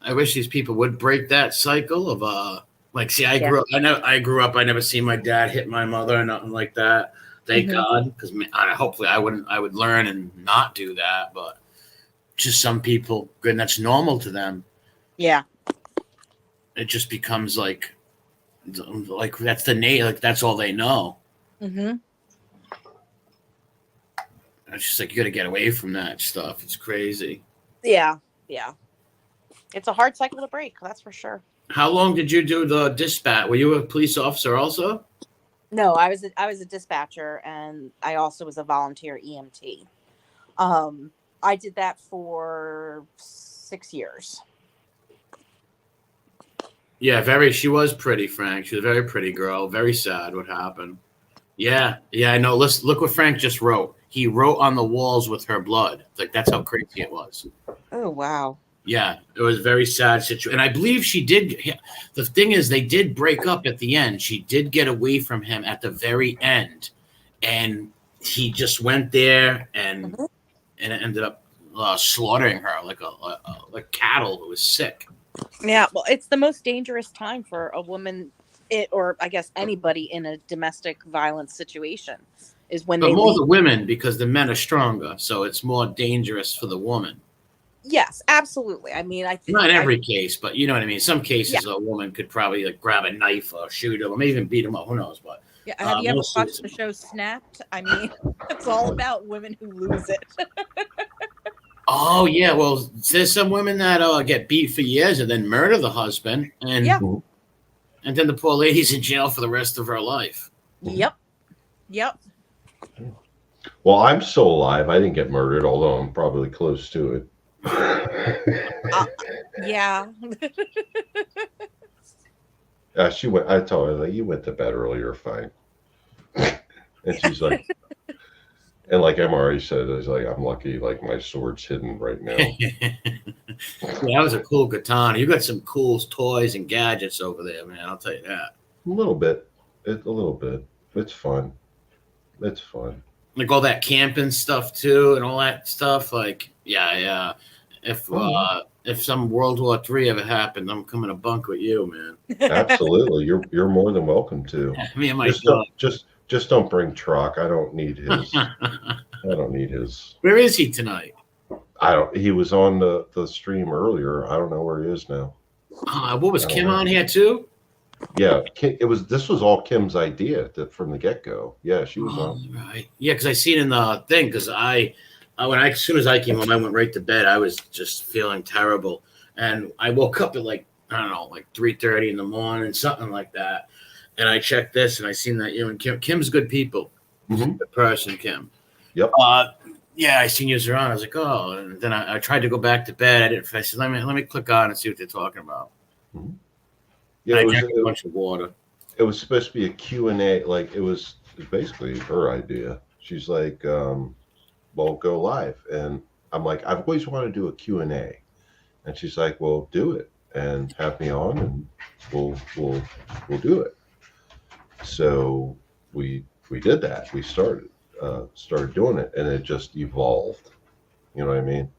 I wish these people would break that cycle of like, see, I grew up, I never seen my dad hit my mother or nothing like that. Thank God, because hopefully I would learn and not do that. But just some people, and that's normal to them. Yeah. It just becomes like that's the name, like that's all they know. Mm-hmm. It's just like you got to get away from that stuff. It's crazy. Yeah. Yeah. It's a hard cycle to break. That's for sure. How long did you do the dispatch? Were you a police officer also? No, I was a dispatcher, and I also was a volunteer EMT. I did that for 6 years. Yeah, she was pretty, Frank. She was a very pretty girl. Very sad what happened. Yeah, I know. Look what Frank just wrote. He wrote on the walls with her blood. Like, that's how crazy it was. Oh, wow. Yeah, it was a very sad situation. And I believe she did. The thing is, they did break up at the end. She did get away from him at the very end. And he just went there and it ended up slaughtering her like cattle who was sick. Yeah, well, it's the most dangerous time for a woman, or I guess anybody in a domestic violence situation, is when But they more leave. the women, because the men are stronger, so it's more dangerous for the woman. Yes, absolutely. I mean, I think Not every case, but you know what I mean. Some cases, a woman could probably like grab a knife or shoot him, or maybe even beat him up. Who knows? But yeah, have you ever most watched cases- the show Snapped? I mean, it's all about women who lose it. Oh yeah, well, there's some women that get beat for years and then murder the husband, and and then the poor lady's in jail for the rest of her life. Yep. Well, I'm still alive. I didn't get murdered, although I'm probably close to it. Yeah. She went. I told her that you went to bed earlier, fine. And she's like, And like MRA said, it's like I'm lucky. Like my sword's hidden right now. Yeah, that was a cool katana. You got some cool toys and gadgets over there, man. I'll tell you that. A little bit. A little bit. It's fun. It's fun. Like all that camping stuff too, and all that stuff. Like, yeah, yeah. If some World War III ever happened, I'm coming to bunk with you, man. Absolutely. You're more than welcome to. Me and my Just dog. just don't bring Troc. I don't need his. I don't need his. Where is he tonight? I don't. He was on the stream earlier. I don't know where he is now. What was I don't Kim know. on here too? Yeah, it was. This was all Kim's idea from the get go. Yeah, she was on. Right. Yeah, because I seen in the thing. Because as soon as I came home, I went right to bed. I was just feeling terrible, and I woke up at like I don't know, like 3:30 in the morning, something like that. And I checked this, and I seen that you and Kim's good people, Mhm. good person, Kim. Yep. Yeah, I seen you around. I was like, oh, and then I tried to go back to bed. I didn't. I said, let me click on and see what they're talking about. Mhm. Yeah, I drank a bunch of water. it was supposed to be a Q&A. Like it was basically her idea. She's like, well, go live. And I'm like, I've always wanted to do a Q&A. And she's like, well, do it and have me on and we'll do it. So we did that. We started doing it and it just evolved. You know what I mean?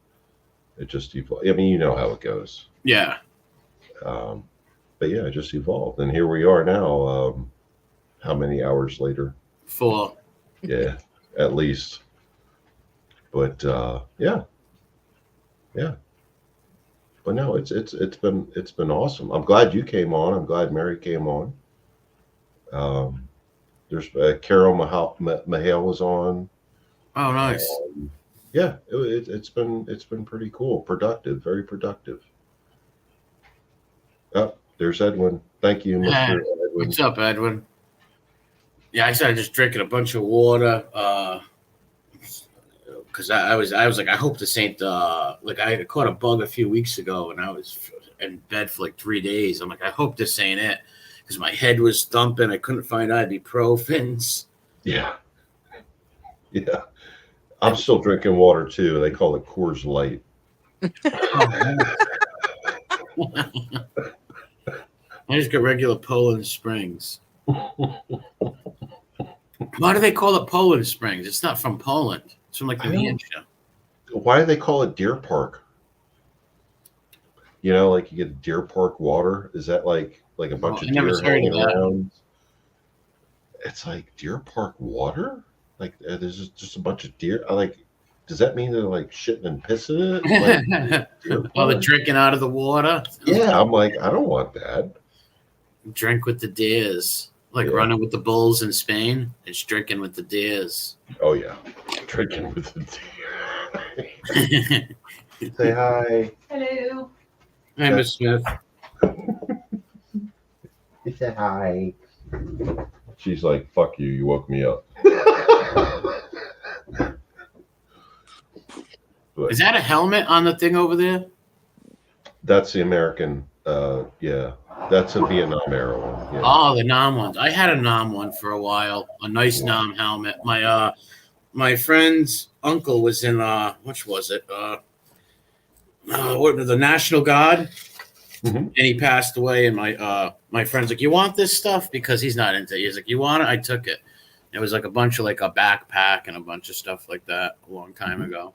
It just evolved. I mean, you know how it goes. Yeah. But yeah, it just evolved. And here we are now. How many hours later? 4. Yeah, at least. But yeah. But no, it's been awesome. I'm glad you came on. I'm glad Mary came on. There's Carol Mahale was on. Oh, nice. Yeah, it's been pretty cool, productive, very productive. Oh, there's Edwin. Thank you, Mr. Edwin. What's up, Edwin? Yeah, I started just drinking a bunch of water. Because I was like, I hope this ain't like I caught a bug a few weeks ago and I was in bed for like 3 days. I'm like, I hope this ain't it, because my head was thumping. I couldn't find ibuprofens. Yeah. I'm still drinking water too. They call it Coors Light. I just got regular Poland Springs. Why do they call it Poland Springs? It's not from Poland. It's from like New Hampshire. Why do they call it Deer Park? You know, like you get Deer Park water. Is that like a bunch of deer hanging around? It's like Deer Park water. Like there's just a bunch of deer. Does that mean they're like shitting and pissing it? Like, oh, they're drinking out of the water. Yeah, I'm like, I don't want that. Drink with the deers. Like running with the bulls in Spain. It's drinking with the deers. Oh yeah, drinking with the deer. Say hi. Hello. Hi, Miss Smith. He said hi. She's like, fuck you, you woke me up. Is that a helmet on the thing over there? That's the American, yeah. That's a Vietnam era one. Yeah. Oh, the Nam ones. I had a Nam one for a while. A nice Nam helmet. My friend's uncle was in which was it? What, the National Guard? Mm-hmm. And he passed away. And my friend's like, you want this stuff? Because he's not into it. He's like, you want it? I took it. It was like a bunch of like a backpack and a bunch of stuff like that a long time ago.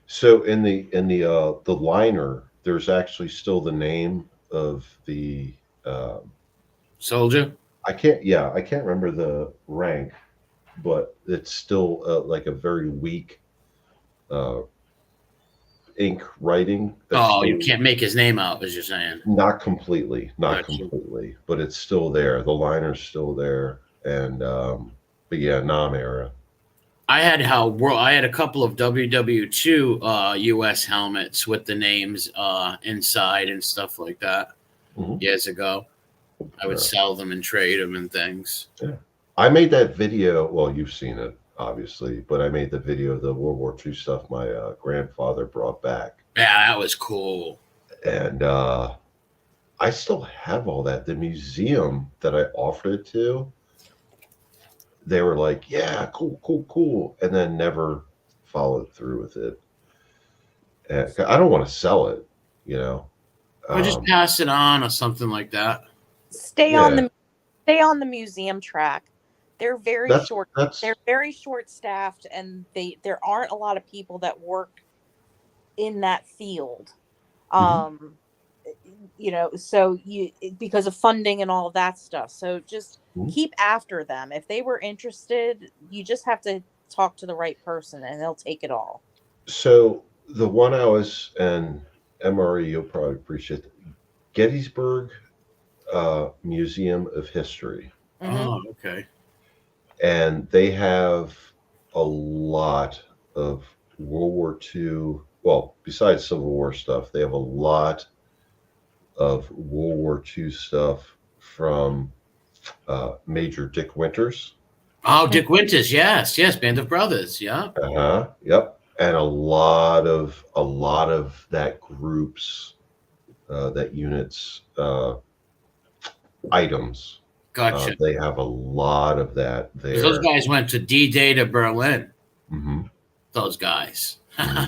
So in the liner, there's actually still the name of the soldier. I can't remember the rank, but it's still like a very weak ink writing. Oh, you can't make his name out, as you're saying. Not completely, but it's still there. The liner's still there, and but yeah, Nam era. I had a couple of WW2 US helmets with the names inside and stuff like that years ago. I would sell them and trade them and things. Yeah. I made that video. Well, you've seen it, obviously, but I made the video of the World War II stuff my grandfather brought back. Yeah, that was cool. And I still have all that. The museum that I offered it to, they were like, yeah, cool, cool, cool, and then never followed through with it. And I don't want to sell it, you know. Or just Um, pass it on or something like that. Stay on yeah, the museum track. They're very that's short. They're that's very short staffed, and there aren't a lot of people that work in that field. mhm. Um, so because of funding and all of that stuff. So just Mhm. keep after them. If they were interested, you just have to talk to the right person, and they'll take it all. So the one I was, and MRE, you'll probably appreciate it, Gettysburg Museum of History, Mm-hmm. Oh, okay. and they have a lot of World War II. Well, besides Civil War stuff, they have a lot of World War II stuff from Major Dick Winters. Oh, Dick Winters, yes, yes, Band of Brothers, yeah. Uh-huh. Yep. And a lot of that group's that unit's items. Gotcha. They have a lot of that Because those there. guys went to D-Day to Berlin. Hmm. Those guys. Hmm.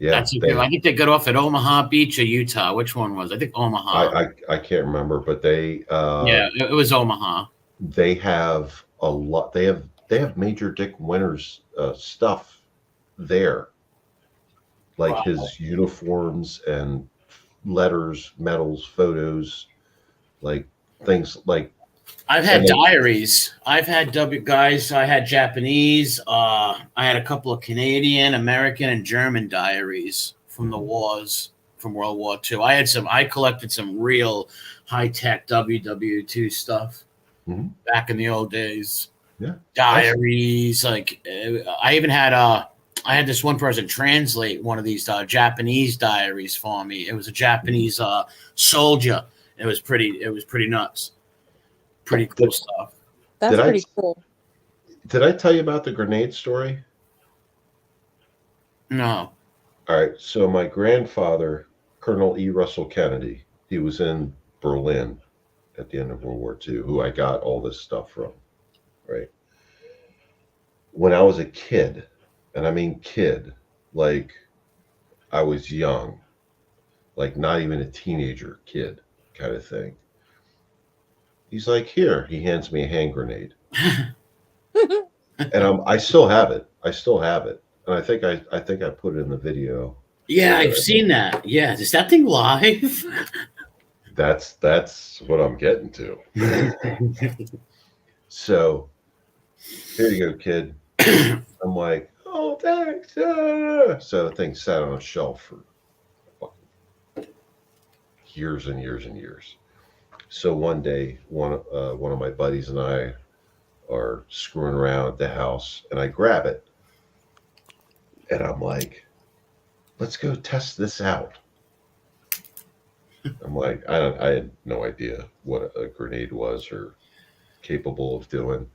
Yeah, That's a good. I think they got off at Omaha Beach or Utah. Which one was? I think Omaha. I can't remember, but Yeah, it was Omaha. they have a lot. They have Major Dick Winters stuff there, like Wow. his uniforms and letters, medals, photos, like things like. I've And had they, diaries. I've had W guys. I had Japanese. I had a couple of Canadian, American, and German diaries from the wars from World War II. I had some. I collected some real high tech WW2 stuff Mhm. back in the old days. Yeah, Diaries. Like I even had I had this one person translate one of these Japanese diaries for me. It was a Japanese soldier. It was pretty. It was pretty nuts. Pretty cool Did, stuff. That's did I pretty cool. did I tell you about the grenade story? No. All right. So my grandfather, Colonel E. Russell Kennedy, he was in Berlin at the end of World War II, who I got all this stuff from. Right. When I was a kid, and I mean kid, like I was young, like not even a teenager, kid kind of thing. He's like, here. He hands me a hand grenade, and I still have it. I still have it, and I think I put it in the video. Yeah, I've seen that. Yeah, is that thing live? That's what I'm getting to. So here you go, kid. I'm like, oh, thanks. So the thing sat on a shelf for fucking years and years and years. So one day, one of my buddies and I are screwing around at the house, and I grab it, and I'm like, let's go test this out. I'm like, I had no idea what a grenade was or capable of doing.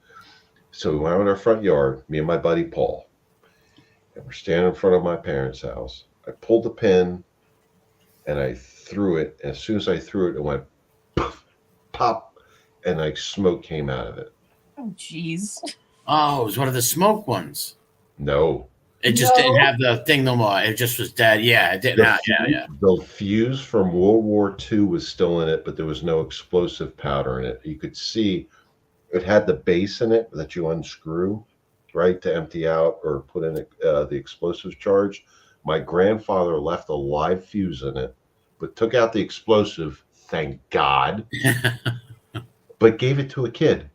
So we went out in our front yard, me and my buddy Paul, and we're standing in front of my parents' house. I pulled the pin and I threw it. And as soon as I threw it, it went pop, and like smoke came out of it. Oh, jeez. Oh, it was one of the smoke ones. No, It just didn't No. have the thing no more. It just was dead. Yeah, it didn't the have. Yeah, yeah. the fuse from World War II was still in it, but there was no explosive powder in it. You could see it had the base in it that you unscrew, right, to empty out or put in the explosive charge. My grandfather left a live fuse in it, but took out the explosive, thank God, but gave it to a kid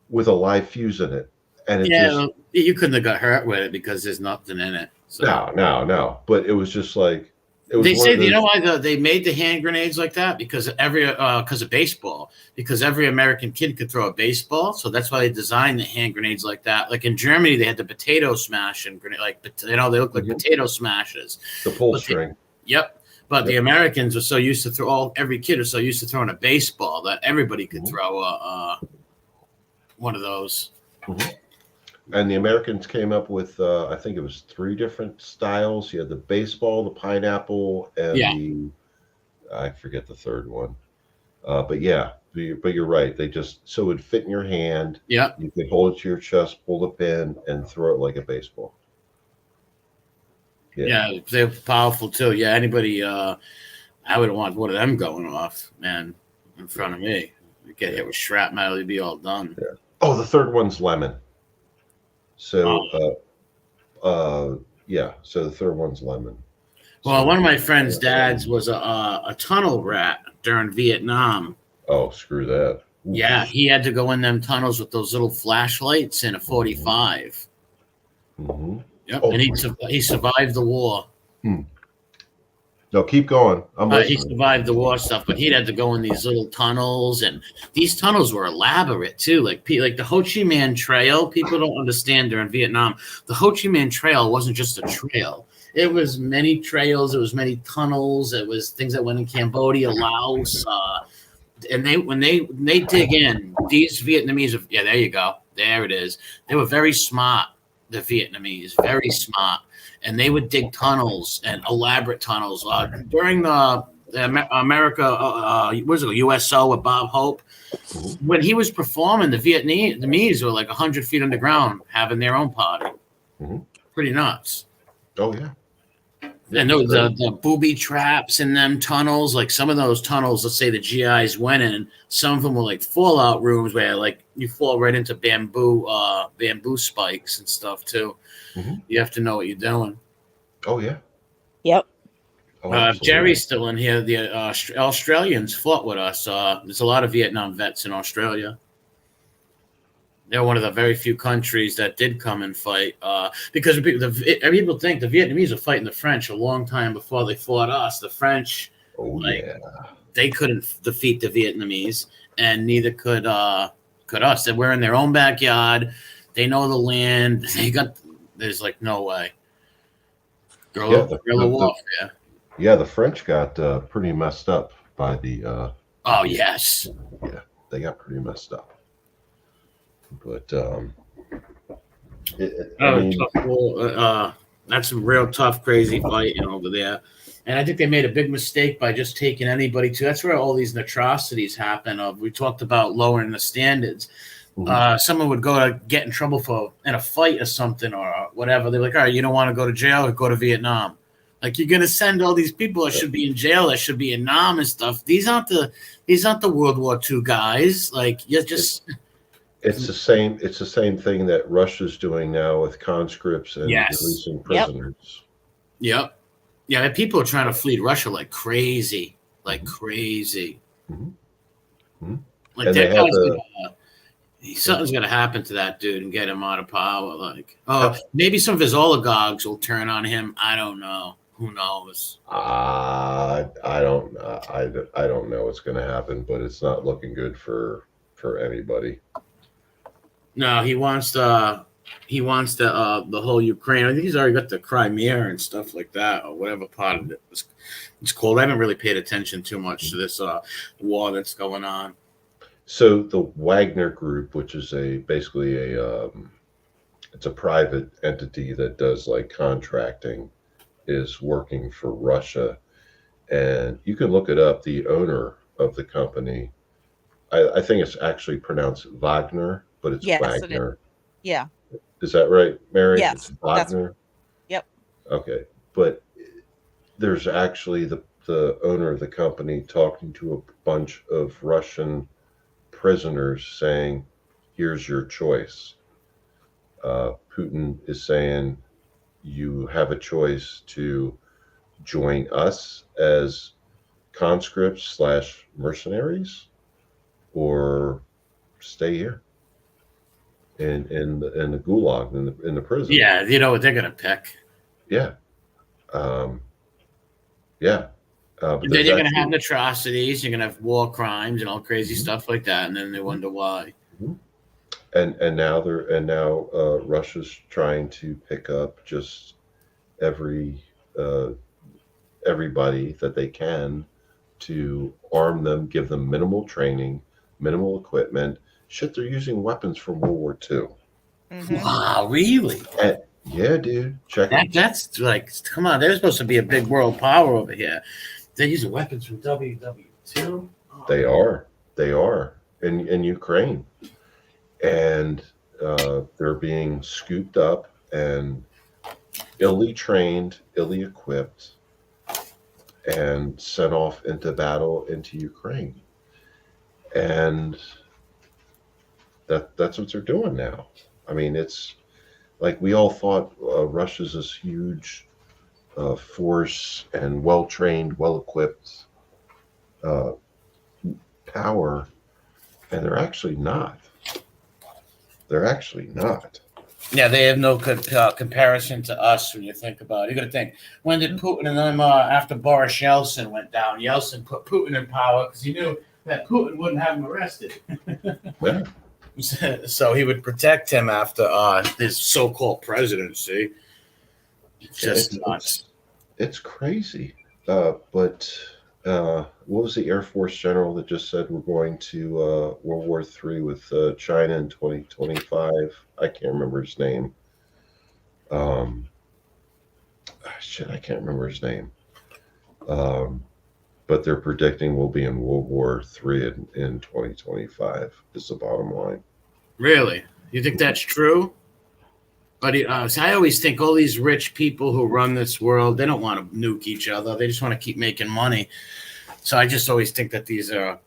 with a live fuse in it. And it Yeah, just, well, you couldn't have got hurt with it because there's nothing in it. So. no. But it was just like, it was They one say of you know those. why they made the hand grenades like that because of baseball because every American kid could throw a baseball, so that's why they designed the hand grenades like that. Like in Germany, they had the potato smash and grenade, like they look like Mhm. potato smashes. The pull But string. Yep. But the Yep. Americans were so used to every kid was so used to throwing a baseball that everybody could Mhm. throw one of those. Mhm. And the Americans came up with, I think it was 3 different styles. You had the baseball, the pineapple, and Yeah. I forget the third one. But yeah, but you're right. They just so it would fit in your hand. Yeah. You could hold it to your chest, pull the pin, and throw it like a baseball. Yeah, they're powerful too. Yeah, anybody, I would want one of them going off, man, in front of me. You get hit with shrapnel, you'd be all done. Yeah. Oh, the third one's lemon. So, yeah. So the third one's lemon. Well, So, one of my friend's dads was a tunnel rat during Vietnam. oh, screw that. Oof. Yeah, he had to go in them tunnels with those little flashlights in a 45. Mm-hmm. Yep, Oh, and he survived the war. No, keep going. I'm He listening. survived the war stuff, but he'd had to go in these little tunnels, and these tunnels were elaborate too. Like the Ho Chi Minh Trail, people don't understand during Vietnam. The Ho Chi Minh Trail wasn't just a trail; it was many trails. It was many tunnels. It was things that went in Cambodia, Laos, and when they dig in, these Vietnamese, yeah, there you go, there it is. They were very smart. The Vietnamese, very smart. And they would dig tunnels and elaborate tunnels. During the America, what was it, USO with Bob Hope? When he was performing, the Vietnamese were like 100 feet underground having their own party. Mm-hmm. Pretty nuts. Oh, yeah. And those the booby traps in them tunnels, like some of those tunnels, let's say the GIs went in, some of them were like fallout rooms where like you fall right into bamboo spikes and stuff too. Mm-hmm. You have to know what you're doing. Oh, yeah. Yep. Oh, Jerry's still in here. The Australians fought with us. There's a lot of Vietnam vets in Australia. They're one of the very few countries that did come and fight because people think the Vietnamese were fighting the French a long time before they fought us. The French, they couldn't defeat the Vietnamese, and neither could us. They were in their own backyard. They know the land. There's like no way. Guerrilla warfare. Yeah, the French got pretty messed up by the. Oh yes. Yeah, they got pretty messed up. But that's some real tough, crazy fighting over there. And I think they made a big mistake by just taking anybody to. That's where all these atrocities happen. We talked about lowering the standards. Mm-hmm. Someone would go to get in trouble in a fight or something or whatever. They're like, all right, you don't want to go to jail, go to Vietnam. Like you're gonna send all these people that should be in jail, that should be in Nam and stuff. These aren't the World War II guys. Like you're just. It's the same. It's the same thing that Russia's doing now with conscripts and releasing prisoners. Yep. Yeah, people are trying to flee Russia like crazy, Mm-hmm. Mm-hmm. Like that guy's something's gonna happen to that dude and get him out of power. Like, maybe some of his oligarchs will turn on him. I don't know. Who knows? I don't know what's gonna happen, but it's not looking good for anybody. No, he wants the whole Ukraine. I think he's already got the Crimea and stuff like that, or whatever part of it it's called. I haven't really paid attention too much to this war that's going on. So the Wagner Group, which is basically it's a private entity that does like contracting, is working for Russia, and you can look it up. The owner of the company, I think it's actually pronounced Wagner. But it's Wagner. Yeah. Is that right, Mary? Yes. It's Wagner? Yep. Okay. But there's actually the owner of the company talking to a bunch of Russian prisoners saying, here's your choice. Putin is saying, you have a choice to join us as conscripts / mercenaries or stay here. In the gulag in the prison. Yeah, you know what they're gonna pick. Yeah, yeah. Then you're gonna have atrocities. You're gonna have war crimes and all crazy stuff like that, and then they wonder why. Mm-hmm. And now Russia's trying to pick up just everybody that they can to arm them, give them minimal training, minimal equipment. Shit, they're using weapons from World War II. Mm-hmm. Wow, really? Yeah, dude. Check it. That's like, come on, they're supposed to be a big world power over here. They're using weapons from WW2. They are. They are in Ukraine, and they're being scooped up and illy trained, illy equipped, and sent off into battle into Ukraine. And that's what they're doing now. I mean, it's like we all thought Russia's this huge force and well trained, well equipped uh, power, and they're actually not. They're actually not. Yeah, they have no comparison to us when you think about it. You got to think, when did Putin and them, after Boris Yeltsin went down, Yeltsin put Putin in power because he knew that Putin wouldn't have him arrested. Yeah. So he would protect him after his so-called presidency. It's just nuts. It's crazy. But what was the Air Force general that just said we're going to World War III with China in 2025? I can't remember his name. Shit, I can't remember his name. But they're predicting we'll be in World War III in 2025 is the bottom line. Really? You think that's true? But so I always think all these rich people who run this world, they don't want to nuke each other. They just want to keep making money. So I just always think that these are,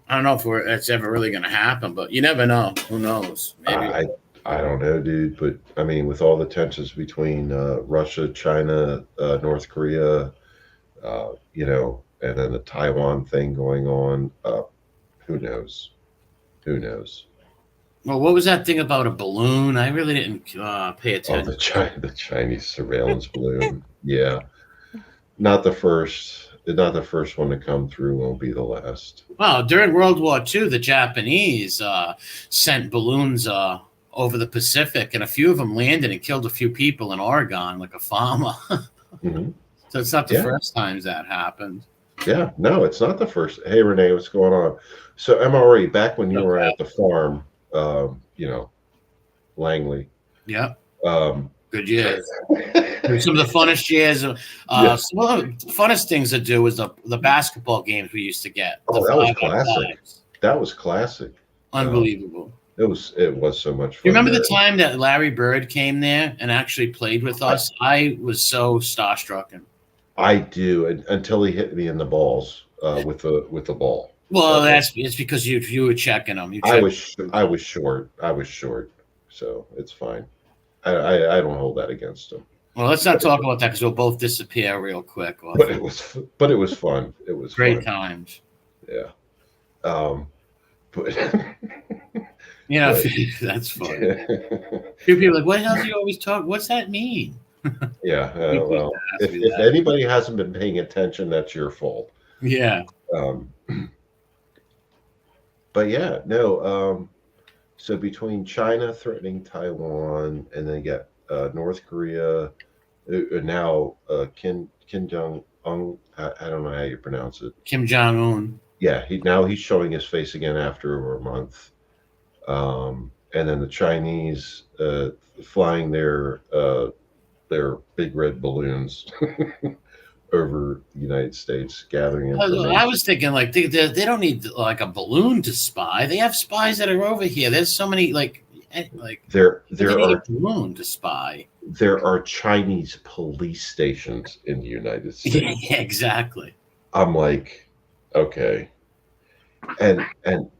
I don't know if it's ever really going to happen, but you never know. Who knows? Maybe. I don't know, dude. But I mean, with all the tensions between Russia, China, North Korea, and then the Taiwan thing going on, who knows? Who knows? Well, what was that thing about a balloon? I really didn't pay attention. Oh, the Chinese surveillance balloon. Yeah, not the first. Not the first one to come through. Won't be the last. Well, during World War II, the Japanese sent balloons over the Pacific, and a few of them landed and killed a few people in Oregon, like a farmer. Mm-hmm. So it's not the first times that happened. Yeah, no, it's not the first. Hey, Renee, what's going on? So, MRE, back when you were at the farm, Langley. Yeah. Um, Good years. Some of the funnest years. Some of the funnest things to do was the basketball games we used to get. Oh, that was classic. That was classic. Unbelievable. It was so much fun. You remember the time that Larry Bird came there and actually played with us? I was so starstruck. I do, until he hit me in the balls with the ball. Well, it's because you were checking him. I was short. So it's fine. I don't hold that against him. Well, let's not talk about that because we'll both disappear real quick. But it was fun. It was great fun. Times. Yeah. But that's funny. People are like, "What the hell do you always talk? What's that mean?" Yeah. Well, if anybody hasn't been paying attention, that's your fault. Yeah. But yeah, no. So between China threatening Taiwan, and then you get North Korea, now Kim Jong Un. I don't know how you pronounce it. Kim Jong Un. Yeah, he's showing his face again after over a month. And then the Chinese flying their big red balloons over the United States, gathering information. I was thinking, like, they don't need like a balloon to spy. They have spies that are over here. There's so many there need are a balloon to spy. There are Chinese police stations in the United States. Yeah, exactly. I'm like, okay. And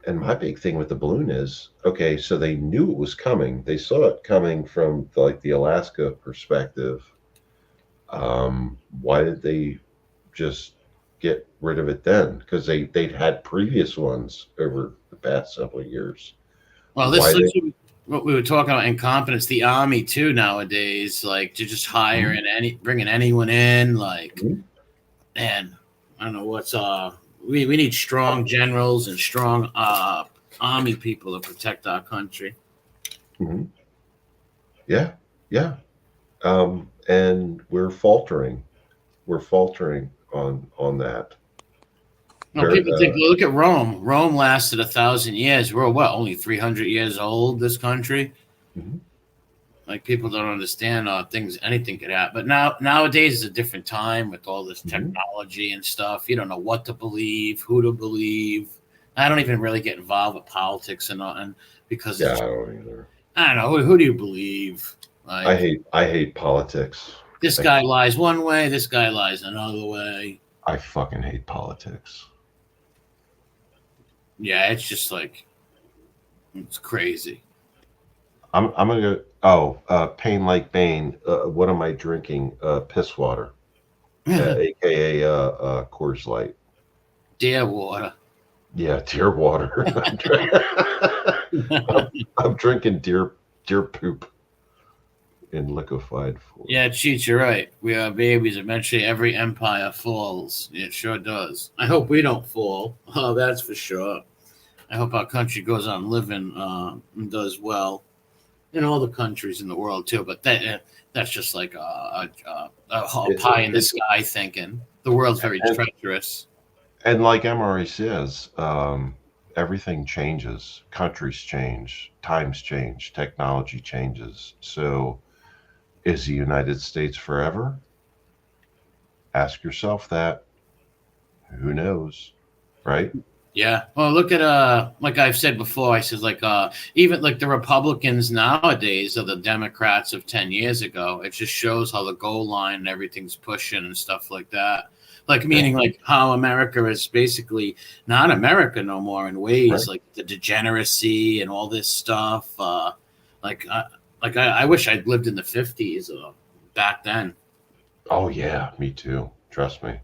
my big thing with the balloon is, okay, so they knew it was coming. They saw it coming from the Alaska perspective. Why did they just get rid of it then? Because they'd had previous ones over the past several years. Well, what we were talking about, incompetence. The army too nowadays, like, to just hire bringing anyone in, like, and I don't know what's we need strong generals and strong army people to protect our country. Mm-hmm. Yeah. And we're faltering. We're faltering on that. No, people think, look at Rome. Rome lasted 1,000 years. We're only 300 years old, this country. Mm-hmm. Like people don't understand things. Anything could happen. But nowadays is a different time with all this technology and stuff. You don't know what to believe, who to believe. I don't even really get involved with politics and nothing because Yeah, I don't either. I don't know who do you believe. Like I hate politics. this guy lies one way, this guy lies another way. I fucking hate politics. Yeah, it's just like it's crazy. I'm gonna go. Oh, Pain Like Bane. What am I drinking? Piss water, aka Coors Light. Dear water. Yeah, deer water. I'm drinking deer poop in liquefied form. Yeah, Cheech, you're right. We are babies. Eventually, every empire falls. It sure does. I hope we don't fall. Oh, that's for sure. I hope our country goes on living and does well in all the countries in the world too. But that's just like a pie in the sky thinking. The world's very treacherous. And like MRE says, everything changes. Countries change. Times change. Technology changes. So, is the United States forever? Ask yourself that. Who knows, right? Yeah. Well, look at like I've said before. I said like even like the Republicans nowadays are the Democrats of 10 years ago. It just shows how the goal line and everything's pushing and stuff like that. Like meaning like how America is basically not America no more in ways Right. like the degeneracy and all this stuff. I wish I'd lived in the 50s back then. Oh yeah, me too. Trust me.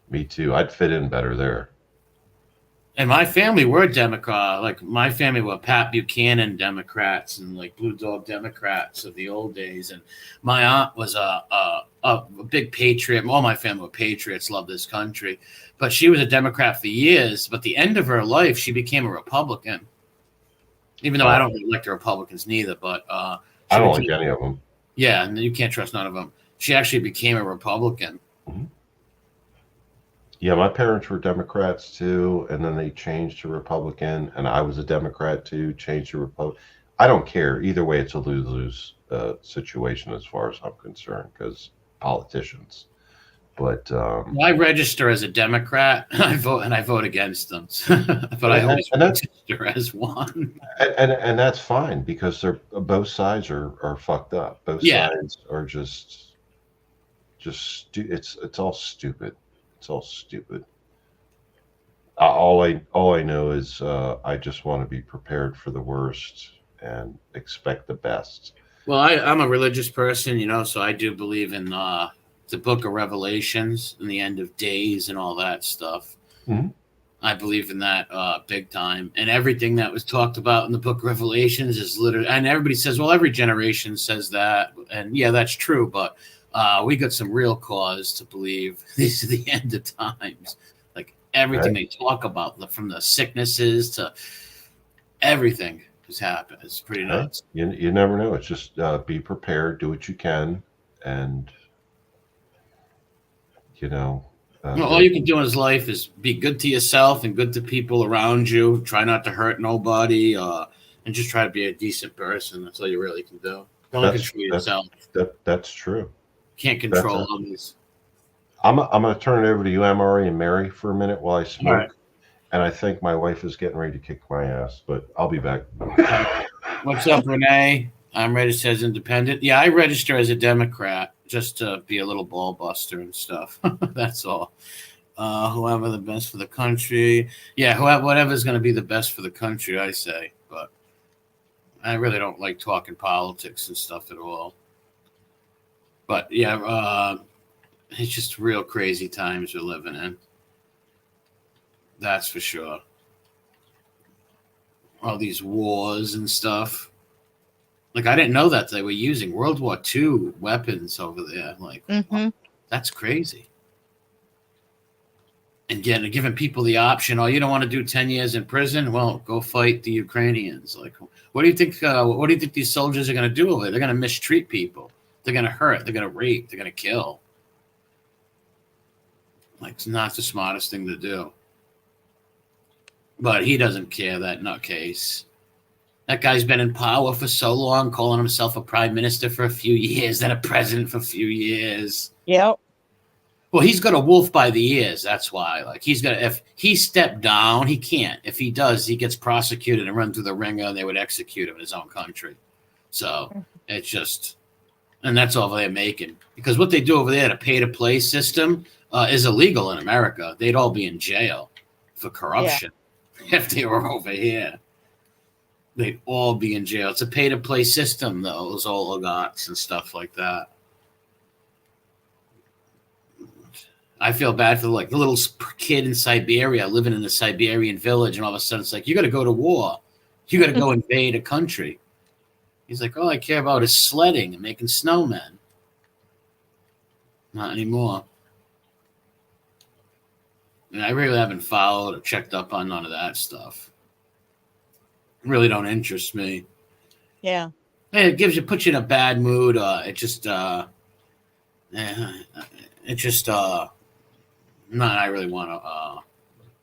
Me too. I'd fit in better there. And my family were Democrat. Like my family were Pat Buchanan Democrats and like Blue Dog Democrats of the old days. And my aunt was a big patriot. All my family were patriots, loved this country. But she was a Democrat for years. But the end of her life, she became a Republican. Even though I don't really like the Republicans neither. But I don't like any of them. Yeah, and you can't trust none of them. She actually became a Republican. Mm-hmm. Yeah, my parents were Democrats too, and then they changed to Republican, and I was a Democrat too, changed to Republican. I don't care. Either way, it's a lose-lose situation as far as I'm concerned, because politicians. But I register as a Democrat. I vote against them, but I always register as one. And that's fine because they're both sides are fucked up. Both sides are just it's all stupid. It's all stupid. All I know is I just want to be prepared for the worst and expect the best. Well, I'm a religious person, you know, so I do believe in the Book of Revelations and the end of days and all that stuff. Mm-hmm. I believe in that big time, and everything that was talked about in the Book of Revelations is literally. And everybody says, well, every generation says that, and yeah, that's true, but. We got some real cause to believe these are the end of times. Like everything they talk about, from the sicknesses to everything has happened. It's pretty nuts. You never know. It's just be prepared, do what you can, and you know. All you can do in his life is be good to yourself and good to people around you. Try not to hurt nobody, and just try to be a decent person. That's all you really can do. Don't control yourself. That's true. Can't control others. I'm going to turn it over to you, MRE and Mary, for a minute while I smoke. Right. And I think my wife is getting ready to kick my ass, but I'll be back. What's up, Renee? I'm registered as independent. Yeah, I register as a Democrat just to be a little ball buster and stuff. That's all. Whoever the best for the country. Yeah, whatever's going to be the best for the country, I say. But I really don't like talking politics and stuff at all. But yeah, it's just real crazy times we're living in. That's for sure. All these wars and stuff. Like I didn't know that they were using World War II weapons over there. Like that's crazy. And giving people the option, oh, you don't want to do 10 years in prison? Well, go fight the Ukrainians. Like, what do you think? What do you think these soldiers are going to do over there? They're going to mistreat people. They're going to hurt. They're going to rape. They're going to kill. Like, it's not the smartest thing to do. But he doesn't care, that nutcase. That guy's been in power for so long, calling himself a prime minister for a few years, then a president for a few years. Yep. Well, he's got a wolf by the ears. That's why. Like he's gonna. If he stepped down, he can't. If he does, he gets prosecuted and run through the ringer, and they would execute him in his own country. So it's just, and that's all they're making, because what they do over there, the pay-to-play system, is illegal in America. They'd all be in jail for corruption if they were over here. They'd all be in jail. It's a pay-to-play system, those oligarchs and stuff like that. I feel bad for like the little kid in Siberia living in the Siberian village, and all of a sudden it's like, you got to go to war. You got to go invade a country. He's like, all I care about is sledding and making snowmen. Not anymore. And I really haven't followed or checked up on none of that stuff. It really don't interest me. Yeah. It puts you in a bad mood. It just not. I really want to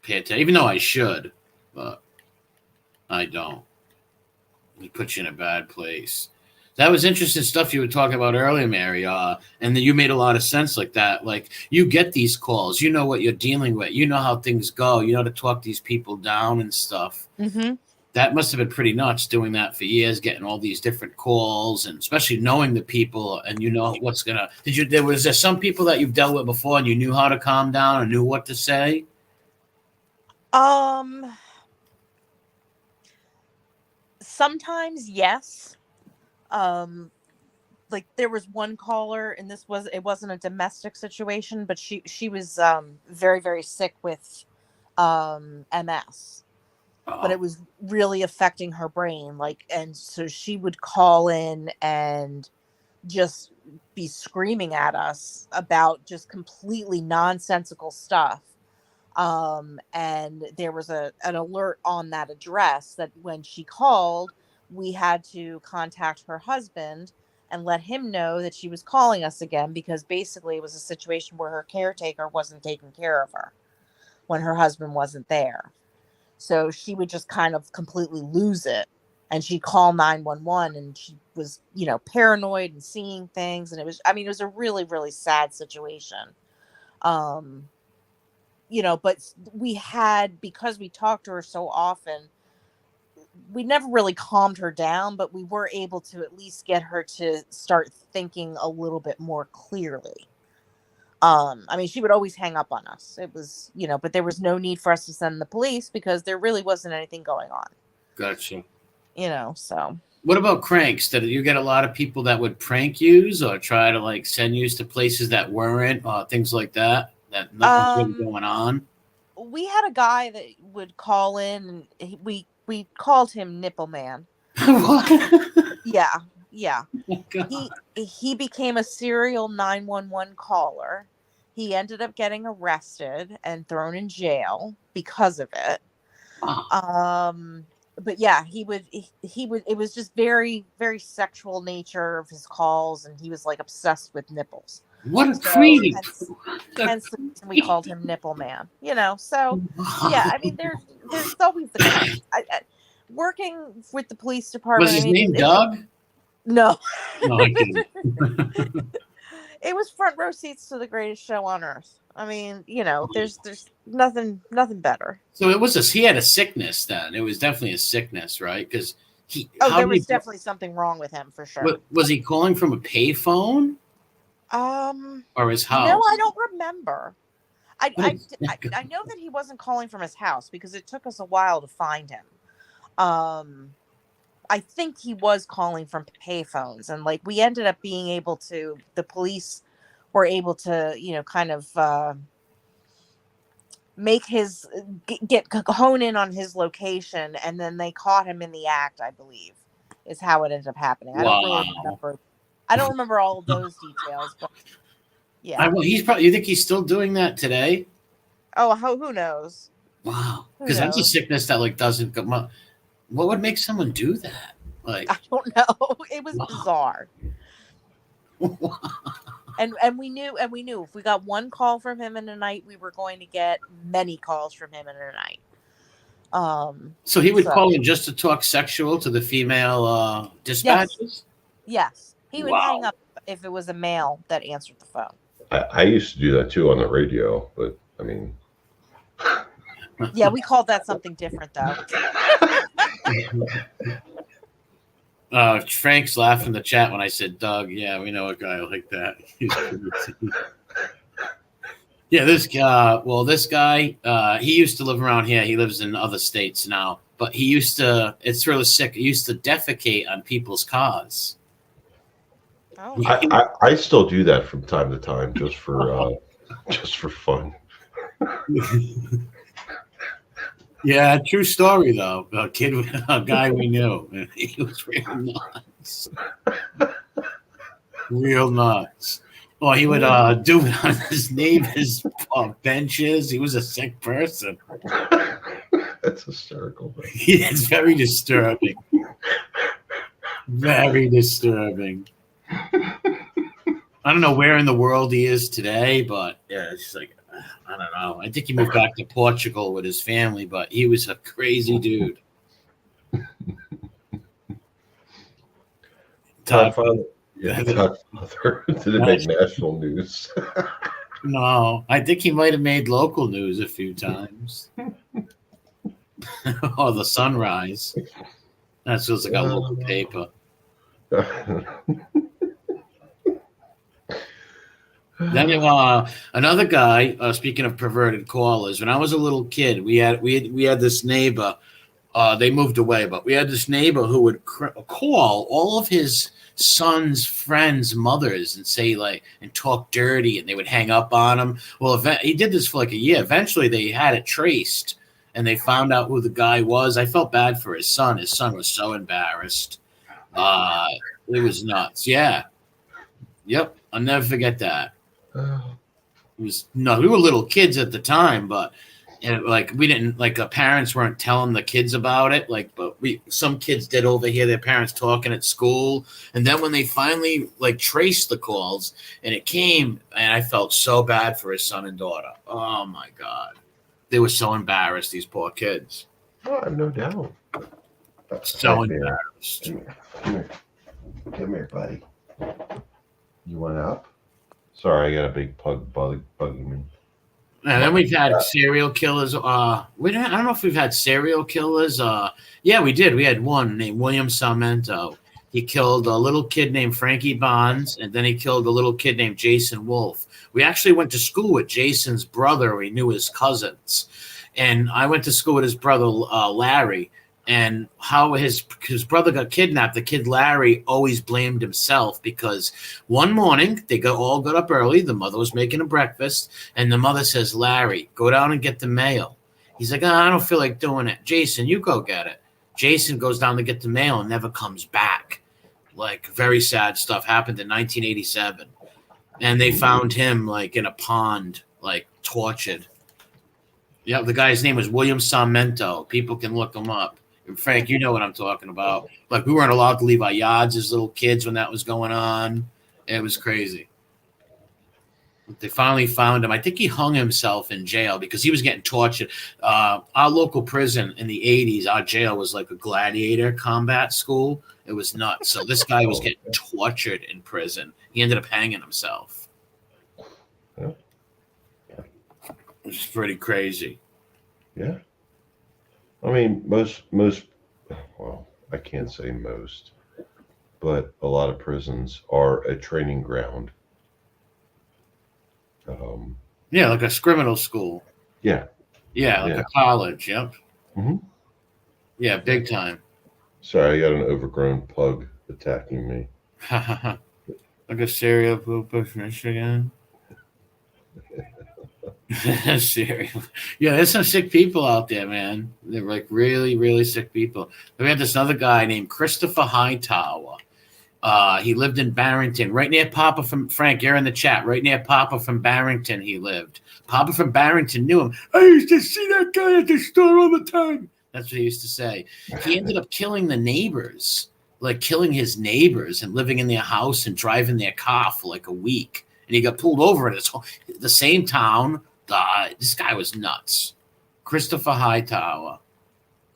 pay attention, even though I should, but I don't. It puts you in a bad place. That was interesting stuff you were talking about earlier, Mary. And then you made a lot of sense like that. Like you get these calls, you know what you're dealing with, you know how things go, you know to talk these people down and stuff. Mm-hmm. That must have been pretty nuts doing that for years, getting all these different calls, and especially knowing the people, and you know what's gonna. Was there some people that you've dealt with before, and you knew how to calm down and knew what to say? Sometimes yes. Like there was one caller, and it wasn't a domestic situation, but she was very, very sick with MS. But it was really affecting her brain, like, and so she would call in and just be screaming at us about just completely nonsensical stuff. And there was an alert on that address that when she called, we had to contact her husband and let him know that she was calling us again, because basically it was a situation where her caretaker wasn't taking care of her when her husband wasn't there. So she would just kind of completely lose it, and she'd call 911, and she was, paranoid and seeing things. And it was a really, really sad situation. But because we talked to her so often, we never really calmed her down, but we were able to at least get her to start thinking a little bit more clearly. She would always hang up on us. It was, but there was no need for us to send the police because there really wasn't anything going on. Gotcha. So. What about cranks? Did you get a lot of people that would prank yous or try to like send yous to places that weren't, things like that? That nothing's really going on? We had a guy that would call in, and we called him Nipple Man. What? Yeah. Oh, He became a serial 911 caller. He ended up getting arrested and thrown in jail because of it. But yeah, he would it was just very, very sexual nature of his calls, and he was like obsessed with nipples. What a creep. Hence the reason we called him Nipple Man. So yeah, there's always the kind. Working with the police department. Was his name Doug? No. No, I didn't. It was front row seats to the greatest show on earth. There's nothing better. So he had a sickness then. It was definitely a sickness, right? Because there was definitely something wrong with him for sure. Was he calling from a payphone? Or his house? No, I don't remember. I know that he wasn't calling from his house because it took us a while to find him. I think he was calling from payphones, and like we ended up being able to. The police were able to, kind of make hone in on his location, and then they caught him in the act. I believe is how it ended up happening. Wow. I don't really remember. I don't remember all of those details, but yeah. He's probably. You think he's still doing that today? Oh, who knows? Wow, because that's a sickness that like doesn't come up. What would make someone do that? Like, I don't know. It was bizarre. And we knew if we got one call from him in a night, we were going to get many calls from him in a night. So he would So- call in just to talk sexual to the female dispatchers? Yes. He would Wow. hang up if it was a male that answered the phone. I used to do that too on the radio, but I mean, Yeah, we called that something different though. Frank's laughing in the chat when I said Doug. Yeah, we know a guy like that. Yeah, this guy, he used to live around here. He lives in other states now, but he used to, it's really sick. He used to defecate on people's cars. Oh. I still do that from time to time, just for fun. Yeah, true story though. A guy we knew. He was real nuts. Real nuts. Well, he would do it on his neighbor's benches. He was a sick person. That's hysterical. It's very disturbing. Very disturbing. I don't know where in the world he is today, but yeah, it's just like, I don't know. I think he moved back to Portugal with his family, but he was a crazy dude. Godfather. Yeah, Godfather. Did it make national news? No, I think he might have made local news a few times. Or the Sunrise. That feels like a local paper. Then another guy. Speaking of perverted callers, when I was a little kid, we had this neighbor. They moved away, but we had this neighbor who would call all of his son's friends' mothers and say and talk dirty, and they would hang up on him. Well, he did this for like a year. Eventually, they had it traced, and they found out who the guy was. I felt bad for his son. His son was so embarrassed. It was nuts. Yeah. Yep. I'll never forget that. It was no. We were little kids at the time, but. And we didn't parents weren't telling the kids about it. But some kids did overhear their parents talking at school. And then when they finally traced the calls and it came, and I felt so bad for his son and daughter. Oh my God. They were so embarrassed, these poor kids. Oh, I have no doubt. So embarrassed. Come here, buddy. You want up? Sorry, I got a big pug bugging me. And then we've had serial killers. I don't know if we've had serial killers. Yeah, we did. We had one named William Sarmento. He killed a little kid named Frankie Bonds, and then he killed a little kid named Jason Wolf. We actually went to school with Jason's brother. We knew his cousins. And I went to school with his brother, Larry. And how his brother got kidnapped, the kid Larry always blamed himself because one morning they all got up early. The mother was making a breakfast, and the mother says, "Larry, go down and get the mail." He's like, I don't feel like doing it. Jason, you go get it. Jason goes down to get the mail and never comes back. Very sad stuff happened in 1987. And they found him in a pond, tortured. Yeah, the guy's name was William Sarmento. People can look him up. Frank, you know what I'm talking about. We weren't allowed to leave our yards as little kids when that was going on. It was crazy. They finally found him. I think he hung himself in jail because he was getting tortured. Our local prison in the 80s, our jail was like a gladiator combat school. It was nuts. So this guy was getting tortured in prison. He ended up hanging himself. Yeah. It was pretty crazy. Yeah. I mean, most, well, I can't say most, but a lot of prisons are a training ground. Yeah, like a criminal school. Yeah. Yeah, like a college. Yep. Mm-hmm. Yeah, big time. Sorry, I got an overgrown pug attacking me. Like a serial pooper, Michigan. Serial. Yeah, there's some sick people out there, man. They're really, really sick people. We had this other guy named Christopher Hightower. He lived in Barrington, right near Papa from Frank. You're in the chat. Right near Papa from Barrington, he lived. Papa from Barrington knew him. I used to see that guy at the store all the time. That's what he used to say. He ended up killing the neighbors, killing his neighbors and living in their house and driving their car for a week. And he got pulled over in the same town. This guy was nuts. Christopher Hightower.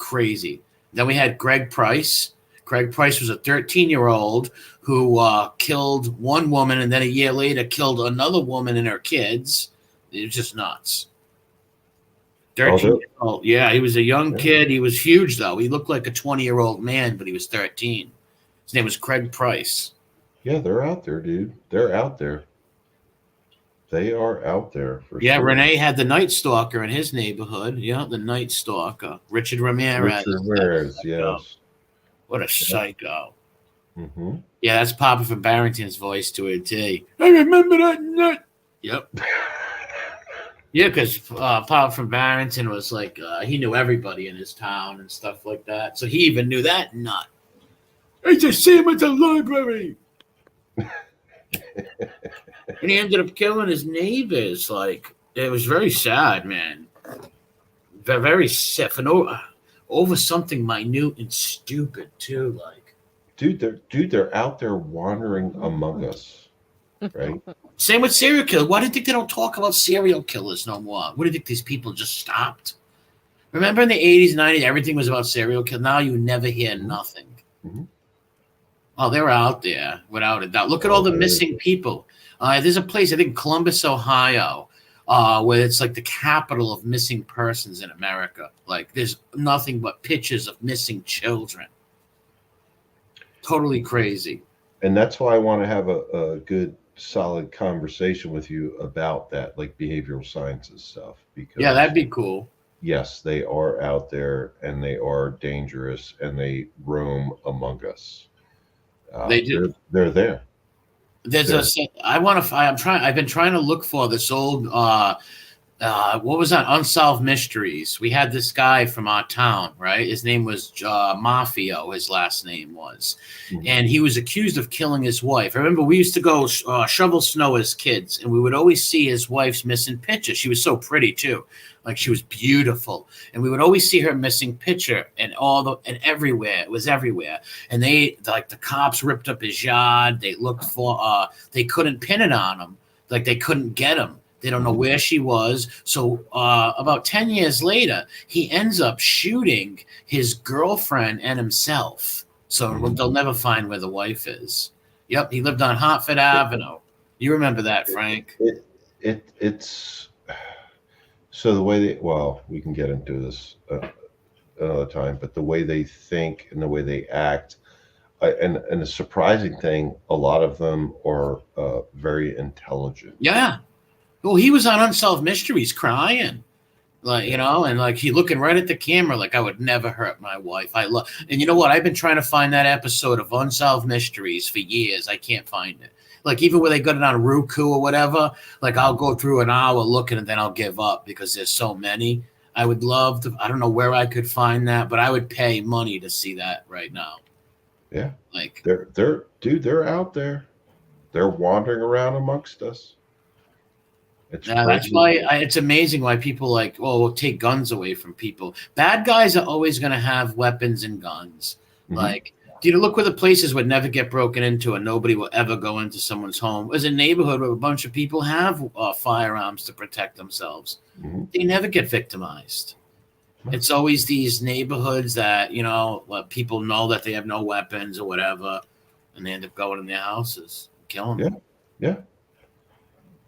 crazy. Then we had Greg Price. Greg Price was a 13-year-old who killed one woman and then a year later killed another woman and her kids. It was just nuts. 13 years old. Yeah, he was a young kid. He was huge, though. He looked like a 20-year-old man, but he was 13. His name was Craig Price. Yeah, they're out there, dude. They're out there. They are out there for Yeah, sure. Renee had the Night Stalker in his neighborhood. Yeah, the Night Stalker. Richard Ramirez. Richard Ramirez, yes. What a psycho. Mm-hmm. Yeah, that's Papa from Barrington's voice to it, too. I remember that nut. Yep. Yeah, because Papa from Barrington was like, he knew everybody in his town and stuff like that. So he even knew that nut. I just see him at the library. And he ended up killing his neighbors. Like, it was very sad, man. Very sad. Over something minute and stupid, too. Like, they're out there wandering among us, right? Same with serial killers. Why do you think they don't talk about serial killers no more? What do you think these people just stopped? Remember in the 80s, 90s, everything was about serial killers. Now you never hear nothing. Mm-hmm. Oh, they're out there, without a doubt. Look at all the missing people. There's a place, I think Columbus, Ohio, where it's like the capital of missing persons in America. Like, there's nothing but pictures of missing children. Totally crazy. And that's why I want to have a good, solid conversation with you about that, like behavioral sciences stuff. Because yeah, that'd be cool. Yes, they are out there, and they are dangerous, and they roam among us. They do. They're there. There's I've been trying to look for this old what was that? Unsolved Mysteries. We had this guy from our town, right? His name was Mafio, his last name was. Mm-hmm. And he was accused of killing his wife. I remember we used to go shovel snow as kids, and we would always see his wife's missing picture. She was so pretty, too. Like, she was beautiful. And we would always see her missing picture and everywhere. It was everywhere. And the cops ripped up his yard. They looked for, they couldn't pin it on him. Like, they couldn't get him. They don't know where she was. So about 10 years later, he ends up shooting his girlfriend and himself. So they'll never find where the wife is. Yep, he lived on Hartford Avenue. You remember that, Frank? It's so the way we can get into this another time, but the way they think and the way they act, and the surprising thing, a lot of them are very intelligent. Yeah. Well, he was on Unsolved Mysteries crying, like, you know, and like he looking right at the camera, like, I would never hurt my wife. And you know what? I've been trying to find that episode of Unsolved Mysteries for years. I can't find it. Like, even where they got it on Roku or whatever, like, I'll go through an hour looking and then I'll give up because there's so many. I would love to. I don't know where I could find that, but I would pay money to see that right now. Yeah, like they're out there. They're wandering around amongst us. That's why it's amazing why people will take guns away from people. Bad guys are always going to have weapons and guns. Mm-hmm. Like, look where the places would never get broken into and nobody will ever go into someone's home. There's a neighborhood where a bunch of people have firearms to protect themselves. Mm-hmm. They never get victimized. Mm-hmm. It's always these neighborhoods that, people know that they have no weapons or whatever, and they end up going in their houses and killing them. Yeah.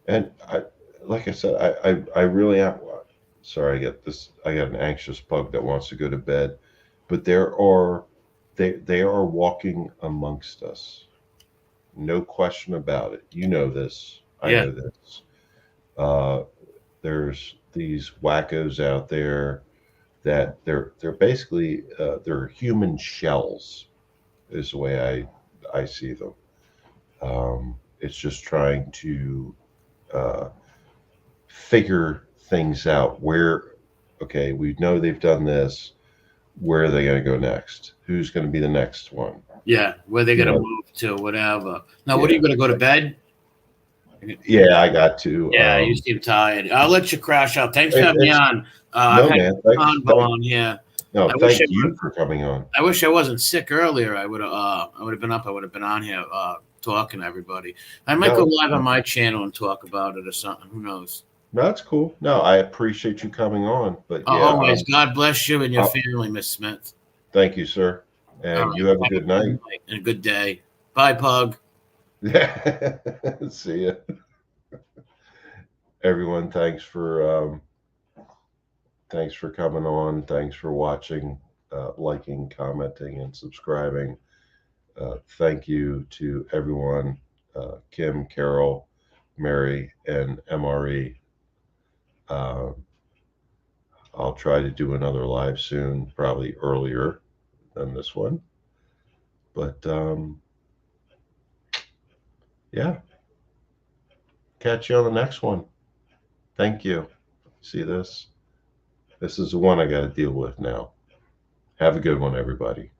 And like I said, I really am sorry. I got an anxious pug that wants to go to bed, but they are walking amongst us. No question about it. You know this. I know this. There's these wackos out there that they're basically they're human shells, is the way I see them. It's just trying to figure things out. We know they've done this. Where are they going to go next? Who's going to be the next one? Yeah, where they're going to move to, whatever. Now, what are you going to go to bed? Yeah, I got to. Yeah, you seem tired. I'll let you crash out. Thanks for having me on. No, man. Yeah. No, thank you for coming on. I wish I wasn't sick earlier. I would have been up. I would have been on here talking to everybody. I might go live on my channel and talk about it or something. Who knows? That's cool. No, I appreciate you coming on. But yeah, Always. God bless you and your uh, family, Miss Smith. thank you, sir. All And right. you have a Have good a good night. night and a good day. Bye, Pug. Yeah. See ya. Everyone, thanks for coming on. Thanks for watching, liking, commenting, and subscribing. Thank you to everyone, Kim, Carol, Mary, and MRE. I'll try to do another live soon, probably earlier than this one. But yeah, catch you on the next one. Thank you. See this? This is the one I got to deal with now. Have a good one, everybody.